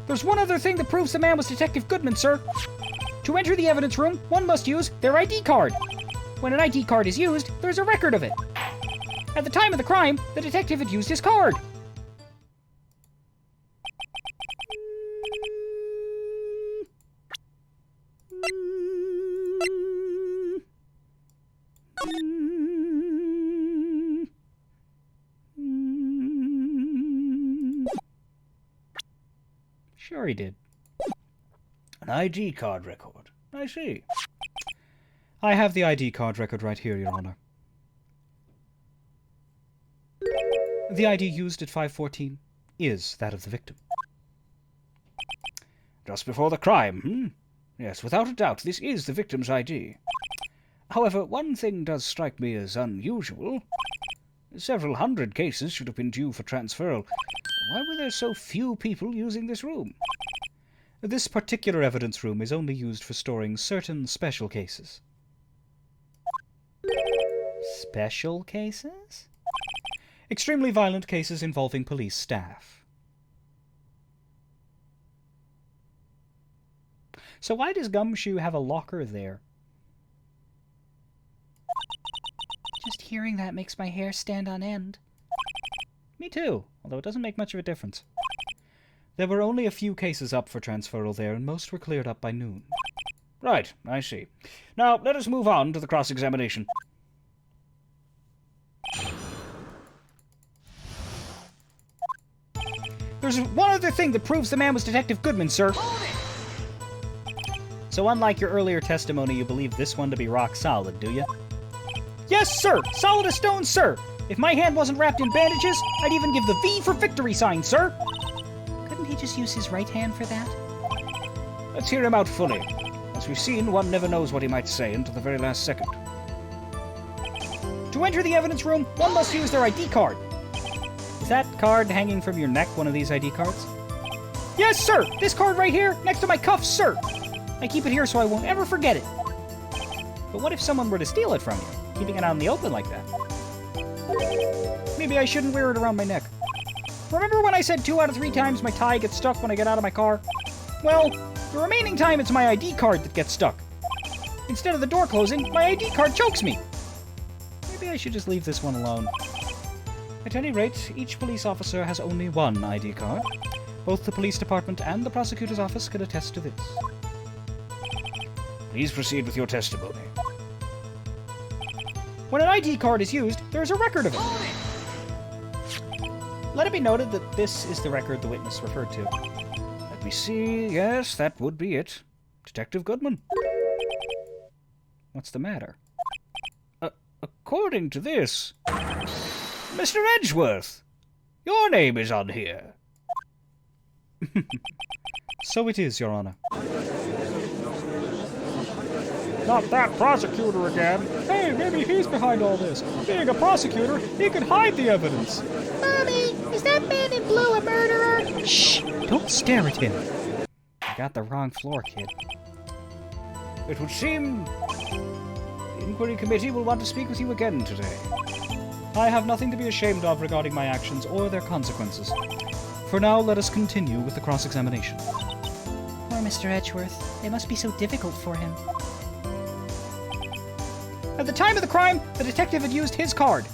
There's one other thing that proves the man was Detective Goodman, sir. To enter the evidence room, one must use their ID card. When an ID card is used, there's a record of it. At the time of the crime, the detective had used his card. Sure he did. An ID card record. I see. I have the ID card record right here, Your Honor. The ID used at 5:14 is that of the victim. Just before the crime, Yes, without a doubt, this is the victim's ID. However, one thing does strike me as unusual. Several hundred cases should have been due for transferal. Why were there so few people using this room? This particular evidence room is only used for storing certain special cases. Special cases? Extremely violent cases involving police staff. So why does Gumshoe have a locker there? Just hearing that makes my hair stand on end. Me too, although it doesn't make much of a difference. There were only a few cases up for transferal there, and most were cleared up by noon. Right, I see. Now, let us move on to the cross-examination. There's one other thing that proves the man was Detective Goodman, sir. So unlike your earlier testimony, you believe this one to be rock solid, do you? Yes, sir! Solid as stone, sir! If my hand wasn't wrapped in bandages, I'd even give the V for victory sign, sir! Couldn't he just use his right hand for that? Let's hear him out fully. As we've seen, one never knows what he might say until the very last second. To enter the evidence room, one must use their ID card. Is that card hanging from your neck one of these ID cards? Yes, sir! This card right here, next to my cuffs, sir! I keep it here so I won't ever forget it. But what if someone were to steal it from you, keeping it out in the open like that? Maybe I shouldn't wear it around my neck. Remember when I said 2 out of 3 times my tie gets stuck when I get out of my car? Well, the remaining time it's my ID card that gets stuck. Instead of the door closing, my ID card chokes me. Maybe I should just leave this one alone. At any rate, each police officer has only one ID card. Both the police department and the prosecutor's office can attest to this. Please proceed with your testimony. When an ID card is used, there is a record of it. Let it be noted that this is the record the witness referred to. Let me see. Yes, that would be it. Detective Goodman. What's the matter? According to this, Mr. Edgeworth, your name is on here. So it is, Your Honor. Not that prosecutor again. Hey, maybe he's behind all this. Being a prosecutor, he could hide the evidence. Mommy, is that man in blue a murderer? Shh! Don't stare at him. You got the wrong floor, kid. It would seem the inquiry committee will want to speak with you again today. I have nothing to be ashamed of regarding my actions or their consequences. For now, let us continue with the cross-examination. Poor Mr. Edgeworth. It must be so difficult for him. At the time of the crime, the detective had used his card.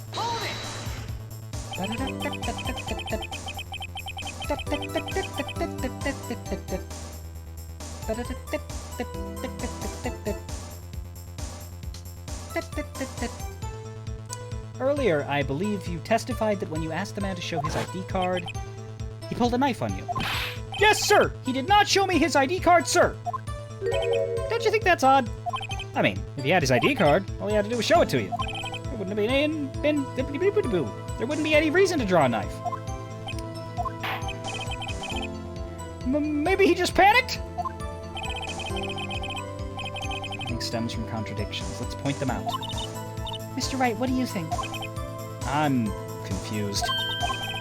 Earlier, I believe you testified that when you asked the man to show his ID card, he pulled a knife on you. Yes, sir! He did not show me his ID card, sir! Don't you think that's odd? I mean, if he had his ID card, all he had to do was show it to you. There wouldn't have there wouldn't be any reason to draw a knife. Maybe he just panicked? reasoning stems from contradictions. Let's point them out. Mr. Wright, what do you think? I'm confused.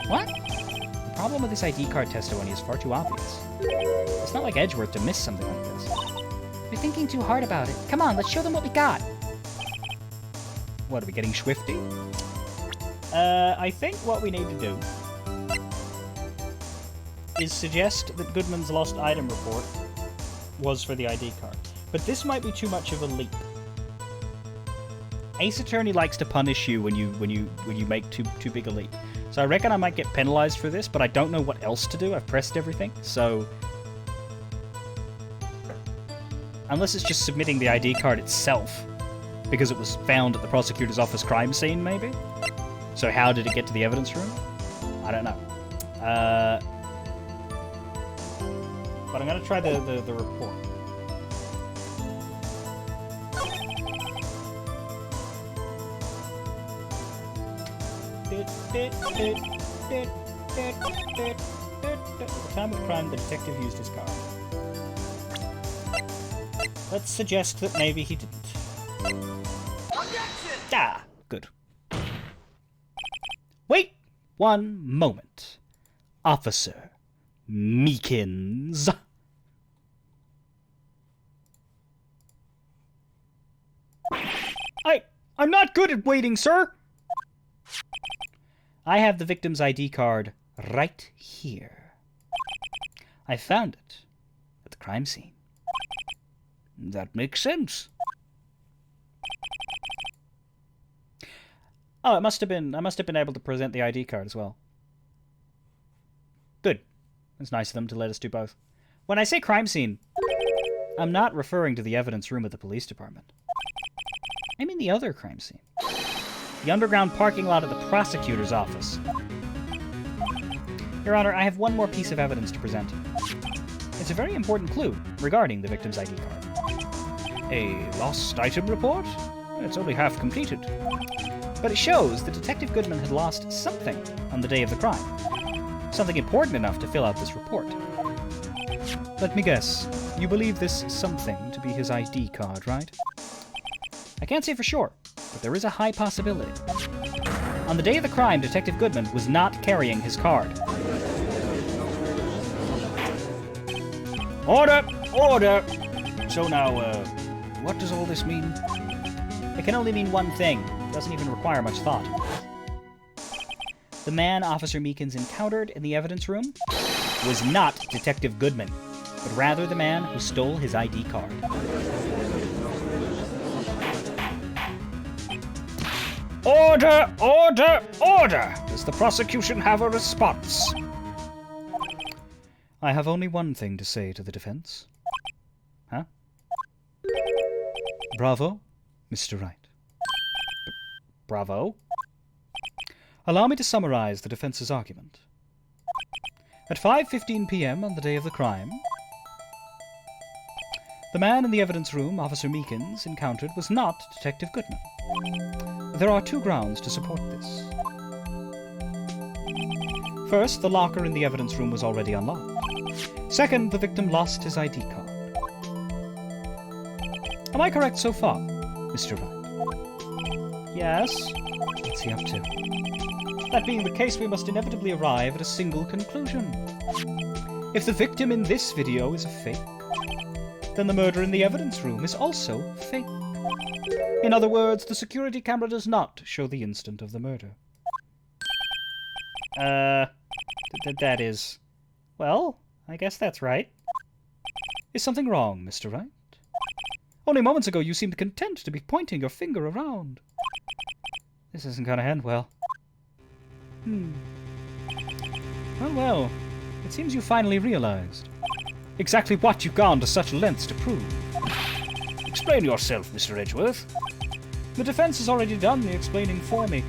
What? The problem with this ID card testimony is far too obvious. It's not like Edgeworth to miss something like this. You're thinking too hard about it. Come on, let's show them what we got. What, are we getting swifty? I think what we need to do is suggest that Goodman's lost item report was for the ID card. But this might be too much of a leap. Ace Attorney likes to punish you when you make too big a leap. So I reckon I might get penalized for this, but I don't know what else to do. I've pressed everything, so unless it's just submitting the ID card itself because it was found at the prosecutor's office crime scene, maybe. So how did it get to the evidence room? I don't know. But I'm gonna try the report. At the time of crime, the detective used his card. Let's suggest that maybe he didn't. Ah, good. Wait one moment. Officer Meekins. I'm not good at waiting, sir. I have the victim's ID card right here. I found it at the crime scene. That makes sense. Oh, I must have been able to present the ID card as well. Good. It's nice of them to let us do both. When I say crime scene, I'm not referring to the evidence room at the police department. I mean the other crime scene. The underground parking lot at the prosecutor's office. Your Honor, I have one more piece of evidence to present. It's a very important clue regarding the victim's ID card. A lost item report? It's only half completed. But it shows that Detective Goodman had lost something on the day of the crime. Something important enough to fill out this report. Let me guess. You believe this something to be his ID card, right? I can't say for sure, but there is a high possibility. On the day of the crime, Detective Goodman was not carrying his card. Order! Order! So now, what does all this mean? It can only mean one thing. It doesn't even require much thought. The man Officer Meekins encountered in the evidence room was not Detective Goodman, but rather the man who stole his ID card. Order! Order! Order! Does the prosecution have a response? I have only one thing to say to the defense. Huh? Bravo, Mr. Wright. Bravo? Allow me to summarize the defense's argument. At 5:15 p.m. on the day of the crime, the man in the evidence room Officer Meekins encountered was not Detective Goodman. There are two grounds to support this. First, the locker in the evidence room was already unlocked. Second, the victim lost his ID card. Am I correct so far, Mr. Wright? Yes. What's he up to? That being the case, we must inevitably arrive at a single conclusion. If the victim in this video is a fake, then the murder in the evidence room is also fake. In other words, the security camera does not show the instant of the murder. That is... Well, I guess that's right. Is something wrong, Mr. Wright? Only moments ago you seemed content to be pointing your finger around. This isn't gonna end well. Well, it seems you finally realized exactly what you've gone to such lengths to prove. Explain yourself, Mr. Edgeworth. The defense has already done the explaining for me.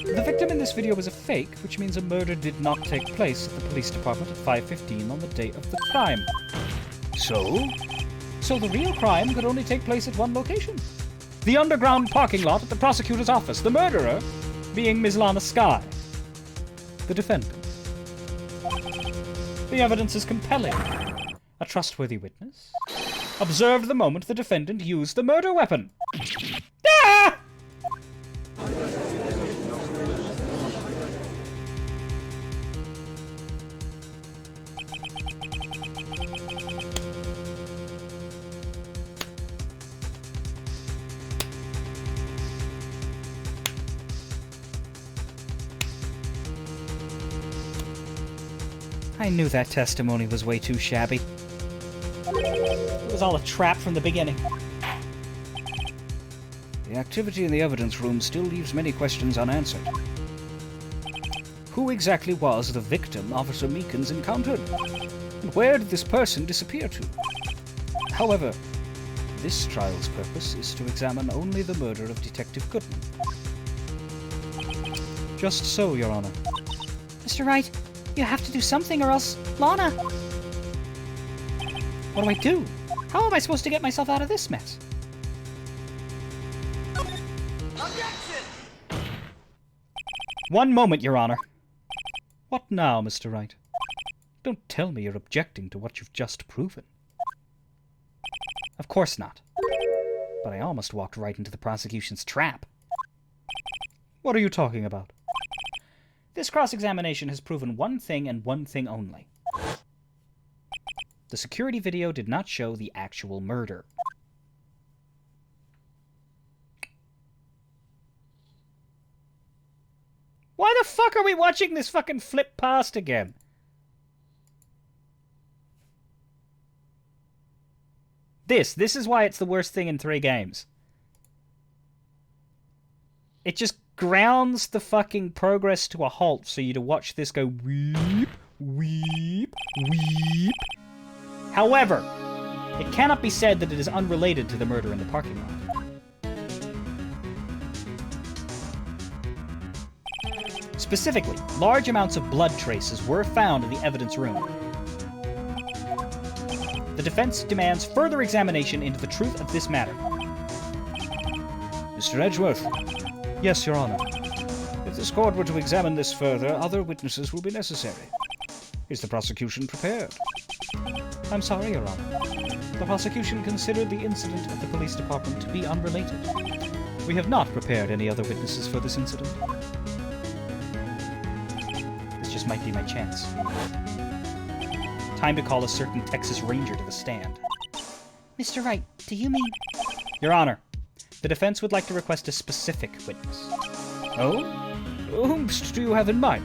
The victim in this video is a fake, which means a murder did not take place at the police department at 5:15 on the day of the crime. So? So the real crime could only take place at one location. The underground parking lot at the prosecutor's office. The murderer being Ms. Lana Skye. The defendant. The evidence is compelling. A trustworthy witness. observed the moment the defendant used the murder weapon. Ah! I knew that testimony was way too shabby. It was all a trap from the beginning. The activity in the evidence room still leaves many questions unanswered. Who exactly was the victim Officer Meekins encountered? And where did this person disappear to? However, this trial's purpose is to examine only the murder of Detective Goodman. Just so, Your Honor. Mr. Wright, you have to do something or else... Lana! What do I do? How am I supposed to get myself out of this mess? Objection! One moment, Your Honor. What now, Mr. Wright? Don't tell me you're objecting to what you've just proven. Of course not. But I almost walked right into the prosecution's trap. What are you talking about? This cross-examination has proven one thing and one thing only. The security video did not show the actual murder. Why the fuck are we watching this fucking flip past again? This is why it's the worst thing in 3 games. It just grounds the fucking progress to a halt for you to watch this go weep, weep, weep. However, it cannot be said that it is unrelated to the murder in the parking lot. Specifically, large amounts of blood traces were found in the evidence room. The defense demands further examination into the truth of this matter. Mr. Edgeworth. Yes, Your Honor. If this court were to examine this further, other witnesses will be necessary. Is the prosecution prepared? I'm sorry, Your Honor. The prosecution considered the incident at the police department to be unrelated. We have not prepared any other witnesses for this incident. This just might be my chance. Time to call a certain Texas Ranger to the stand. Mr. Wright, do you mean... Your Honor, the defense would like to request a specific witness. Oh? Whom do you have in mind?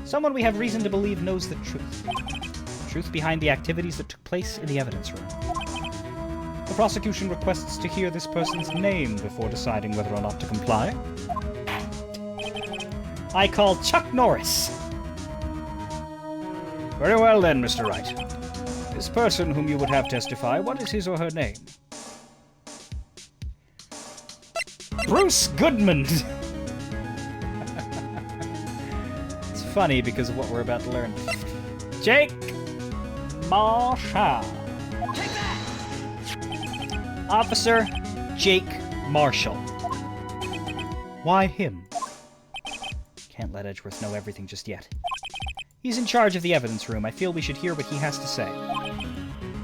Someone we have reason to believe knows the truth. The truth behind the activities that took place in the evidence room. The prosecution requests to hear this person's name before deciding whether or not to comply. I call Chuck Norris. Very well then, Mr. Wright. This person whom you would have testify, what is his or her name? Bruce Goodman! It's funny because of what we're about to learn. Jake Marshall. Take that! Officer Jake Marshall. Why him? Can't let Edgeworth know everything just yet. He's in charge of the evidence room. I feel we should hear what he has to say.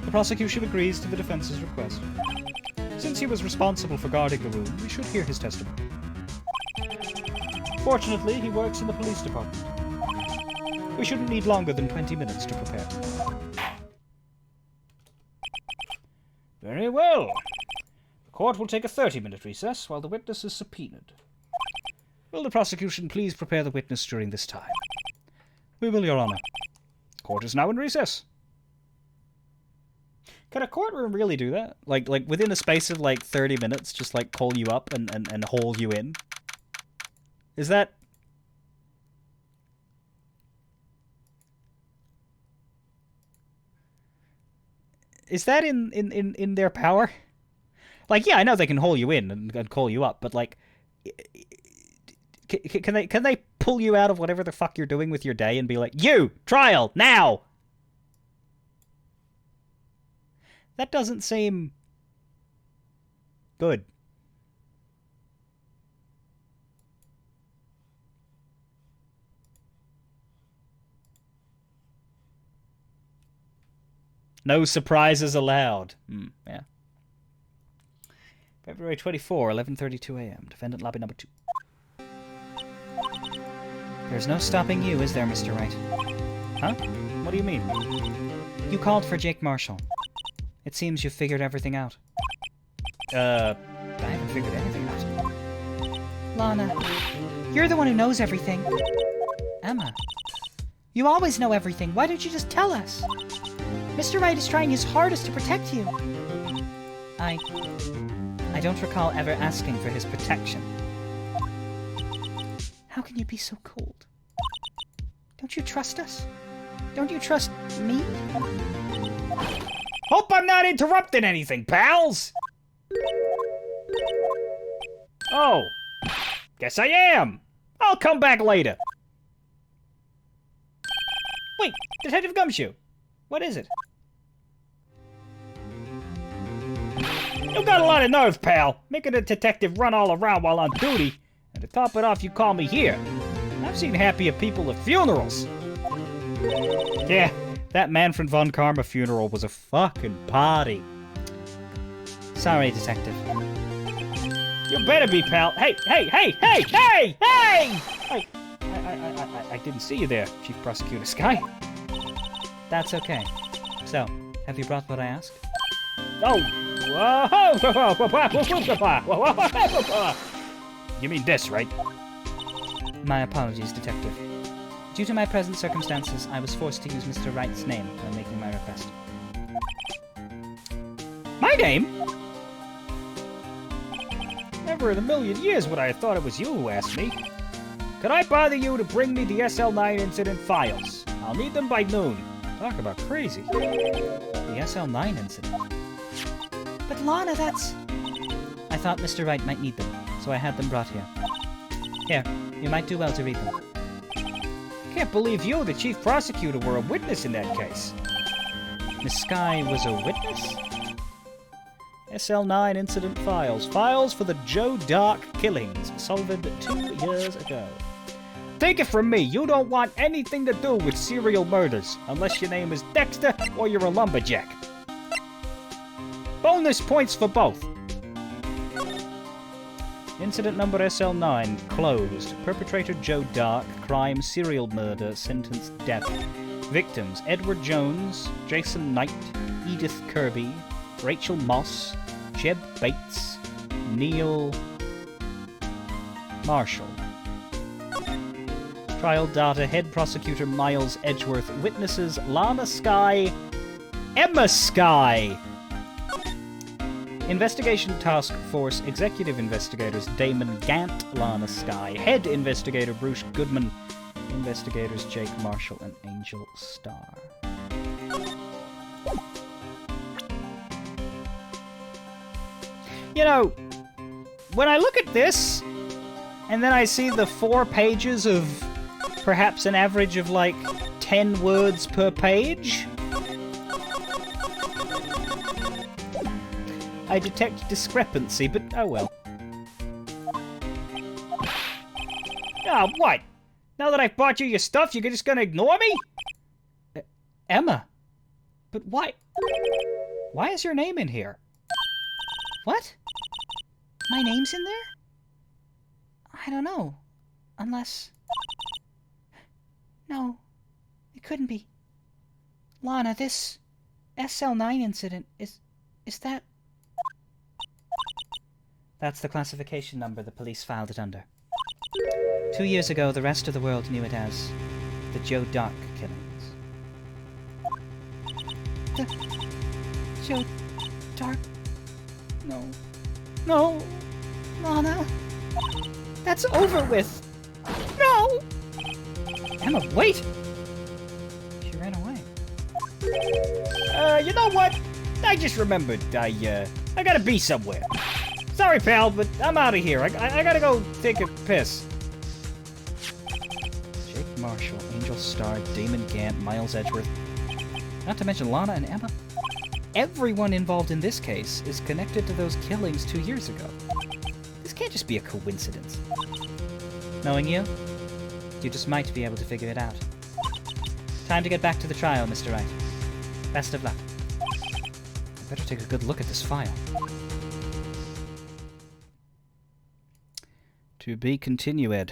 The prosecution agrees to the defense's request. Since he was responsible for guarding the room, we should hear his testimony. Fortunately, he works in the police department. We shouldn't need longer than 20 minutes to prepare. Very well. The court will take a 30-minute recess while the witness is subpoenaed. Will the prosecution please prepare the witness during this time? We will, Your Honor. Court is now in recess. Could a courtroom really do that? Like within a space of 30 minutes, just call you up and haul you in? Is that... Is that in their power? Yeah, I know they can haul you in and call you up, but can they pull you out of whatever the fuck you're doing with your day and be like, you, trial, now! That doesn't seem good. No surprises allowed. Yeah. February 24, 11:32 a.m. Defendant lobby number 2. There's no stopping you, is there, Mr. Wright? Huh? What do you mean? You called for Jake Marshall. It seems you've figured everything out. I haven't figured anything out. Lana, you're the one who knows everything. Emma. You always know everything. Why don't you just tell us? Mr. Wright is trying his hardest to protect you. I don't recall ever asking for his protection. How can you be so cold? Don't you trust us? Don't you trust me? Hope I'm not interrupting anything, pals! Oh. Guess I am. I'll come back later. Wait, Detective Gumshoe. What is it? You got a lot of nerve, pal. Making a detective run all around while on duty. And to top it off, you call me here. I've seen happier people at funerals. Yeah, that Manfred von Karma funeral was a fucking party. Sorry, Detective. You better be, pal. Hey! I didn't see you there, Chief Prosecutor Sky. That's okay. So, have you brought what I asked? Oh! You mean this, right? My apologies, Detective. Due to my present circumstances, I was forced to use Mr. Wright's name when making my request. My name? Never in a million years would I have thought it was you who asked me. Could I bother you to bring me the SL9 incident files? I'll need them by noon. Talk about crazy. The SL9 incident? But Lana, that's... I thought Mr. Wright might need them, so I had them brought here. Here, you might do well to read them. Can't believe you, the chief prosecutor, were a witness in that case. Miss Sky was a witness? SL9 incident files. Files for the Joe Dark killings, solved 2 years ago. Take it from me, you don't want anything to do with serial murders, unless your name is Dexter or you're a lumberjack. Bonus points for both. Incident number SL9, closed. Perpetrator Joe Dark, crime serial murder, sentence death. Victims Edward Jones, Jason Knight, Edith Kirby, Rachel Moss, Jeb Bates, Neil Marshall. Trial data, head prosecutor Miles Edgeworth, witnesses Lana Sky, Emma Sky. Investigation Task Force Executive Investigators Damon Gant, Lana Sky, Head Investigator Bruce Goodman, Investigators Jake Marshall and Angel Starr. You know, when I look at this, and then I see the 4 pages of perhaps an average of like 10 words per page, I detect discrepancy, but oh well. Ah, what? Now that I've bought you your stuff, you're just gonna ignore me? Emma. But why? Why is your name in here? What? My name's in there? I don't know. Unless... No. It couldn't be. Lana, this SL9 incident, is that... That's the classification number the police filed it under. 2 years ago, the rest of the world knew it as the Joe Dark killings. The Joe Dark... No. No! Lana! That's over with! No! Emma, wait! She ran away. You know what? I just remembered. I gotta be somewhere. Sorry, pal, but I'm out of here. I gotta go take a piss. Jake Marshall, Angel Starr, Damon Gant, Miles Edgeworth. Not to mention Lana and Emma. Everyone involved in this case is connected to those killings 2 years ago. This can't just be a coincidence. Knowing you, you just might be able to figure it out. Time to get back to the trial, Mr. Wright. Best of luck. Better take a good look at this file. To be continued.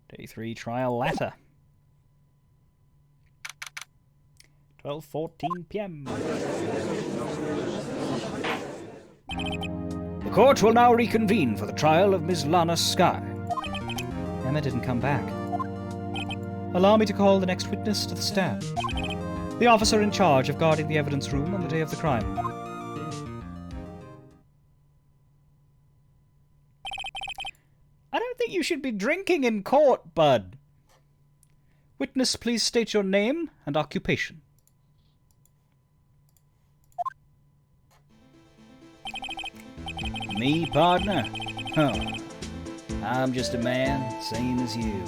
Day 3 trial letter. 12:14 p.m. The court will now reconvene for the trial of Miss Lana Skye. Emma didn't come back. Allow me to call the next witness to the stand. The officer in charge of guarding the evidence room on the day of the crime. I don't think you should be drinking in court, bud. Witness, please state your name and occupation. Me, partner? Huh. I'm just a man, same as you,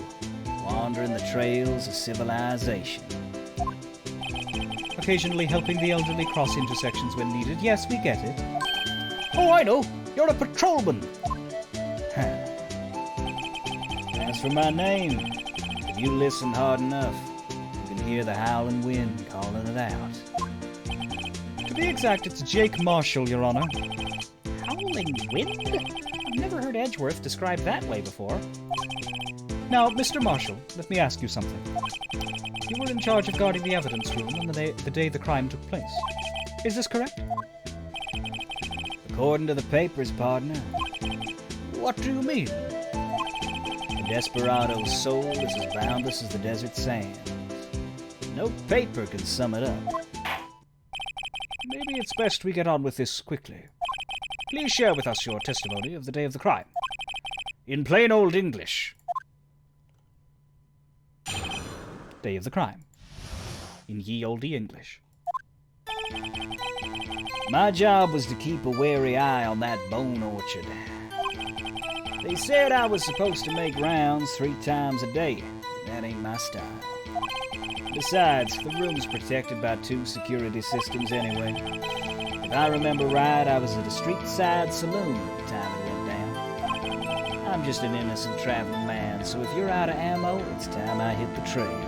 wandering the trails of civilization. Occasionally helping the elderly cross intersections when needed. Yes, we get it. Oh, I know. You're a patrolman. Huh. As for my name, if you listen hard enough, you can hear the howling wind calling it out. To be exact, it's Jake Marshall, Your Honor. Howling wind? I've never heard Edgeworth described that way before. Now, Mr. Marshall, let me ask you something. You were in charge of guarding the evidence room on the day the crime took place. Is this correct? According to the papers, partner. What do you mean? The desperado's soul is as boundless as the desert sands. No paper can sum it up. Maybe it's best we get on with this quickly. Please share with us your testimony of the day of the crime. In plain old English. Day of the crime. In ye olde English. My job was to keep a wary eye on that bone orchard. They said I was supposed to make rounds 3 times a day. That ain't my style. Besides, the room's protected by 2 security systems anyway. If I remember right, I was at a street-side saloon at the time it went down. I'm just an innocent traveling man, so if you're out of ammo, it's time I hit the trail.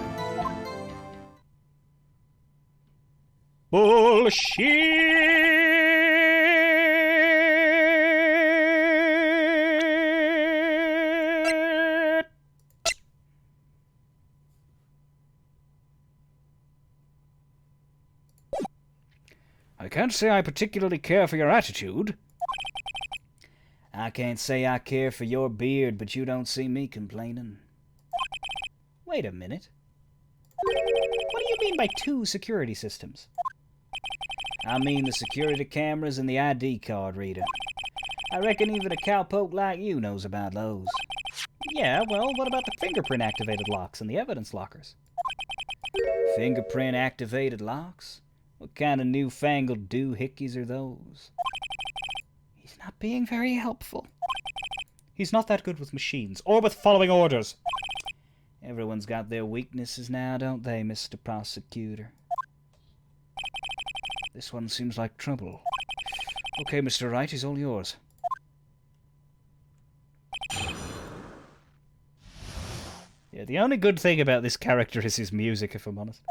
Bullshit! I can't say I particularly care for your attitude. I can't say I care for your beard, but you don't see me complaining. Wait a minute. What do you mean by 2 security systems? I mean the security cameras and the ID card reader. I reckon even a cowpoke like you knows about those. Yeah, well, what about the fingerprint-activated locks and the evidence lockers? Fingerprint-activated locks? What kind of newfangled doohickeys are those? He's not being very helpful. He's not that good with machines, or with following orders. Everyone's got their weaknesses now, don't they, Mr. Prosecutor? This one seems like trouble. Okay, Mr. Wright, he's all yours. Yeah, the only good thing about this character is his music, if I'm honest.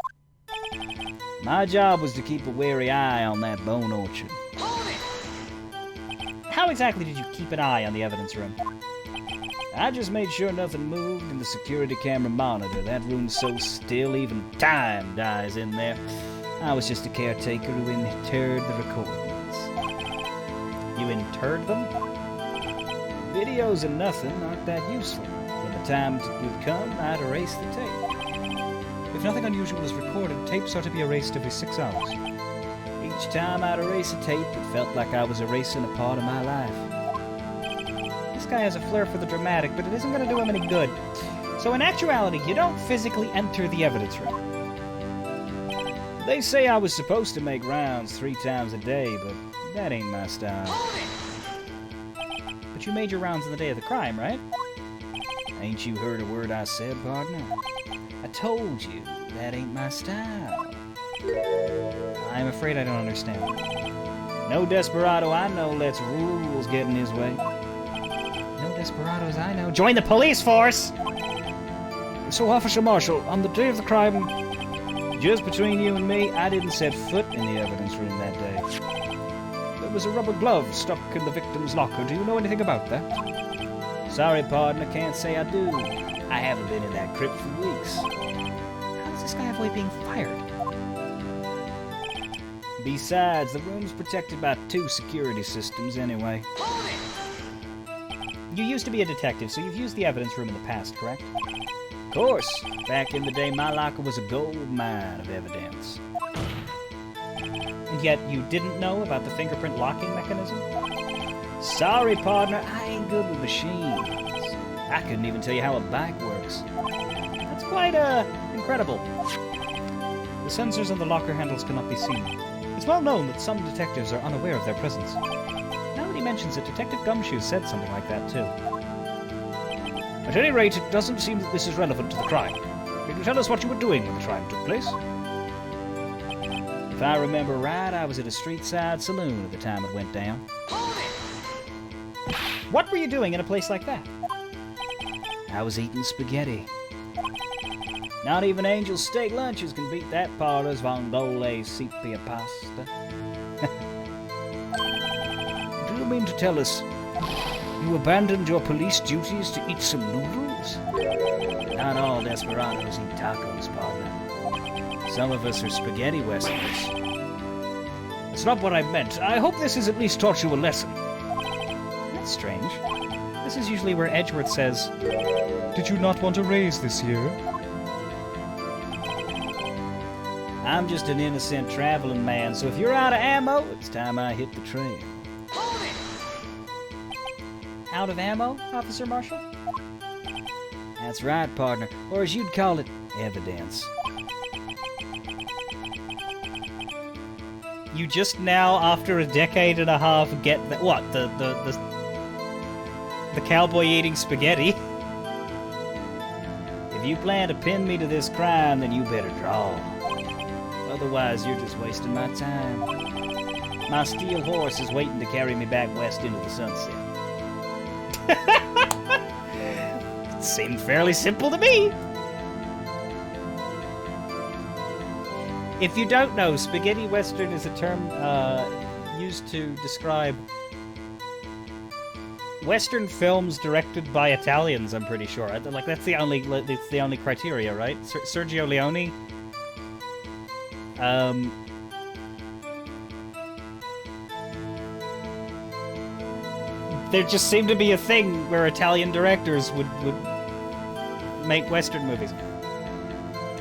My job was to keep a wary eye on that bone orchard. How exactly did you keep an eye on the evidence room? I just made sure nothing moved in the security camera monitor. That room's so still, even time dies in there. I was just a caretaker who interred the recordings. You interred them? Videos and nothing aren't that useful. When the time would come, I'd erase the tape. If nothing unusual is recorded, tapes are to be erased every 6 hours. Each time I'd erase a tape, it felt like I was erasing a part of my life. This guy has a flair for the dramatic, but it isn't going to do him any good. So in actuality, you don't physically enter the evidence room. They say I was supposed to make rounds 3 times a day, but that ain't my style. But you made your rounds on the day of the crime, right? Ain't you heard a word I said, partner? I told you, that ain't my style. I'm afraid I don't understand. No desperado I know lets rules get in his way. No desperados I know. Join the police force! So, Officer Marshall, on the day of the crime, just between you and me, I didn't set foot in the evidence room that day. There was a rubber glove stuck in the victim's locker. Do you know anything about that? Sorry, partner, can't say I do. I haven't been in that crypt for weeks. How does this guy avoid being fired? Besides, the room's protected by 2 security systems anyway. You used to be a detective, so you've used the evidence room in the past, correct? Of course, back in the day, my locker was a gold mine of evidence. And yet you didn't know about the fingerprint locking mechanism? Sorry, partner, I ain't good with machines. I couldn't even tell you how a bike works. That's quite, incredible. The sensors on the locker handles cannot be seen. It's well known that some detectives are unaware of their presence. Now that he mentions it, Detective Gumshoe said something like that, too. At any rate, it doesn't seem that this is relevant to the crime. Can you tell us what you were doing when the crime took place? If I remember right, I was at a street-side saloon at the time it went down. What were you doing in a place like that? I was eating spaghetti. Not even Angel's steak lunches can beat that parlor's vongole sepia pasta. Do you mean to tell us you abandoned your police duties to eat some noodles? Not all desperados eat tacos, partner. Some of us are spaghetti westerners. That's not what I meant. I hope this has at least taught you a lesson. That's strange. This is usually where Edgeworth says, "Did you not want a raise this year?" I'm just an innocent traveling man, so if you're out of ammo, it's time I hit the trail. Out of ammo, Officer Marshall? That's right, partner. Or as you'd call it, evidence. You just now, after a decade and a half, get the cowboy eating spaghetti. If you plan to pin me to this crime, then you better draw. Otherwise, you're just wasting my time. My steel horse is waiting to carry me back west into the sunset. It seemed fairly simple to me. If you don't know, spaghetti western is a term used to describe Western films directed by Italians. I'm pretty sure. Like that's the only criteria, right? Sergio Leone. There just seemed to be a thing where Italian directors would make Western movies.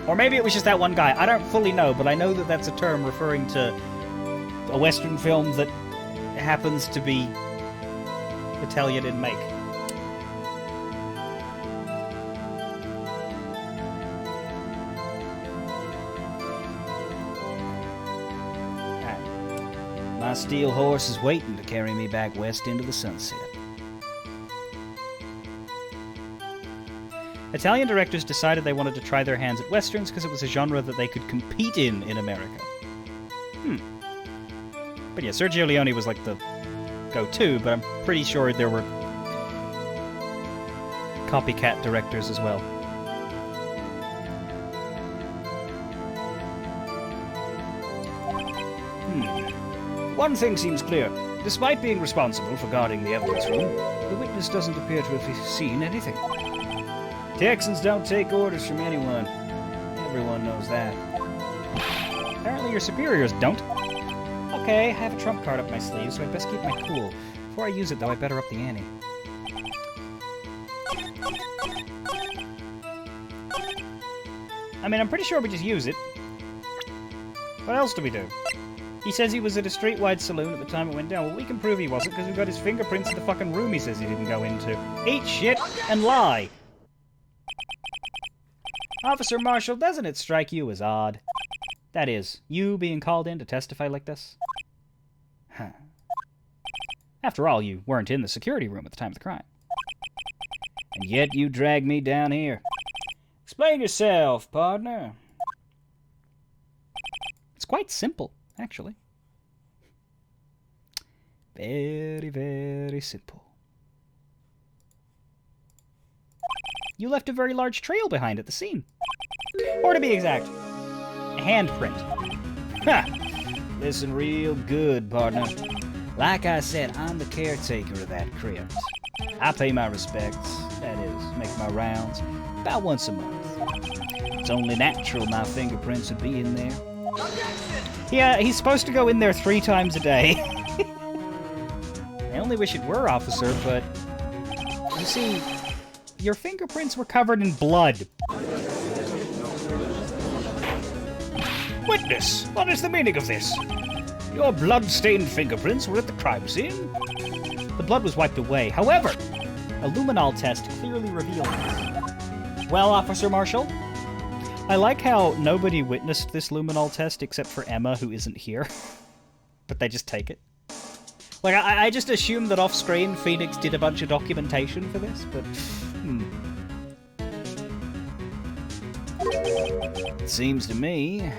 Or maybe it was just that one guy. I don't fully know, but I know that that's a term referring to a Western film that happens to be Italian in make. My steel horse is waiting to carry me back west into the sunset. Italian directors decided they wanted to try their hands at westerns because it was a genre that they could compete in America. But yeah, Sergio Leone was like the go-to, but I'm pretty sure there were copycat directors as well. One thing seems clear. Despite being responsible for guarding the evidence room, the witness doesn't appear to have seen anything. Texans don't take orders from anyone. Everyone knows that. Apparently your superiors don't. Okay, I have a trump card up my sleeve, so I'd best keep my cool. Before I use it, though, I'd better up the ante. I mean, I'm pretty sure we just use it. What else do we do? He says he was at a street-wide saloon at the time it went down. Well, we can prove he wasn't because we've got his fingerprints in the fucking room he says he didn't go into. Eat shit and lie! Officer Marshall, doesn't it strike you as odd? That is, you being called in to testify like this? Huh. After all, you weren't in the security room at the time of the crime. And yet you dragged me down here. Explain yourself, partner. It's quite simple, actually. Very, very simple. You left a very large trail behind at the scene. Or to be exact, a handprint. Ha! Listen real good, partner. Like I said, I'm the caretaker of that crypt. I pay my respects, that is, make my rounds, about once a month. It's only natural my fingerprints would be in there. Yeah, he's supposed to go in there 3 times a day. I only wish it were, officer, but... You see, your fingerprints were covered in blood. Witness, what is the meaning of this? Your blood-stained fingerprints were at the crime scene? The blood was wiped away. However, a luminol test clearly revealed this. Well, Officer Marshall, I like how nobody witnessed this luminol test except for Emma, who isn't here. But they just take it. Like, I just assumed that off-screen Phoenix did a bunch of documentation for this, but... It seems to me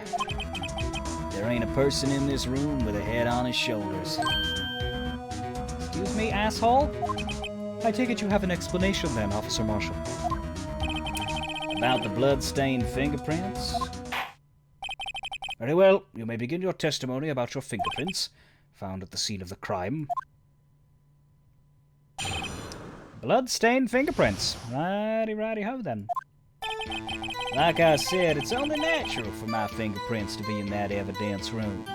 there ain't a person in this room with a head on his shoulders. Excuse me, asshole? I take it you have an explanation then, Officer Marshall. About the blood-stained fingerprints? Very well, you may begin your testimony about your fingerprints found at the scene of the crime. Blood-stained fingerprints. Righty-ho then. Like I said, it's only natural for my fingerprints to be in that evidence room.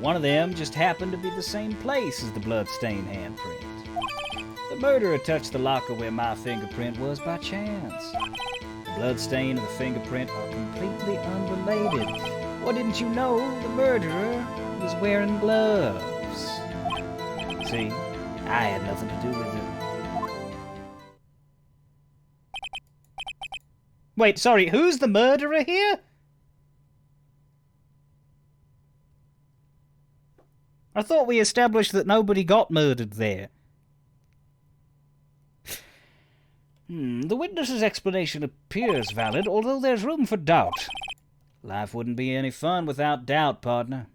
One of them just happened to be the same place as the blood-stained handprint. The murderer touched the locker where my fingerprint was by chance. The bloodstain and the fingerprint are completely unrelated. Or didn't you know the murderer was wearing gloves? See, I had nothing to do with it. Wait, sorry, who's the murderer here? I thought we established that nobody got murdered there. The witness's explanation appears valid, although there's room for doubt. Life wouldn't be any fun without doubt, partner.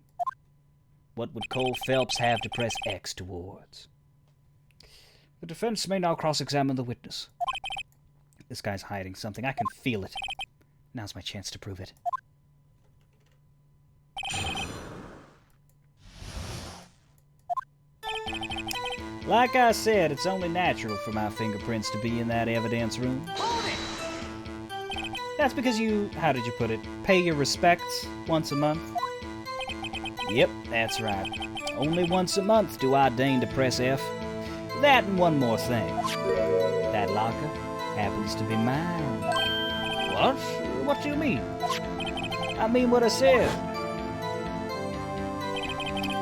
What would Cole Phelps have to press X towards? The defense may now cross-examine the witness. This guy's hiding something. I can feel it. Now's my chance to prove it. Like I said, it's only natural for my fingerprints to be in that evidence room. That's because you, how did you put it, pay your respects once a month? Yep, that's right. Only once a month do I deign to press F. That and one more thing. That locker happens to be mine. What? What do you mean? I mean what I said.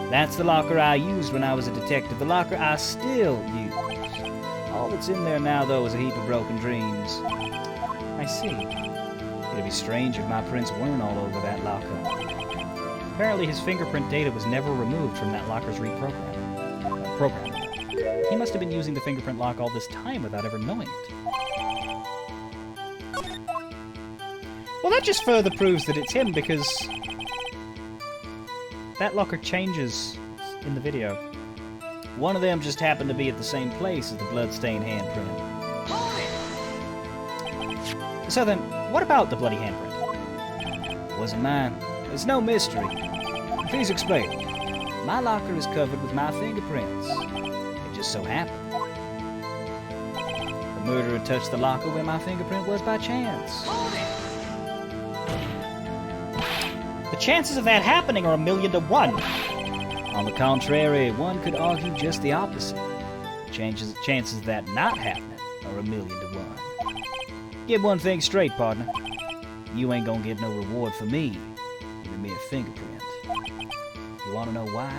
That's the locker I used when I was a detective. The locker I still use. All that's in there now, though, is a heap of broken dreams. I see. It'd be strange if my prints weren't all over that locker. Apparently his fingerprint data was never removed from that locker's program. He must have been using the fingerprint lock all this time without ever knowing it. Well, that just further proves that it's him, because that locker changes in the video. One of them just happened to be at the same place as the blood-stained handprint. So then, what about the bloody handprint? It wasn't mine. It's no mystery. Please explain. My locker is covered with my fingerprints. It just so happened. The murderer touched the locker where my fingerprint was by chance. The chances of that happening are 1,000,000 to 1. On the contrary, one could argue just the opposite. Chances of that not happening are 1,000,000 to 1. Get one thing straight, partner. You ain't gonna get no reward for me with a mere fingerprint. You wanna know why?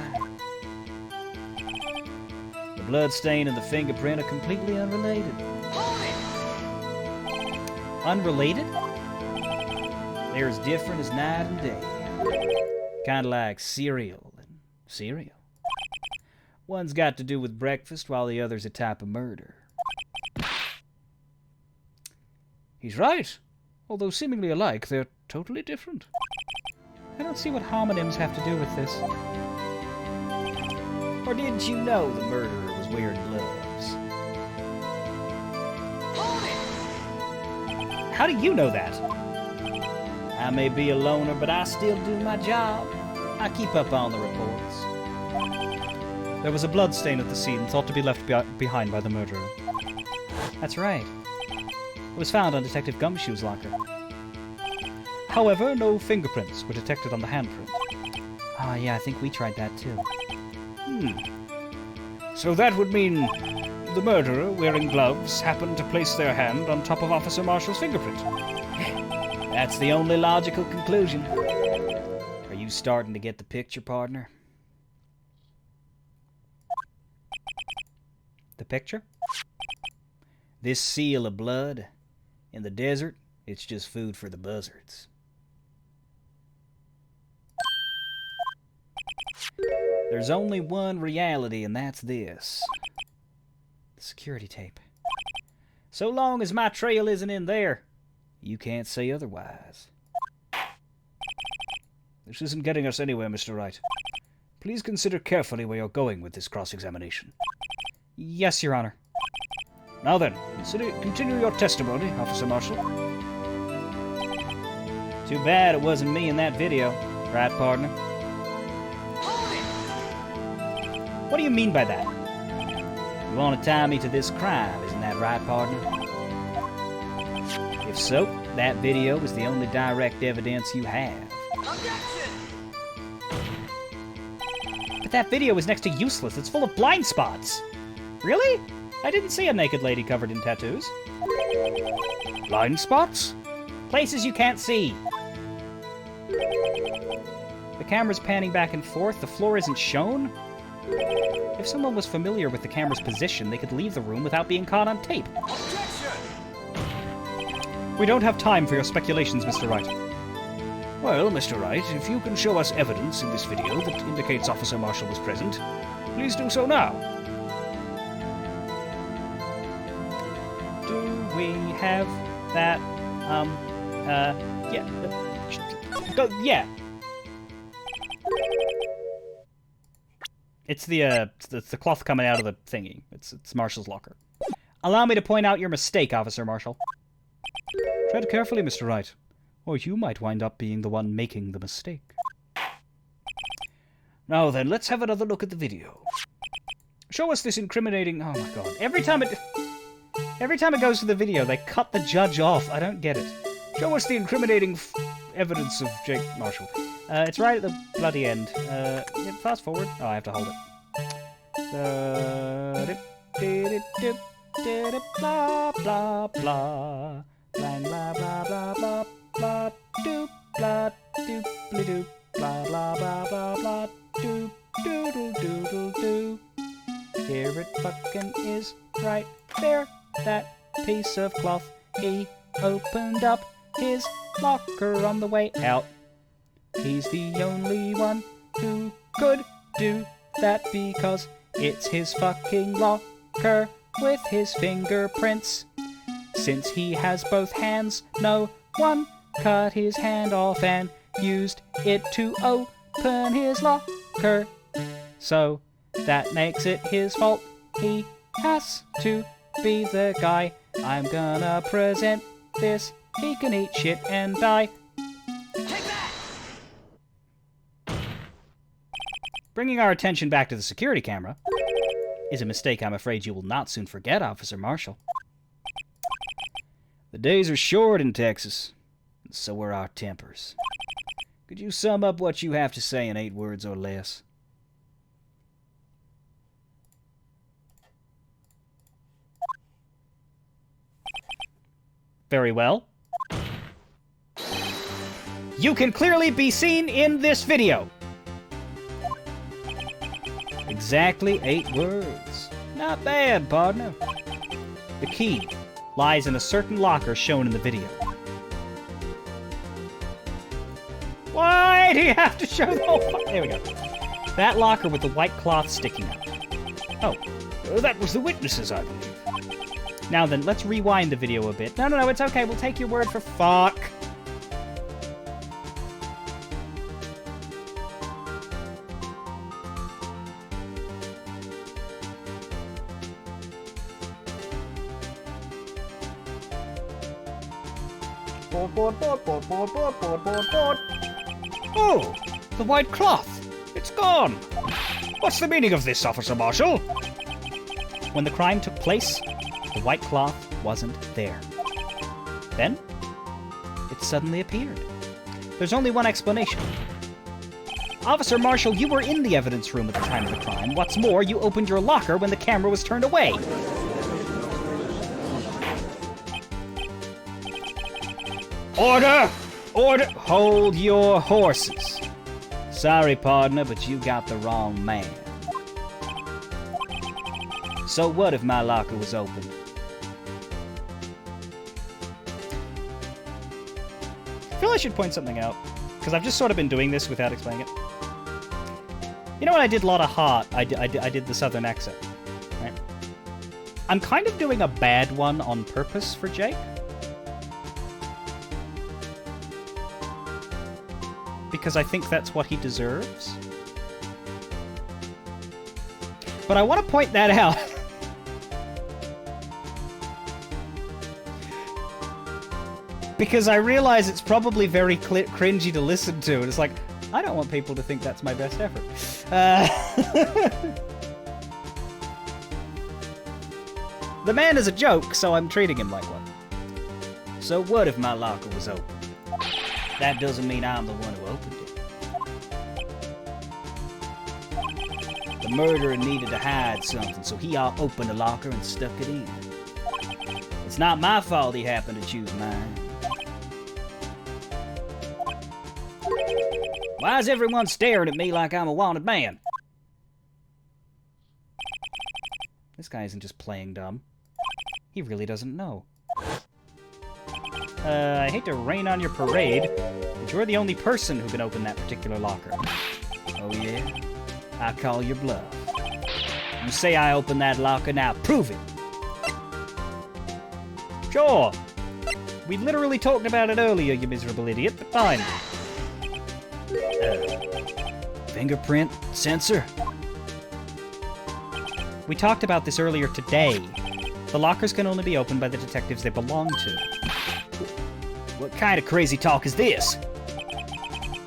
The blood stain and the fingerprint are completely unrelated. Unrelated? They're as different as night and day. Kinda like cereal and cereal. One's got to do with breakfast while the other's a type of murder. He's right. Although seemingly alike, they're totally different. I don't see what homonyms have to do with this. Or didn't you know the murderer was wearing gloves? How do you know that? I may be a loner, but I still do my job. I keep up on the reports. There was a blood stain at the scene, thought to be left behind by the murderer. That's right. It was found on Detective Gumshoe's locker. However, no fingerprints were detected on the handprint. Ah, yeah, I think we tried that too. So that would mean the murderer, wearing gloves, happened to place their hand on top of Officer Marshall's fingerprint. That's the only logical conclusion. Are you starting to get the picture, partner? The picture? This seal of blood in the desert, it's just food for the buzzards. There's only one reality, and that's this. The security tape. So long as my trail isn't in there, you can't say otherwise. This isn't getting us anywhere, Mr. Wright. Please consider carefully where you're going with this cross-examination. Yes, Your Honor. Now then, continue your testimony, Officer Marshall. Too bad it wasn't me in that video, right, partner? What do you mean by that? You want to tie me to this crime, isn't that right, partner? If so, that video is the only direct evidence you have. But that video is next to useless. It's full of blind spots. Really? I didn't see a naked lady covered in tattoos. Blind spots? Places you can't see. The camera's panning back and forth. The floor isn't shown. If someone was familiar with the camera's position, they could leave the room without being caught on tape. Objection! We don't have time for your speculations, Mr. Wright. Well, Mr. Wright, if you can show us evidence in this video that indicates Officer Marshall was present, please do so now. Do we have that, yeah. It's the cloth coming out of the thingy. It's Marshall's locker. Allow me to point out your mistake, Officer Marshall. Tread carefully, Mr. Wright, or you might wind up being the one making the mistake. Now then, let's have another look at the video. Show us this incriminating... Oh my god. Every time it goes to the video, they cut the judge off. I don't get it. Show us the incriminating evidence of Jake Marshall. It's right at the bloody end. Yeah, fast forward. Oh, I have to hold it. Blah, blah, blah. Blang, blah, blah, blah, blah, blah, doop, blah, doop, doop, blah, blah, blah, blah, blah, doop, doodle, doodle, doo. Here it fucking is, right there, that piece of cloth. He opened up his locker on the way out. He's the only one who could do that because it's his fucking locker with his fingerprints. Since he has both hands, no one cut his hand off and used it to open his locker. So that makes it his fault. He has to be the guy. I'm gonna present this. He can eat shit and die. Bringing our attention back to the security camera is a mistake I'm afraid you will not soon forget, Officer Marshall. The days are short in Texas, and so are our tempers. Could you sum up what you have to say in 8 words or less? Very well. You can clearly be seen in this video. Exactly 8 words. Not bad, partner. The key lies in a certain locker shown in the video. Why do you have to show the whole... There we go. That locker with the white cloth sticking out. Oh, that was the witnesses, I believe. Now then, let's rewind the video a bit. No, it's okay. We'll take your word for fuck. Oh, the white cloth. It's gone. What's the meaning of this, Officer Marshall? When the crime took place, the white cloth wasn't there. Then, it suddenly appeared. There's only one explanation. Officer Marshall, you were in the evidence room at the time of the crime. What's more, you opened your locker when the camera was turned away. Order! Order! Hold your horses. Sorry, partner, but you got the wrong man. So what if my locker was open? I feel I should point something out, because I've just sort of been doing this without explaining it. You know when I did Lotta Hart, I did the southern accent, right? I'm kind of doing a bad one on purpose for Jake. Because I think that's what he deserves. But I want to point that out. Because I realize it's probably very cringy to listen to, and it's like, I don't want people to think that's my best effort. The man is a joke, so I'm treating him like one. So what if my locker was open? That doesn't mean I'm the one who opened it. The murderer needed to hide something, so he opened the locker and stuck it in. It's not my fault he happened to choose mine. Why is everyone staring at me like I'm a wanted man? This guy isn't just playing dumb. He really doesn't know. I hate to rain on your parade, but you're the only person who can open that particular locker. Oh yeah? I call your bluff. You say I opened that locker, now prove it! Sure! We literally talked about it earlier, you miserable idiot, but fine. Fingerprint sensor? We talked about this earlier today. The lockers can only be opened by the detectives they belong to. What kind of crazy talk is this?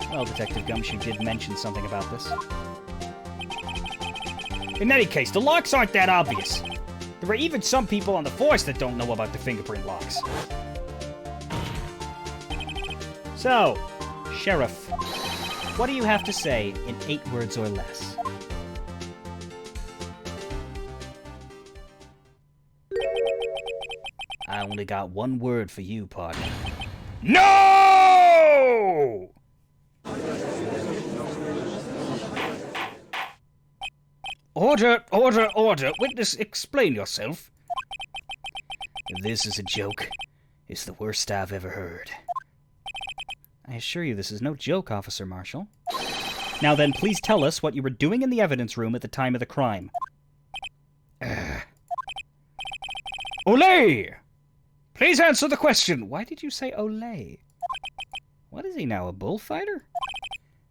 Well, Detective Gumshoe did mention something about this. In any case, the locks aren't that obvious. There are even some people on the force that don't know about the fingerprint locks. So, Sheriff, what do you have to say in 8 words or less? I only got one word for you, partner. No! Order, order, order. Witness, explain yourself. If this is a joke, it's the worst I've ever heard. I assure you this is no joke, Officer Marshall. Now then, please tell us what you were doing in the evidence room at the time of the crime. Olay! Please answer the question. Why did you say Olay? What is he now, a bullfighter?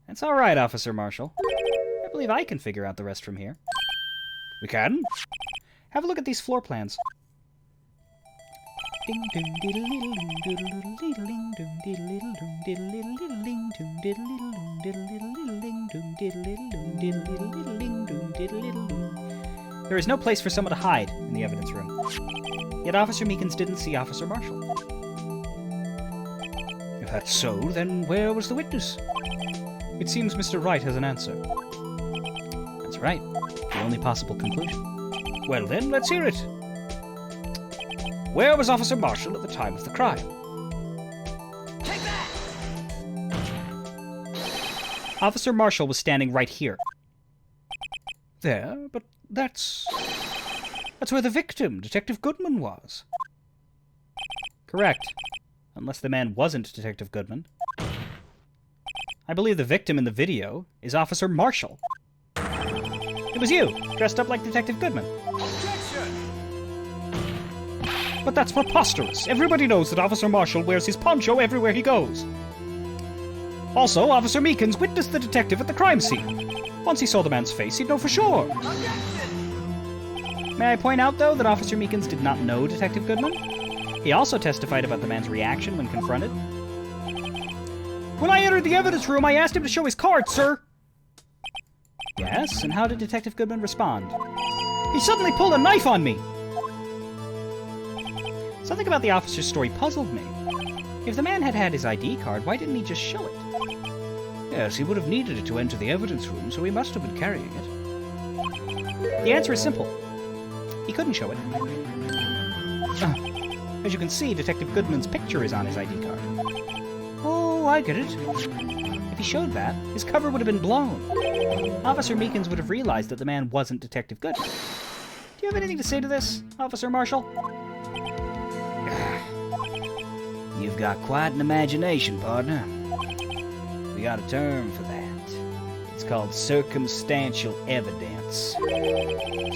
That's all right, Officer Marshall. I believe I can figure out the rest from here. We can? Have a look at these floor plans. There is no place for someone to hide in the evidence room. Yet Officer Meekins didn't see Officer Marshall. If that's so, then where was the witness? It seems Mr. Wright has an answer. That's right. The only possible conclusion. Well then, let's hear it. Where was Officer Marshall at the time of the crime? Take that! Officer Marshall was standing right here. There, but that's where the victim, Detective Goodman, was. Correct. Unless the man wasn't Detective Goodman. I believe the victim in the video is Officer Marshall. It was you, dressed up like Detective Goodman. But that's preposterous. Everybody knows that Officer Marshall wears his poncho everywhere he goes. Also, Officer Meekins witnessed the detective at the crime scene. Once he saw the man's face, he'd know for sure. May I point out, though, that Officer Meekins did not know Detective Goodman? He also testified about the man's reaction when confronted. When I entered the evidence room, I asked him to show his card, sir. Yes, and how did Detective Goodman respond? He suddenly pulled a knife on me. Something about the officer's story puzzled me. If the man had had his ID card, why didn't he just show it? Yes, he would have needed it to enter the evidence room, so he must have been carrying it. The answer is simple. He couldn't show it. As you can see, Detective Goodman's picture is on his ID card. Oh, I get it. If he showed that, his cover would have been blown. Officer Meekins would have realized that the man wasn't Detective Goodman. Do you have anything to say to this, Officer Marshall? You've got quite an imagination, partner. We got a term for that. It's called circumstantial evidence.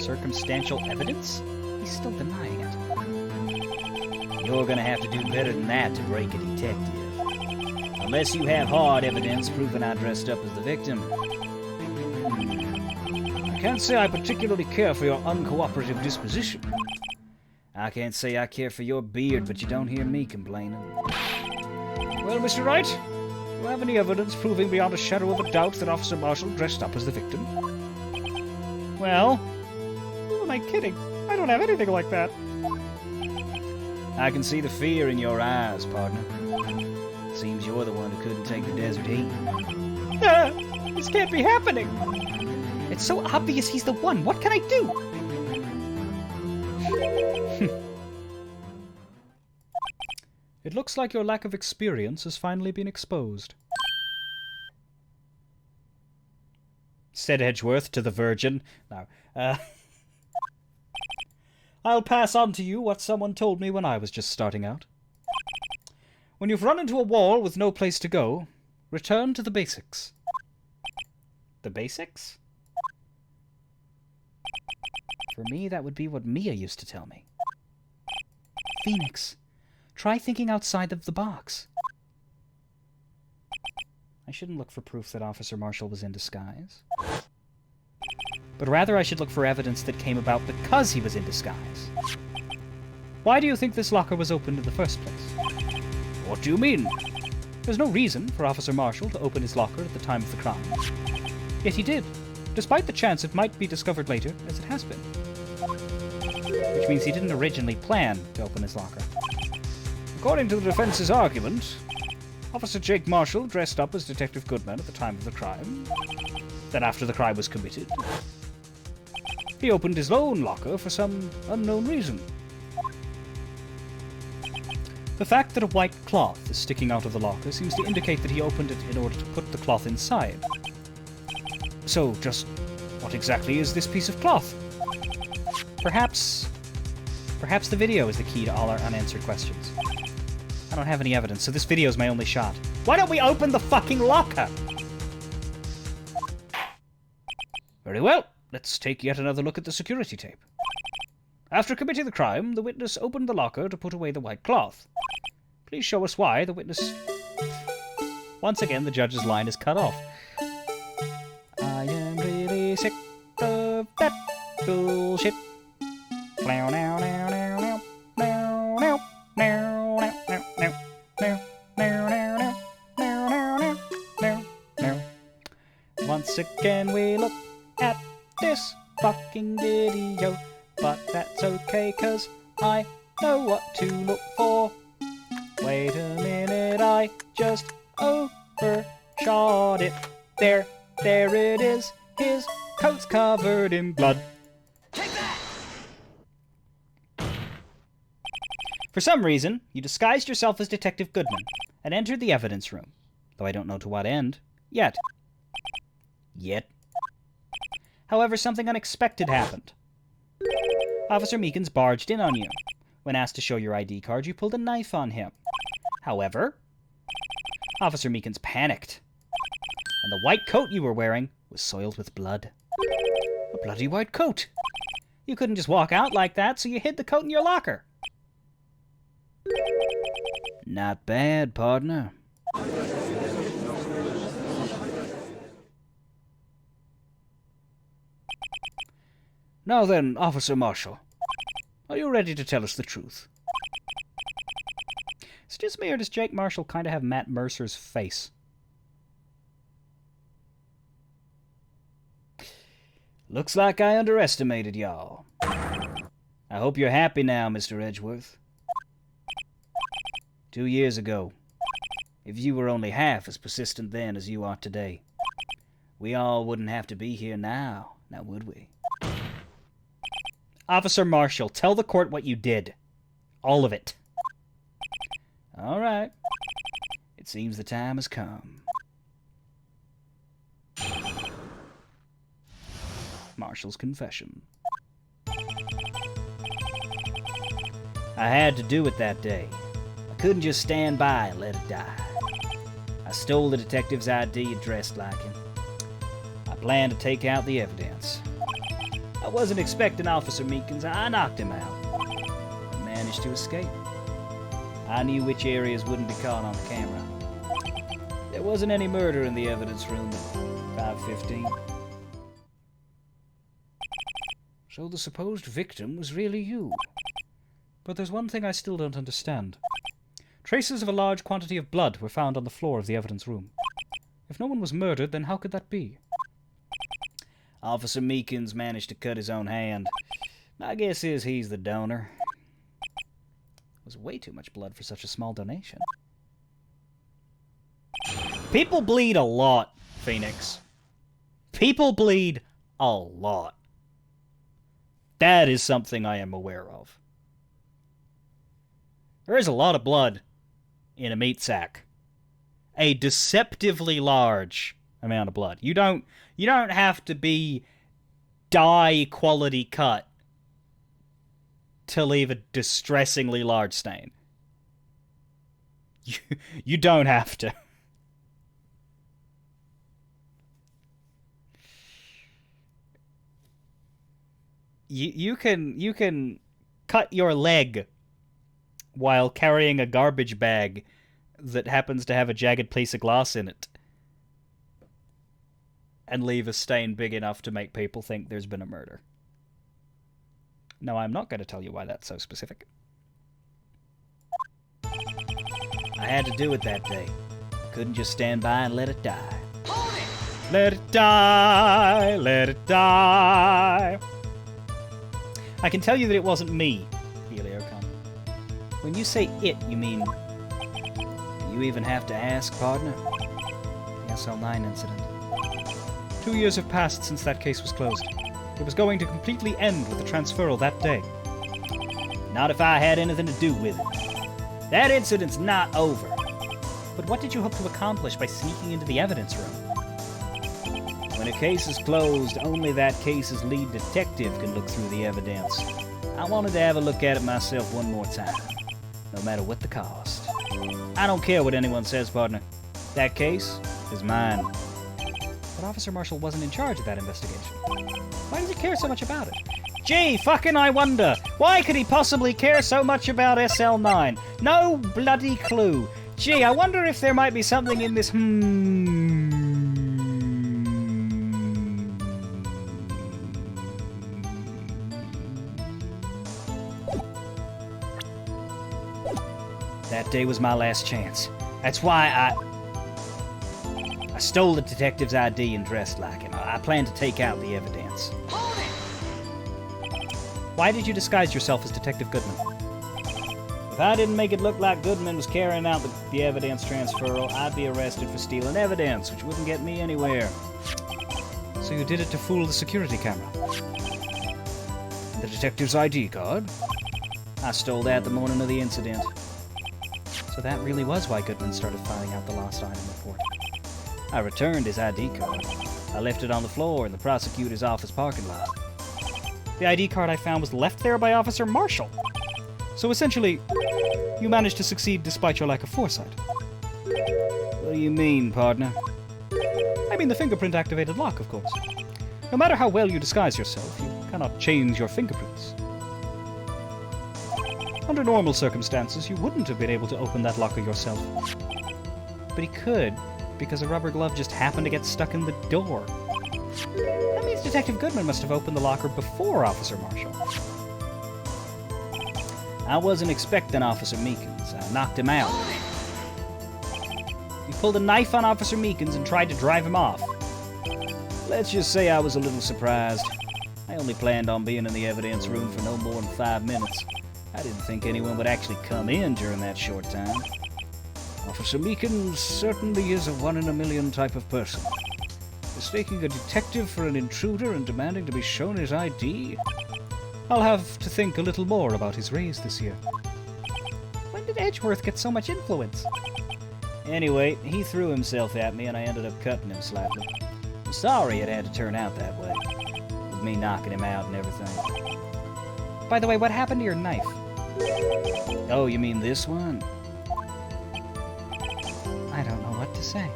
Circumstantial evidence? He's still denying it. You're gonna have to do better than that to break a detective. Unless you have hard evidence proving I dressed up as the victim. I can't say I particularly care for your uncooperative disposition. I can't say I care for your beard, but you don't hear me complaining. Well, Mr. Wright, do you have any evidence proving beyond a shadow of a doubt that Officer Marshall dressed up as the victim? Well, who am I kidding? I don't have anything like that. I can see the fear in your eyes, partner. Seems you're the one who couldn't take the desert heat. This can't be happening. It's so obvious he's the one. What can I do? It looks like your lack of experience has finally been exposed, said Edgeworth to the Virgin. Now, I'll pass on to you what someone told me when I was just starting out. When you've run into a wall with no place to go, return to the basics. The basics? For me, that would be what Mia used to tell me. Phoenix, try thinking outside of the box. I shouldn't look for proof that Officer Marshall was in disguise. But rather I should look for evidence that came about because he was in disguise. Why do you think this locker was opened in the first place? What do you mean? There's no reason for Officer Marshall to open his locker at the time of the crime. Yet he did, despite the chance it might be discovered later, as it has been. Which means he didn't originally plan to open his locker. According to the defense's argument, Officer Jake Marshall dressed up as Detective Goodman at the time of the crime. Then after the crime was committed, he opened his own locker for some unknown reason. The fact that a white cloth is sticking out of the locker seems to indicate that he opened it in order to put the cloth inside. So, just what exactly is this piece of cloth? Perhaps the video is the key to all our unanswered questions. I don't have any evidence, so this video is my only shot. Why don't we open the fucking locker? Very well, let's take yet another look at the security tape. After committing the crime, the witness opened the locker to put away the white cloth. Please show us why the witness... Once again, the judge's line is cut off. I am really sick of that bullshit. Once again, we look at this fucking video. But that's okay, 'cause I know what to look for. Wait a minute, I just overshot it. There it is. His coat's covered in blood. Take that! For some reason, you disguised yourself as Detective Goodman and entered the evidence room, though I don't know to what end. Yet. However, something unexpected happened. Officer Meekins barged in on you. When asked to show your ID card, you pulled a knife on him. However, Officer Meekins panicked, and the white coat you were wearing was soiled with blood. A bloody white coat! You couldn't just walk out like that, so you hid the coat in your locker. Not bad, partner. Now then, Officer Marshall, are you ready to tell us the truth? it just me, or does Jake Marshall kind of have Matt Mercer's face? Looks like I underestimated y'all. I hope you're happy now, Mr. Edgeworth. 2 years ago, if you were only half as persistent then as you are today, we all wouldn't have to be here now would we? Officer Marshall, tell the court what you did. All of it. All right. It seems the time has come. Marshall's confession. I had to do it that day. I couldn't just stand by and let it die. I stole the detective's ID and dressed like him. I planned to take out the evidence. I wasn't expecting Officer Meekins. I knocked him out. I managed to escape. I knew which areas wouldn't be caught on the camera. There wasn't any murder in the evidence room at 5:15. So the supposed victim was really you. But there's one thing I still don't understand. Traces of a large quantity of blood were found on the floor of the evidence room. If no one was murdered, then how could that be? Officer Meekins managed to cut his own hand. My guess is he's the donor. It was way too much blood for such a small donation. People bleed a lot, Phoenix. People bleed a lot. That is something I am aware of. There is a lot of blood in a meat sack. A deceptively large amount of blood. You don't have to be dye quality cut to leave a distressingly large stain. You don't have to. You can cut your leg while carrying a garbage bag that happens to have a jagged piece of glass in it and leave a stain big enough to make people think there's been a murder. No, I'm not going to tell you why that's so specific. I had to do it that day. Couldn't just stand by and let it die. Let it die, let it die. I can tell you that it wasn't me, Helio Khan. When you say it, you mean... Do you even have to ask, partner? The SL9 incident. 2 years have passed since that case was closed. It was going to completely end with the transferal that day. Not if I had anything to do with it. That incident's not over. But what did you hope to accomplish by sneaking into the evidence room? When a case is closed, only that case's lead detective can look through the evidence. I wanted to have a look at it myself one more time, no matter what the cost. I don't care what anyone says, partner. That case is mine. But Officer Marshall wasn't in charge of that investigation. Why does he care so much about it? Gee, fucking I wonder. Why could he possibly care so much about SL9? No bloody clue. Gee, I wonder if there might be something in this That day was my last chance. That's why I stole the detective's ID and dressed like him. I planned to take out the evidence. Why did you disguise yourself as Detective Goodman? If I didn't make it look like Goodman was carrying out the evidence transferal, I'd be arrested for stealing evidence, which wouldn't get me anywhere. So you did it to fool the security camera? The detective's ID card? I stole that the morning of the incident. So that really was why Goodman started filing out the lost item report. I returned his ID card. I left it on the floor in the prosecutor's office parking lot. The ID card I found was left there by Officer Marshall. So essentially, you managed to succeed despite your lack of foresight. What do you mean, partner? I mean the fingerprint-activated lock, of course. No matter how well you disguise yourself, you cannot change your fingerprints. Under normal circumstances, you wouldn't have been able to open that locker yourself. But he could, because a rubber glove just happened to get stuck in the door. That means Detective Goodman must have opened the locker before Officer Marshall. I wasn't expecting Officer Meekins. I knocked him out. You pulled a knife on Officer Meekins and tried to drive him off. Let's just say I was a little surprised. I only planned on being in the evidence room for no more than 5 minutes. I didn't think anyone would actually come in during that short time. Officer Meekins certainly is a one-in-a-million type of person. Mistaking a detective for an intruder and demanding to be shown his ID? I'll have to think a little more about his raise this year. When did Edgeworth get so much influence? Anyway, he threw himself at me and I ended up cutting him slightly. I'm sorry it had to turn out that way. With me knocking him out and everything. By the way, what happened to your knife? Oh, you mean this one? I don't know what to say.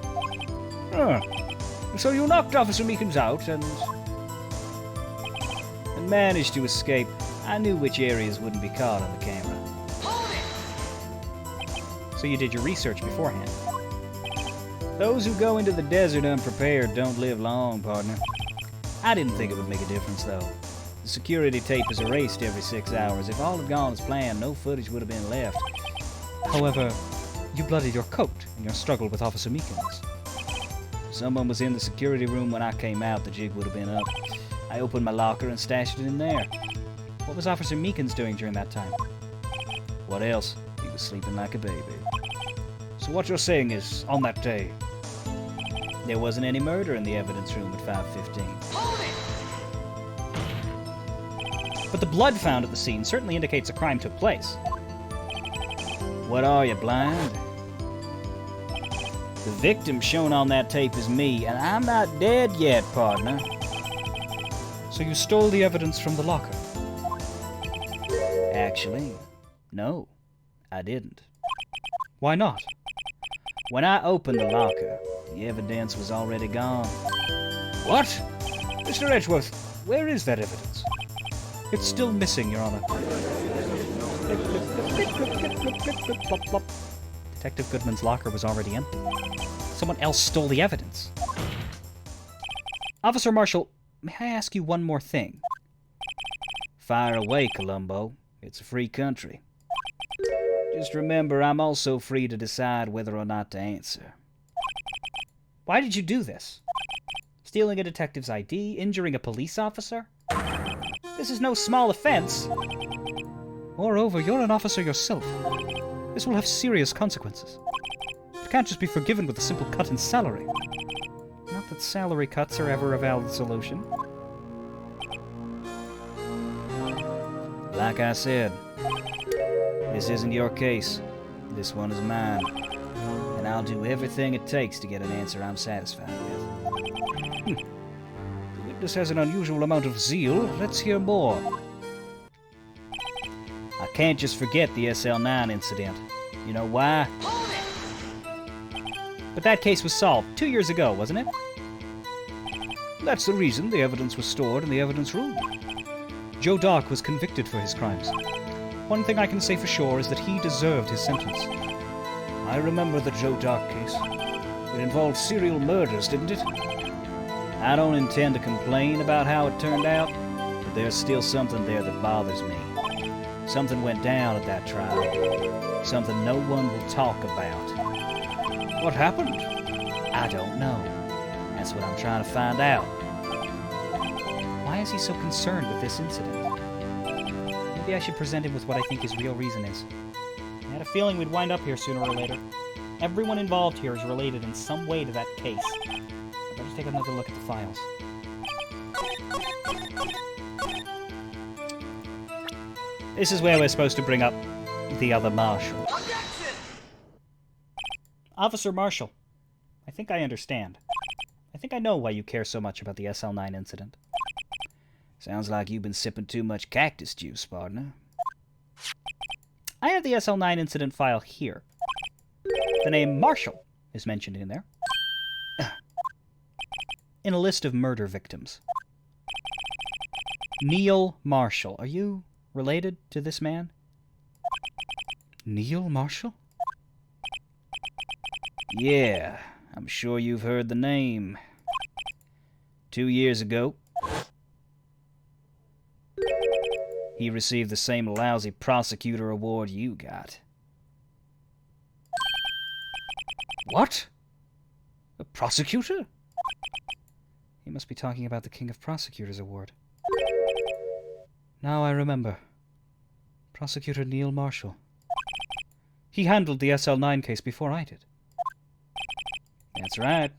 So you knocked Officer Meekins out and managed to escape. I knew which areas wouldn't be caught on the camera. So you did your research beforehand. Those who go into the desert unprepared don't live long, partner. I didn't think it would make a difference, though. The security tape is erased every 6 hours. If all had gone as planned, no footage would have been left. However, you bloodied your coat in your struggle with Officer Meekins. If someone was in the security room when I came out, the jig would have been up. I opened my locker and stashed it in there. What was Officer Meekins doing during that time? What else? He was sleeping like a baby. So what you're saying is, on that day, there wasn't any murder in the evidence room at 5:15. But the blood found at the scene certainly indicates a crime took place. What are you, blind? The victim shown on that tape is me, and I'm not dead yet, partner. So you stole the evidence from the locker? Actually, no, I didn't. Why not? When I opened the locker, the evidence was already gone. What? Mr. Edgeworth, where is that evidence? It's still missing, Your Honor. Detective Goodman's locker was already empty. Someone else stole the evidence. Officer Marshall, may I ask you one more thing? Fire away, Columbo. It's a free country. Just remember, I'm also free to decide whether or not to answer. Why did you do this? Stealing a detective's ID? Injuring a police officer? This is no small offense. Moreover, you're an officer yourself. This will have serious consequences. It can't just be forgiven with a simple cut in salary. Not that salary cuts are ever a valid solution. Like I said, this isn't your case. This one is mine. And I'll do everything it takes to get an answer I'm satisfied with. The witness has an unusual amount of zeal. Let's hear more. I can't just forget the SL9 incident. You know why? But that case was solved 2 years ago, wasn't it? That's the reason the evidence was stored in the evidence room. Joe Dock was convicted for his crimes. One thing I can say for sure is that he deserved his sentence. I remember the Joe Dock case. It involved serial murders, didn't it? I don't intend to complain about how it turned out, but there's still something there that bothers me. Something went down at that trial. Something no one will talk about. What happened? I don't know. That's what I'm trying to find out. Why is he so concerned with this incident? Maybe I should present him with what I think his real reason is. I had a feeling we'd wind up here sooner or later. Everyone involved here is related in some way to that case. I'd better take another look at the files. This is where we're supposed to bring up the other Marshal. Officer Marshall, I think I understand. I think I know why you care so much about the SL9 incident. Sounds like you've been sipping too much cactus juice, partner. I have the SL9 incident file here. The name Marshall is mentioned in there. In a list of murder victims. Neil Marshall. Are you related to this man? Neil Marshall? Yeah, I'm sure you've heard the name. 2 years ago, he received the same lousy prosecutor award you got. What? A prosecutor? He must be talking about the King of Prosecutors Award. Now I remember. Prosecutor Neil Marshall. He handled the SL9 case before I did. That's right.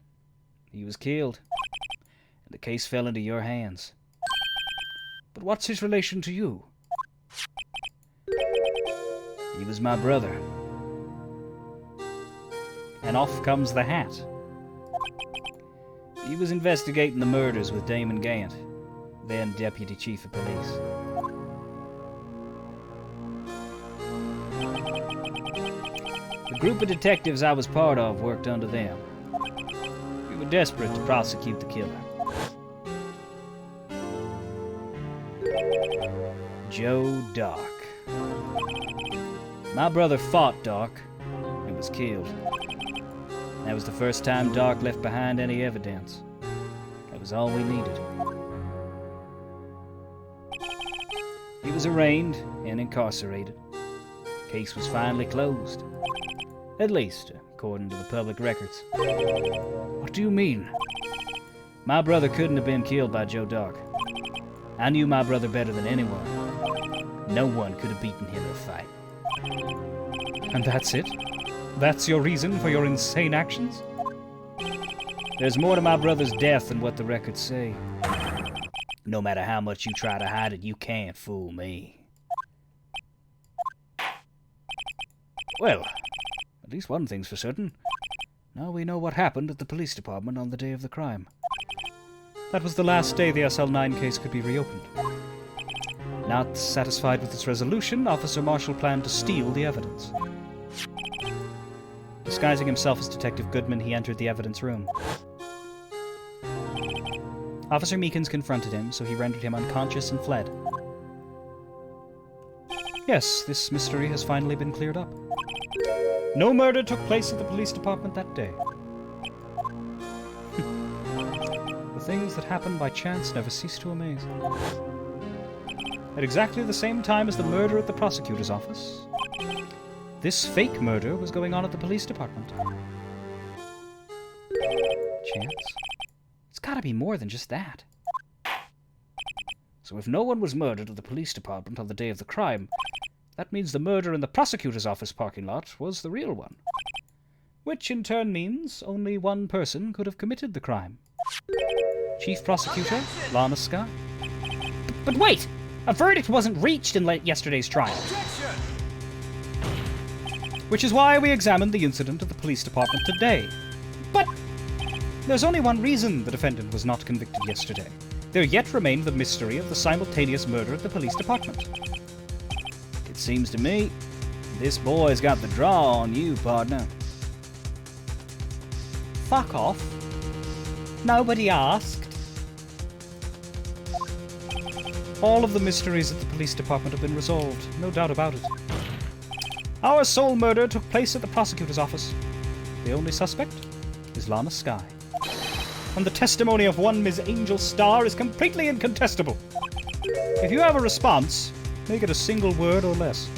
He was killed. And the case fell into your hands. But what's his relation to you? He was my brother. And off comes the hat. He was investigating the murders with Damon Gant, then Deputy Chief of Police. The group of detectives I was part of worked under them. We were desperate to prosecute the killer. Joe Dock. My brother fought Dock and was killed. That was the first time Dock left behind any evidence. That was all we needed. He was arraigned and incarcerated. The case was finally closed. At least, according to the public records. What do you mean? My brother couldn't have been killed by Joe Dock. I knew my brother better than anyone. No one could have beaten him in a fight. And that's it? That's your reason for your insane actions? There's more to my brother's death than what the records say. No matter how much you try to hide it, you can't fool me. Well, at least one thing's for certain. Now we know what happened at the police department on the day of the crime. That was the last day the SL9 case could be reopened. Not satisfied with its resolution, Officer Marshall planned to steal the evidence. Disguising himself as Detective Goodman, he entered the evidence room. Officer Meekins confronted him, so he rendered him unconscious and fled. Yes, this mystery has finally been cleared up. No murder took place at the police department that day. The things that happen by chance never cease to amaze. At exactly the same time as the murder at the prosecutor's office, this fake murder was going on at the police department. Chance? It's gotta be more than just that. So if no one was murdered at the police department on the day of the crime, that means the murder in the prosecutor's office parking lot was the real one. Which in turn means only one person could have committed the crime. Chief Prosecutor Lana Skye. But wait! A verdict wasn't reached in yesterday's trial. Which is why we examined the incident at the police department today. But there's only one reason the defendant was not convicted yesterday. There yet remained the mystery of the simultaneous murder at the police department. It seems to me this boy's got the draw on you, partner. Fuck off. Nobody asked. All of the mysteries at the police department have been resolved, no doubt about it. Our sole murder took place at the prosecutor's office. The only suspect is Lana Skye. And the testimony of one Ms. Angel Starr is completely incontestable. If you have a response, make it a single word or less.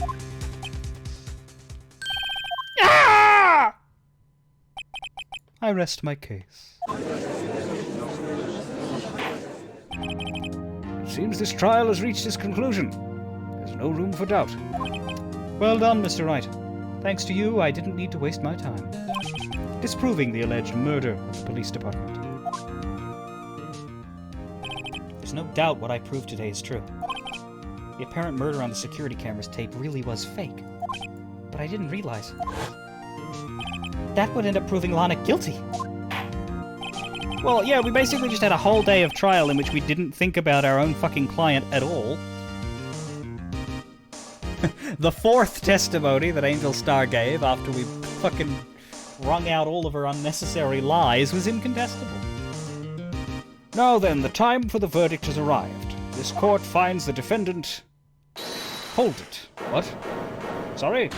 Ah! I rest my case. It seems this trial has reached its conclusion. There's no room for doubt. Well done, Mr. Wright. Thanks to you, I didn't need to waste my time disproving the alleged murder at the police department. There's no doubt what I proved today is true. The apparent murder on the security camera's tape really was fake. But I didn't realize that would end up proving Lana guilty. Well, yeah, we basically just had a whole day of trial in which we didn't think about our own fucking client at all. The fourth testimony that Angel Starr gave after we fucking wrung out all of her unnecessary lies was incontestable. Now then, the time for the verdict has arrived. This court finds the defendant... Hold it. What? Sorry?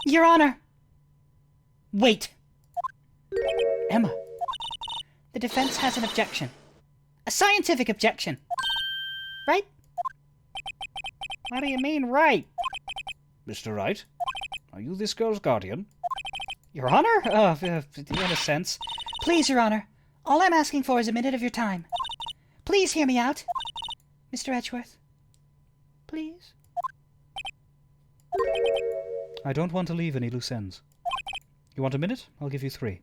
Your Honor! Wait! Emma. The defense has an objection. A scientific objection. Right? What do you mean, right? Mr. Wright, are you this girl's guardian? Your Honor? In a sense. Please, Your Honor. All I'm asking for is a minute of your time. Please hear me out. Mr. Edgeworth. Please. I don't want to leave any loose ends. You want a minute? I'll give you 3.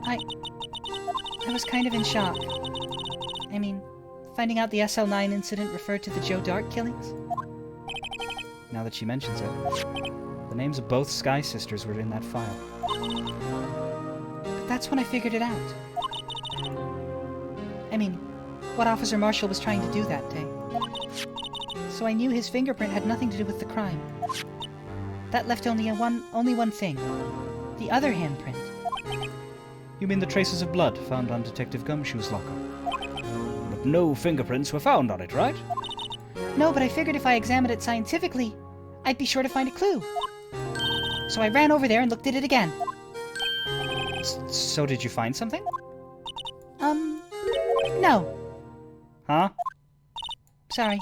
I was kind of in shock. I mean, finding out the SL9 incident referred to the Joe Dart killings. Now that she mentions it, the names of both Sky Sisters were in that file. But that's when I figured it out. I mean, what Officer Marshall was trying to do that day. So I knew his fingerprint had nothing to do with the crime. That left only one thing. The other handprint. You mean the traces of blood found on Detective Gumshoe's locker? But no fingerprints were found on it, right? No, but I figured if I examined it scientifically, I'd be sure to find a clue. So I ran over there and looked at it again. So did you find something? No. Huh? Sorry.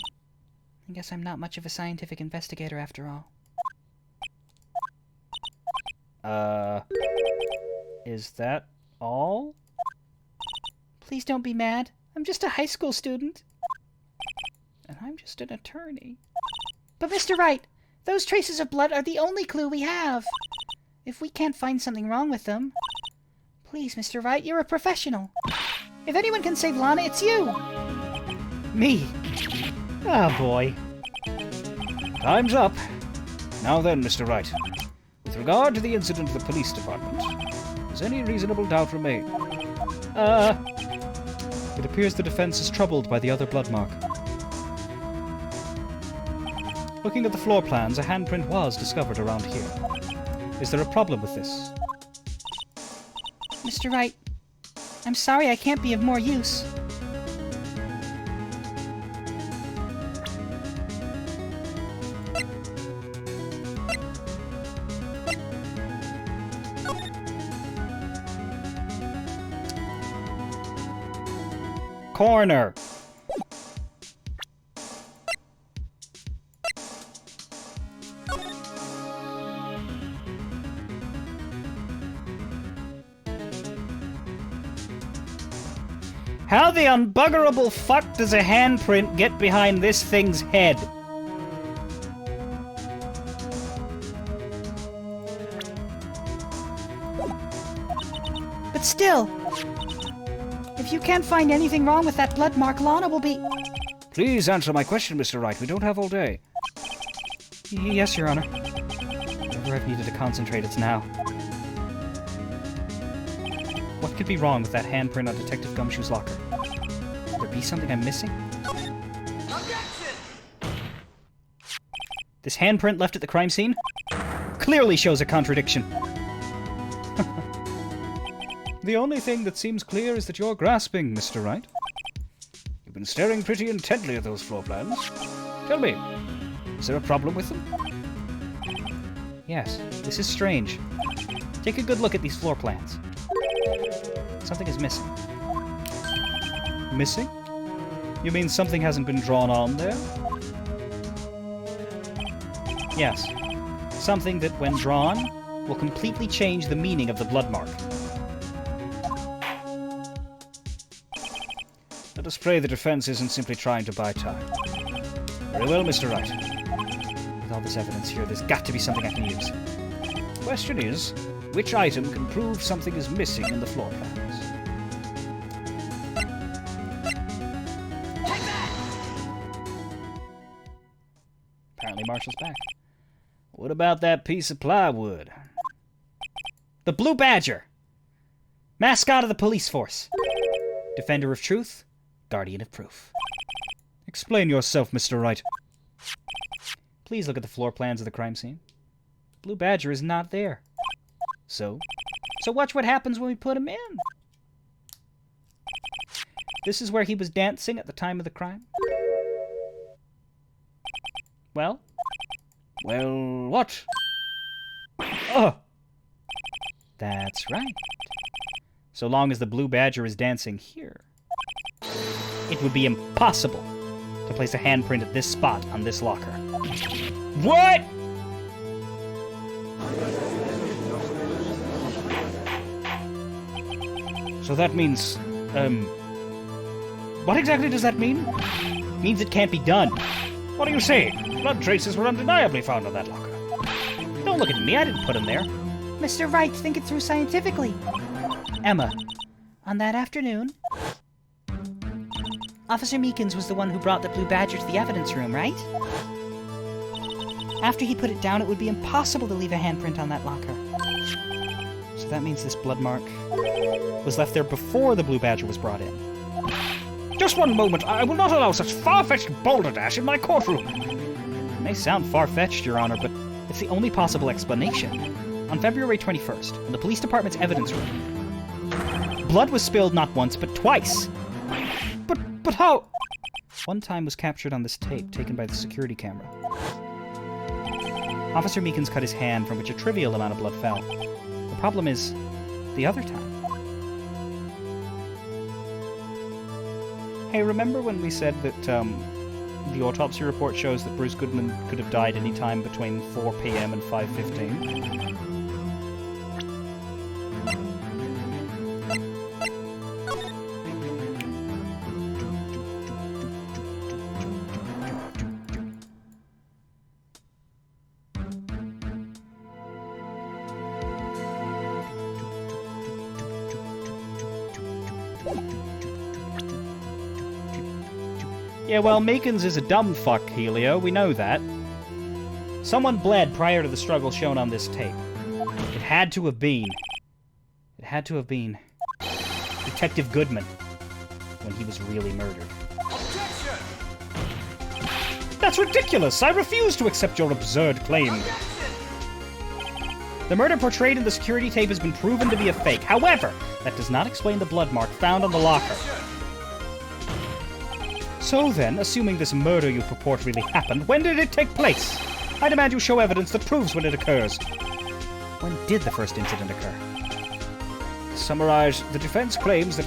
I guess I'm not much of a scientific investigator after all. Is that all? Please don't be mad. I'm just a high school student. And I'm just an attorney. But Mr. Wright, those traces of blood are the only clue we have. If we can't find something wrong with them... Please, Mr. Wright, you're a professional. If anyone can save Lana, it's you! Me? Ah, boy. Time's up. Now then, Mr. Wright. With regard to the incident at the police department, does any reasonable doubt remain? It appears the defense is troubled by the other blood mark. Looking at the floor plans, a handprint was discovered around here. Is there a problem with this? Mr. Wright, I'm sorry I can't be of more use. Corner! How the unbuggerable fuck does a handprint get behind this thing's head? But still, if you can't find anything wrong with that blood mark, Lana will be... Please answer my question, Mr. Wright. We don't have all day. Yes, Your Honor. Whenever I've needed to concentrate, it's now. What could be wrong with that handprint on Detective Gumshoe's locker? Could there be something I'm missing? This handprint left at the crime scene clearly shows a contradiction. The only thing that seems clear is that you're grasping, Mr. Wright. You've been staring pretty intently at those floor plans. Tell me, is there a problem with them? Yes, this is strange. Take a good look at these floor plans. Something is missing. Missing? You mean something hasn't been drawn on there? Yes. Something that, when drawn, will completely change the meaning of the blood mark. Let us pray the defense isn't simply trying to buy time. Very well, Mr. Wright. With all this evidence here, there's got to be something I can use. Question is, which item can prove something is missing in the floor plans? Apparently Marshall's back. What about that piece of plywood? The Blue Badger! Mascot of the police force. Defender of truth, guardian of proof. Explain yourself, Mr. Wright. Please look at the floor plans of the crime scene. Blue Badger is not there. So watch what happens when we put him in. This is where he was dancing at the time of the crime. Well? Well, what? Oh! That's right. So long as the Blue Badger is dancing here, it would be impossible to place a handprint at this spot on this locker. What? So that means, what exactly does that mean? Means it can't be done. What are you saying? Blood traces were undeniably found on that locker. Don't look at me, I didn't put them there. Mr. Wright, think it through scientifically. Emma, On that afternoon, Officer Meekins was the one who brought the Blue Badger to the evidence room, right? After he put it down, it would be impossible to leave a handprint on that locker. so that means this blood mark was left there before the Blue Badger was brought in. Just one moment, I will not allow such far-fetched balderdash in my courtroom. It may sound far-fetched, Your Honor, but it's the only possible explanation. On February 21st, in the police department's evidence room, blood was spilled not once, but twice. But how? One time was captured on this tape taken by the security camera. Officer Meekins cut his hand, from which a trivial amount of blood fell. The problem is, the other time. Hey, remember when we said that the autopsy report shows that Bruce Goodman could have died any time between 4 p.m. and 5:15? Yeah, well, Meekins is a dumb fuck, Helio. We know that. Someone bled prior to the struggle shown on this tape. It had to have been Detective Goodman when he was really murdered. Objection! That's ridiculous! I refuse to accept your absurd claim. Objection! The murder portrayed in the security tape has been proven to be a fake. However, that does not explain the blood mark found on the locker. So then, assuming this murder you purport really happened, when did it take place? I demand you show evidence that proves when it occurs. When did the first incident occur? To summarize, the defense claims that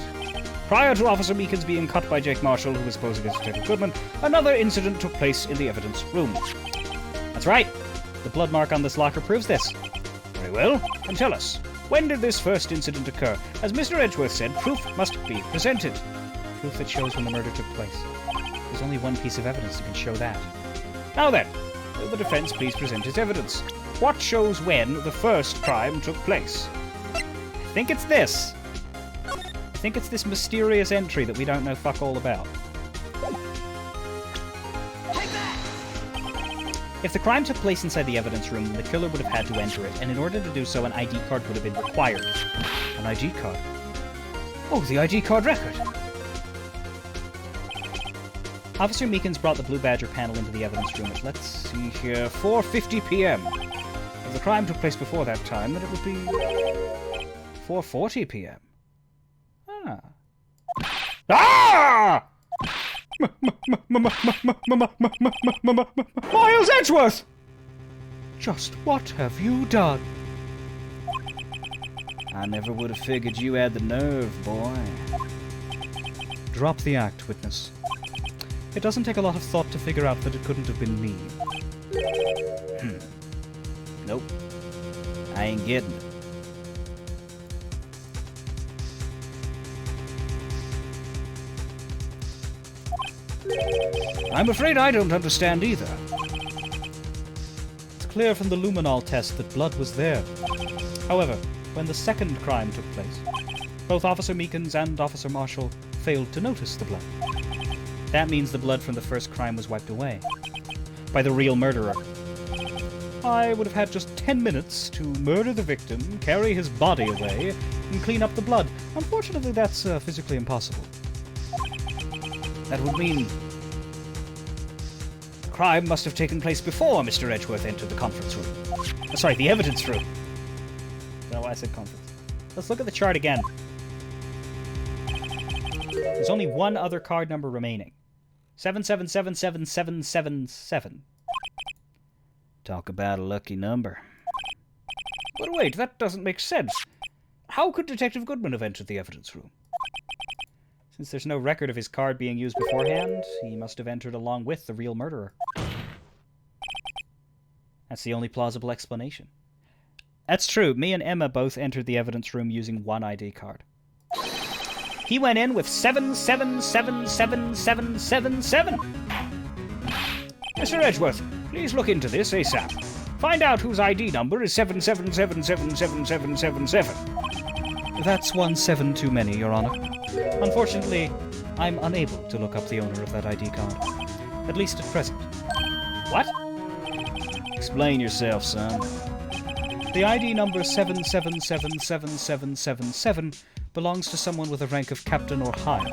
prior to Officer Meekins being cut by Jake Marshall, who was posing as Detective Goodman, another incident took place in the evidence room. That's right. The blood mark on this locker proves this. Very well, then tell us, when did this first incident occur? As Mr. Edgeworth said, proof must be presented. Proof that shows when the murder took place. There's only one piece of evidence that can show that. Now then, will the defense please present its evidence? What shows when the first crime took place? I think it's this. I think it's this mysterious entry that we don't know fuck all about. Take that! If the crime took place inside the evidence room, the killer would have had to enter it, and in order to do so, an ID card would have been required. An ID card? Oh, the ID card record! Officer Meekins brought the Blue Badger panel into the evidence room at, let's see here, 4:50 p.m. If the crime took place before that time, then it would be 4:40 p.m. Ah. Ah! Miles Edgeworth! Just what have you done? I never would have figured you had the nerve, boy. Drop the act, witness. It doesn't take a lot of thought to figure out that it couldn't have been me. Nope. I ain't getting it. I'm afraid I don't understand either. It's clear from the luminol test that blood was there. However, when the second crime took place, both Officer Meekins and Officer Marshall failed to notice the blood. That means the blood from the first crime was wiped away by the real murderer. I would have had just 10 minutes to murder the victim, carry his body away, and clean up the blood. Unfortunately, that's physically impossible. That would mean the crime must have taken place before Mr. Edgeworth entered the conference room. Sorry, the evidence room. I don't know why I said conference. Let's look at the chart again. There's only one other card number remaining. 7777777. Talk about a lucky number. But wait, that doesn't make sense. How could Detective Goodman have entered the evidence room? Since there's no record of his card being used beforehand, he must have entered along with the real murderer. That's the only plausible explanation. That's true. Me and Emma both entered the evidence room using one ID card. He went in with 77777777. Mr. Edgeworth, please look into this ASAP. Find out whose ID number is 77777777. That's 17 too many, Your Honor. Unfortunately, I'm unable to look up the owner of that ID card. At least at present. What? Explain yourself, son. The ID number 77777777 belongs to someone with a rank of captain or higher.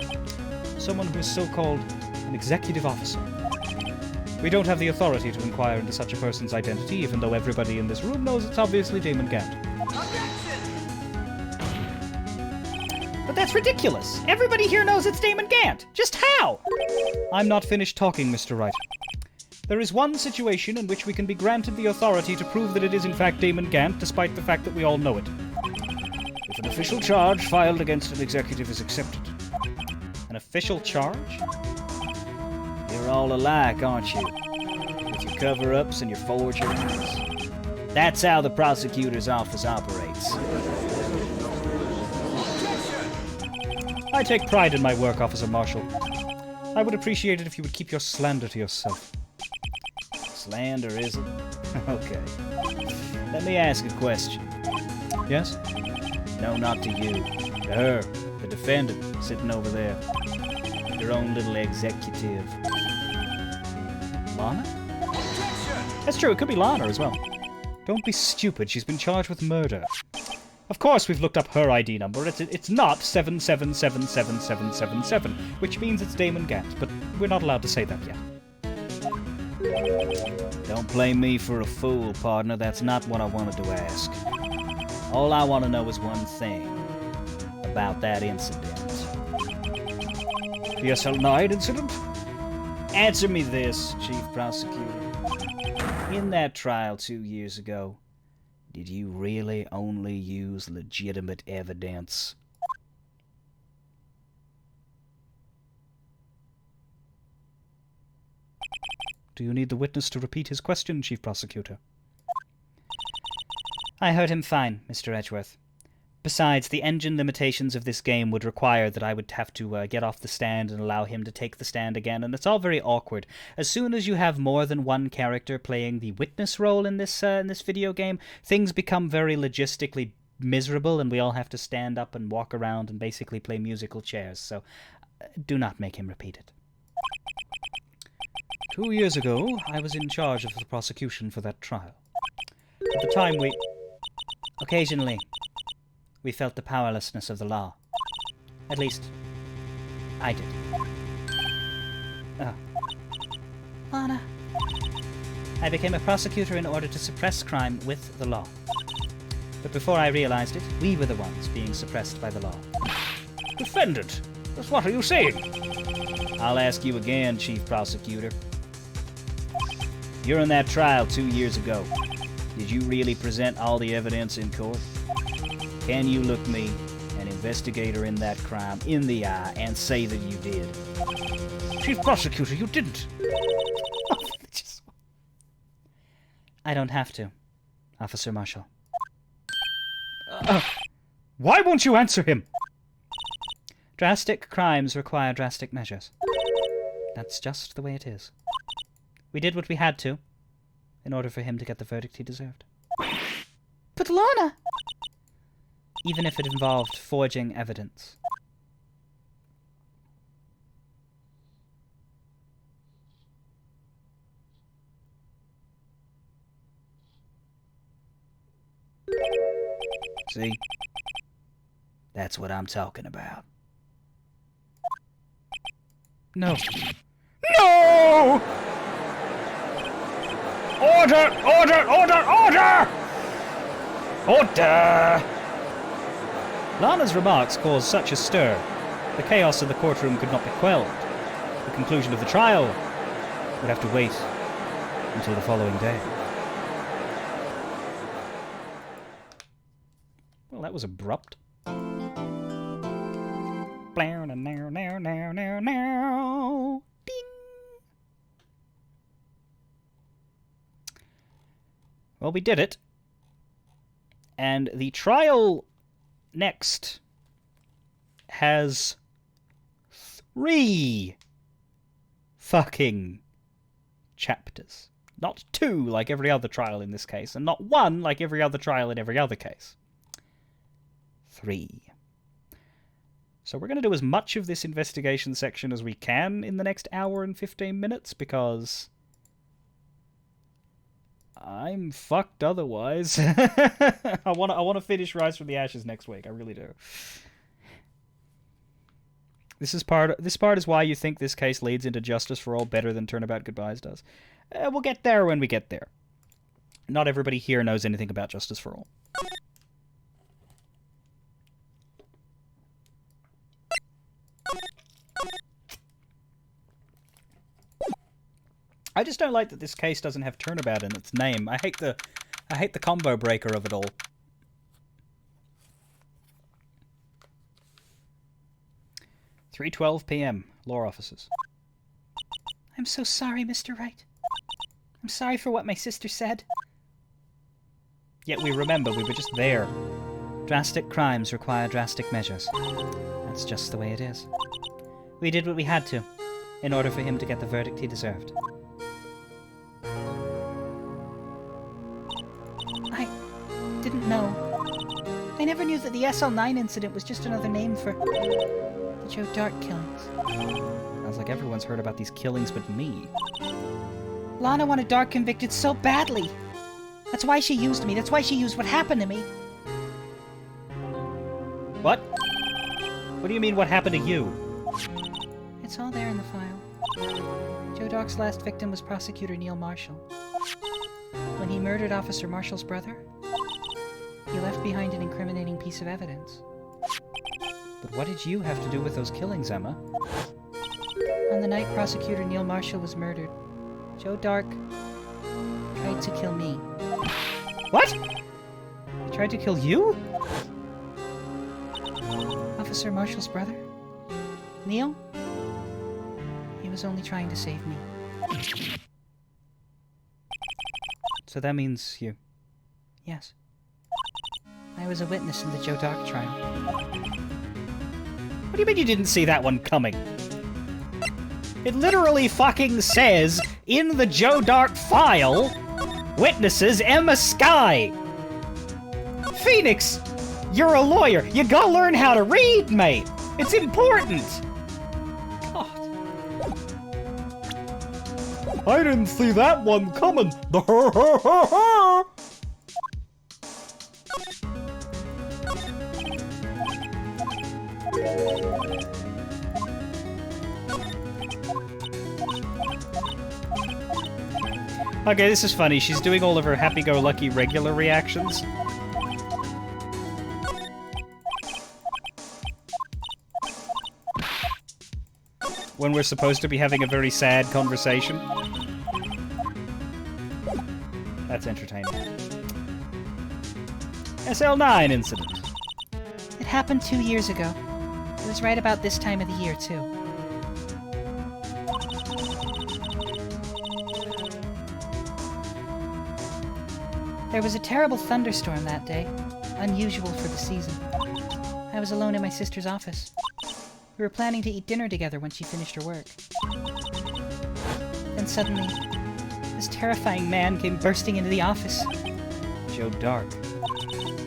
Someone who is so-called an executive officer. We don't have the authority to inquire into such a person's identity, even though everybody in this room knows it's obviously Damon Gant. But that's ridiculous! Everybody here knows it's Damon Gant! Just how? I'm not finished talking, Mr. Wright. There is one situation in which we can be granted the authority to prove that it is in fact Damon Gant, despite the fact that we all know it. If an official charge filed against an executive is accepted. An official charge? You're all alike, aren't you? With your cover-ups and your forgeries. That's how the prosecutor's office operates. I take pride in my work, Officer Marshall. I would appreciate it if you would keep your slander to yourself. Slander, is it? Okay. Let me ask a question. Yes? No, not to you. To her, the defendant, sitting over there. Your own little executive. Lana? That's true, it could be Lana as well. Don't be stupid, she's been charged with murder. Of course we've looked up her ID number. It's not 77777777, which means it's Damon Gant, but we're not allowed to say that yet. Don't play me for a fool, partner. That's not what I wanted to ask. All I want to know is one thing. About that incident. The SL 9 incident? Answer me this, Chief Prosecutor. In that trial 2 years ago, did you really only use legitimate evidence? Do you need the witness to repeat his question, Chief Prosecutor? I heard him fine, Mr. Edgeworth. Besides, the engine limitations of this game would require that I would have to get off the stand and allow him to take the stand again, and it's all very awkward. As soon as you have more than one character playing the witness role in this video game, things become very logistically miserable, and we all have to stand up and walk around and basically play musical chairs, so do not make him repeat it. 2 years ago, I was in charge of the prosecution for that trial. At the time, occasionally, we felt the powerlessness of the law. At least, I did. Lana. I became a prosecutor in order to suppress crime with the law. But before I realized it, we were the ones being suppressed by the law. Defendant, what are you saying? I'll ask you again, Chief Prosecutor. You're in that trial 2 years ago. Did you really present all the evidence in court? Can you look me, an investigator in that crime, in the eye and say that you did? Chief Prosecutor, you didn't. I don't have to, Officer Marshall. Why won't you answer him? Drastic crimes require drastic measures. That's just the way it is. We did what we had to, in order for him to get the verdict he deserved. But Lana! Even if it involved forging evidence. See? That's what I'm talking about. No. No! Order! Order! Order! Order! Order! Lana's remarks caused such a stir. The chaos in the courtroom could not be quelled. The conclusion of the trial would have to wait until the following day. Well, that was abrupt. Ding. Well, we did it. And the trial next has 3 fucking chapters. Not 2 like every other trial in this case, and not 1 like every other trial in every other case. 3. So we're going to do as much of this investigation section as we can in the next hour and 15 minutes, because I'm fucked otherwise. I want to finish Rise from the Ashes next week. I really do. This part is why you think this case leads into Justice for All better than Turnabout Goodbyes does. We'll get there when we get there. Not everybody here knows anything about Justice for All. I just don't like that this case doesn't have Turnabout in its name. I hate the combo breaker of it all. "3:12 p.m. Law offices. I'm so sorry, Mr. Wright. I'm sorry for what my sister said. Yet we remember we were just there. Drastic crimes require drastic measures. That's just the way it is. We did what we had to, in order for him to get the verdict he deserved. I didn't know. I never knew that the SL9 incident was just another name for the Joe Dark killings. Sounds like everyone's heard about these killings but me. Lana wanted Dark convicted so badly. That's why she used me. That's why she used what happened to me. What? What do you mean, what happened to you? It's all there in the file. Joe Dark's last victim was Prosecutor Neil Marshall. When he murdered Officer Marshall's brother, he left behind an incriminating piece of evidence. But what did you have to do with those killings, Emma? On the night Prosecutor Neil Marshall was murdered, Joe Dark tried to kill me. What? He tried to kill you? Officer Marshall's brother? Neil? He was only trying to save me. So that means you... Yes. I was a witness in the Joe Dark trial. What do you mean you didn't see that one coming? It literally fucking says, in the Joe Dark file, witnesses Emma Skye. Phoenix, you're a lawyer. You gotta learn how to read, mate. It's important. God. I didn't see that one coming. Okay, this is funny. She's doing all of her happy-go-lucky regular reactions. When we're supposed to be having a very sad conversation. That's entertaining. SL9 incident. It happened 2 years ago. It was right about this time of the year, too. There was a terrible thunderstorm that day, unusual for the season. I was alone in my sister's office. We were planning to eat dinner together when she finished her work. Then suddenly, this terrifying man came bursting into the office. Joe Dark.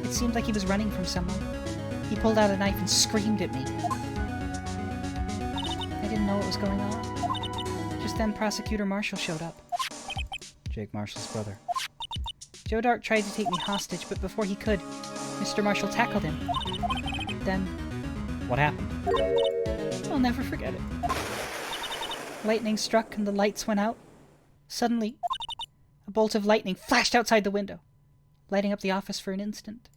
It seemed like he was running from someone. He pulled out a knife and screamed at me. I didn't know what was going on. Just then, Prosecutor Marshall showed up. Jake Marshall's brother. Joe Dark tried to take me hostage, but before he could, Mr. Marshall tackled him. Then... What happened? I'll never forget it. Lightning struck and the lights went out. Suddenly, a bolt of lightning flashed outside the window, lighting up the office for an instant.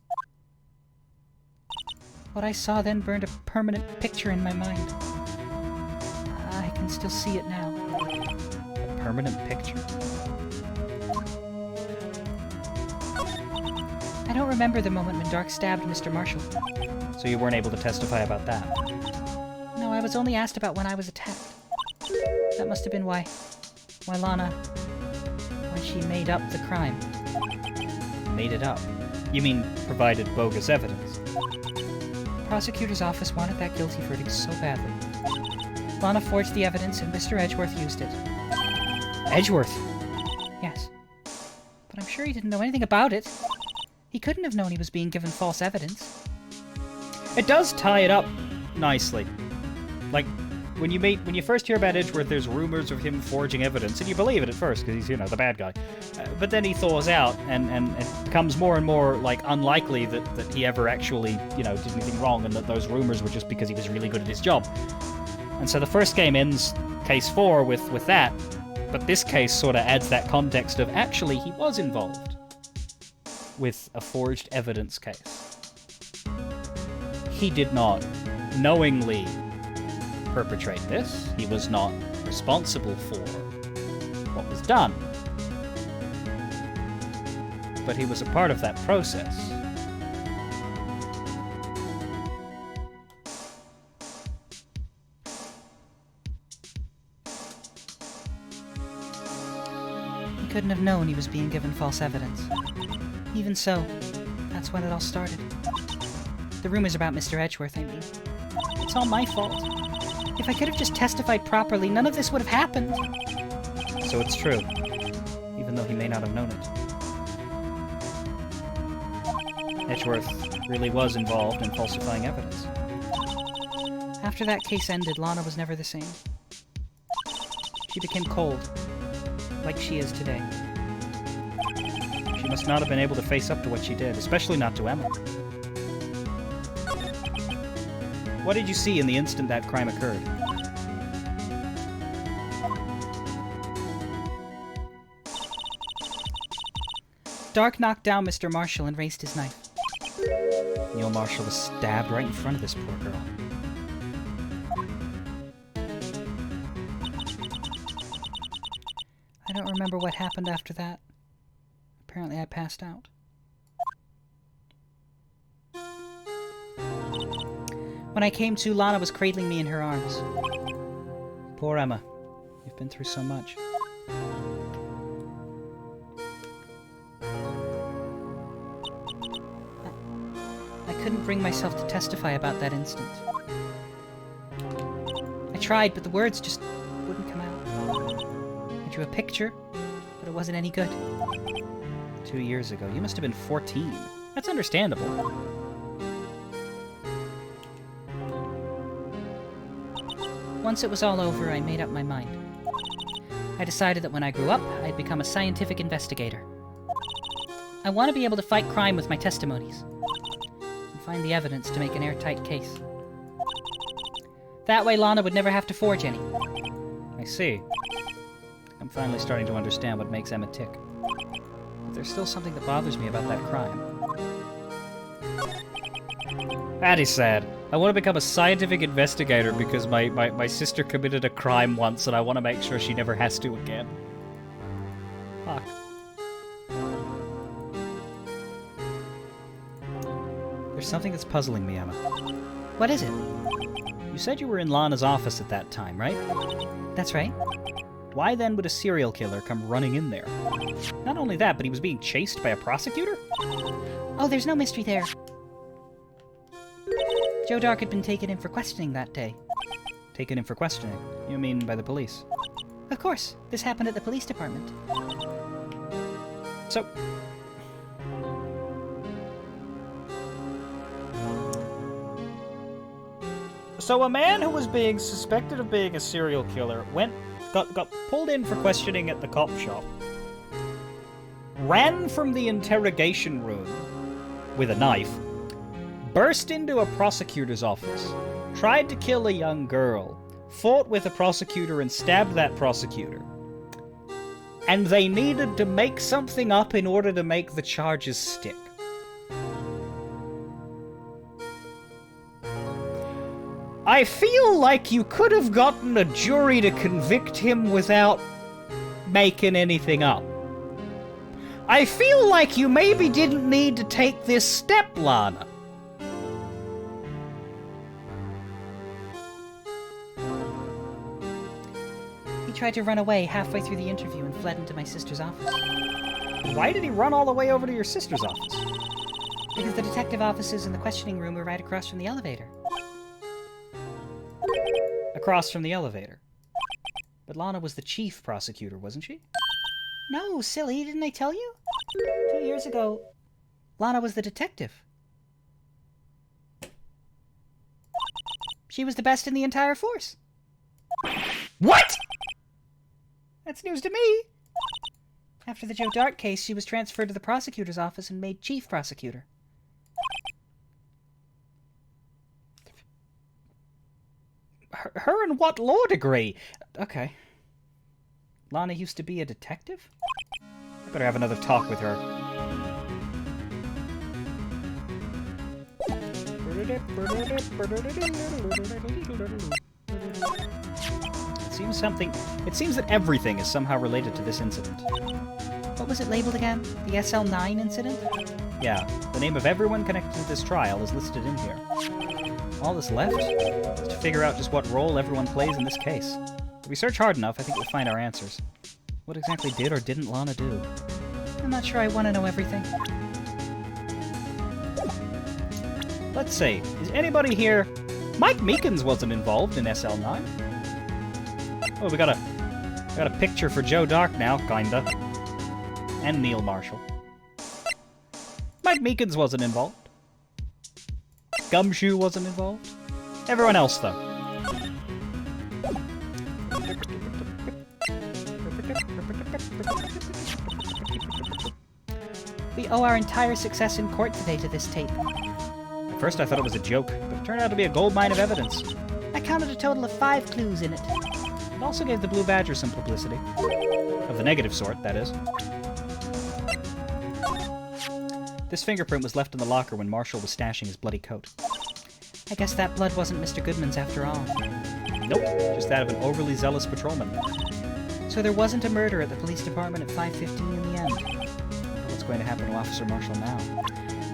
What I saw then burned a permanent picture in my mind. I can still see it now. A permanent picture? I don't remember the moment when Dark stabbed Mr. Marshall. So you weren't able to testify about that? I was only asked about when I was attacked. That must have been why Lana... why she made up the crime. Made it up. You mean provided bogus evidence? Prosecutor's office wanted that guilty verdict so badly. Lana forged the evidence and Mr. Edgeworth used it. Edgeworth? Yes. But I'm sure he didn't know anything about it. He couldn't have known he was being given false evidence. It does tie it up nicely. Like, when you first hear about Edgeworth, there's rumors of him forging evidence, and you believe it at first, because he's, the bad guy. But then he thaws out, and it becomes more and more, unlikely that he ever actually, did anything wrong, and that those rumors were just because he was really good at his job. And so the first game ends, case 4, with that, but this case sort of adds that context of, actually, he was involved with a forged evidence case. He did not knowingly perpetrate this. He was not responsible for what was done. But he was a part of that process. He couldn't have known he was being given false evidence. Even so, that's when it all started. The rumors about Mr. Edgeworth, I mean. It's all my fault. If I could have just testified properly, none of this would have happened. So it's true, even though he may not have known it. Edgeworth really was involved in falsifying evidence. After that case ended, Lana was never the same. She became cold, like she is today. She must not have been able to face up to what she did, especially not to Emma. What did you see in the instant that crime occurred? Dark knocked down Mr. Marshall and raised his knife. Neil Marshall was stabbed right in front of this poor girl. I don't remember what happened after that. Apparently I passed out. When I came to, Lana was cradling me in her arms. Poor Emma. You've been through so much. I couldn't bring myself to testify about that instant. I tried, but the words just wouldn't come out. I drew a picture, but it wasn't any good. 2 years ago. You must have been 14. That's understandable. Once it was all over, I made up my mind. I decided that when I grew up, I'd become a scientific investigator. I want to be able to fight crime with my testimonies, and find the evidence to make an airtight case. That way Lana would never have to forge any. I see. I'm finally starting to understand what makes Emma tick. But there's still something that bothers me about that crime. That is sad. I want to become a scientific investigator because my sister committed a crime once and I want to make sure she never has to again. Fuck. There's something that's puzzling me, Emma. What is it? You said you were in Lana's office at that time, right? That's right. Why then would a serial killer come running in there? Not only that, but he was being chased by a prosecutor? Oh, there's no mystery there. Joe Dark had been taken in for questioning that day. Taken in for questioning? You mean by the police? Of course. This happened at the police department. So a man who was being suspected of being a serial killer got pulled in for questioning at the cop shop, ran from the interrogation room with a knife, burst into a prosecutor's office, tried to kill a young girl, fought with a prosecutor and stabbed that prosecutor. And they needed to make something up in order to make the charges stick. I feel like you could have gotten a jury to convict him without making anything up. I feel like you maybe didn't need to take this step, Lana. He tried to run away halfway through the interview and fled into my sister's office. Why did he run all the way over to your sister's office? Because the detective offices and the questioning room were right across from the elevator. Across from the elevator. But Lana was the chief prosecutor, wasn't she? No, silly, didn't I tell you? 2 years ago, Lana was the detective. She was the best in the entire force. What?! That's news to me. After the Joe Dart case, she was transferred to the prosecutor's office and made chief prosecutor. Her and what law degree? Okay. Lana used to be a detective? I better have another talk with her. It seems that everything is somehow related to this incident. What was it labeled again? The SL9 incident? Yeah, the name of everyone connected to this trial is listed in here. All that's left is to figure out just what role everyone plays in this case. If we search hard enough, I think we'll find our answers. What exactly did or didn't Lana do? I'm not sure I want to know everything. Let's see, is anybody here... Mike Meekins wasn't involved in SL9. Oh, we got a picture for Joe Dark now, kinda. And Neil Marshall. Mike Meekins wasn't involved. Gumshoe wasn't involved. Everyone else, though. We owe our entire success in court today to this tape. At first I thought it was a joke, but it turned out to be a goldmine of evidence. I counted a total of 5 clues in it. It also gave the Blue Badger some publicity. Of the negative sort, that is. This fingerprint was left in the locker when Marshall was stashing his bloody coat. I guess that blood wasn't Mr. Goodman's after all. Nope, just that of an overly zealous patrolman. So there wasn't a murder at the police department at 5:15 in the end. What's going to happen to Officer Marshall now?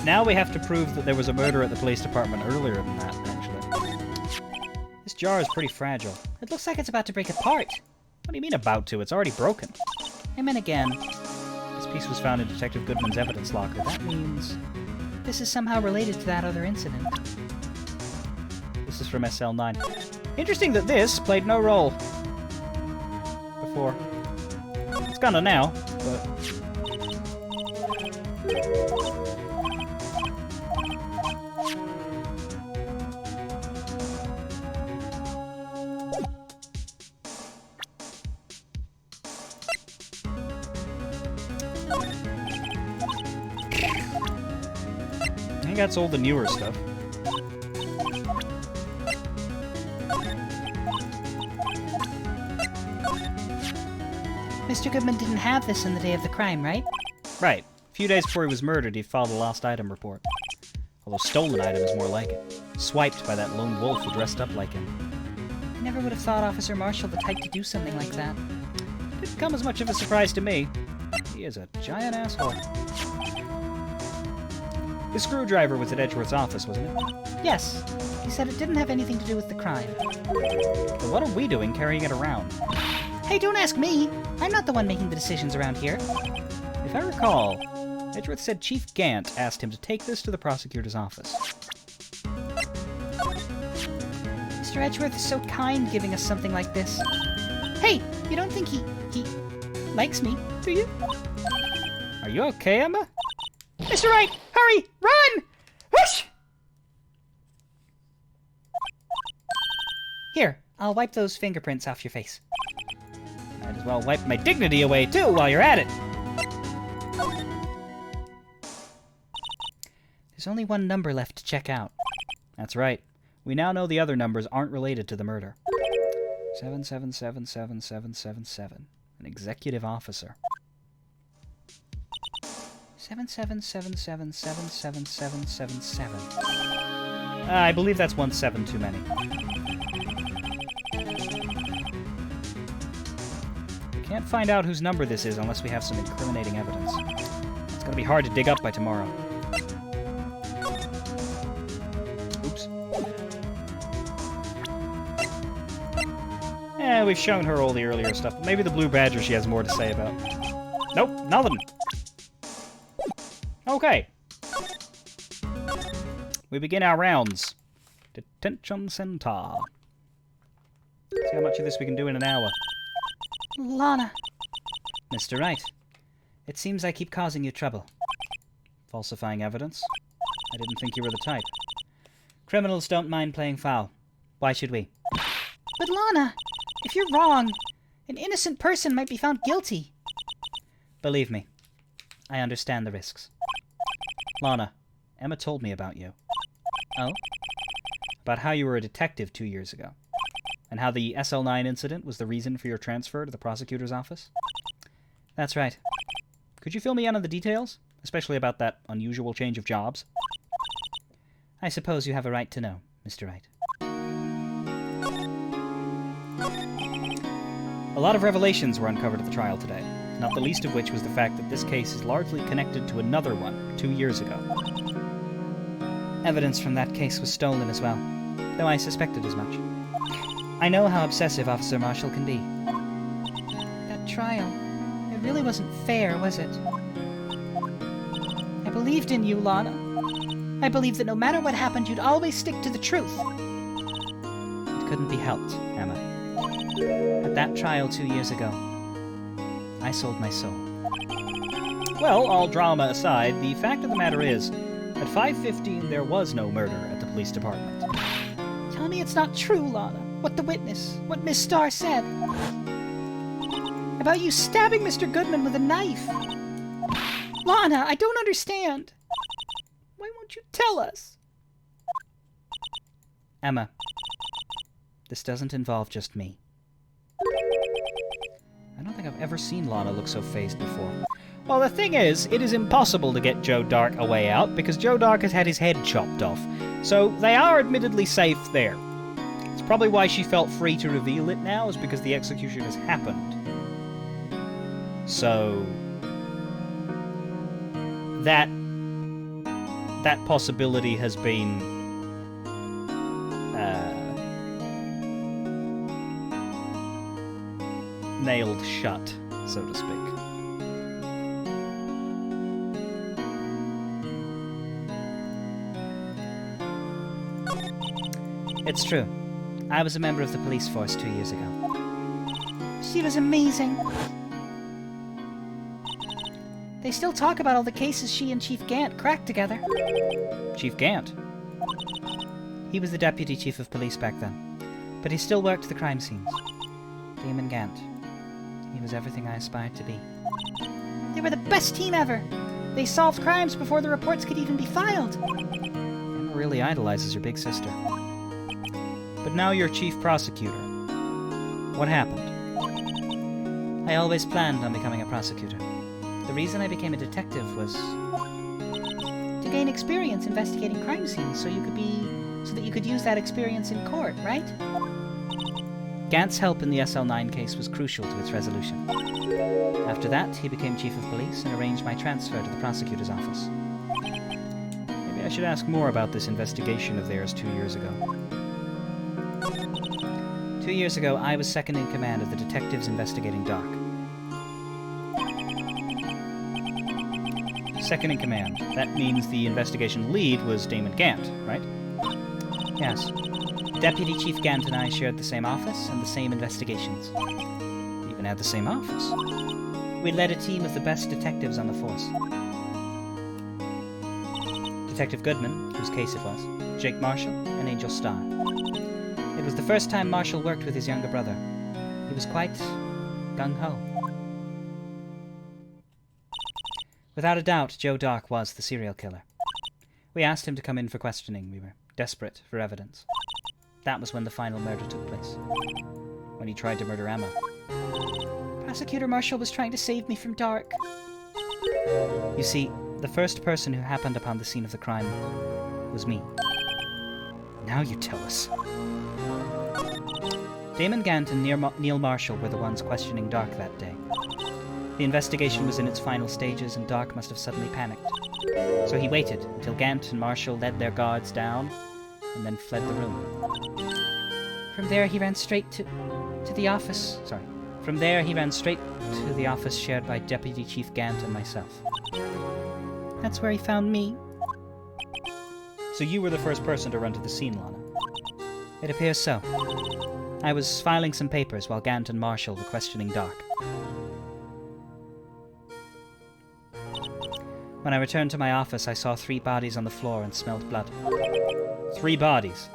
Now we have to prove that there was a murder at the police department earlier than that, actually. This jar is pretty fragile. It looks like it's about to break apart. What do you mean about to? It's already broken. I'm in again. This piece was found in Detective Goodman's evidence locker. That means... This is somehow related to that other incident. This is from SL9. Interesting that this played no role before. It's gonna now, but... I think that's all the newer stuff. Mr. Goodman didn't have this on the day of the crime, right? Right. A few days before he was murdered, he filed a lost item report. Although stolen item is more like it. Swiped by that lone wolf who dressed up like him. I never would have thought Officer Marshall the type to do something like that. Didn't come as much of a surprise to me. He is a giant asshole. His screwdriver was at Edgeworth's office, wasn't it? Yes. He said it didn't have anything to do with the crime. But what are we doing carrying it around? Hey, don't ask me! I'm not the one making the decisions around here. If I recall, Edgeworth said Chief Gant asked him to take this to the prosecutor's office. Mr. Edgeworth is so kind giving us something like this. Hey, you don't think he likes me, do you? Are you okay, Emma? Mr. Wright, hurry! Run! Whoosh! Here, I'll wipe those fingerprints off your face. Might as well wipe my dignity away, too, while you're at it. There's only one number left to check out. That's right. We now know the other numbers aren't related to the murder. 77777777. An executive officer. 7777777777. I believe that's 1 7 too many. We can't find out whose number this is unless we have some incriminating evidence. It's gonna be hard to dig up by tomorrow. Oops. We've shown her all the earlier stuff. Maybe the Blue Badger she has more to say about. Nope, nothing. Okay. We begin our rounds. Detention Center. See how much of this we can do in an hour. Lana. Mr. Wright, it seems I keep causing you trouble. Falsifying evidence? I didn't think you were the type. Criminals don't mind playing foul. Why should we? But Lana, if you're wrong, an innocent person might be found guilty. Believe me, I understand the risks. Lana, Emma told me about you. Oh? About how you were a detective 2 years ago. And how the SL9 incident was the reason for your transfer to the prosecutor's office? That's right. Could you fill me in on the details? Especially about that unusual change of jobs? I suppose you have a right to know, Mr. Wright. A lot of revelations were uncovered at the trial today, not the least of which was the fact that this case is largely connected to another one 2 years ago. Evidence from that case was stolen as well, though I suspected as much. I know how obsessive Officer Marshall can be. That trial, it really wasn't fair, was it? I believed in you, Lana. I believed that no matter what happened, you'd always stick to the truth. It couldn't be helped, Emma. At that trial 2 years ago, I sold my soul. Well, all drama aside, the fact of the matter is, at 5:15 there was no murder at the police department. Tell me it's not true, Lana. What the witness, what Miss Starr said. About you stabbing Mr. Goodman with a knife. Lana, I don't understand. Why won't you tell us? Emma, this doesn't involve just me. I don't think I've ever seen Lana look so phased before. Well, the thing is, it is impossible to get Joe Dark a way out because Joe Dark has had his head chopped off. So they are admittedly safe there. It's probably why she felt free to reveal it now, is because the execution has happened. So that possibility has been nailed shut, so to speak. It's true. I was a member of the police force 2 years ago. She was amazing. They still talk about all the cases she and Chief Gant cracked together. Chief Gant? He was the deputy chief of police back then, but he still worked the crime scenes. Damon Gant. He was everything I aspired to be. They were the best team ever. They solved crimes before the reports could even be filed. Emma really idolizes her big sister. But now you're chief prosecutor. What happened? I always planned on becoming a prosecutor. The reason I became a detective was to gain experience investigating crime scenes so that you could use that experience in court, right? Gant's help in the SL9 case was crucial to its resolution. After that, he became chief of police and arranged my transfer to the prosecutor's office. Maybe I should ask more about this investigation of theirs 2 years ago. 2 years ago, I was second in command of the detectives investigating Doc. Second in command. That means the investigation lead was Damon Gant, right? Yes. Deputy Chief Gant and I shared the same office and the same investigations. We even had the same office. We led a team of the best detectives on the force. Detective Goodman, whose case it was, Jake Marshall, and Angel Starr. It was the first time Marshall worked with his younger brother. He was quite gung-ho. Without a doubt, Joe Dark was the serial killer. We asked him to come in for questioning. We were desperate for evidence. That was when the final murder took place. When he tried to murder Emma. Prosecutor Marshall was trying to save me from Dark. You see, the first person who happened upon the scene of the crime was me. Now you tell us. Damon Gant and Neil Marshall were the ones questioning Dark that day. The investigation was in its final stages and Dark must have suddenly panicked. So he waited until Gant and Marshall led their guards down and then fled the room. From there, he ran straight to the office. Sorry. From there, he ran straight to the office shared by Deputy Chief Gant and myself. That's where he found me. So you were the first person to run to the scene, Lana? It appears so. I was filing some papers while Gant and Marshall were questioning Doc. When I returned to my office, I saw 3 bodies on the floor and smelled blood. 3 bodies?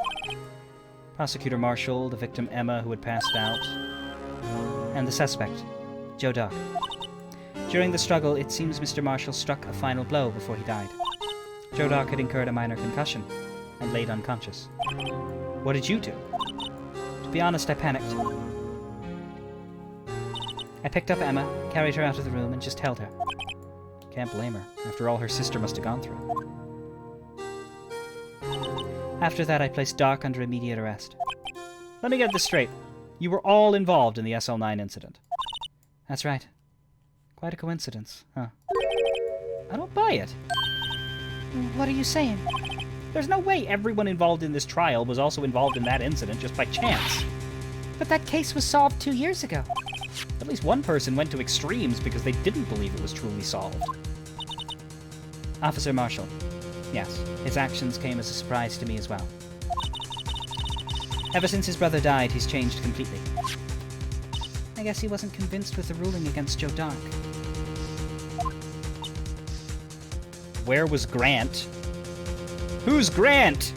Prosecutor Marshall, the victim Emma, who had passed out, and the suspect, Joe Doc. During the struggle, it seems Mr. Marshall struck a final blow before he died. Joe Doc had incurred a minor concussion and laid unconscious. What did you do? To be honest, I panicked. I picked up Emma, carried her out of the room, and just held her. Can't blame her, after all her sister must have gone through. After that, I placed Doc under immediate arrest. Let me get this straight. You were all involved in the SL9 incident. That's right. Quite a coincidence, huh? I don't buy it. What are you saying? There's no way everyone involved in this trial was also involved in that incident just by chance. But that case was solved 2 years ago. At least one person went to extremes because they didn't believe it was truly solved. Officer Marshall. Yes, his actions came as a surprise to me as well. Ever since his brother died, he's changed completely. I guess he wasn't convinced with the ruling against Joe Doc. Where was Grant? Who's Grant?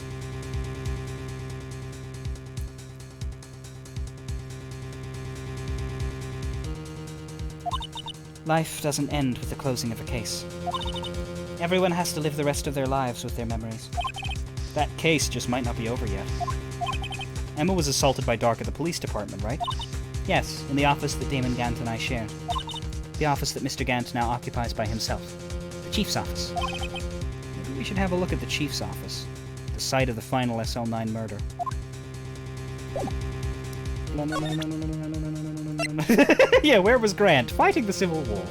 Life doesn't end with the closing of a case. Everyone has to live the rest of their lives with their memories. That case just might not be over yet. Emma was assaulted by Doc at the police department, right? Yes, in the office that Damon Gant and I shared. The office that Mr. Gant now occupies by himself. The Chief's office. Maybe we should have a look at the Chief's office. The site of the final SL9 murder. Yeah, where was Grant? Fighting the Civil War.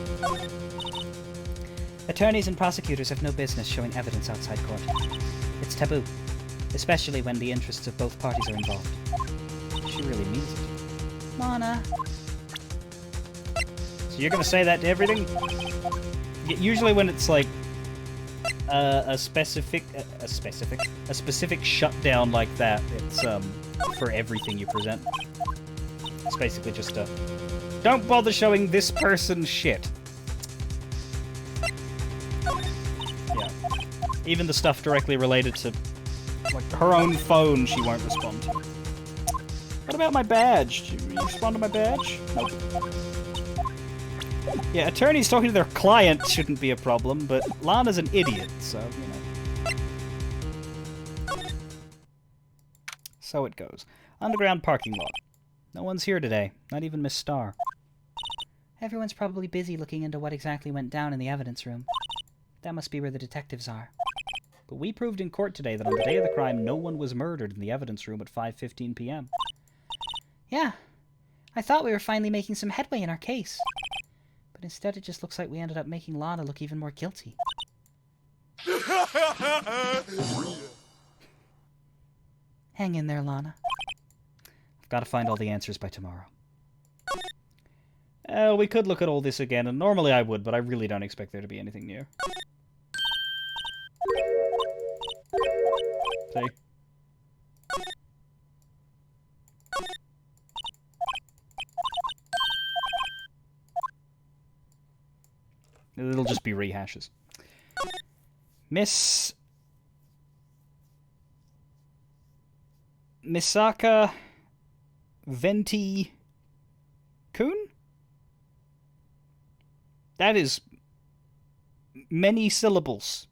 Attorneys and prosecutors have no business showing evidence outside court. It's taboo, especially when the interests of both parties are involved. She really means it. Lana. So you're gonna say that to everything? Usually when it's like a specific shutdown like that, it's for everything you present. It's basically just a don't bother showing this person shit. Yeah. Even the stuff directly related to like her own phone she won't respond to. What about my badge? Did you respond to my badge? Nope. Yeah, attorneys talking to their client shouldn't be a problem, but Lana's an idiot, so, you know. So it goes. Underground parking lot. No one's here today, not even Miss Starr. Everyone's probably busy looking into what exactly went down in the evidence room. That must be where the detectives are. But we proved in court today that on the day of the crime, no one was murdered in the evidence room at 5:15 p.m. Yeah. I thought we were finally making some headway in our case. But instead it just looks like we ended up making Lana look even more guilty. Hang in there, Lana. I've got to find all the answers by tomorrow. We could look at all this again, and normally I would, but I really don't expect there to be anything new. See? It'll just be rehashes. Misaka Venti Kun? That is many syllables.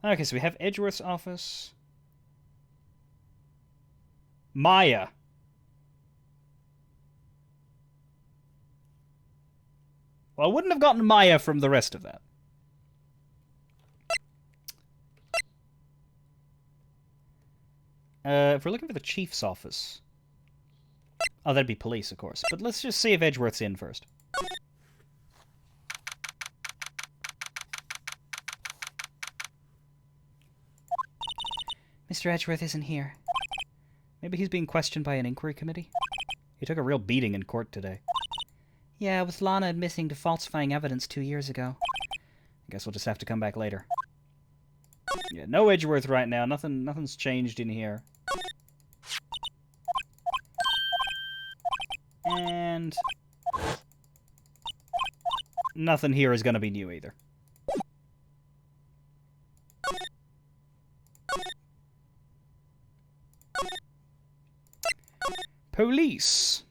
Okay, so we have Edgeworth's office. Maya. Well, I wouldn't have gotten Maya from the rest of that. If we're looking for the chief's office... Oh, that'd be police, of course. But let's just see if Edgeworth's in first. Mr. Edgeworth isn't here. Maybe he's being questioned by an inquiry committee? He took a real beating in court today. Yeah, with Lana admitting to falsifying evidence 2 years ago. I guess we'll just have to come back later. Yeah, no Edgeworth right now. Nothing's changed in here. And nothing here is going to be new either. Police.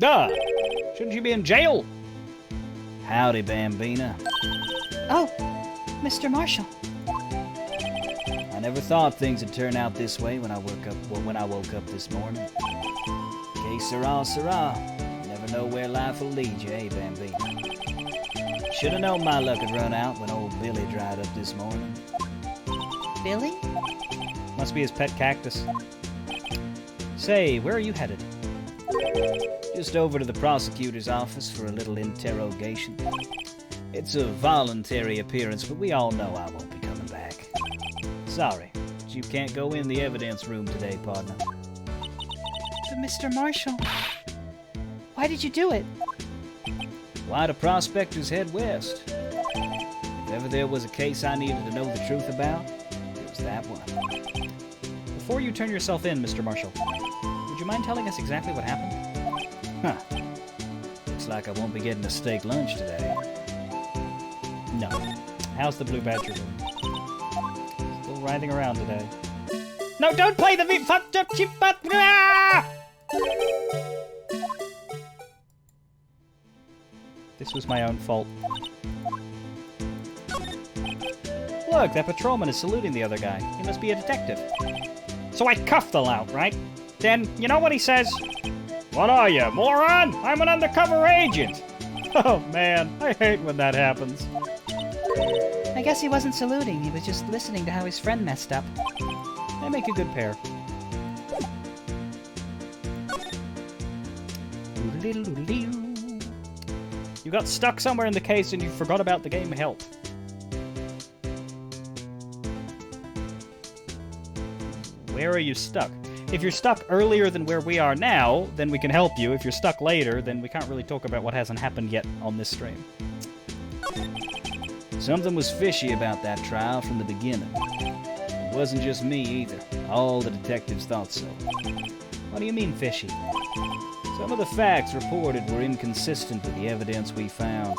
Shouldn't you be in jail? Howdy, Bambina. Oh, Mr. Marshall. I never thought things would turn out this way when I woke up this morning. Que sera, sera. You never know where life will lead you, eh, Bambina? Should have known my luck had run out when old Billy dried up this morning. Billy? Must be his pet cactus. Say, where are you headed? Just over to the prosecutor's office for a little interrogation. It's a voluntary appearance, but we all know I won't be coming back. Sorry, but you can't go in the evidence room today, partner. But Mr. Marshall, why did you do it? Why do prospectors head west? If ever there was a case I needed to know the truth about, it was that one. Before you turn yourself in, Mr. Marshall, would you mind telling us exactly what happened? Huh. Looks like I won't be getting a steak lunch today. No. How's the Blue Badger doing? Still writhing around today. No, don't play the fucked up chip but This was my own fault. Look, that patrolman is saluting the other guy. He must be a detective. So I cuffed the lout, right? Then, you know what he says? What are you, moron? I'm an undercover agent. Oh, man, I hate when that happens. I guess he wasn't saluting. He was just listening to how his friend messed up. They make a good pair. You got stuck somewhere in the case and you forgot about the game Help. Where are you stuck? If you're stuck earlier than where we are now, then we can help you. If you're stuck later, then we can't really talk about what hasn't happened yet on this stream. Something was fishy about that trial from the beginning. It wasn't just me either. All the detectives thought so. What do you mean fishy? Some of the facts reported were inconsistent with the evidence we found.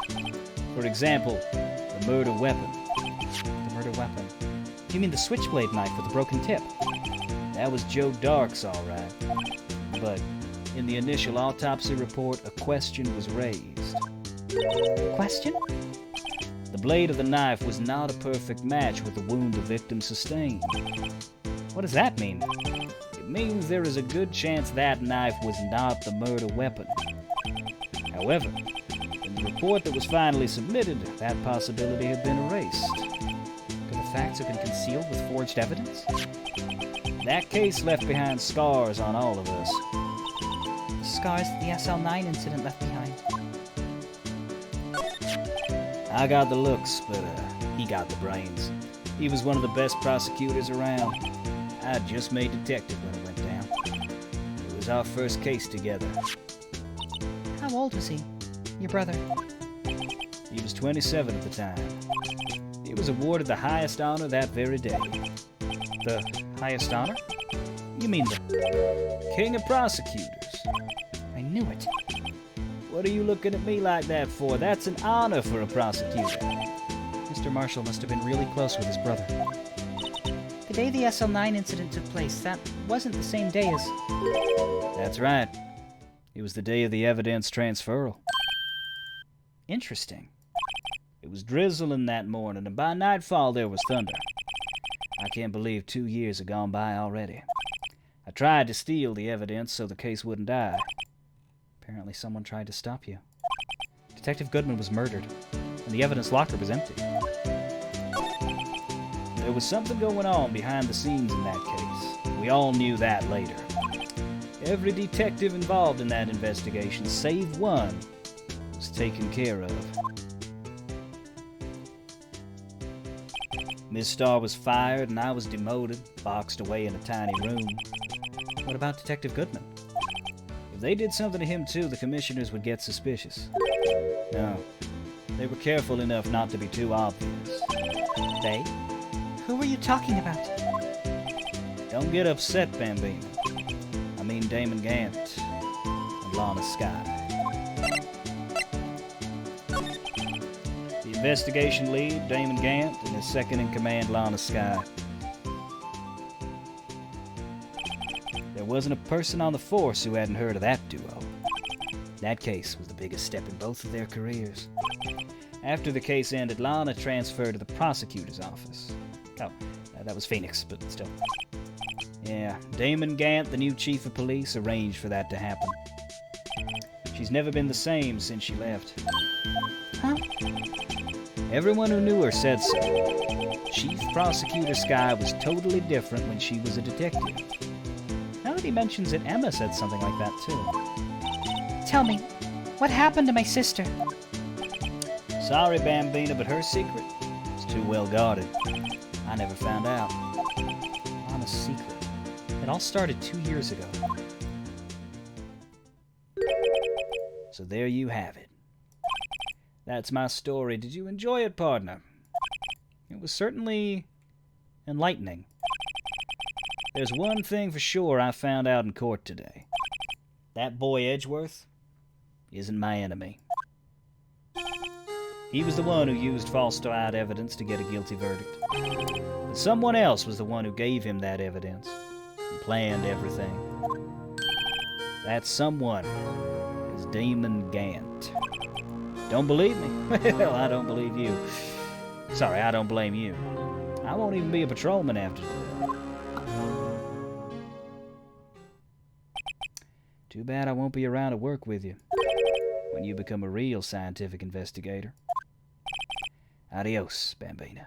For example, the murder weapon. The murder weapon? You mean the switchblade knife with the broken tip? That was Joe Dark's, all right. But in the initial autopsy report, a question was raised. Question? The blade of the knife was not a perfect match with the wound the victim sustained. What does that mean? It means there is a good chance that knife was not the murder weapon. However, in the report that was finally submitted, that possibility had been erased. Could the facts have been concealed with forged evidence? That case left behind scars on all of us. Scars that the SL9 incident left behind. I got the looks, but he got the brains. He was one of the best prosecutors around. I just made detective when it went down. It was our first case together. How old was he? Your brother? He was 27 at the time. He was awarded the highest honor that very day. The highest honor? You mean the King of Prosecutors. I knew it. What are you looking at me like that for? That's an honor for a prosecutor. Mr. Marshall must have been really close with his brother. The day the SL9 incident took place, that wasn't the same day as... That's right. It was the day of the evidence transferal. Interesting. It was drizzling that morning, and by nightfall there was thunder. I can't believe 2 years had gone by already. I tried to steal the evidence so the case wouldn't die. Apparently someone tried to stop you. Detective Goodman was murdered, and the evidence locker was empty. There was something going on behind the scenes in that case. We all knew that later. Every detective involved in that investigation, save one, was taken care of. Miss Starr was fired and I was demoted, boxed away in a tiny room. What about Detective Goodman? If they did something to him too, the commissioners would get suspicious. No, they were careful enough not to be too obvious. They? Who are you talking about? Don't get upset, Bambino. I mean Damon Gant and Lana Skye. The investigation lead, Damon Gant, and his second-in-command, Lana Skye. There wasn't a person on the force who hadn't heard of that duo. That case was the biggest step in both of their careers. After the case ended, Lana transferred to the prosecutor's office. Oh, that was Phoenix, but still. Yeah, Damon Gant, the new chief of police, arranged for that to happen. She's never been the same since she left. Huh? Everyone who knew her said so. Chief Prosecutor Skye was totally different when she was a detective. Now that he mentions it, Emma said something like that too. Tell me, what happened to my sister? Sorry, Bambina, but her secret is too well guarded. I never found out. On a secret. It all started 2 years ago. So there you have it. That's my story. Did you enjoy it, partner? It was certainly enlightening. There's one thing for sure I found out in court today. That boy Edgeworth isn't my enemy. He was the one who used falsified evidence to get a guilty verdict. But someone else was the one who gave him that evidence and planned everything. That someone is Damon Gant. Don't believe me? Well, I don't believe you. Sorry, I don't blame you. I won't even be a patrolman after today. Too bad I won't be around to work with you when you become a real scientific investigator. Adios, Bambina.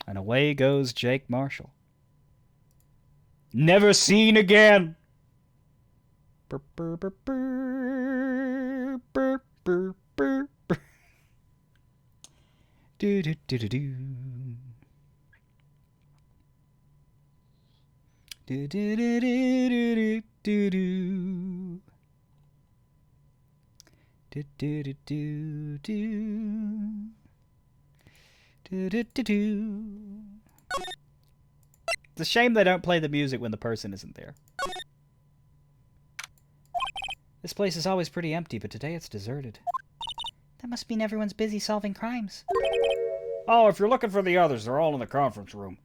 And away goes Jake Marshall. Never seen again! Burr, burr, burr, burr, burr, burr, burr, burr. Do, do, do, do, do. Do, do, do, do, do, do, do. Do, do, do, do, do. Do, do, do, do. It's a shame they don't play the music when the person isn't there. This place is always pretty empty, but today it's deserted. That must mean everyone's busy solving crimes. Oh, if you're looking for the others, they're all in the conference room.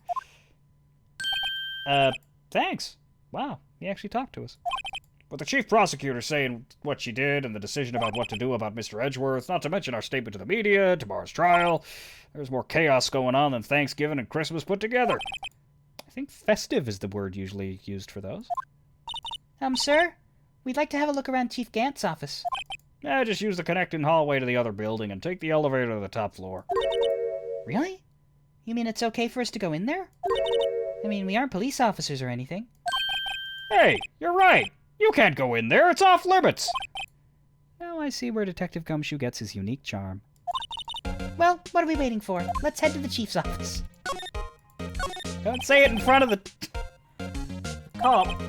Thanks. Wow, he actually talked to us. But the chief prosecutor's saying what she did and the decision about what to do about Mr. Edgeworth, not to mention our statement to the media, tomorrow's trial. There's more chaos going on than Thanksgiving and Christmas put together. I think festive is the word usually used for those. Sir? We'd like to have a look around Chief Gant's office. Yeah, just use the connecting hallway to the other building and take the elevator to the top floor. Really? You mean it's okay for us to go in there? I mean, we aren't police officers or anything. Hey, you're right. You can't go in there. It's off limits. Now I see where Detective Gumshoe gets his unique charm. Well, what are we waiting for? Let's head to the chief's office. Don't say it in front of the cop.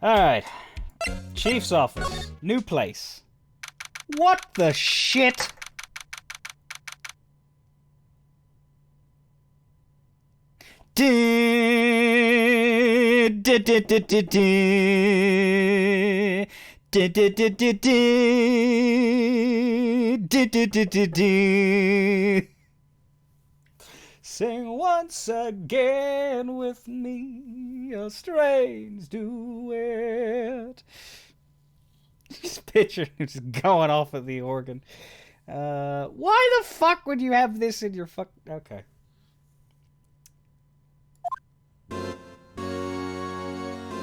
Alright. Chief's office. New place. What the shit? Sing once again with me a strange duet. Just picture him just going off of the organ. Why the fuck would you have this in your fuck? Okay.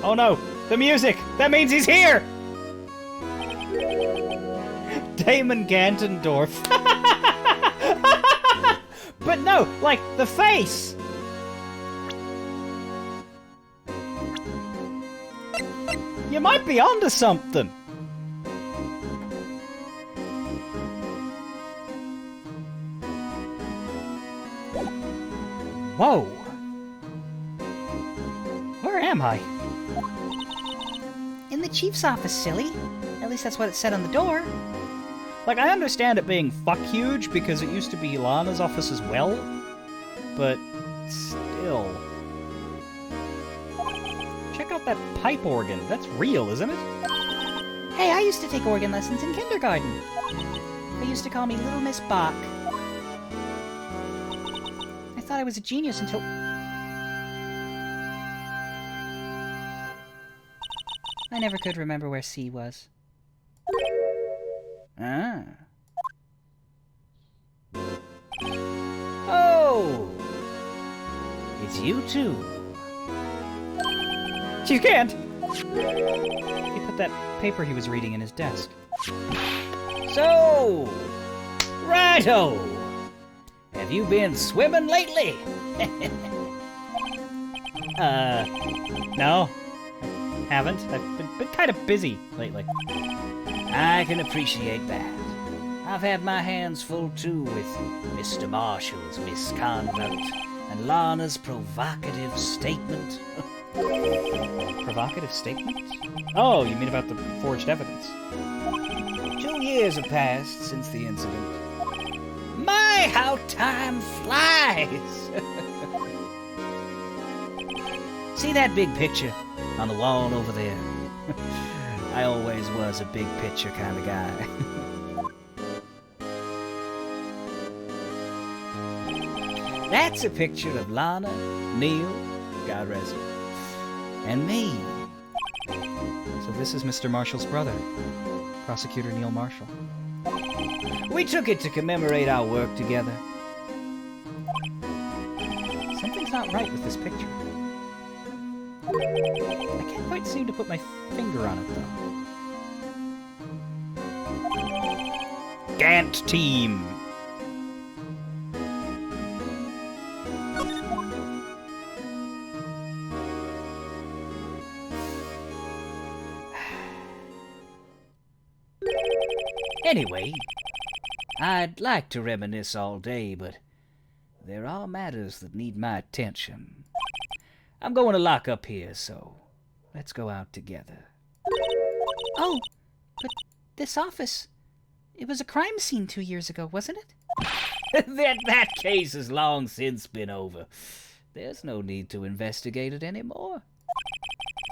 Oh no, the music! That means he's here! Damon Gantendorf. But no, like, the face! You might be onto something. Whoa. Where am I? In the chief's office, silly. At least that's what it said on the door. Like, I understand it being fuck huge because it used to be Lana's office as well, but still. Check out that pipe organ. That's real, isn't it? Hey, I used to take organ lessons in kindergarten. They used to call me Little Miss Bach. I thought I was a genius until... I never could remember where C was. Ah. Oh! It's you two. Chief Gant! He put that paper he was reading in his desk. So, righto! Have you been swimming lately? No. I haven't. I've been kind of busy lately. I can appreciate that. I've had my hands full too with Mr. Marshall's misconduct and Lana's provocative statement. Provocative statement? Oh, you mean about the forged evidence? 2 years have passed since the incident. My, how time flies! See that big picture on the wall over there? I always was a big picture kind of guy. That's a picture of Lana, Neil, God rest him, and me. So this is Mr. Marshall's brother, Prosecutor Neil Marshall. We took it to commemorate our work together. Something's not right with this picture. I can't quite seem to put my finger on it, though. Gant team! Anyway, I'd like to reminisce all day, but there are matters that need my attention. I'm going to lock up here, so let's go out together. Oh, but this office... It was a crime scene 2 years ago, wasn't it? that case has long since been over. There's no need to investigate it anymore.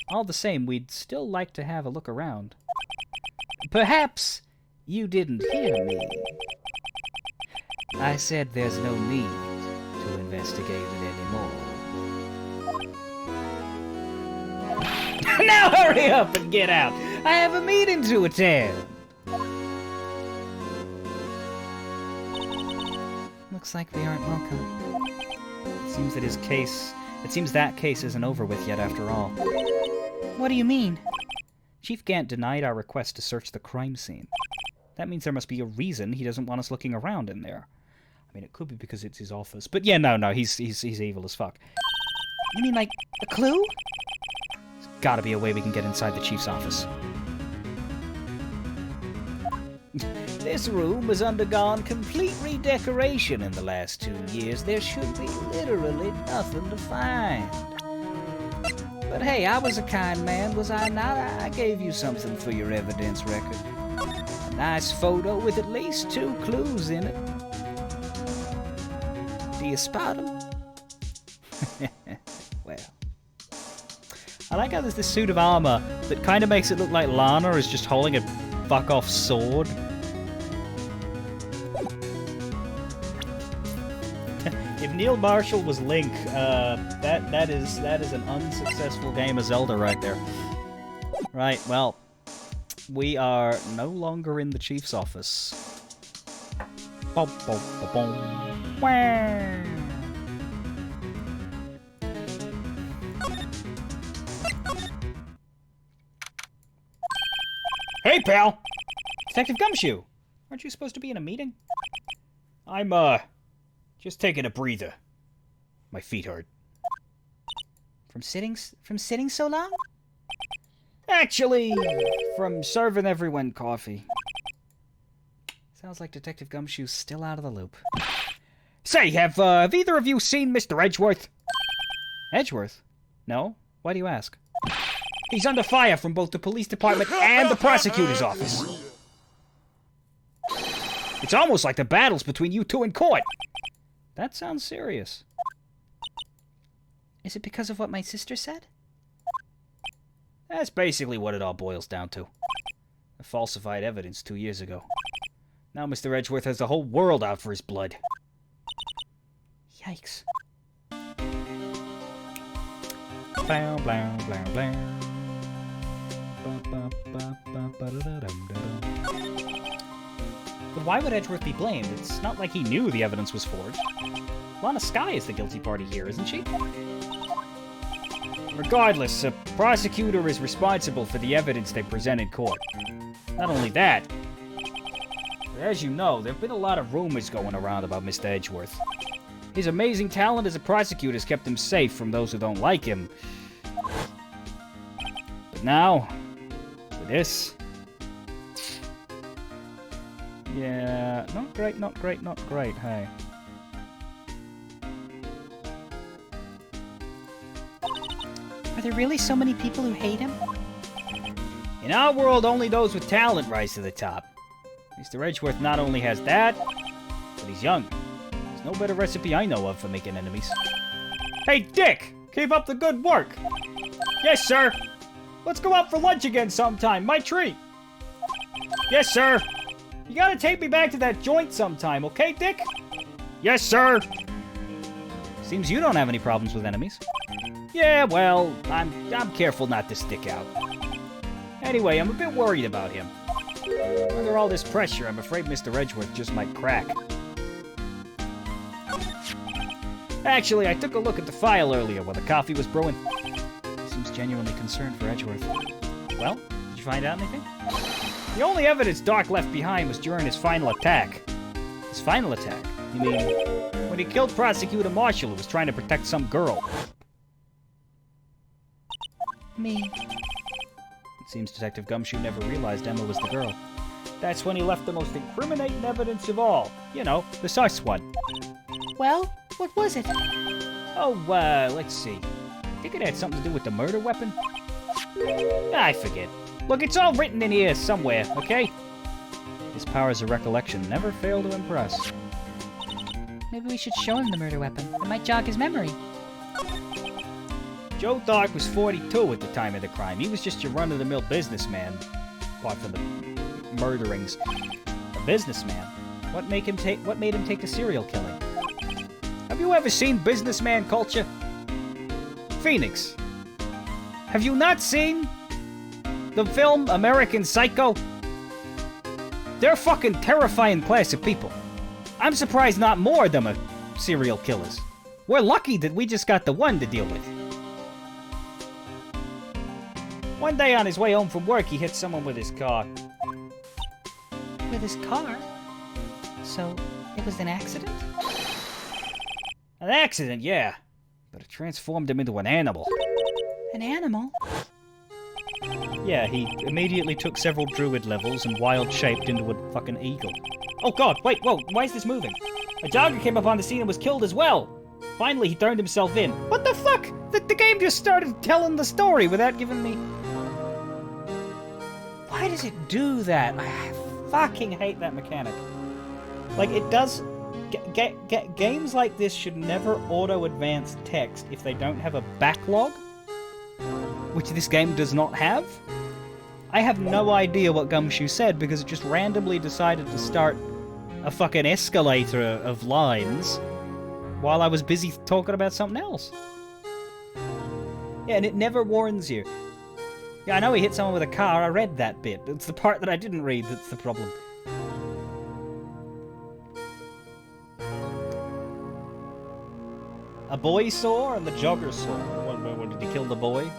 All the same, we'd still like to have a look around. Perhaps you didn't hear me. I said there's no need to investigate it anymore. Now hurry up and get out. I have a meeting to attend. Looks like we aren't welcome. It seems that case isn't over with yet after all. What do you mean? Chief Gant denied our request to search the crime scene. That means there must be a reason he doesn't want us looking around in there. I mean, it could be because it's his office. But yeah, no, he's evil as fuck. You mean like a clue? There's gotta be a way we can get inside the chief's office. This room has undergone complete redecoration in the last 2 years. There should be literally nothing to find. But hey, I was a kind man, was I not? I gave you something for your evidence record. A nice photo with at least 2 clues in it. Do you spot them? Well. I like how there's this suit of armor that kind of makes it look like Lana is just holding a fuck-off sword. If Neil Marshall was Link, that is an unsuccessful game of Zelda right there. Right, well, we are no longer in the chief's office. Bom, bom, bom, bom. Wah. Hey, pal! Detective Gumshoe! Aren't you supposed to be in a meeting? I'm Just taking a breather. My feet hurt. From sitting so long? Actually, from serving everyone coffee. Sounds like Detective Gumshoe's still out of the loop. Say, have either of you seen Mr. Edgeworth? Edgeworth? No? Why do you ask? He's under fire from both the police department and the prosecutor's office. It's almost like the battle's between you two in court. That sounds serious. Is it because of what my sister said? That's basically what it all boils down to. I falsified evidence 2 years ago. Now Mr. Edgeworth has the whole world out for his blood. Yikes. Blow, blow, blow, blow. But why would Edgeworth be blamed? It's not like he knew the evidence was forged. Lana Skye is the guilty party here, isn't she? Regardless, a prosecutor is responsible for the evidence they present in court. Not only that, but as you know, there have been a lot of rumors going around about Mr. Edgeworth. His amazing talent as a prosecutor has kept him safe from those who don't like him. But now, with this... Yeah, not great, not great, not great, hey. Are there really so many people who hate him? In our world, only those with talent rise to the top. Mr. Edgeworth not only has that, but he's young. There's no better recipe I know of for making enemies. Hey, Dick! Keep up the good work! Yes, sir! Let's go out for lunch again sometime, my treat! Yes, sir! You gotta take me back to that joint sometime, okay, Dick? Yes, sir! Seems you don't have any problems with enemies. Yeah, well, I'm careful not to stick out. Anyway, I'm a bit worried about him. Under all this pressure, I'm afraid Mr. Edgeworth just might crack. Actually, I took a look at the file earlier while the coffee was brewing. He seems genuinely concerned for Edgeworth. Well, did you find out anything? The only evidence Doc left behind was during his final attack. His final attack? You mean, when he killed Prosecutor Marshall who was trying to protect some girl. Me. It seems Detective Gumshoe never realized Emma was the girl. That's when he left the most incriminating evidence of all. You know, the sus one. Well, what was it? Oh, let's see. I think it had something to do with the murder weapon. I forget. Look, it's all written in here somewhere, okay? His powers of recollection never fail to impress. Maybe we should show him the murder weapon. It might jog his memory. Joe Dark was 42 at the time of the crime. He was just your run-of-the-mill businessman. Apart from the murderings. A businessman? What made him take to serial killing? Have you ever seen businessman culture? Phoenix, have you not seen the film American Psycho? They're a fucking terrifying class of people. I'm surprised not more of them are serial killers. We're lucky that we just got the one to deal with. One day on his way home from work, he hit someone with his car. With his car? So, it was an accident? An accident, yeah. But it transformed him into an animal. An animal? Yeah, he immediately took several druid levels and wild-shaped into a fucking eagle. Oh god, wait, whoa, why is this moving? A jogger came up on the scene and was killed as well. Finally, he turned himself in. What the fuck? The game just started telling the story without giving me... Why does it do that? I fucking hate that mechanic. Like, it does... games like this should never auto-advance text if they don't have a backlog, which this game does not have. I have no idea what Gumshoe said because it just randomly decided to start a fucking escalator of lines while I was busy talking about something else. Yeah, and it never warns you. Yeah, I know he hit someone with a car, I read that bit. It's the part that I didn't read that's the problem. A boy saw and the jogger saw. What, did he kill the boy?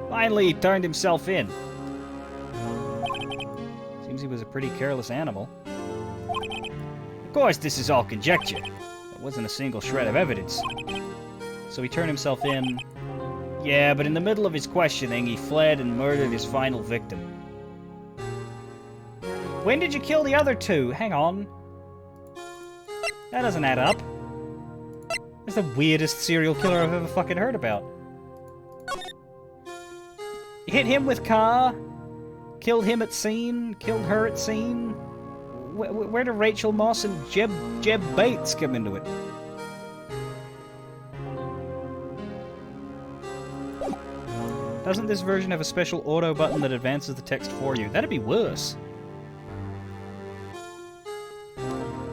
Finally, he turned himself in. Seems he was a pretty careless animal. Of course, this is all conjecture. There wasn't a single shred of evidence. So he turned himself in. Yeah, but in the middle of his questioning, he fled and murdered his final victim. When did you kill the other two? Hang on. That doesn't add up. That's the weirdest serial killer I've ever fucking heard about. Hit him with car, killed him at scene, killed her at scene. Where do Rachel Moss and Jeb Bates come into it? Doesn't this version have a special auto button that advances the text for you? That'd be worse.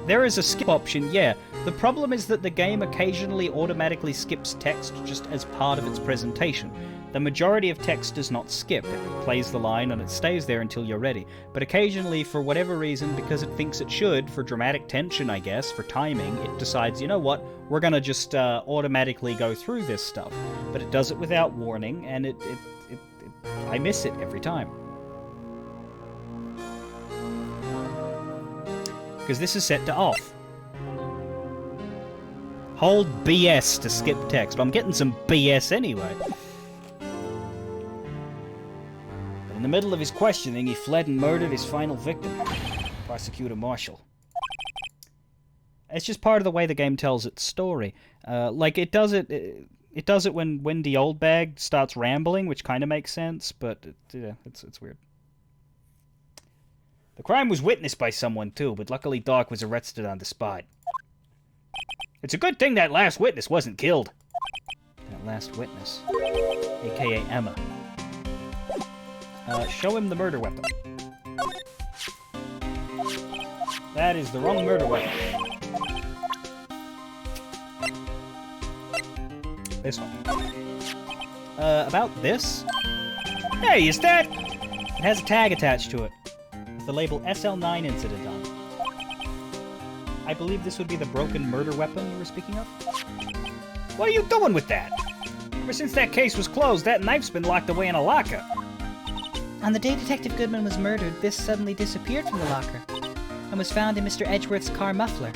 There is a skip option, yeah. The problem is that the game occasionally automatically skips text just as part of its presentation. The majority of text does not skip. It plays the line and it stays there until you're ready. But occasionally, for whatever reason, because it thinks it should, for dramatic tension, I guess, for timing, it decides, you know what, we're gonna just automatically go through this stuff. But it does it without warning, and I miss it every time. Because this is set to off. Hold BS to skip text. But I'm getting some BS anyway. But in the middle of his questioning, he fled and murdered his final victim, Prosecutor Marshall. It's just part of the way the game tells its story. Like it does it when Wendy Oldbag starts rambling, which kind of makes sense, but yeah, it's weird. The crime was witnessed by someone, too, but luckily Doc was arrested on the spot. It's a good thing that last witness wasn't killed. That last witness. A.K.A. Emma. Show him the murder weapon. That is the wrong murder weapon. This one. About this? Hey, is that? It has a tag attached to it. The label SL9 incident on it. I believe this would be the broken murder weapon you were speaking of? What are you doing with that? Ever since that case was closed, that knife's been locked away in a locker. On the day Detective Goodman was murdered, this suddenly disappeared from the locker and was found in Mr. Edgeworth's car muffler.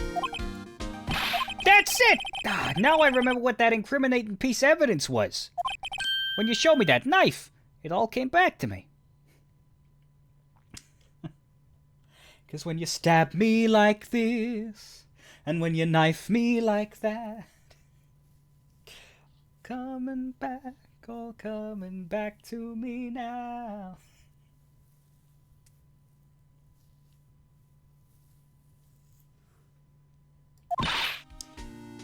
That's it! Ah, now I remember what that incriminating piece of evidence was. When you showed me that knife, it all came back to me. Because when you stab me like this, and when you knife me like that, coming back, all coming back to me now.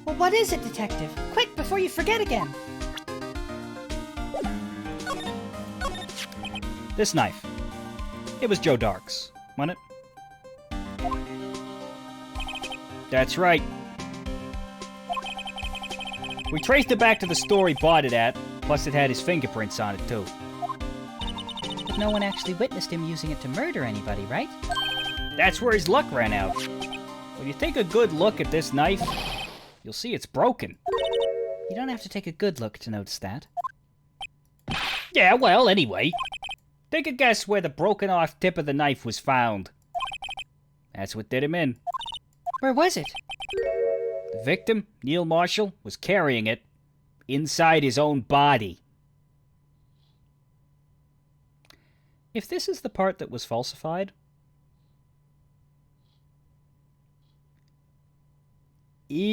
Well, what is it, Detective? Quick, before you forget again! This knife. It was Joe Dark's, wasn't it? That's right. We traced it back to the store he bought it at, plus it had his fingerprints on it, too. But no one actually witnessed him using it to murder anybody, right? That's where his luck ran out. When you take a good look at this knife, you'll see it's broken. You don't have to take a good look to notice that. Yeah, well, anyway. Take a guess where the broken off tip of the knife was found. That's what did him in. Where was it? The victim, Neil Marshall, was carrying it inside his own body. If this is the part that was falsified... Ew!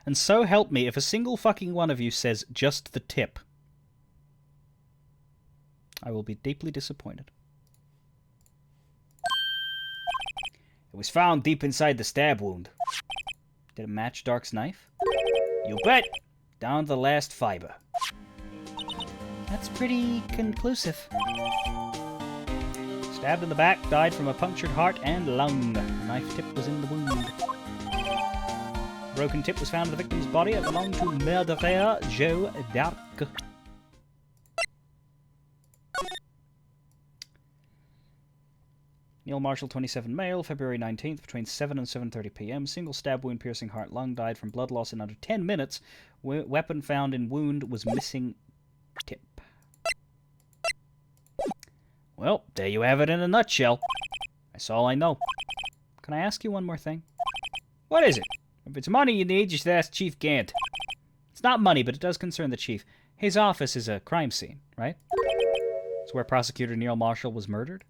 And so help me if a single fucking one of you says just the tip. I will be deeply disappointed. It was found deep inside the stab wound. Did it match Dark's knife? You bet! Down to the last fiber. That's pretty conclusive. Stabbed in the back, died from a punctured heart and lung. The knife tip was in the wound. Broken tip was found in the victim's body. It belonged to murderer Joe Dark. Neil Marshall, 27, male, February 19th, between 7 and 7:30 p.m. Single stab wound, piercing heart, lung, died from blood loss in under 10 minutes. Weapon found in wound was missing tip. Well, there you have it in a nutshell. That's all I know. Can I ask you one more thing? What is it? If it's money you need, just ask Chief Gant. It's not money, but it does concern the chief. His office is a crime scene, right? It's where Prosecutor Neil Marshall was murdered?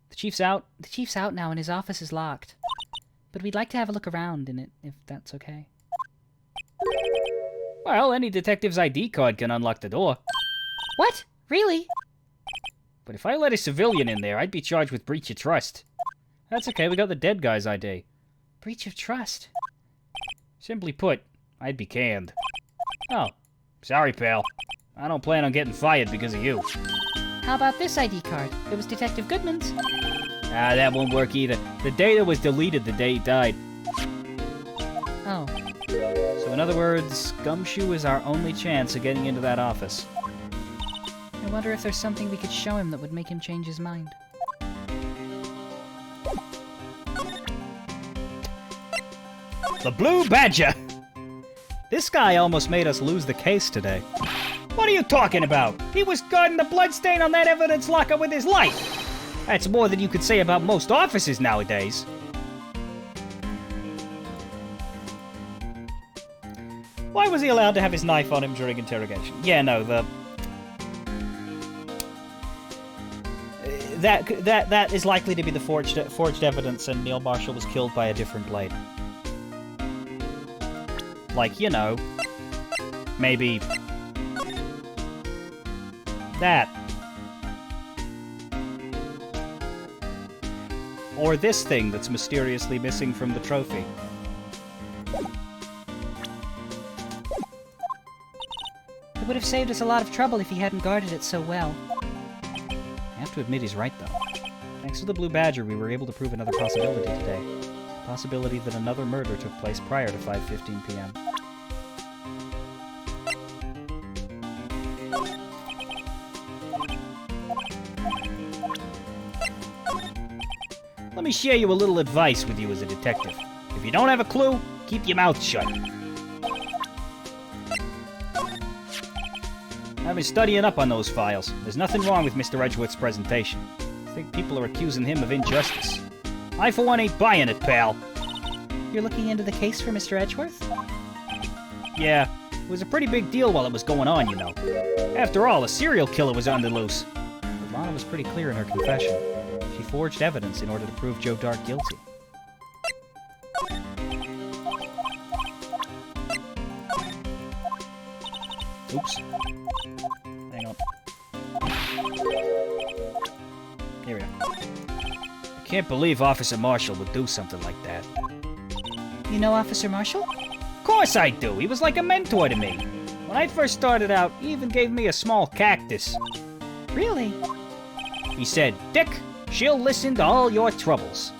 The chief's out. The chief's out now, and his office is locked. But we'd like to have a look around in it, if that's okay. Well, any detective's ID card can unlock the door. What? Really? But if I let a civilian in there, I'd be charged with breach of trust. That's okay, we got the dead guy's ID. Breach of trust. Simply put, I'd be canned. Oh, sorry, pal. I don't plan on getting fired because of you. How about this ID card? It was Detective Goodman's. Ah, that won't work either. The data was deleted the day he died. Oh. So in other words, Gumshoe is our only chance of getting into that office. I wonder if there's something we could show him that would make him change his mind. The Blue Badger! This guy almost made us lose the case today. What are you talking about? He was guarding the bloodstain on that evidence locker with his life! That's more than you could say about most officers nowadays. Why was he allowed to have his knife on him during interrogation? Yeah, no, That is likely to be the forged evidence, and Neil Marshall was killed by a different blade. Like, you know, maybe that. Or this thing that's mysteriously missing from the trophy. It would have saved us a lot of trouble if he hadn't guarded it so well. I have to admit he's right, though. Thanks to the Blue Badger, we were able to prove another possibility today. The possibility that another murder took place prior to 5:15 p.m. Let me share you a little advice with you as a detective. If you don't have a clue, keep your mouth shut. I've been studying up on those files. There's nothing wrong with Mr. Edgeworth's presentation. I think people are accusing him of injustice. I, for one, ain't buying it, pal. You're looking into the case for Mr. Edgeworth? Yeah, it was a pretty big deal while it was going on, you know. After all, a serial killer was on the loose. But Lana was pretty clear in her confession. She forged evidence in order to prove Joe Dark guilty. Oops. Hang on. Here we go. I can't believe Officer Marshall would do something like that. You know Officer Marshall? Of course I do. He was like a mentor to me. When I first started out, he even gave me a small cactus. Really? He said, "Dick, she'll listen to all your troubles."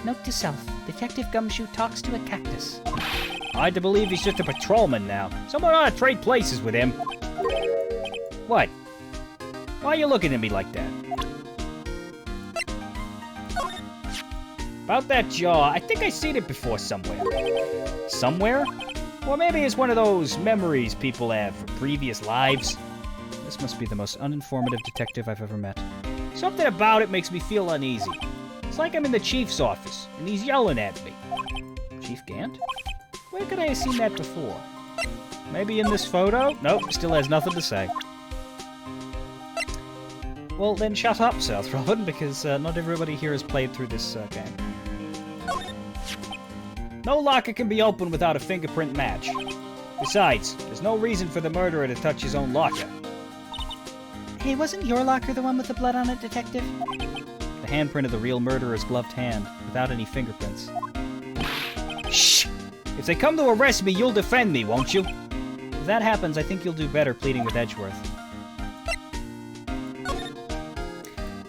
Note to self. Detective Gumshoe talks to a cactus. Hard to believe he's just a patrolman now. Someone ought to trade places with him. What? Why are you looking at me like that? About that jaw, I think I've seen it before somewhere. Somewhere? Or maybe it's one of those memories people have from previous lives. This must be the most uninformative detective I've ever met. Something about it makes me feel uneasy. It's like I'm in the chief's office, and he's yelling at me. Chief Gant? Where could I have seen that before? Maybe in this photo? Nope, still has nothing to say. Well, then shut up, South Robin, because not everybody here has played through this game. No locker can be opened without a fingerprint match. Besides, there's no reason for the murderer to touch his own locker. Hey, wasn't your locker the one with the blood on it, Detective? The handprint of the real murderer's gloved hand, without any fingerprints. Shh! If they come to arrest me, you'll defend me, won't you? If that happens, I think you'll do better pleading with Edgeworth.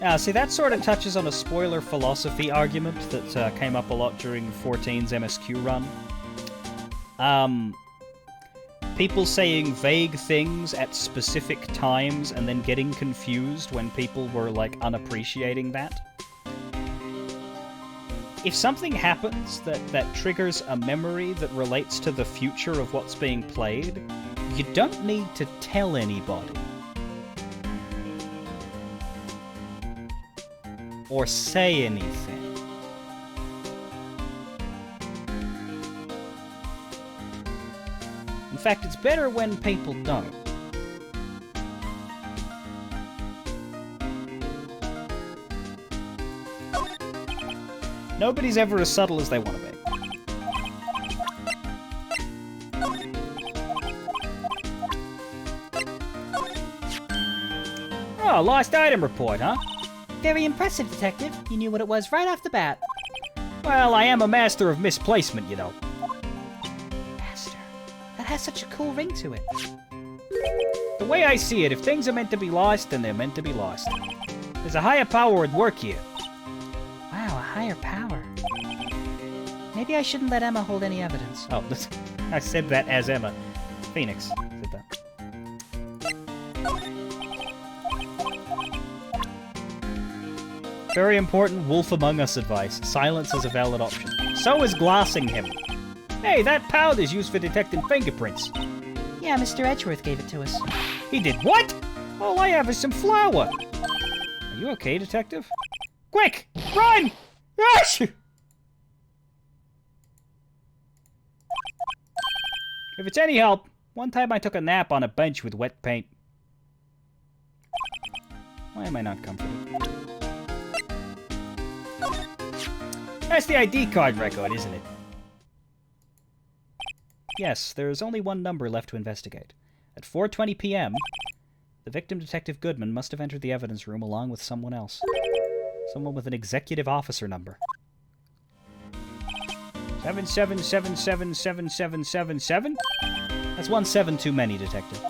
Now, see, that sort of touches on a spoiler philosophy argument that came up a lot during 14's MSQ run. People saying vague things at specific times and then getting confused when people were, like, unappreciating that. if something happens that triggers a memory that relates to the future of what's being played, you don't need to tell anybody. Or say anything. In fact, it's better when people don't. Nobody's ever as subtle as they want to be. Oh, lost item report, huh? Very impressive, Detective. You knew what it was right off the bat. Well, I am a master of misplacement, you know. Master. That has such a cool ring to it. The way I see it, if things are meant to be lost, then they're meant to be lost. There's a higher power at work here. Wow, a higher power. Maybe I shouldn't let Emma hold any evidence. Oh, I said that as Emma. Phoenix said that. Very important Wolf Among Us advice. Silence is a valid option. So is glassing him. Hey, that powder's used for detecting fingerprints. Yeah, Mr. Edgeworth gave it to us. He did what? All I have is some flour. Are you okay, Detective? Quick! Run! Rush! If it's any help, one time I took a nap on a bench with wet paint. Why am I not comforted? That's the ID card record, isn't it? Yes, there's only one number left to investigate. At 4:20 p.m., the victim, Detective Goodman, must have entered the evidence room along with someone else. Someone with an executive officer number. 77777777? That's one 7 too many, Detective.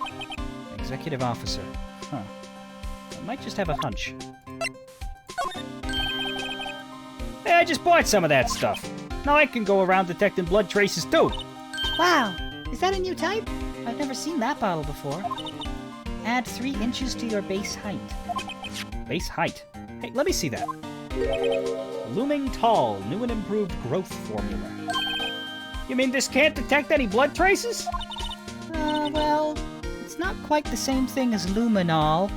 Executive officer. Huh. I might just have a hunch. Hey, I just bought some of that stuff. Now I can go around detecting blood traces too. Wow! Is that a new type? I've never seen that bottle before. Add 3 inches to your base height. Base height? Hey, let me see that. Looming tall, new and improved growth formula. You mean this can't detect any blood traces? Well, it's not quite the same thing as luminol.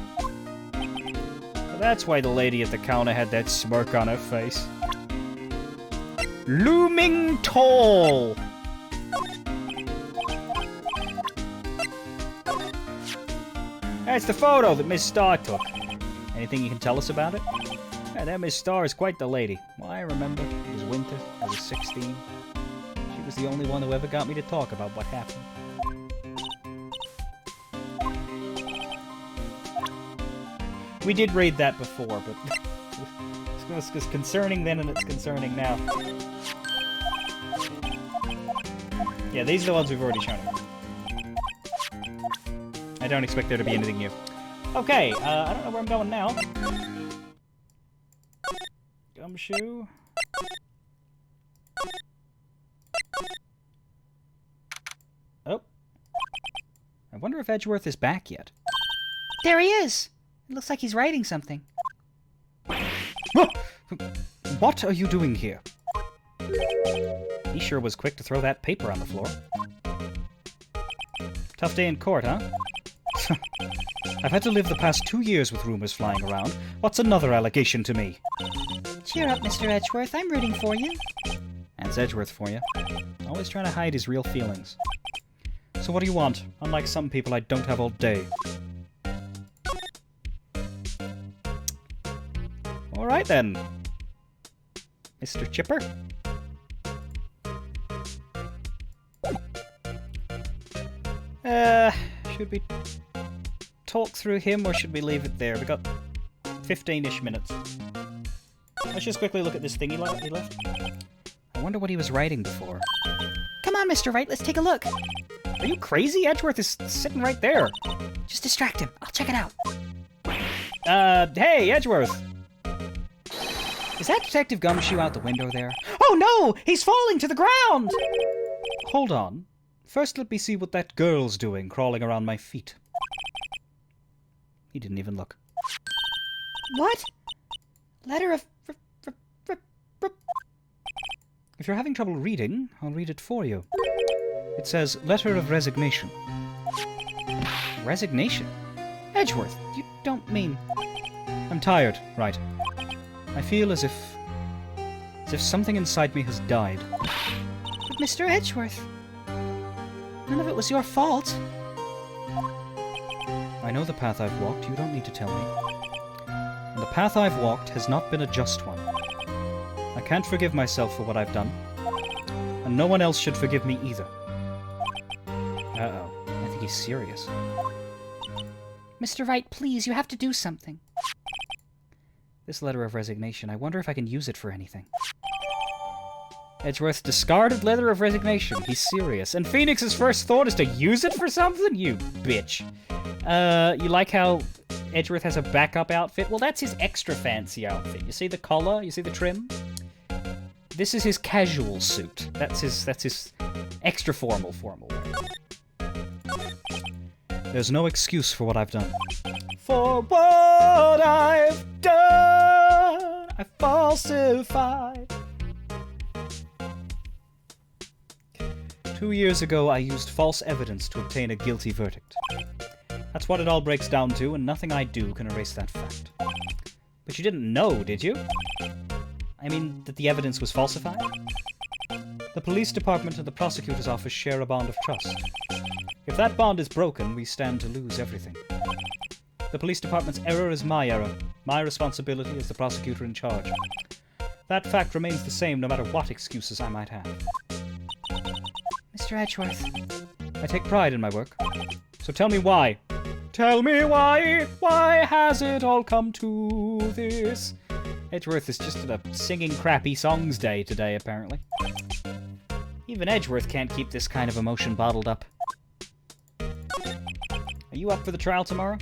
Well, that's why the lady at the counter had that smirk on her face. Looming tall! That's the photo that Miss Starr took. Anything you can tell us about it? Yeah, that Miss Starr is quite the lady. Well, I remember. It was winter. I was 16. She was the only one who ever got me to talk about what happened. We did read that before, but it's concerning then and it's concerning now. Yeah, these are the ones we've already shown you. I don't expect there to be anything new. Okay, I don't know where I'm going now. Gumshoe. Oh. I wonder if Edgeworth is back yet. There he is! It looks like he's writing something. What are you doing here? He sure was quick to throw that paper on the floor. Tough day in court, huh? I've had to live the past 2 years with rumors flying around. What's another allegation to me? Cheer up, Mr. Edgeworth. I'm rooting for you. That's Edgeworth for you. Always trying to hide his real feelings. So what do you want? Unlike some people, I don't have all day. All right, then. Mr. Chipper? Should we talk through him or should we leave it there? We got 15-ish minutes. Let's just quickly look at this thing he left. I wonder what he was writing before. Come on, Mr. Wright, let's take a look. Are you crazy? Edgeworth is sitting right there. Just distract him. I'll check it out. Hey, Edgeworth! Is that Detective Gumshoe out the window there? Oh no! He's falling to the ground! Hold on. First let me see what that girl's doing crawling around my feet. He didn't even look. What? Letter of... If you're having trouble reading, I'll read it for you. It says, Letter of Resignation. Resignation? Edgeworth, you don't mean... I'm tired, Wright. I feel as if something inside me has died. But Mr. Edgeworth, none of it was your fault. I know the path I've walked, you don't need to tell me. And the path I've walked has not been a just one. I can't forgive myself for what I've done, and no one else should forgive me either. Uh-oh, I think he's serious. Mr. Wright, please, you have to do something. This letter of resignation, I wonder if I can use it for anything. Edgeworth's discarded letter of resignation. He's serious. And Phoenix's first thought is to use it for something? You bitch. You like how Edgeworth has a backup outfit? Well, that's his extra fancy outfit. You see the collar? You see the trim? This is his casual suit. That's his extra formal wear. There's no excuse for what I've done. For what I've done, I falsified. 2 years ago, I used false evidence to obtain a guilty verdict. That's what it all breaks down to, and nothing I do can erase that fact. But you didn't know, did you? I mean, that the evidence was falsified? The police department and the prosecutor's office share a bond of trust. If that bond is broken, we stand to lose everything. The police department's error is my error. My responsibility as the prosecutor in charge. That fact remains the same no matter what excuses I might have. Mr. Edgeworth. I take pride in my work. So tell me why. Tell me why. Why has it all come to this? Edgeworth is just at a singing crappy songs day today, apparently. Even Edgeworth can't keep this kind of emotion bottled up. Are you up for the trial tomorrow?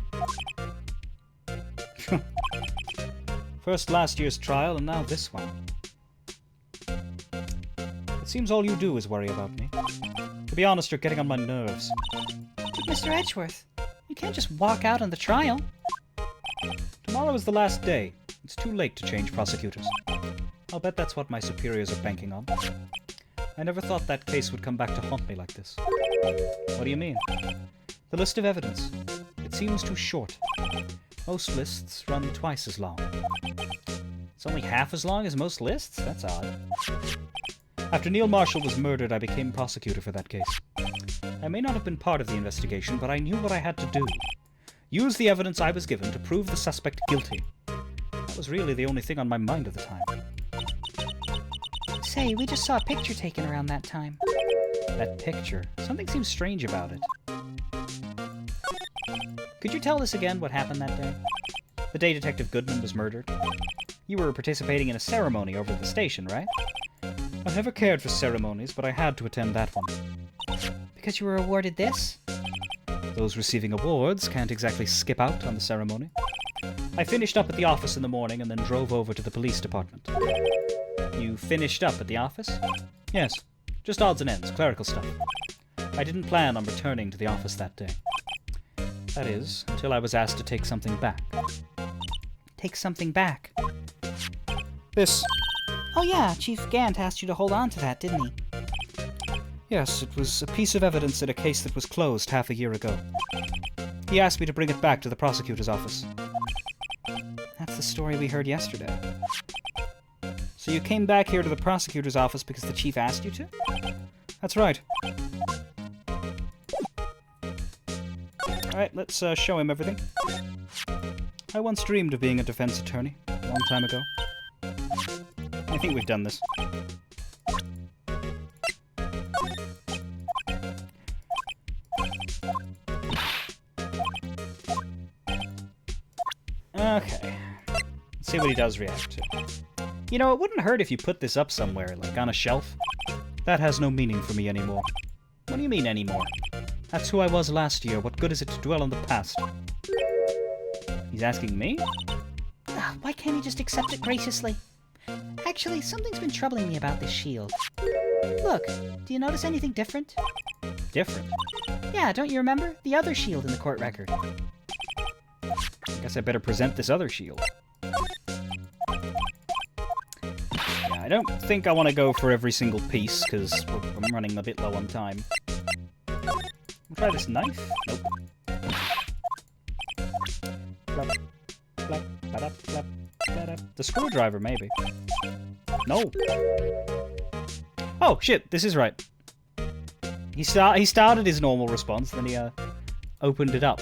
First last year's trial, and now this one. It seems all you do is worry about me. To be honest, you're getting on my nerves. But Mr. Edgeworth, you can't just walk out on the trial. Tomorrow is the last day. It's too late to change prosecutors. I'll bet that's what my superiors are banking on. I never thought that case would come back to haunt me like this. What do you mean? The list of evidence. It seems too short. Most lists run twice as long. It's only half as long as most lists? That's odd. After Neil Marshall was murdered, I became prosecutor for that case. I may not have been part of the investigation, but I knew what I had to do. Use the evidence I was given to prove the suspect guilty. That was really the only thing on my mind at the time. Say, we just saw a picture taken around that time. That picture? Something seems strange about it. Could you tell us again what happened that day? The day Detective Goodman was murdered? You were participating in a ceremony over at the station, right? I've never cared for ceremonies, but I had to attend that one. Because you were awarded this? Those receiving awards can't exactly skip out on the ceremony. I finished up at the office in the morning and then drove over to the police department. You finished up at the office? Yes. Just odds and ends, clerical stuff. I didn't plan on returning to the office that day. That is, until I was asked to take something back. Take something back? This. Oh yeah, Chief Gant asked you to hold on to that, didn't he? Yes, it was a piece of evidence in a case that was closed half a year ago. He asked me to bring it back to the prosecutor's office. That's the story we heard yesterday. So you came back here to the prosecutor's office because the chief asked you to? That's right. Alright, let's show him everything. I once dreamed of being a defense attorney, a long time ago. I think we've done this. Okay. Let's see what he does react to. You know, it wouldn't hurt if you put this up somewhere, like on a shelf. That has no meaning for me anymore. What do you mean anymore? That's who I was last year. What good is it to dwell on the past? He's asking me? Why can't he just accept it graciously? Actually, something's been troubling me about this shield. Look, do you notice anything different? Different? Yeah, don't you remember? The other shield in the court record. I guess I better present this other shield. Yeah, I don't think I want to go for every single piece, because I'm running a bit low on time. We'll try this knife. Nope. Flap, flap, ba-da, flap, ba-da. The screwdriver, maybe. No. Oh, shit, this is right. He started his normal response, then he opened it up.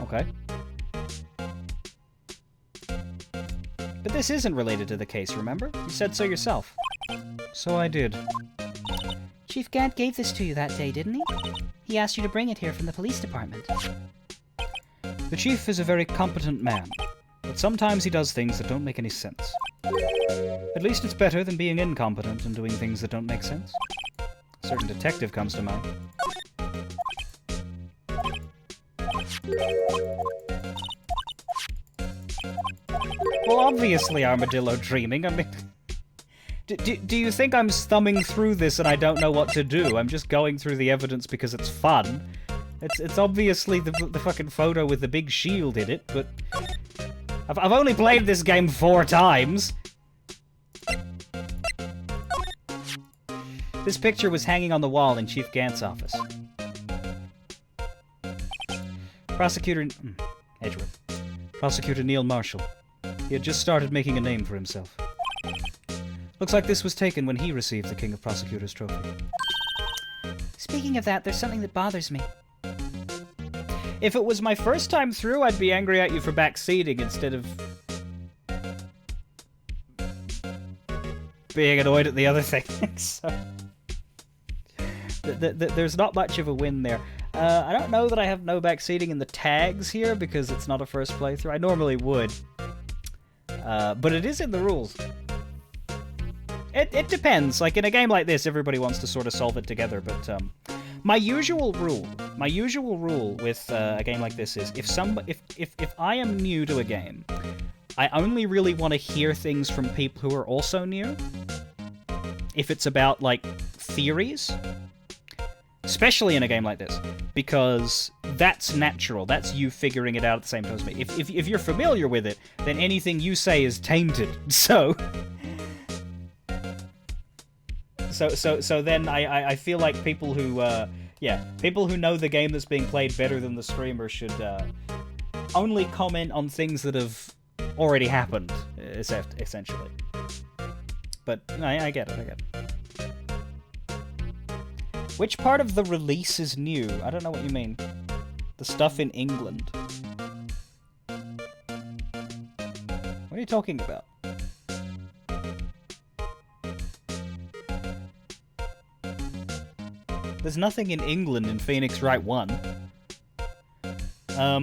Okay. But this isn't related to the case, remember? You said so yourself. So I did. Chief Gant gave this to you that day, didn't he? He asked you to bring it here from the police department. The chief is a very competent man, but sometimes he does things that don't make any sense. At least it's better than being incompetent and doing things that don't make sense. A certain detective comes to mind. Well, obviously Armadillo dreaming. I mean, do you think I'm thumbing through this and I don't know what to do? I'm just going through the evidence because it's fun. It's obviously the fucking photo with the big shield in it, but I've only played this game 4 times. This picture was hanging on the wall in Chief Gant's office. Prosecutor Edgeworth. Prosecutor Neil Marshall. He had just started making a name for himself. Looks like this was taken when he received the King of Prosecutors trophy. Speaking of that, there's something that bothers me. If it was my first time through, I'd be angry at you for backseating instead of being annoyed at the other thing. So, there's not much of a win there. I don't know that I have no backseating in the tags here because it's not a first playthrough. I normally would. But it is in the rules. It depends. Like, in a game like this, everybody wants to sort of solve it together, but my usual rule with a game like this is if I am new to a game, I only really want to hear things from people who are also new. If it's about, like, theories, especially in a game like this, because that's natural. That's you figuring it out at the same time as me. If you're familiar with it, then anything you say is tainted. So then I feel like people who people who know the game that's being played better than the streamer should only comment on things that have already happened, essentially. But I get it. Which part of the release is new? I don't know what you mean. The stuff in England. What are you talking about? There's nothing in England in Phoenix Wright 1.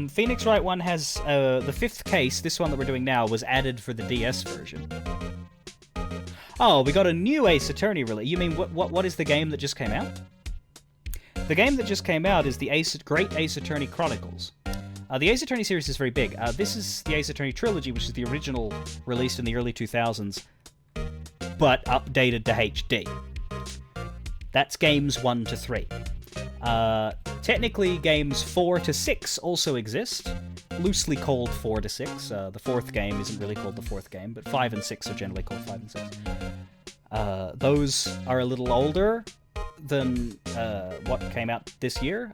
Phoenix Wright 1 has the 5th case, this one that we're doing now, was added for the DS version. Oh, we got a new Ace Attorney release. You mean what is the game that just came out? The game that just came out is the Great Ace Attorney Chronicles. The Ace Attorney series is very big. This is the Ace Attorney Trilogy, which is the original released in the early 2000s, but updated to HD. That's games 1 to 3. Technically, games 4 to 6 also exist, loosely called 4 to 6. The 4th game isn't really called the 4th game, but 5 and 6 are generally called 5 and 6. Those are a little older than what came out this year,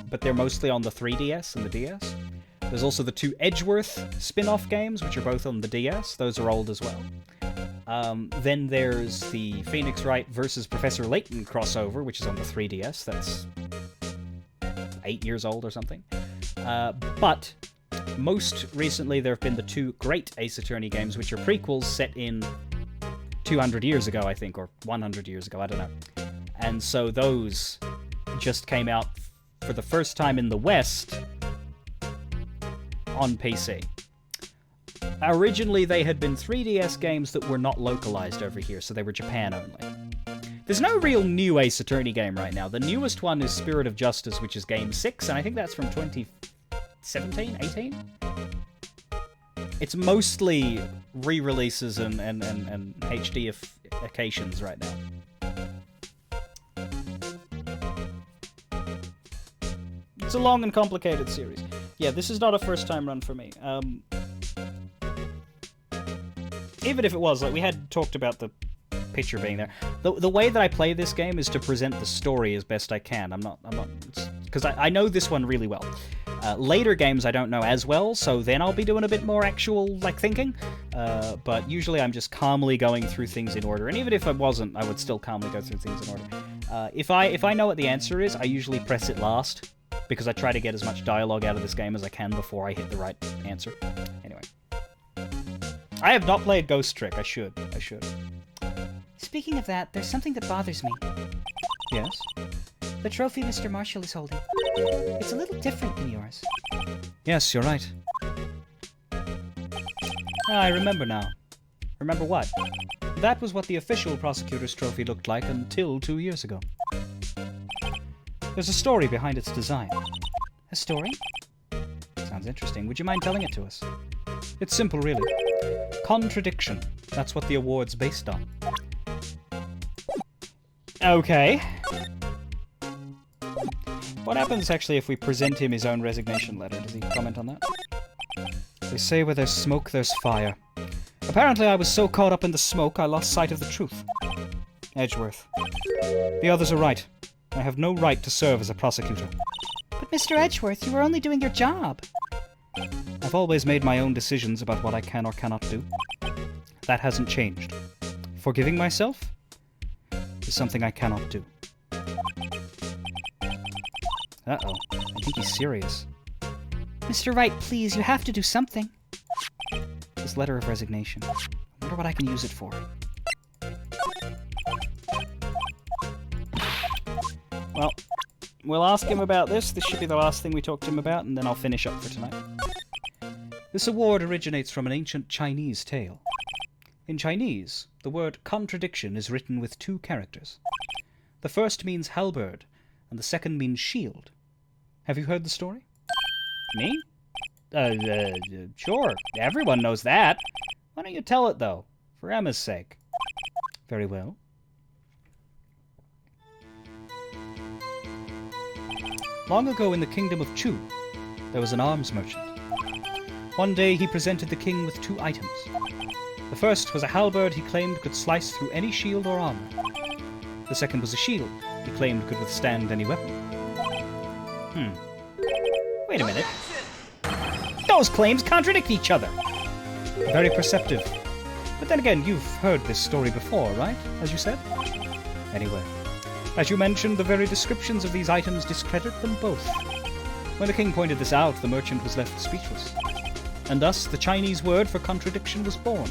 but they're mostly on the 3DS and the DS. There's also the 2 Edgeworth spin-off games, which are both on the DS. Those are old as well. Then there's the Phoenix Wright versus Professor Layton crossover, which is on the 3DS. That's 8 years old or something. But most recently, there have been the 2 Great Ace Attorney games, which are prequels set in 200 years ago, I think, or 100 years ago, I don't know. And so those just came out for the first time in the West on PC. Originally, they had been 3DS games that were not localized over here, so they were Japan only. There's no real new Ace Attorney game right now. The newest one is Spirit of Justice, which is game 6, and I think that's from 2017, 18? It's mostly re-releases and HD occasions right now. It's a long and complicated series. Yeah, this is not a first-time run for me. even if it was, like, we had talked about the picture being there. The way that I play this game is to present the story as best I can. I'm not, because I know this one really well. Later games I don't know as well, so then I'll be doing a bit more actual, like, thinking. But usually I'm just calmly going through things in order. And even if I wasn't, I would still calmly go through things in order. If I know what the answer is, I usually press it last, because I try to get as much dialogue out of this game as I can before I hit the right answer. Anyway. I have not played Ghost Trick. I should. Speaking of that, there's something that bothers me. Yes? The trophy Mr. Marshall is holding. It's a little different than yours. Yes, you're right. I remember now. Remember what? That was what the official prosecutor's trophy looked like until 2 years ago. There's a story behind its design. A story? Sounds interesting. Would you mind telling it to us? It's simple, really. Contradiction. That's what the award's based on. Okay. What happens, actually, if we present him his own resignation letter? Does he comment on that? They say where there's smoke, there's fire. Apparently I was so caught up in the smoke, I lost sight of the truth. Edgeworth. The others are right. I have no right to serve as a prosecutor. But Mr. Edgeworth, you were only doing your job. I've always made my own decisions about what I can or cannot do. That hasn't changed. Forgiving myself is something I cannot do. Uh-oh. I think he's serious. Mr. Wright, please, you have to do something. This letter of resignation. I wonder what I can use it for. Well, we'll ask him about this. This should be the last thing we talk to him about, and then I'll finish up for tonight. This award originates from an ancient Chinese tale. In Chinese, the word contradiction is written with 2 characters. The first means halberd, and the second means shield. Have you heard the story? Me? Sure. Everyone knows that. Why don't you tell it, though? For Emma's sake. Very well. Long ago in the kingdom of Chu, there was an arms merchant. One day he presented the king with 2 items. The first was a halberd he claimed could slice through any shield or armor. The second was a shield he claimed could withstand any weapon. Wait a minute. Those claims contradict each other. Very perceptive. But then again, you've heard this story before, right? As you said? Anyway, as you mentioned, the very descriptions of these items discredit them both. When the king pointed this out, the merchant was left speechless. And thus, the Chinese word for contradiction was born.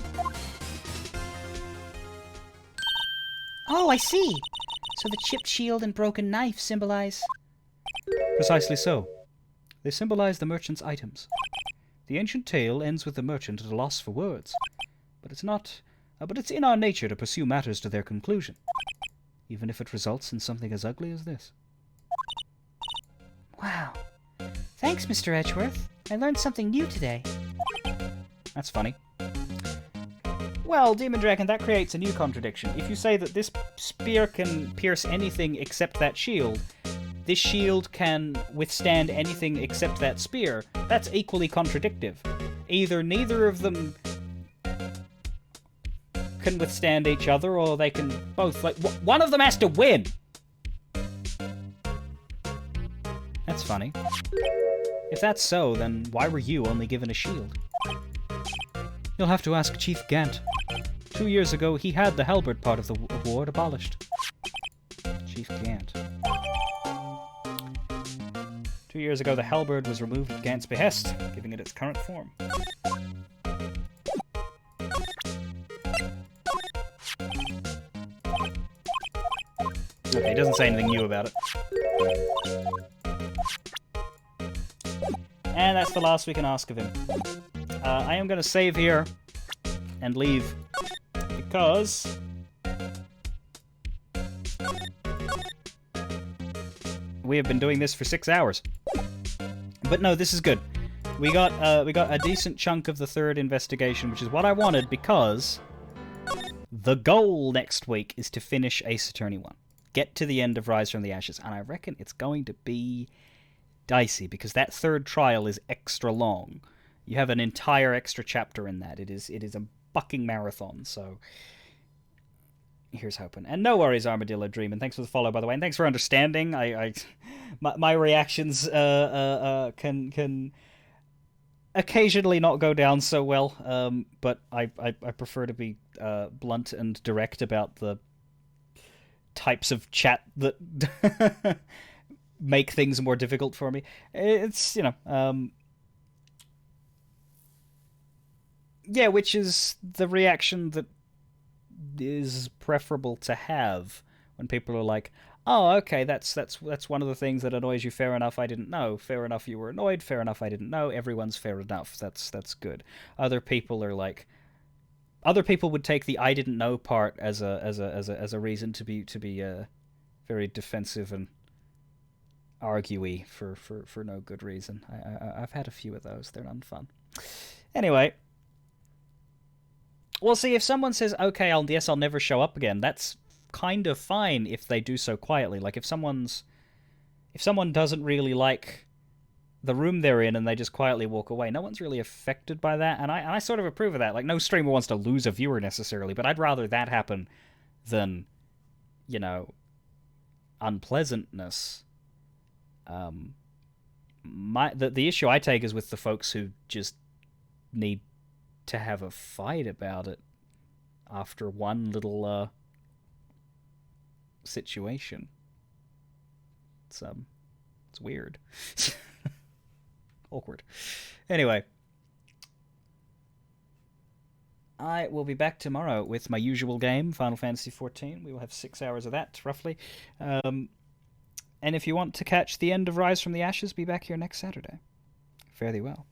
Oh, I see. So the chipped shield and broken knife symbolize... Precisely so. They symbolize the merchant's items. The ancient tale ends with the merchant at a loss for words. But it's in our nature to pursue matters to their conclusion, even if it results in something as ugly as this. Wow. Thanks, Mr. Edgeworth. I learned something new today. That's funny. Well, Demon Dragon, that creates a new contradiction. If you say that this spear can pierce anything except that shield, this shield can withstand anything except that spear, that's equally contradictive. Either neither of them can withstand each other, or they can both. Like, one of them has to win! That's funny. If that's so, then why were you only given a shield? You'll have to ask Chief Gant. 2 years ago, he had the halberd part of the award abolished. Chief Gant. 2 years ago, the halberd was removed at Gant's behest, giving it its current form. Okay, he doesn't say anything new about it. And that's the last we can ask of him. I am going to save here and leave, because we have been doing this for 6 hours. But no, this is good. We got a decent chunk of the third investigation, which is what I wanted, because the goal next week is to finish Ace Attorney 1. Get to the end of Rise from the Ashes, and I reckon it's going to be dicey, because that third trial is extra long. You have an entire extra chapter in that. It is a fucking marathon, so here's hoping. And no worries, Armadillo Dream, and thanks for the follow, by the way, and thanks for understanding. My reactions can occasionally not go down so well, but I prefer to be blunt and direct about the types of chat that make things more difficult for me. It's, yeah, which is the reaction that is preferable to have when people are like, oh, okay, that's one of the things that annoys you. Fair enough, I didn't know. Fair enough, you were annoyed. Fair enough, I didn't know. Everyone's fair enough. That's good. Other people would take the I didn't know part as a reason to be very defensive and arguey for no good reason. I've had a few of those. They're none fun. Anyway, we'll see if someone says, okay, I'll never show up again. That's kind of fine if they do so quietly. Like if someone doesn't really like the room they're in and they just quietly walk away, no one's really affected by that, and I sort of approve of that. Like, no streamer wants to lose a viewer necessarily, but I'd rather that happen than, unpleasantness. The issue I take is with the folks who just need to have a fight about it after one little situation. It's weird. Awkward. Anyway, I will be back tomorrow with my usual game, Final Fantasy XIV. We will have 6 hours of that, roughly. And if you want to catch the end of Rise from the Ashes, be back here next Saturday. Fare thee well.